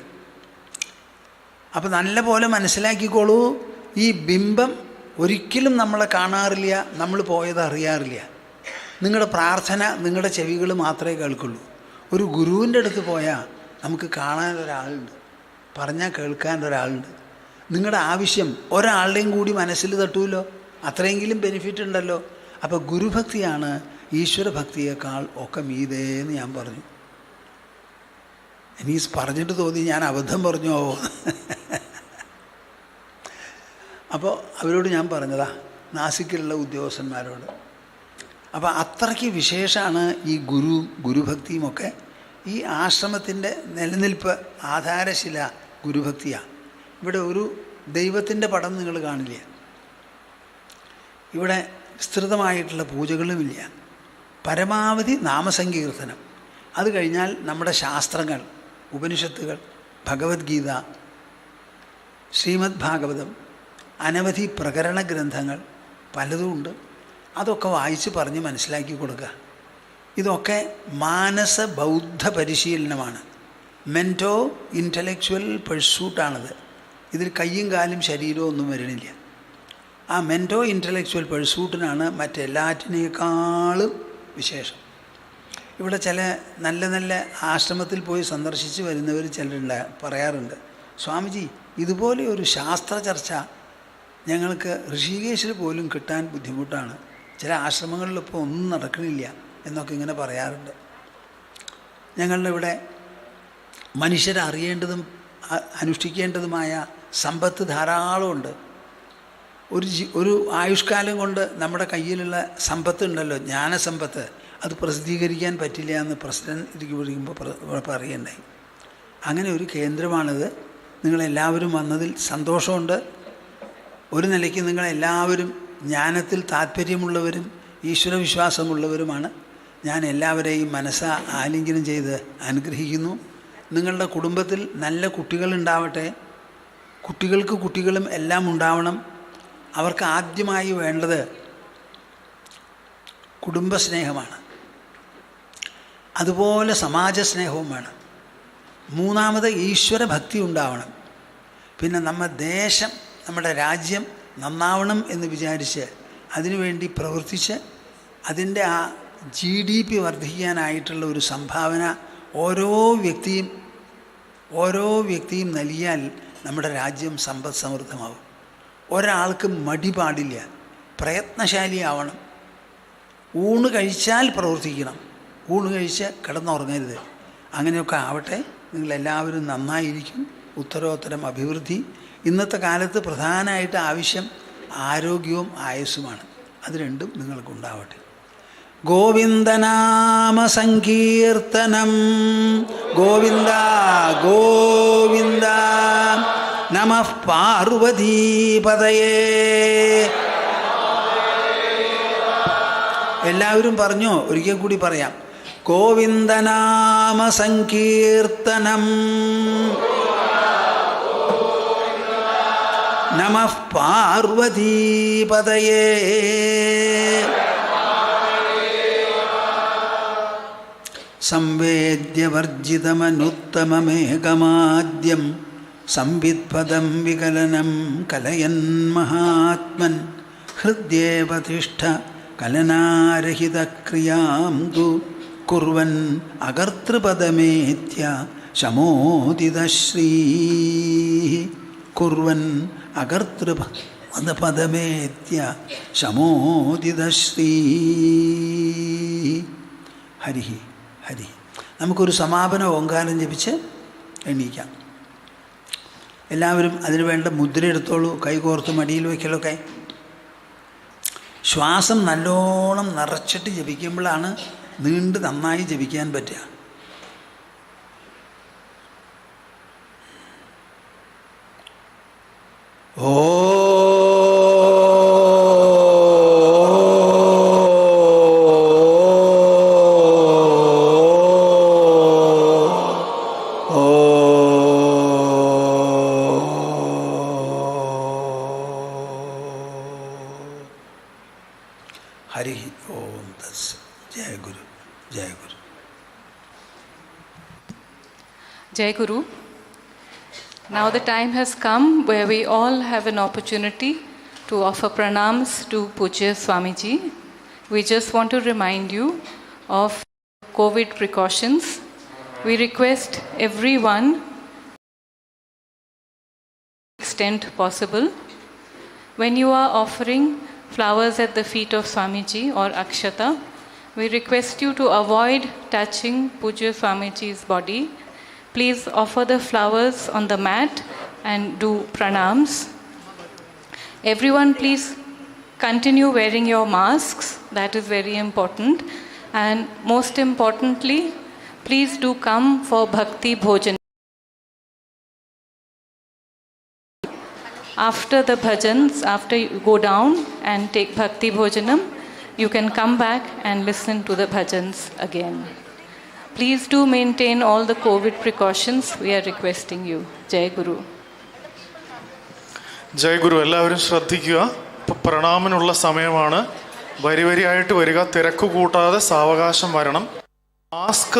അപ്പം നല്ല പോലെ മനസ്സിലാക്കിക്കോളൂ, ഈ ബിംബം ഒരിക്കലും നമ്മളെ കാണാറില്ല, നമ്മൾ പോയത് അറിയാറില്ല. നിങ്ങളുടെ പ്രാർത്ഥന നിങ്ങളുടെ ചെവികൾ മാത്രമേ കേൾക്കുള്ളൂ. ഒരു ഗുരുവിൻ്റെ അടുത്ത് പോയാൽ നമുക്ക് കാണാനൊരാളുണ്ട്, പറഞ്ഞാൽ കേൾക്കാൻ ഒരാളുണ്ട്. നിങ്ങളുടെ ആവശ്യം ഒരാളുടെയും കൂടി മനസ്സിൽ തട്ടുമല്ലോ, അത്രയെങ്കിലും ബെനിഫിറ്റ് ഉണ്ടല്ലോ. അപ്പോൾ ഗുരുഭക്തിയാണ് ഈശ്വരഭക്തിയേക്കാൾ ഒക്കെ മീതേന്ന് ഞാൻ പറഞ്ഞു. ഇനി പറഞ്ഞിട്ട് തോന്നി ഞാൻ അബദ്ധം പറഞ്ഞോ. അപ്പോൾ അവരോട് ഞാൻ പറഞ്ഞതാ, നാസിക്കിലുള്ള ഉദ്യോഗസ്ഥന്മാരോട്. അപ്പോൾ അത്രയ്ക്ക് വിശേഷമാണ് ഈ ഗുരുഭക്തിയുമൊക്കെ. ഈ ആശ്രമത്തിൻ്റെ നിലനിൽപ്പ് ആധാരശില ഗുരുഭക്തിയാണ്. ഇവിടെ ഒരു ദൈവത്തിൻ്റെ പടം നിങ്ങൾ കാണില്ല, ഇവിടെ വിസ്തൃതമായിട്ടുള്ള പൂജകളുമില്ല. പരമാവധി നാമസങ്കീർത്തനം. അത് കഴിഞ്ഞാൽ നമ്മുടെ ശാസ്ത്രങ്ങൾ, ഉപനിഷത്തുകൾ, ഭഗവത്ഗീത, ശ്രീമദ് ഭാഗവതം, അനവധി പ്രകരണ ഗ്രന്ഥങ്ങൾ പലതുമുണ്ട്. അതൊക്കെ വായിച്ച് പറഞ്ഞ് മനസ്സിലാക്കി കൊടുക്കുക. ഇതൊക്കെ മാനസ ബൗദ്ധ പരിശീലനമാണ്. മെൻറ്റോ ഇൻ്റലക്ച്വൽ പെഴ്സൂട്ടാണിത്. ഇതിൽ കയ്യും കാലും ശരീരവും ഒന്നും വരണില്ല. ആ മെൻറ്റോ ഇൻ്റലക്ച്വൽ പെഴ്സൂട്ടിനാണ് മറ്റെല്ലാറ്റിനേക്കാളും വിശേഷം. ഇവിടെ ചില നല്ല നല്ല ആശ്രമത്തിൽ പോയി സന്ദർശിച്ച് വരുന്നവർ ചിലരുണ്ട്, പറയാറുണ്ട്, സ്വാമിജി ഇതുപോലെ ഒരു ശാസ്ത്ര ചർച്ച ഞങ്ങൾക്ക് ഋഷികേശിൽ പോലും കിട്ടാൻ ബുദ്ധിമുട്ടാണ്, ചില ആശ്രമങ്ങളിലിപ്പോൾ ഒന്നും നടക്കണില്ല എന്നൊക്കെ ഇങ്ങനെ പറയാറുണ്ട്. ഞങ്ങളുടെ ഇവിടെ മനുഷ്യരറിയേണ്ടതും അനുഷ്ഠിക്കേണ്ടതുമായ സമ്പത്ത് ധാരാളമുണ്ട്. ഒരു ആയുഷ്കാലം കൊണ്ട് നമ്മുടെ കയ്യിലുള്ള സമ്പത്ത് ഉണ്ടല്ലോ, ജ്ഞാനസമ്പത്ത്, അത് പ്രസിദ്ധീകരിക്കാൻ പറ്റില്ല എന്ന് പ്രസിഡന്റ് ഇരിക്കുമ്പോൾ പറയണ്ടായി. അങ്ങനെ ഒരു കേന്ദ്രമാണിത്. നിങ്ങളെല്ലാവരും വന്നതിൽ സന്തോഷമുണ്ട്. ഒരു നിലയ്ക്ക് നിങ്ങളെല്ലാവരും ജ്ഞാനത്തിൽ താല്പര്യമുള്ളവരും ഈശ്വരവിശ്വാസമുള്ളവരുമാണ്. ഞാൻ എല്ലാവരെയും മനസ്സാ ആലിംഗനം ചെയ്ത് അനുഗ്രഹിക്കുന്നു. നിങ്ങളുടെ കുടുംബത്തിൽ നല്ല കുട്ടികളുണ്ടാവട്ടെ. കുട്ടികൾക്ക് കുട്ടികളും എല്ലാം ഉണ്ടാവണം. അവർക്ക് ആദ്യമായി വേണ്ടത് കുടുംബസ്നേഹമാണ്, അതുപോലെ സമാജസ്നേഹവും വേണം. മൂന്നാമത് ഈശ്വരഭക്തി ഉണ്ടാവണം. പിന്നെ ദേശം, നമ്മുടെ രാജ്യം നന്നാവണം എന്ന് വിചാരിച്ച് അതിനുവേണ്ടി പ്രവർത്തിച്ച് അതിൻ്റെ ആ GDP വർദ്ധിക്കാനായിട്ടുള്ള ഒരു സംഭാവന ഓരോ വ്യക്തിയും നൽകിയാൽ നമ്മുടെ രാജ്യം സമ്പദ് സമൃദ്ധമാവും. ഒരാൾക്കും മടി പാടില്ല, പ്രയത്നശാലിയാവണം. ഊണ് കഴിച്ചാൽ പ്രവർത്തിക്കണം, ഊണ് കഴിച്ച് കിടന്നുറങ്ങരുത്. അങ്ങനെയൊക്കെ ആവട്ടെ. നിങ്ങളെല്ലാവരും നന്നായിരിക്കും. ഉത്തരോത്തരം അഭിവൃദ്ധി. ഇന്നത്തെ കാലത്ത് പ്രധാനമായിട്ട് ആവശ്യം ആരോഗ്യവും ആയുസ്സുമാണ്. അത് രണ്ടും നിങ്ങൾക്കുണ്ടാവട്ടെ. ഗോവിന്ദനാമ സങ്കീർത്തനം. ഗോവിന്ദ ഗോവിന്ദ. നമഃ പാർവതീപതയേ. എല്ലാവരും പറഞ്ഞോ? ഒരിക്കൽ കൂടി പറയാം. ഗോവിന്ദനാമ സങ്കീർത്തനം. നമഃ പാർവതീപതയേ. സംവേദ്യവർജിതമനുത്തമമേകമാദ്യം സംവിത്പദം വികലനം കലയൻ മഹാത്മൻ. ഹൃദ്യേവ തിഷ്ഠ കലനാരഹിതക്രിയാം തു കുർവൻ അകർത്തൃപദമേത്യ ശമോദിതശ്രീ. കുർവൻ അകർത്തൃപദമേത്യ ശമോദിതശ്രീ. ഹരി ഹരി. നമുക്കൊരു സമാപന ഓങ്കാരം ജപിച്ച് എണീക്കാം. എല്ലാവരും അതിനു വേണ്ട മുദ്ര എടുത്തോളൂ. കൈകോർത്ത് മടിയിൽ വയ്ക്കലൊക്കെ. ശ്വാസം നല്ലോണം നിറച്ചിട്ട് ജപിക്കുമ്പോഴാണ് നീണ്ട് നന്നായി ജപിക്കാൻ പറ്റുക. ഓ ഹരി ഓം തസ്. ജയ ഗുരു. ജയ ഗുരു. Jai Guru. Now the time has come where we all have an opportunity to offer pranams to Pujya Swamiji. We just want to remind you of COVID precautions. We request everyone, to the extent possible, when you are offering flowers at the feet of Swamiji or Akshata, we request you to avoid touching Pujya Swamiji's body. Please offer the flowers on the mat and do pranams. Everyone, please continue wearing your masks. That is very important. And most importantly, please do come for Bhakti Bhojan. After the bhajans, after you go down and take Bhakti Bhojanam, you can come back and listen to the bhajans again. Please do maintain all the COVID precautions. We are requesting you. Jai Guru. ജയ് ഗുരു. എല്ലാവരും ശ്രദ്ധിക്കുക. ഇപ്പോൾ പ്രണാമിനുള്ള സമയമാണ്. വരി വരിയായിട്ട് വരിക. തിരക്ക് കൂട്ടാതെ സാവകാശം വരണം. മാസ്ക്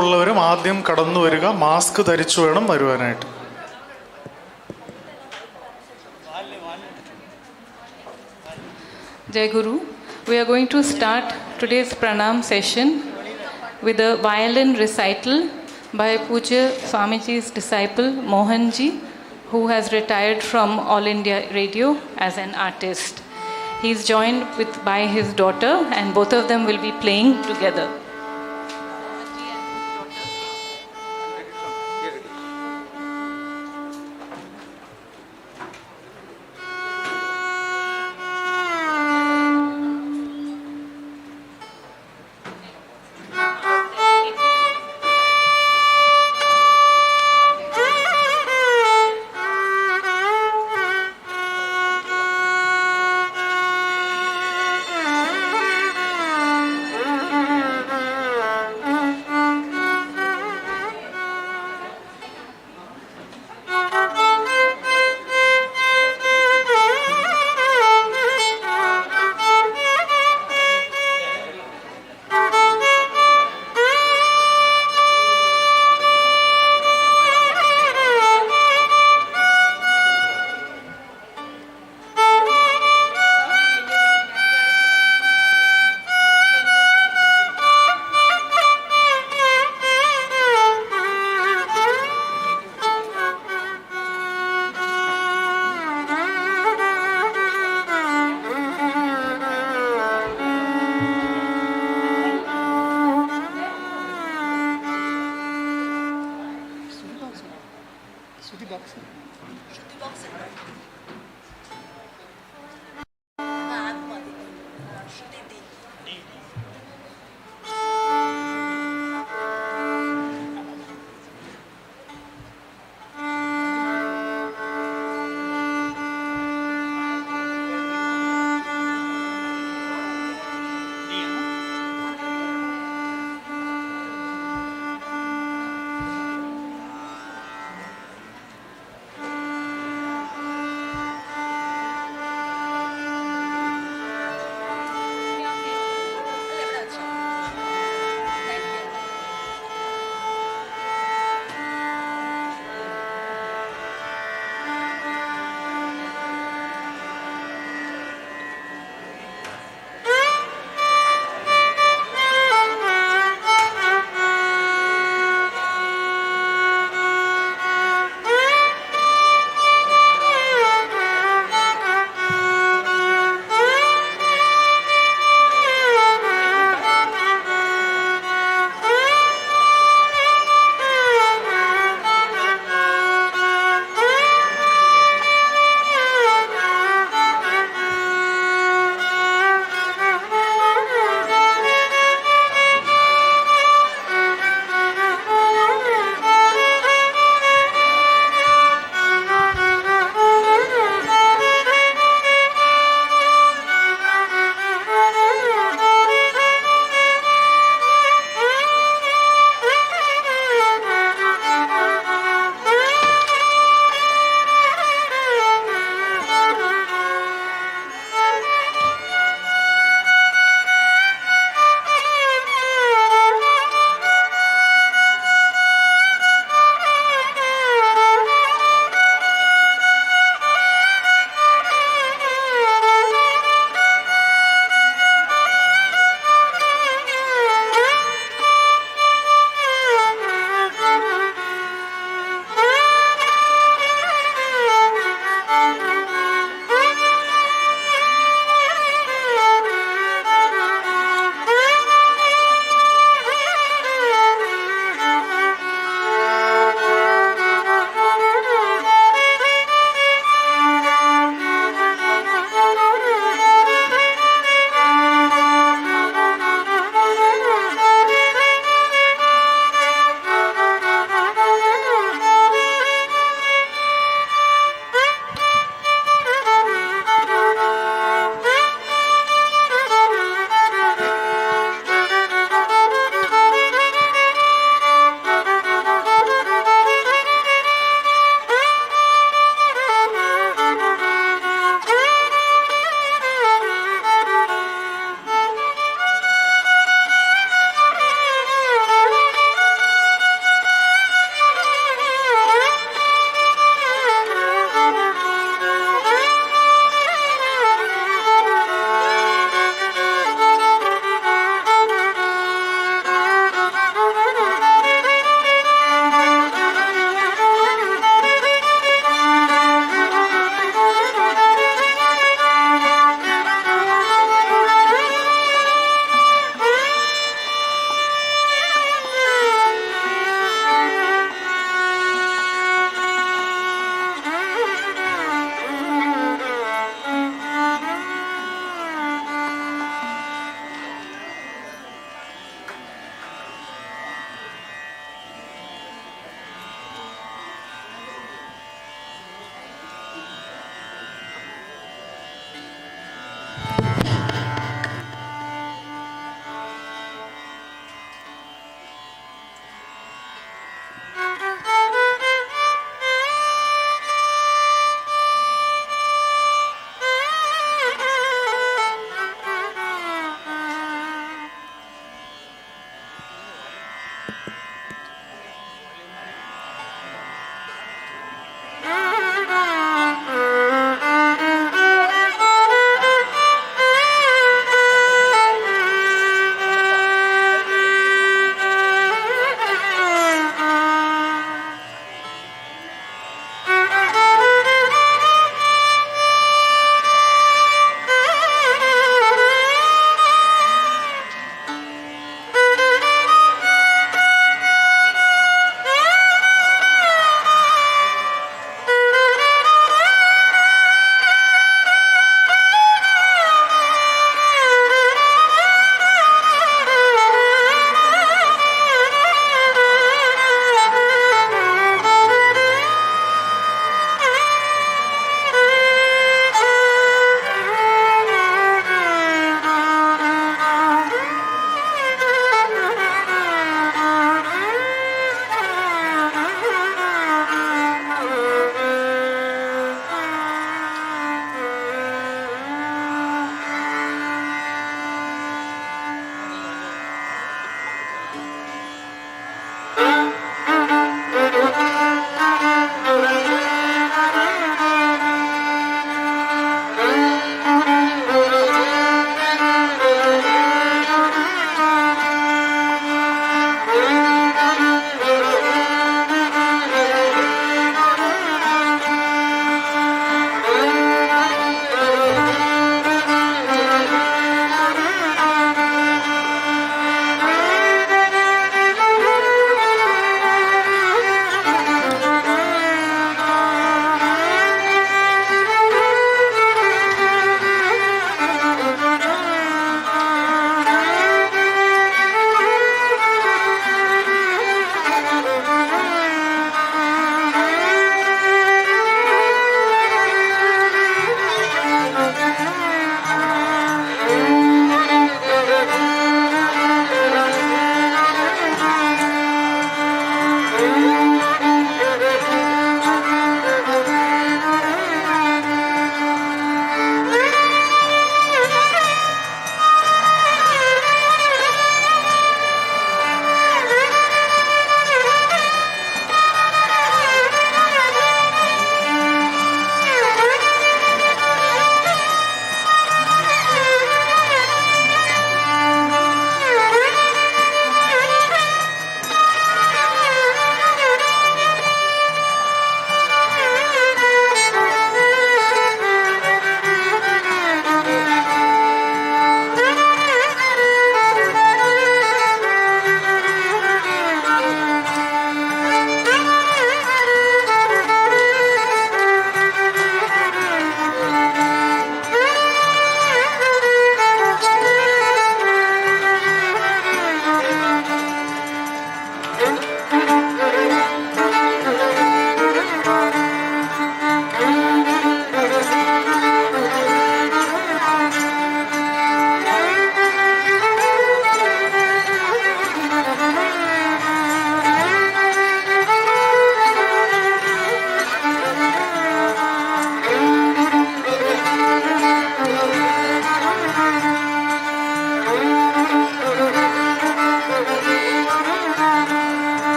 ഉള്ളവരും ആദ്യം കടന്നു വരിക. മാസ്ക് ധരിച്ചു വേണം വരുവാനായിട്ട്. Jai Guru. We are going to start today's pranam session with a violin recital by Pujya Swamiji's disciple Mohanji, who has retired from All India Radio as an artist. He is joined by his daughter, and both of them will be playing together.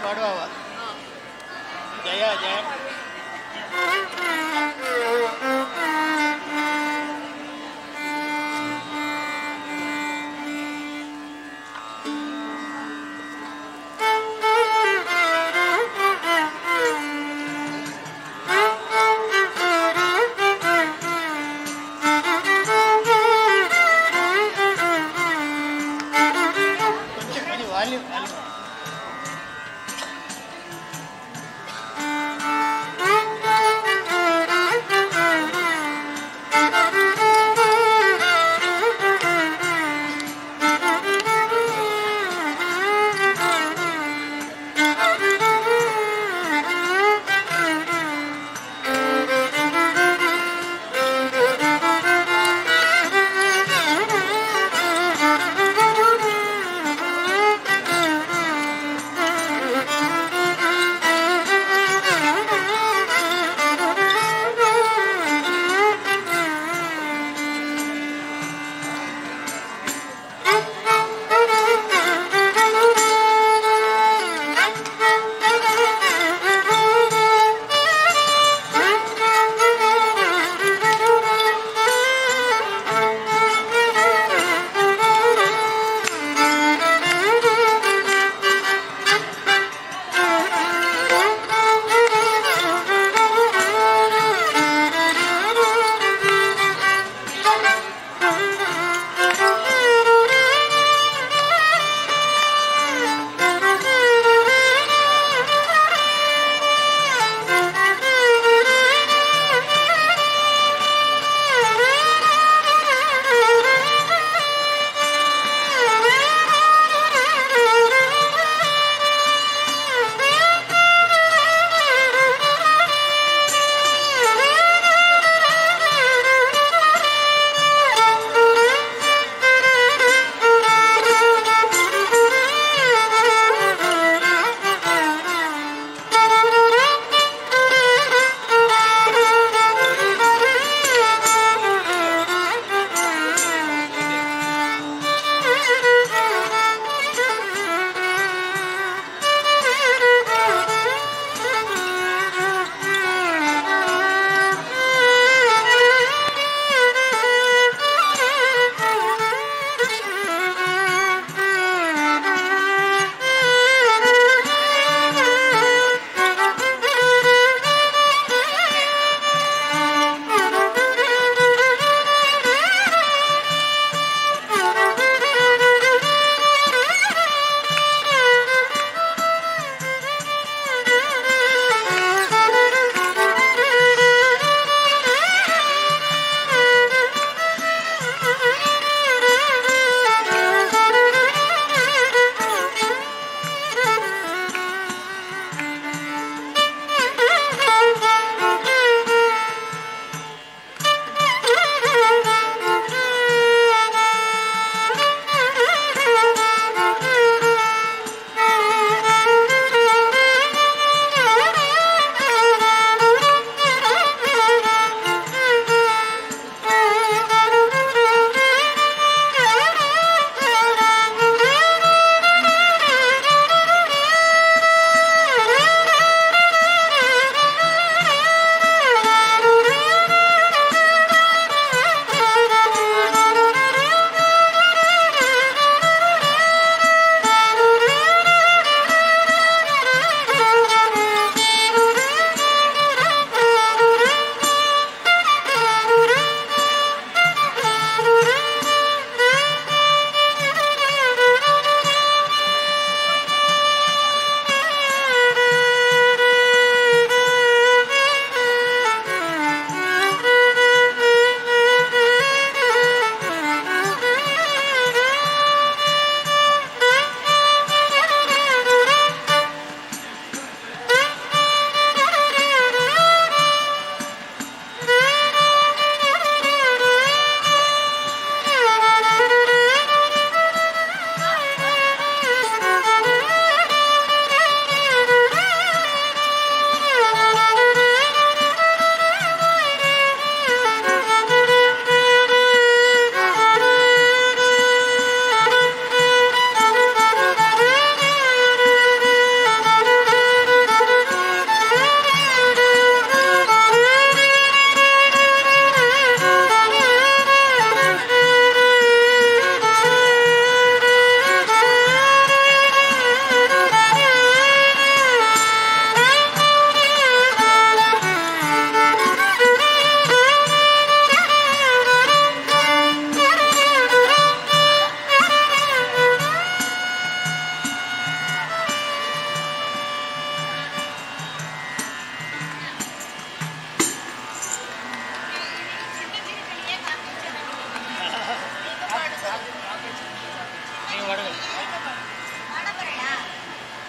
പാടുവാ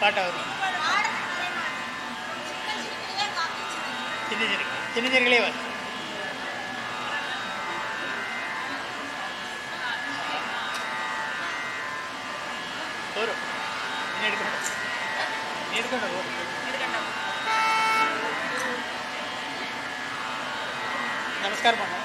பாட்டாவது சின்ன சிறுகளே வா ഓരോ നീ എടുക്കണ്ടോ നമസ്കാരം பண்ண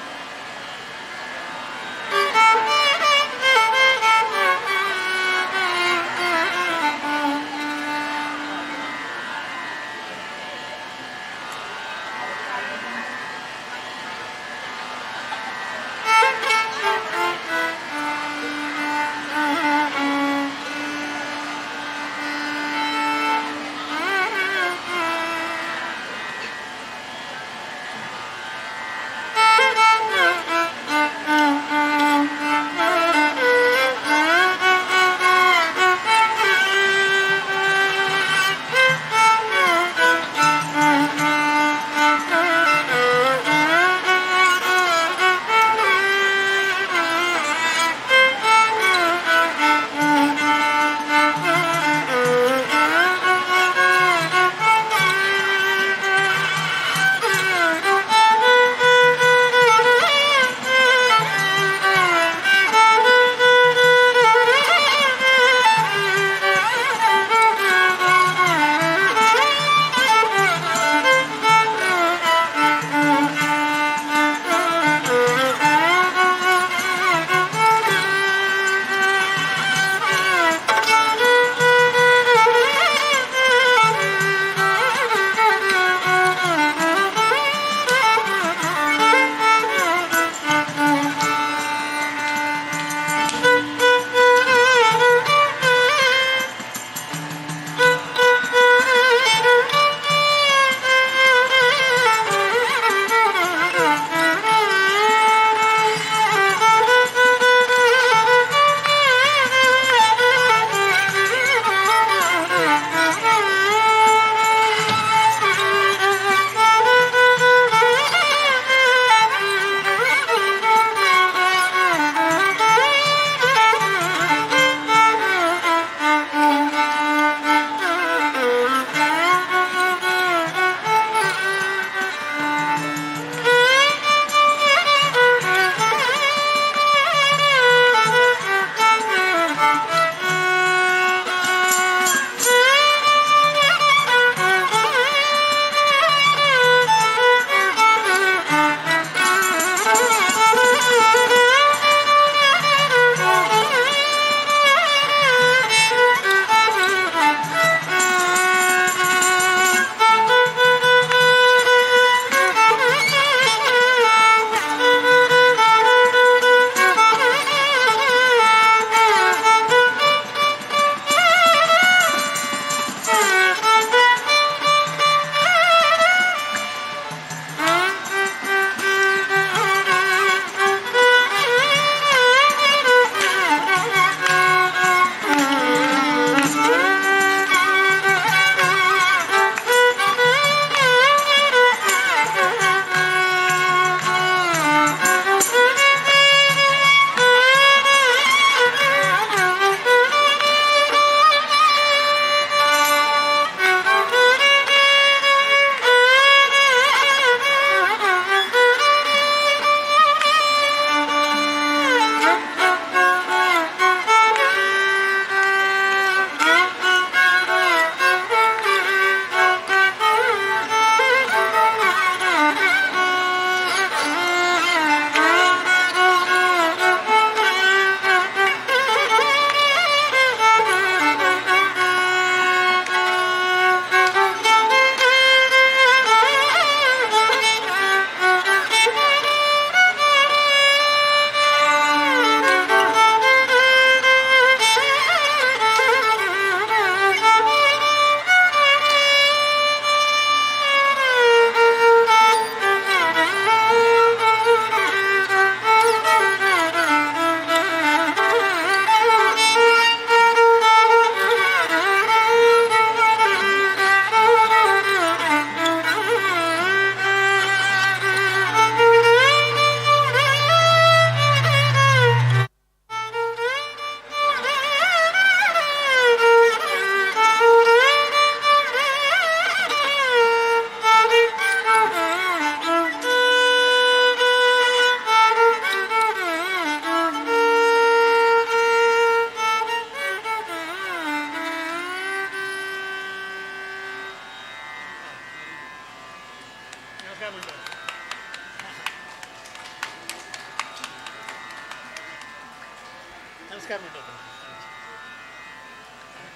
நமஸ்காரம் பண்ணிட்டு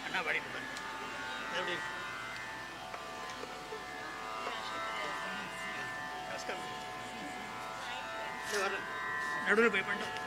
அண்ணா பாடிட்டு எப்படி நமஸ்காரம் நடுவில் போய் பண்ணிட்டோம்.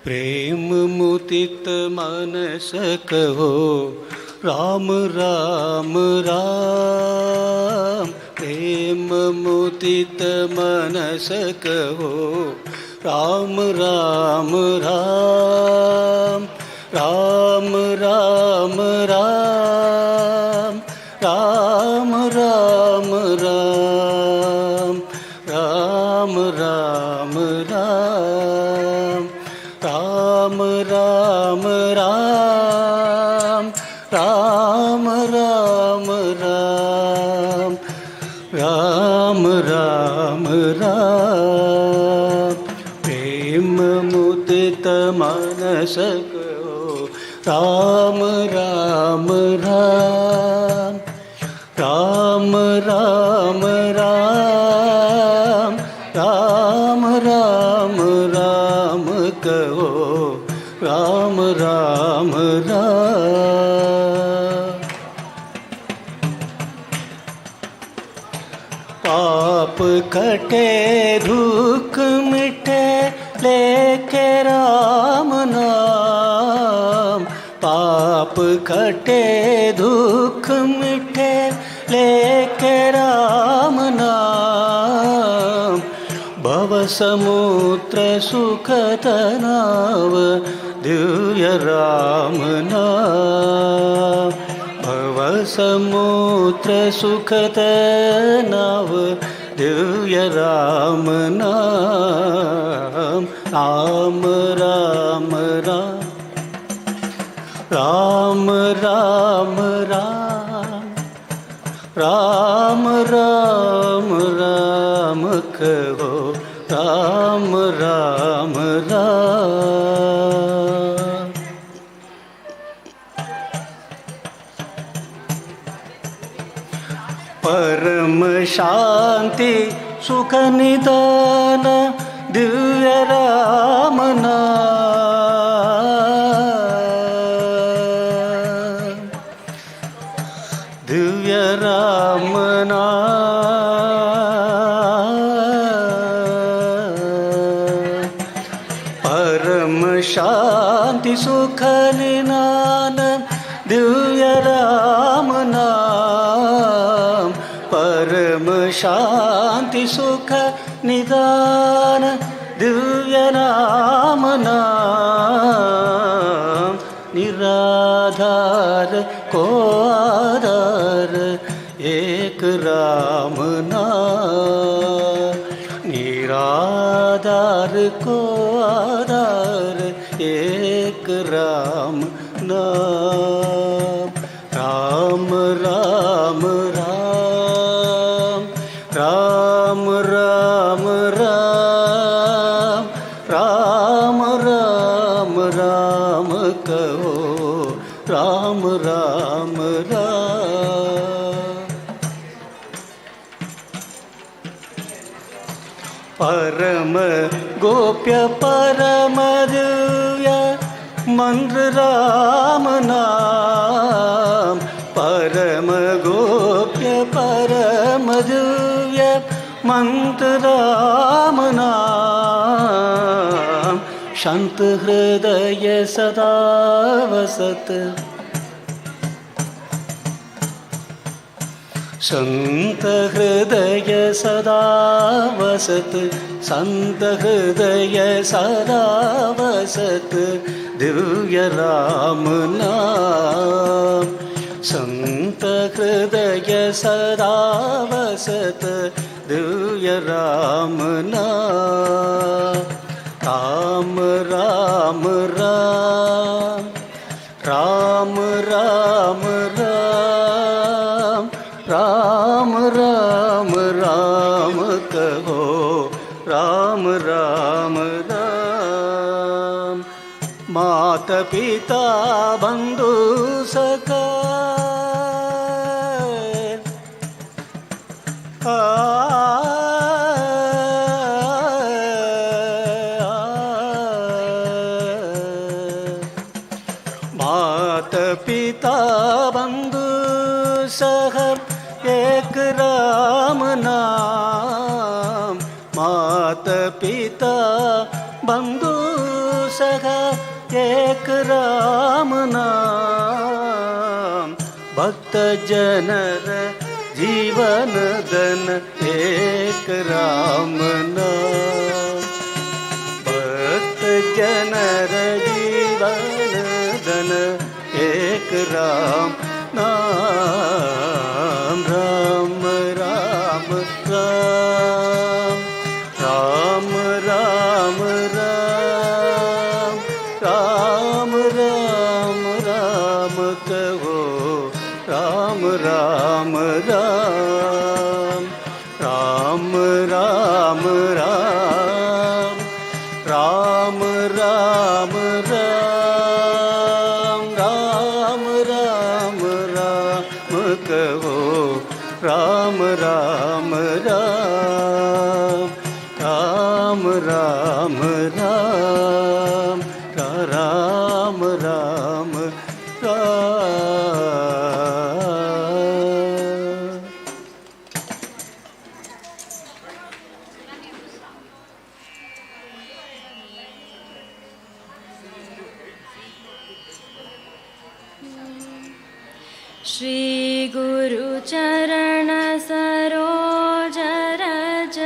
प्रेम मुदित मनस कहो राम राम राम। प्रेम मुदित मनस कहो राम राम राम। राम राम राम राम राम राम राम राम राम राम राम राम राम राम राम राम राम राम। प्रेम मुदित मनस राम राम राम राम राम राम राम राम राम कहो राम राम राम। पाप कटे दुख मिटे लेके राम नाम। पाप कटे दुख मिटे लेके राम नाम। भव समुद्र सुखद नाव दिव्य राम नाम। भव समुद्र सुखद नाव दिव्य राम नाम। राम राम राम राम राम राम राम राम राम कहो, राम राम राम। परम शांति सुख निदान दिव्य राम नाम, दिव्य राम नाम। परम शांति सुख निदान दिव्य राम नाम, परम शांति सुख निदान दिव्य नाम नाम। निराधार को आधार एक राम नाम, निराधार को आधार एक राम नाम। राम राम राम, राम राम राम, राम राम राम कहो, राम राम राम। परम गोप्य परम दिव्य मंत्र राम नाम, परम गोप्य परम दिव्य मंत्र राम नाम। शांत हृदय सदा वसत, संत हृदय सदा वसत, संत हृदय सदा वसत दिव्य राम नाम। संत हृदय सदा वसत दिव्य राम नाम। राम राम राम, राम राम राम, राम राम राम कहो, राम राम राम। माता पिता बंधु सखा माता पिता बंधु सह एक राम नाम। माता पिता बंधु सह एक राम नाम। भक्त जनर जीवन धन एक राम नाम। भक्त जनर जीवन धन एक राम नाम। राम राम राम, राम राम राम, राम राम राम कहो, राम राम राम। राम राम राम, राम राम राम, राम राम राम कहो, राम राम राम। राम राम राम, राम राम राम। श्री गुरु चरण सरोज रज,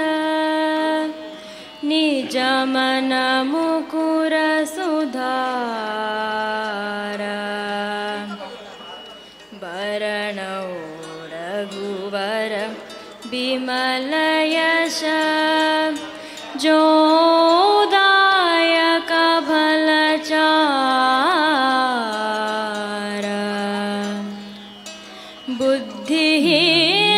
निज मन मुकुर सुधार। वरणौ रघुवर विमल यश, जोदायक भलचार। बुद्धिहीन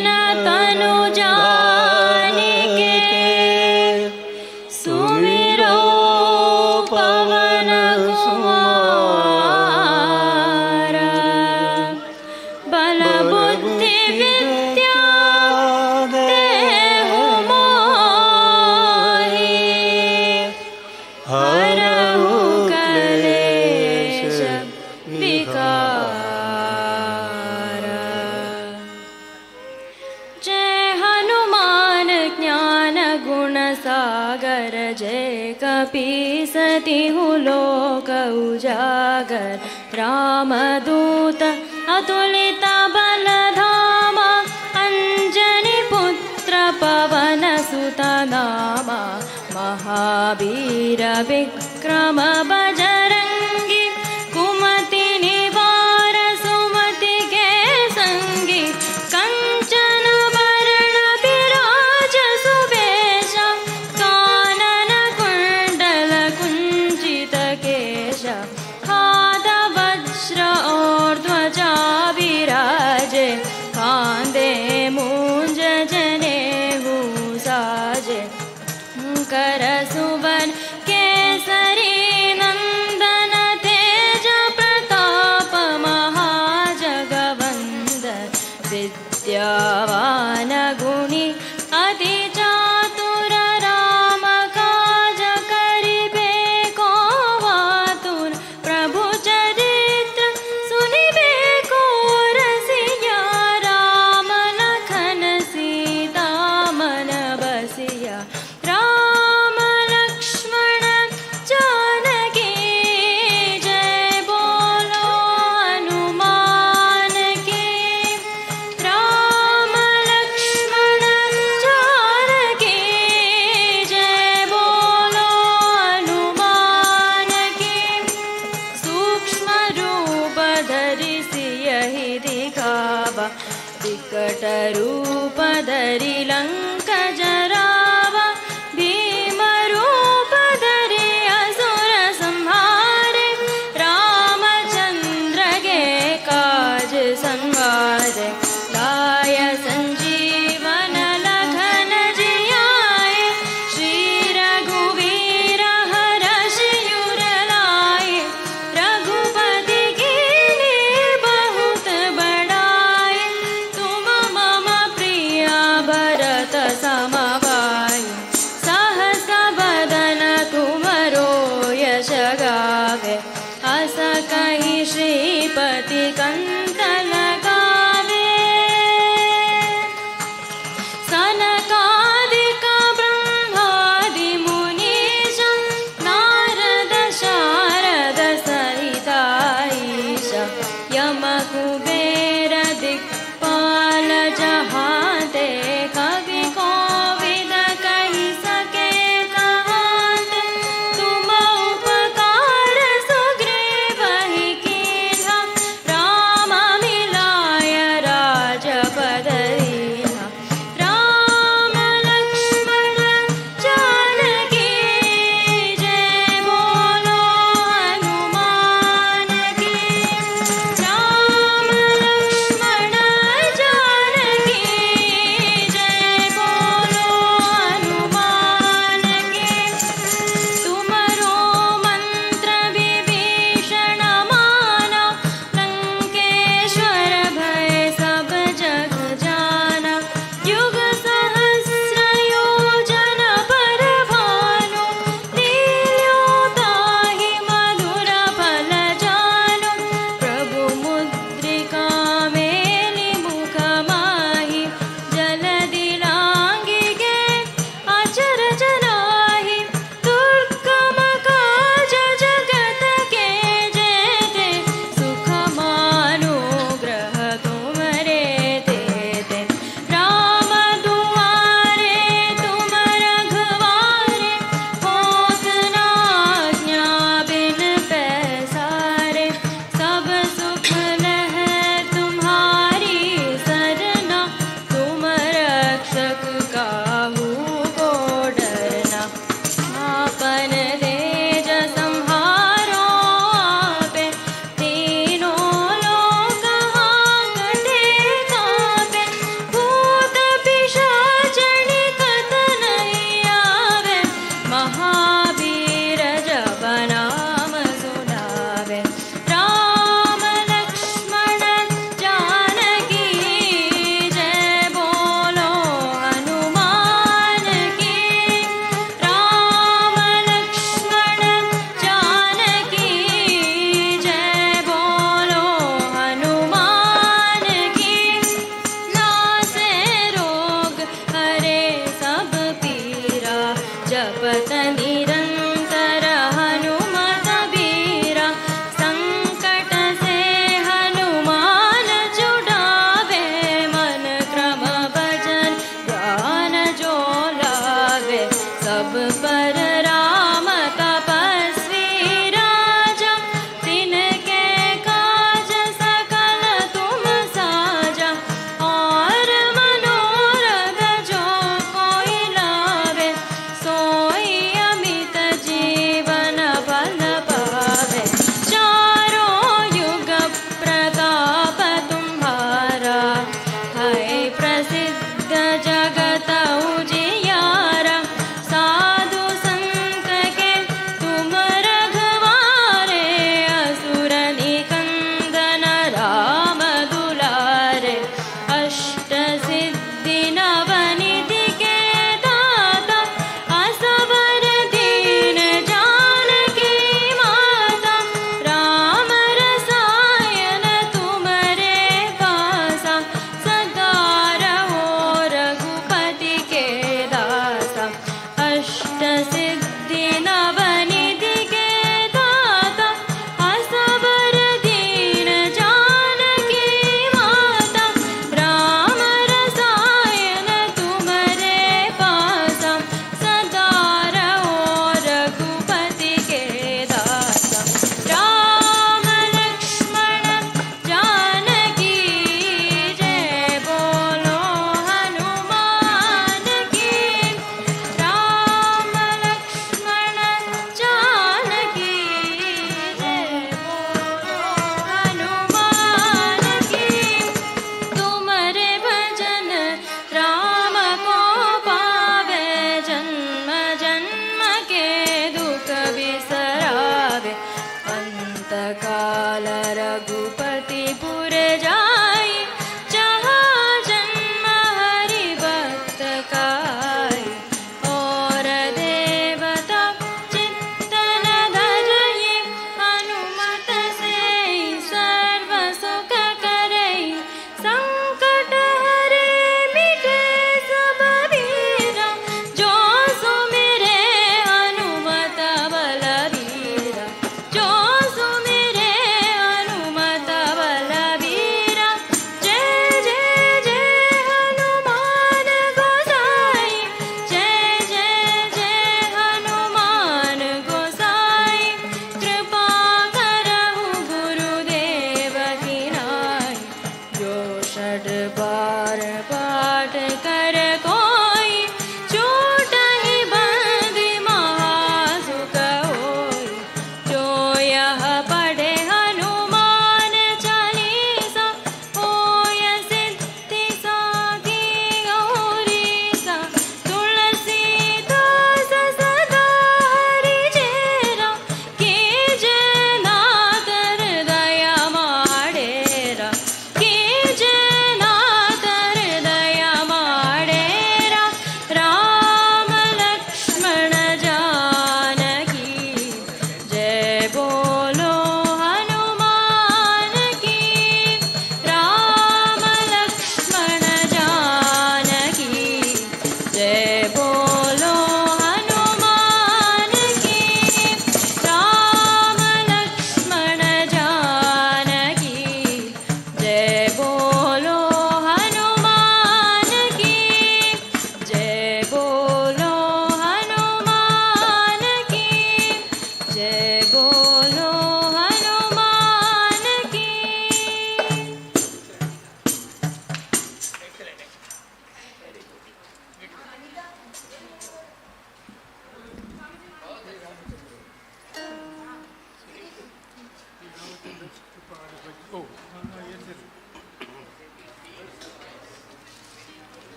तपि सतिहु लोक उजागर रामदूत अतुलित बलधामा अंजनी पुत्र पवन सुत नामा महावीर विक्रम बजरंगी कुमति निवार सुमति के संगी कंचन वरण विराज सुवेश कानन कुंडल कुंचित केश हाथ वज्र और ध्वजा विराजे कांधे मूंज जनेऊ साजे कर सुवन केसरी नंदन तेज प्रताप महाजगवंदन विद्यावान गुणी अति चातुर राम काज करिबे को वातुर प्रभु चरित्र सुनिबे को रसिया राम लखन सीता मन बसिया राम लक्ष्मण जानकी जय बोलो हनुमान की राम लक्ष्मण जानकी जय बोलो हनुमान की सूक्ष्म रूप धरि सियहि दिखावा विकट रूप धरि लंक जरावा भीम रूप धरि असुर संहारे रामचंद्र के काज संवारे लाय संजीवन लखन जियाए श्री रघुवीर हर्षि उर लाए रघुपति कीन्ही बहुत बड़ाई तुम मम प्रिय भरत सम भाई सहस बदन तुमरो यश गावे अस कहि श्रीपति कंठ लगावे सनकादिक ब्रह्मादि मुनीश नारद शारद सहिताईश यम कुबेर दिक्पाल जहाते कवि कोविद कहि सके कहाते तुम उपकार सुग्रीव ही कीन्हा राम रघुपति पुर जाई, जहाँ जन्म हरि भक्त काई। और देवता चित्तन धरई, हनुमत से सर्व सुख करई। संकट हरे मिटे सब पीरा, जो सुमिरे हनुमत बलबीरा। जो सुमिरे हनुमत बलबीरा,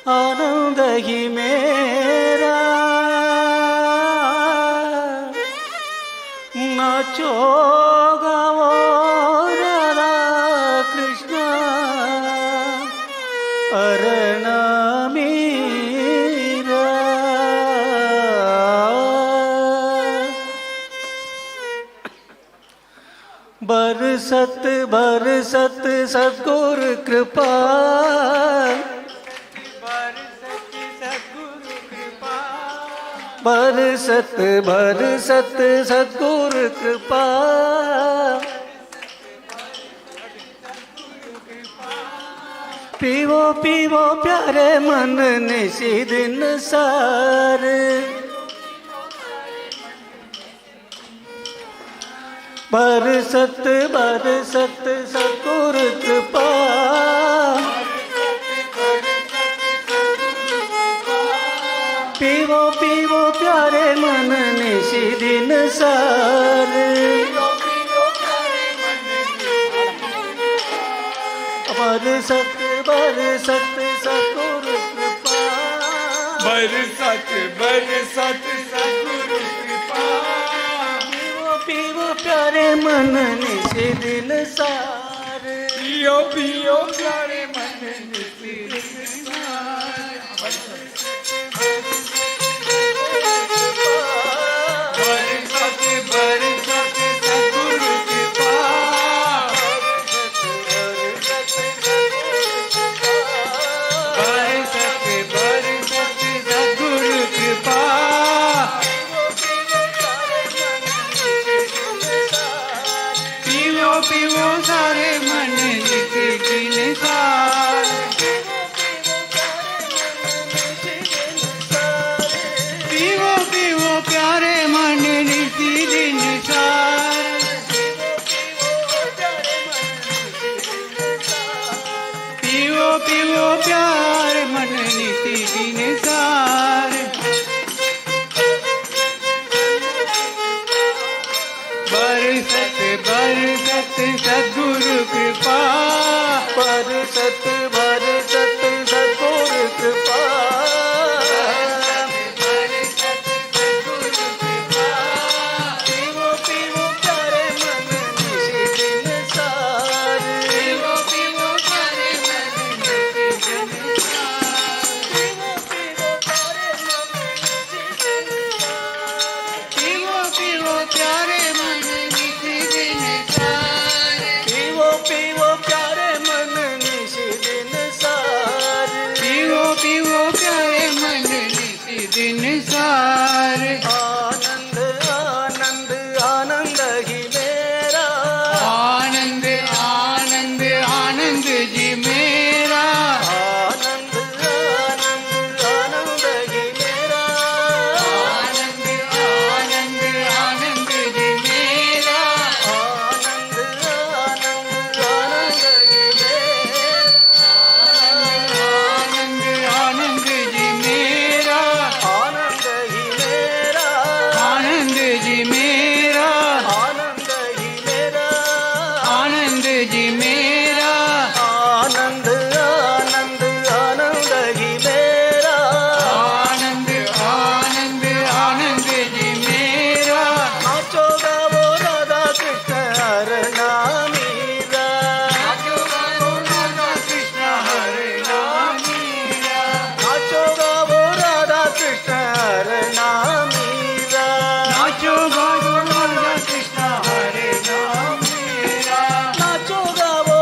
आनंद ही मेरा, नाचो गाओ राधा कृष्ण अरण मीरा। बरसत बरसत सद्गुरु कृपा, बरसत बरसत सद्गुरु कृपा, पीवो पीवो प्यारे मन निशी दिन सार, बरसत बरसत सद्गुरु कृपा, पीवो पीवो प्यारे मन निशी दिन सार, बरसत बरसत सद्गुरु कृपा, बरसत बरसत सद्गुरु कृपा, पीवो पीवो प्यारे मन निशी दिन सार, पियो पियो प्यारे मन निशी दिन सार, बरसत बरसत सद्गुरु कृपा, बरसत बरसत सद्गुरु कृपा, पीवो पीवो सारे मन निशी दिन सार, पीवो पीवो प्यारे मन निशी दिन सार, पीवो पीवो प्यारे मन निशी दिन सार, बरसत बरसत सद्गुरु कृपा, बरसत बरसत सद्गुरु कृपा, पीवो पीवो प्यारे मन निशी दिन सार, पीवो पीवो प्यारे मन निशी दिन सार, पीवो पीवो प्यारे मन निशी दिन सार, पीवो पीवो प्यारे मन निशी दिन सार, पीवो पीवो प्यारे मन निशी दिन सार, आनंद आनंद आनंद ही मेरा, आनंद आनंद आनंद जी मेरा, आनंद आनंद आनंद ही मेरा, आनंद आनंद आनंद जी मेरा, आनंद आनंद आनंद ही मेरा, आनंद आनंद जी मेरा, आनंद ही मेरा, आनंद जी मेरा, आनंद ही मेरा, आनंद जी मेरा, आनंद आनंद आनंद ही मेरा, आनंद आनंद आनंद जी मेरा, नाचो गाओ राधा कृष्ण हरण मीरा, नाचो गाओ राधा कृष्ण हरे नाम मीरा, नाचो गाओ राधा कृष्ण हरण मीरा, नाचो गाओ राधा कृष्ण हरे नाम मीरा, नाचो गाओ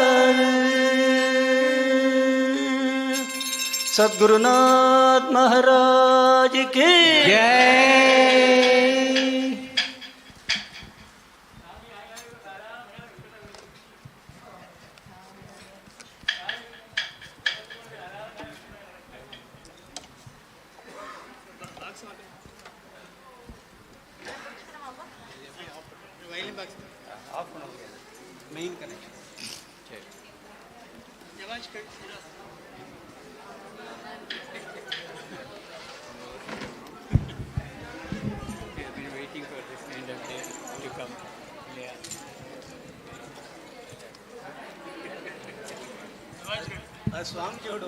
सद्गुरुनाथ महाराज की जय। मेन कनेक्शन स्वामी जी और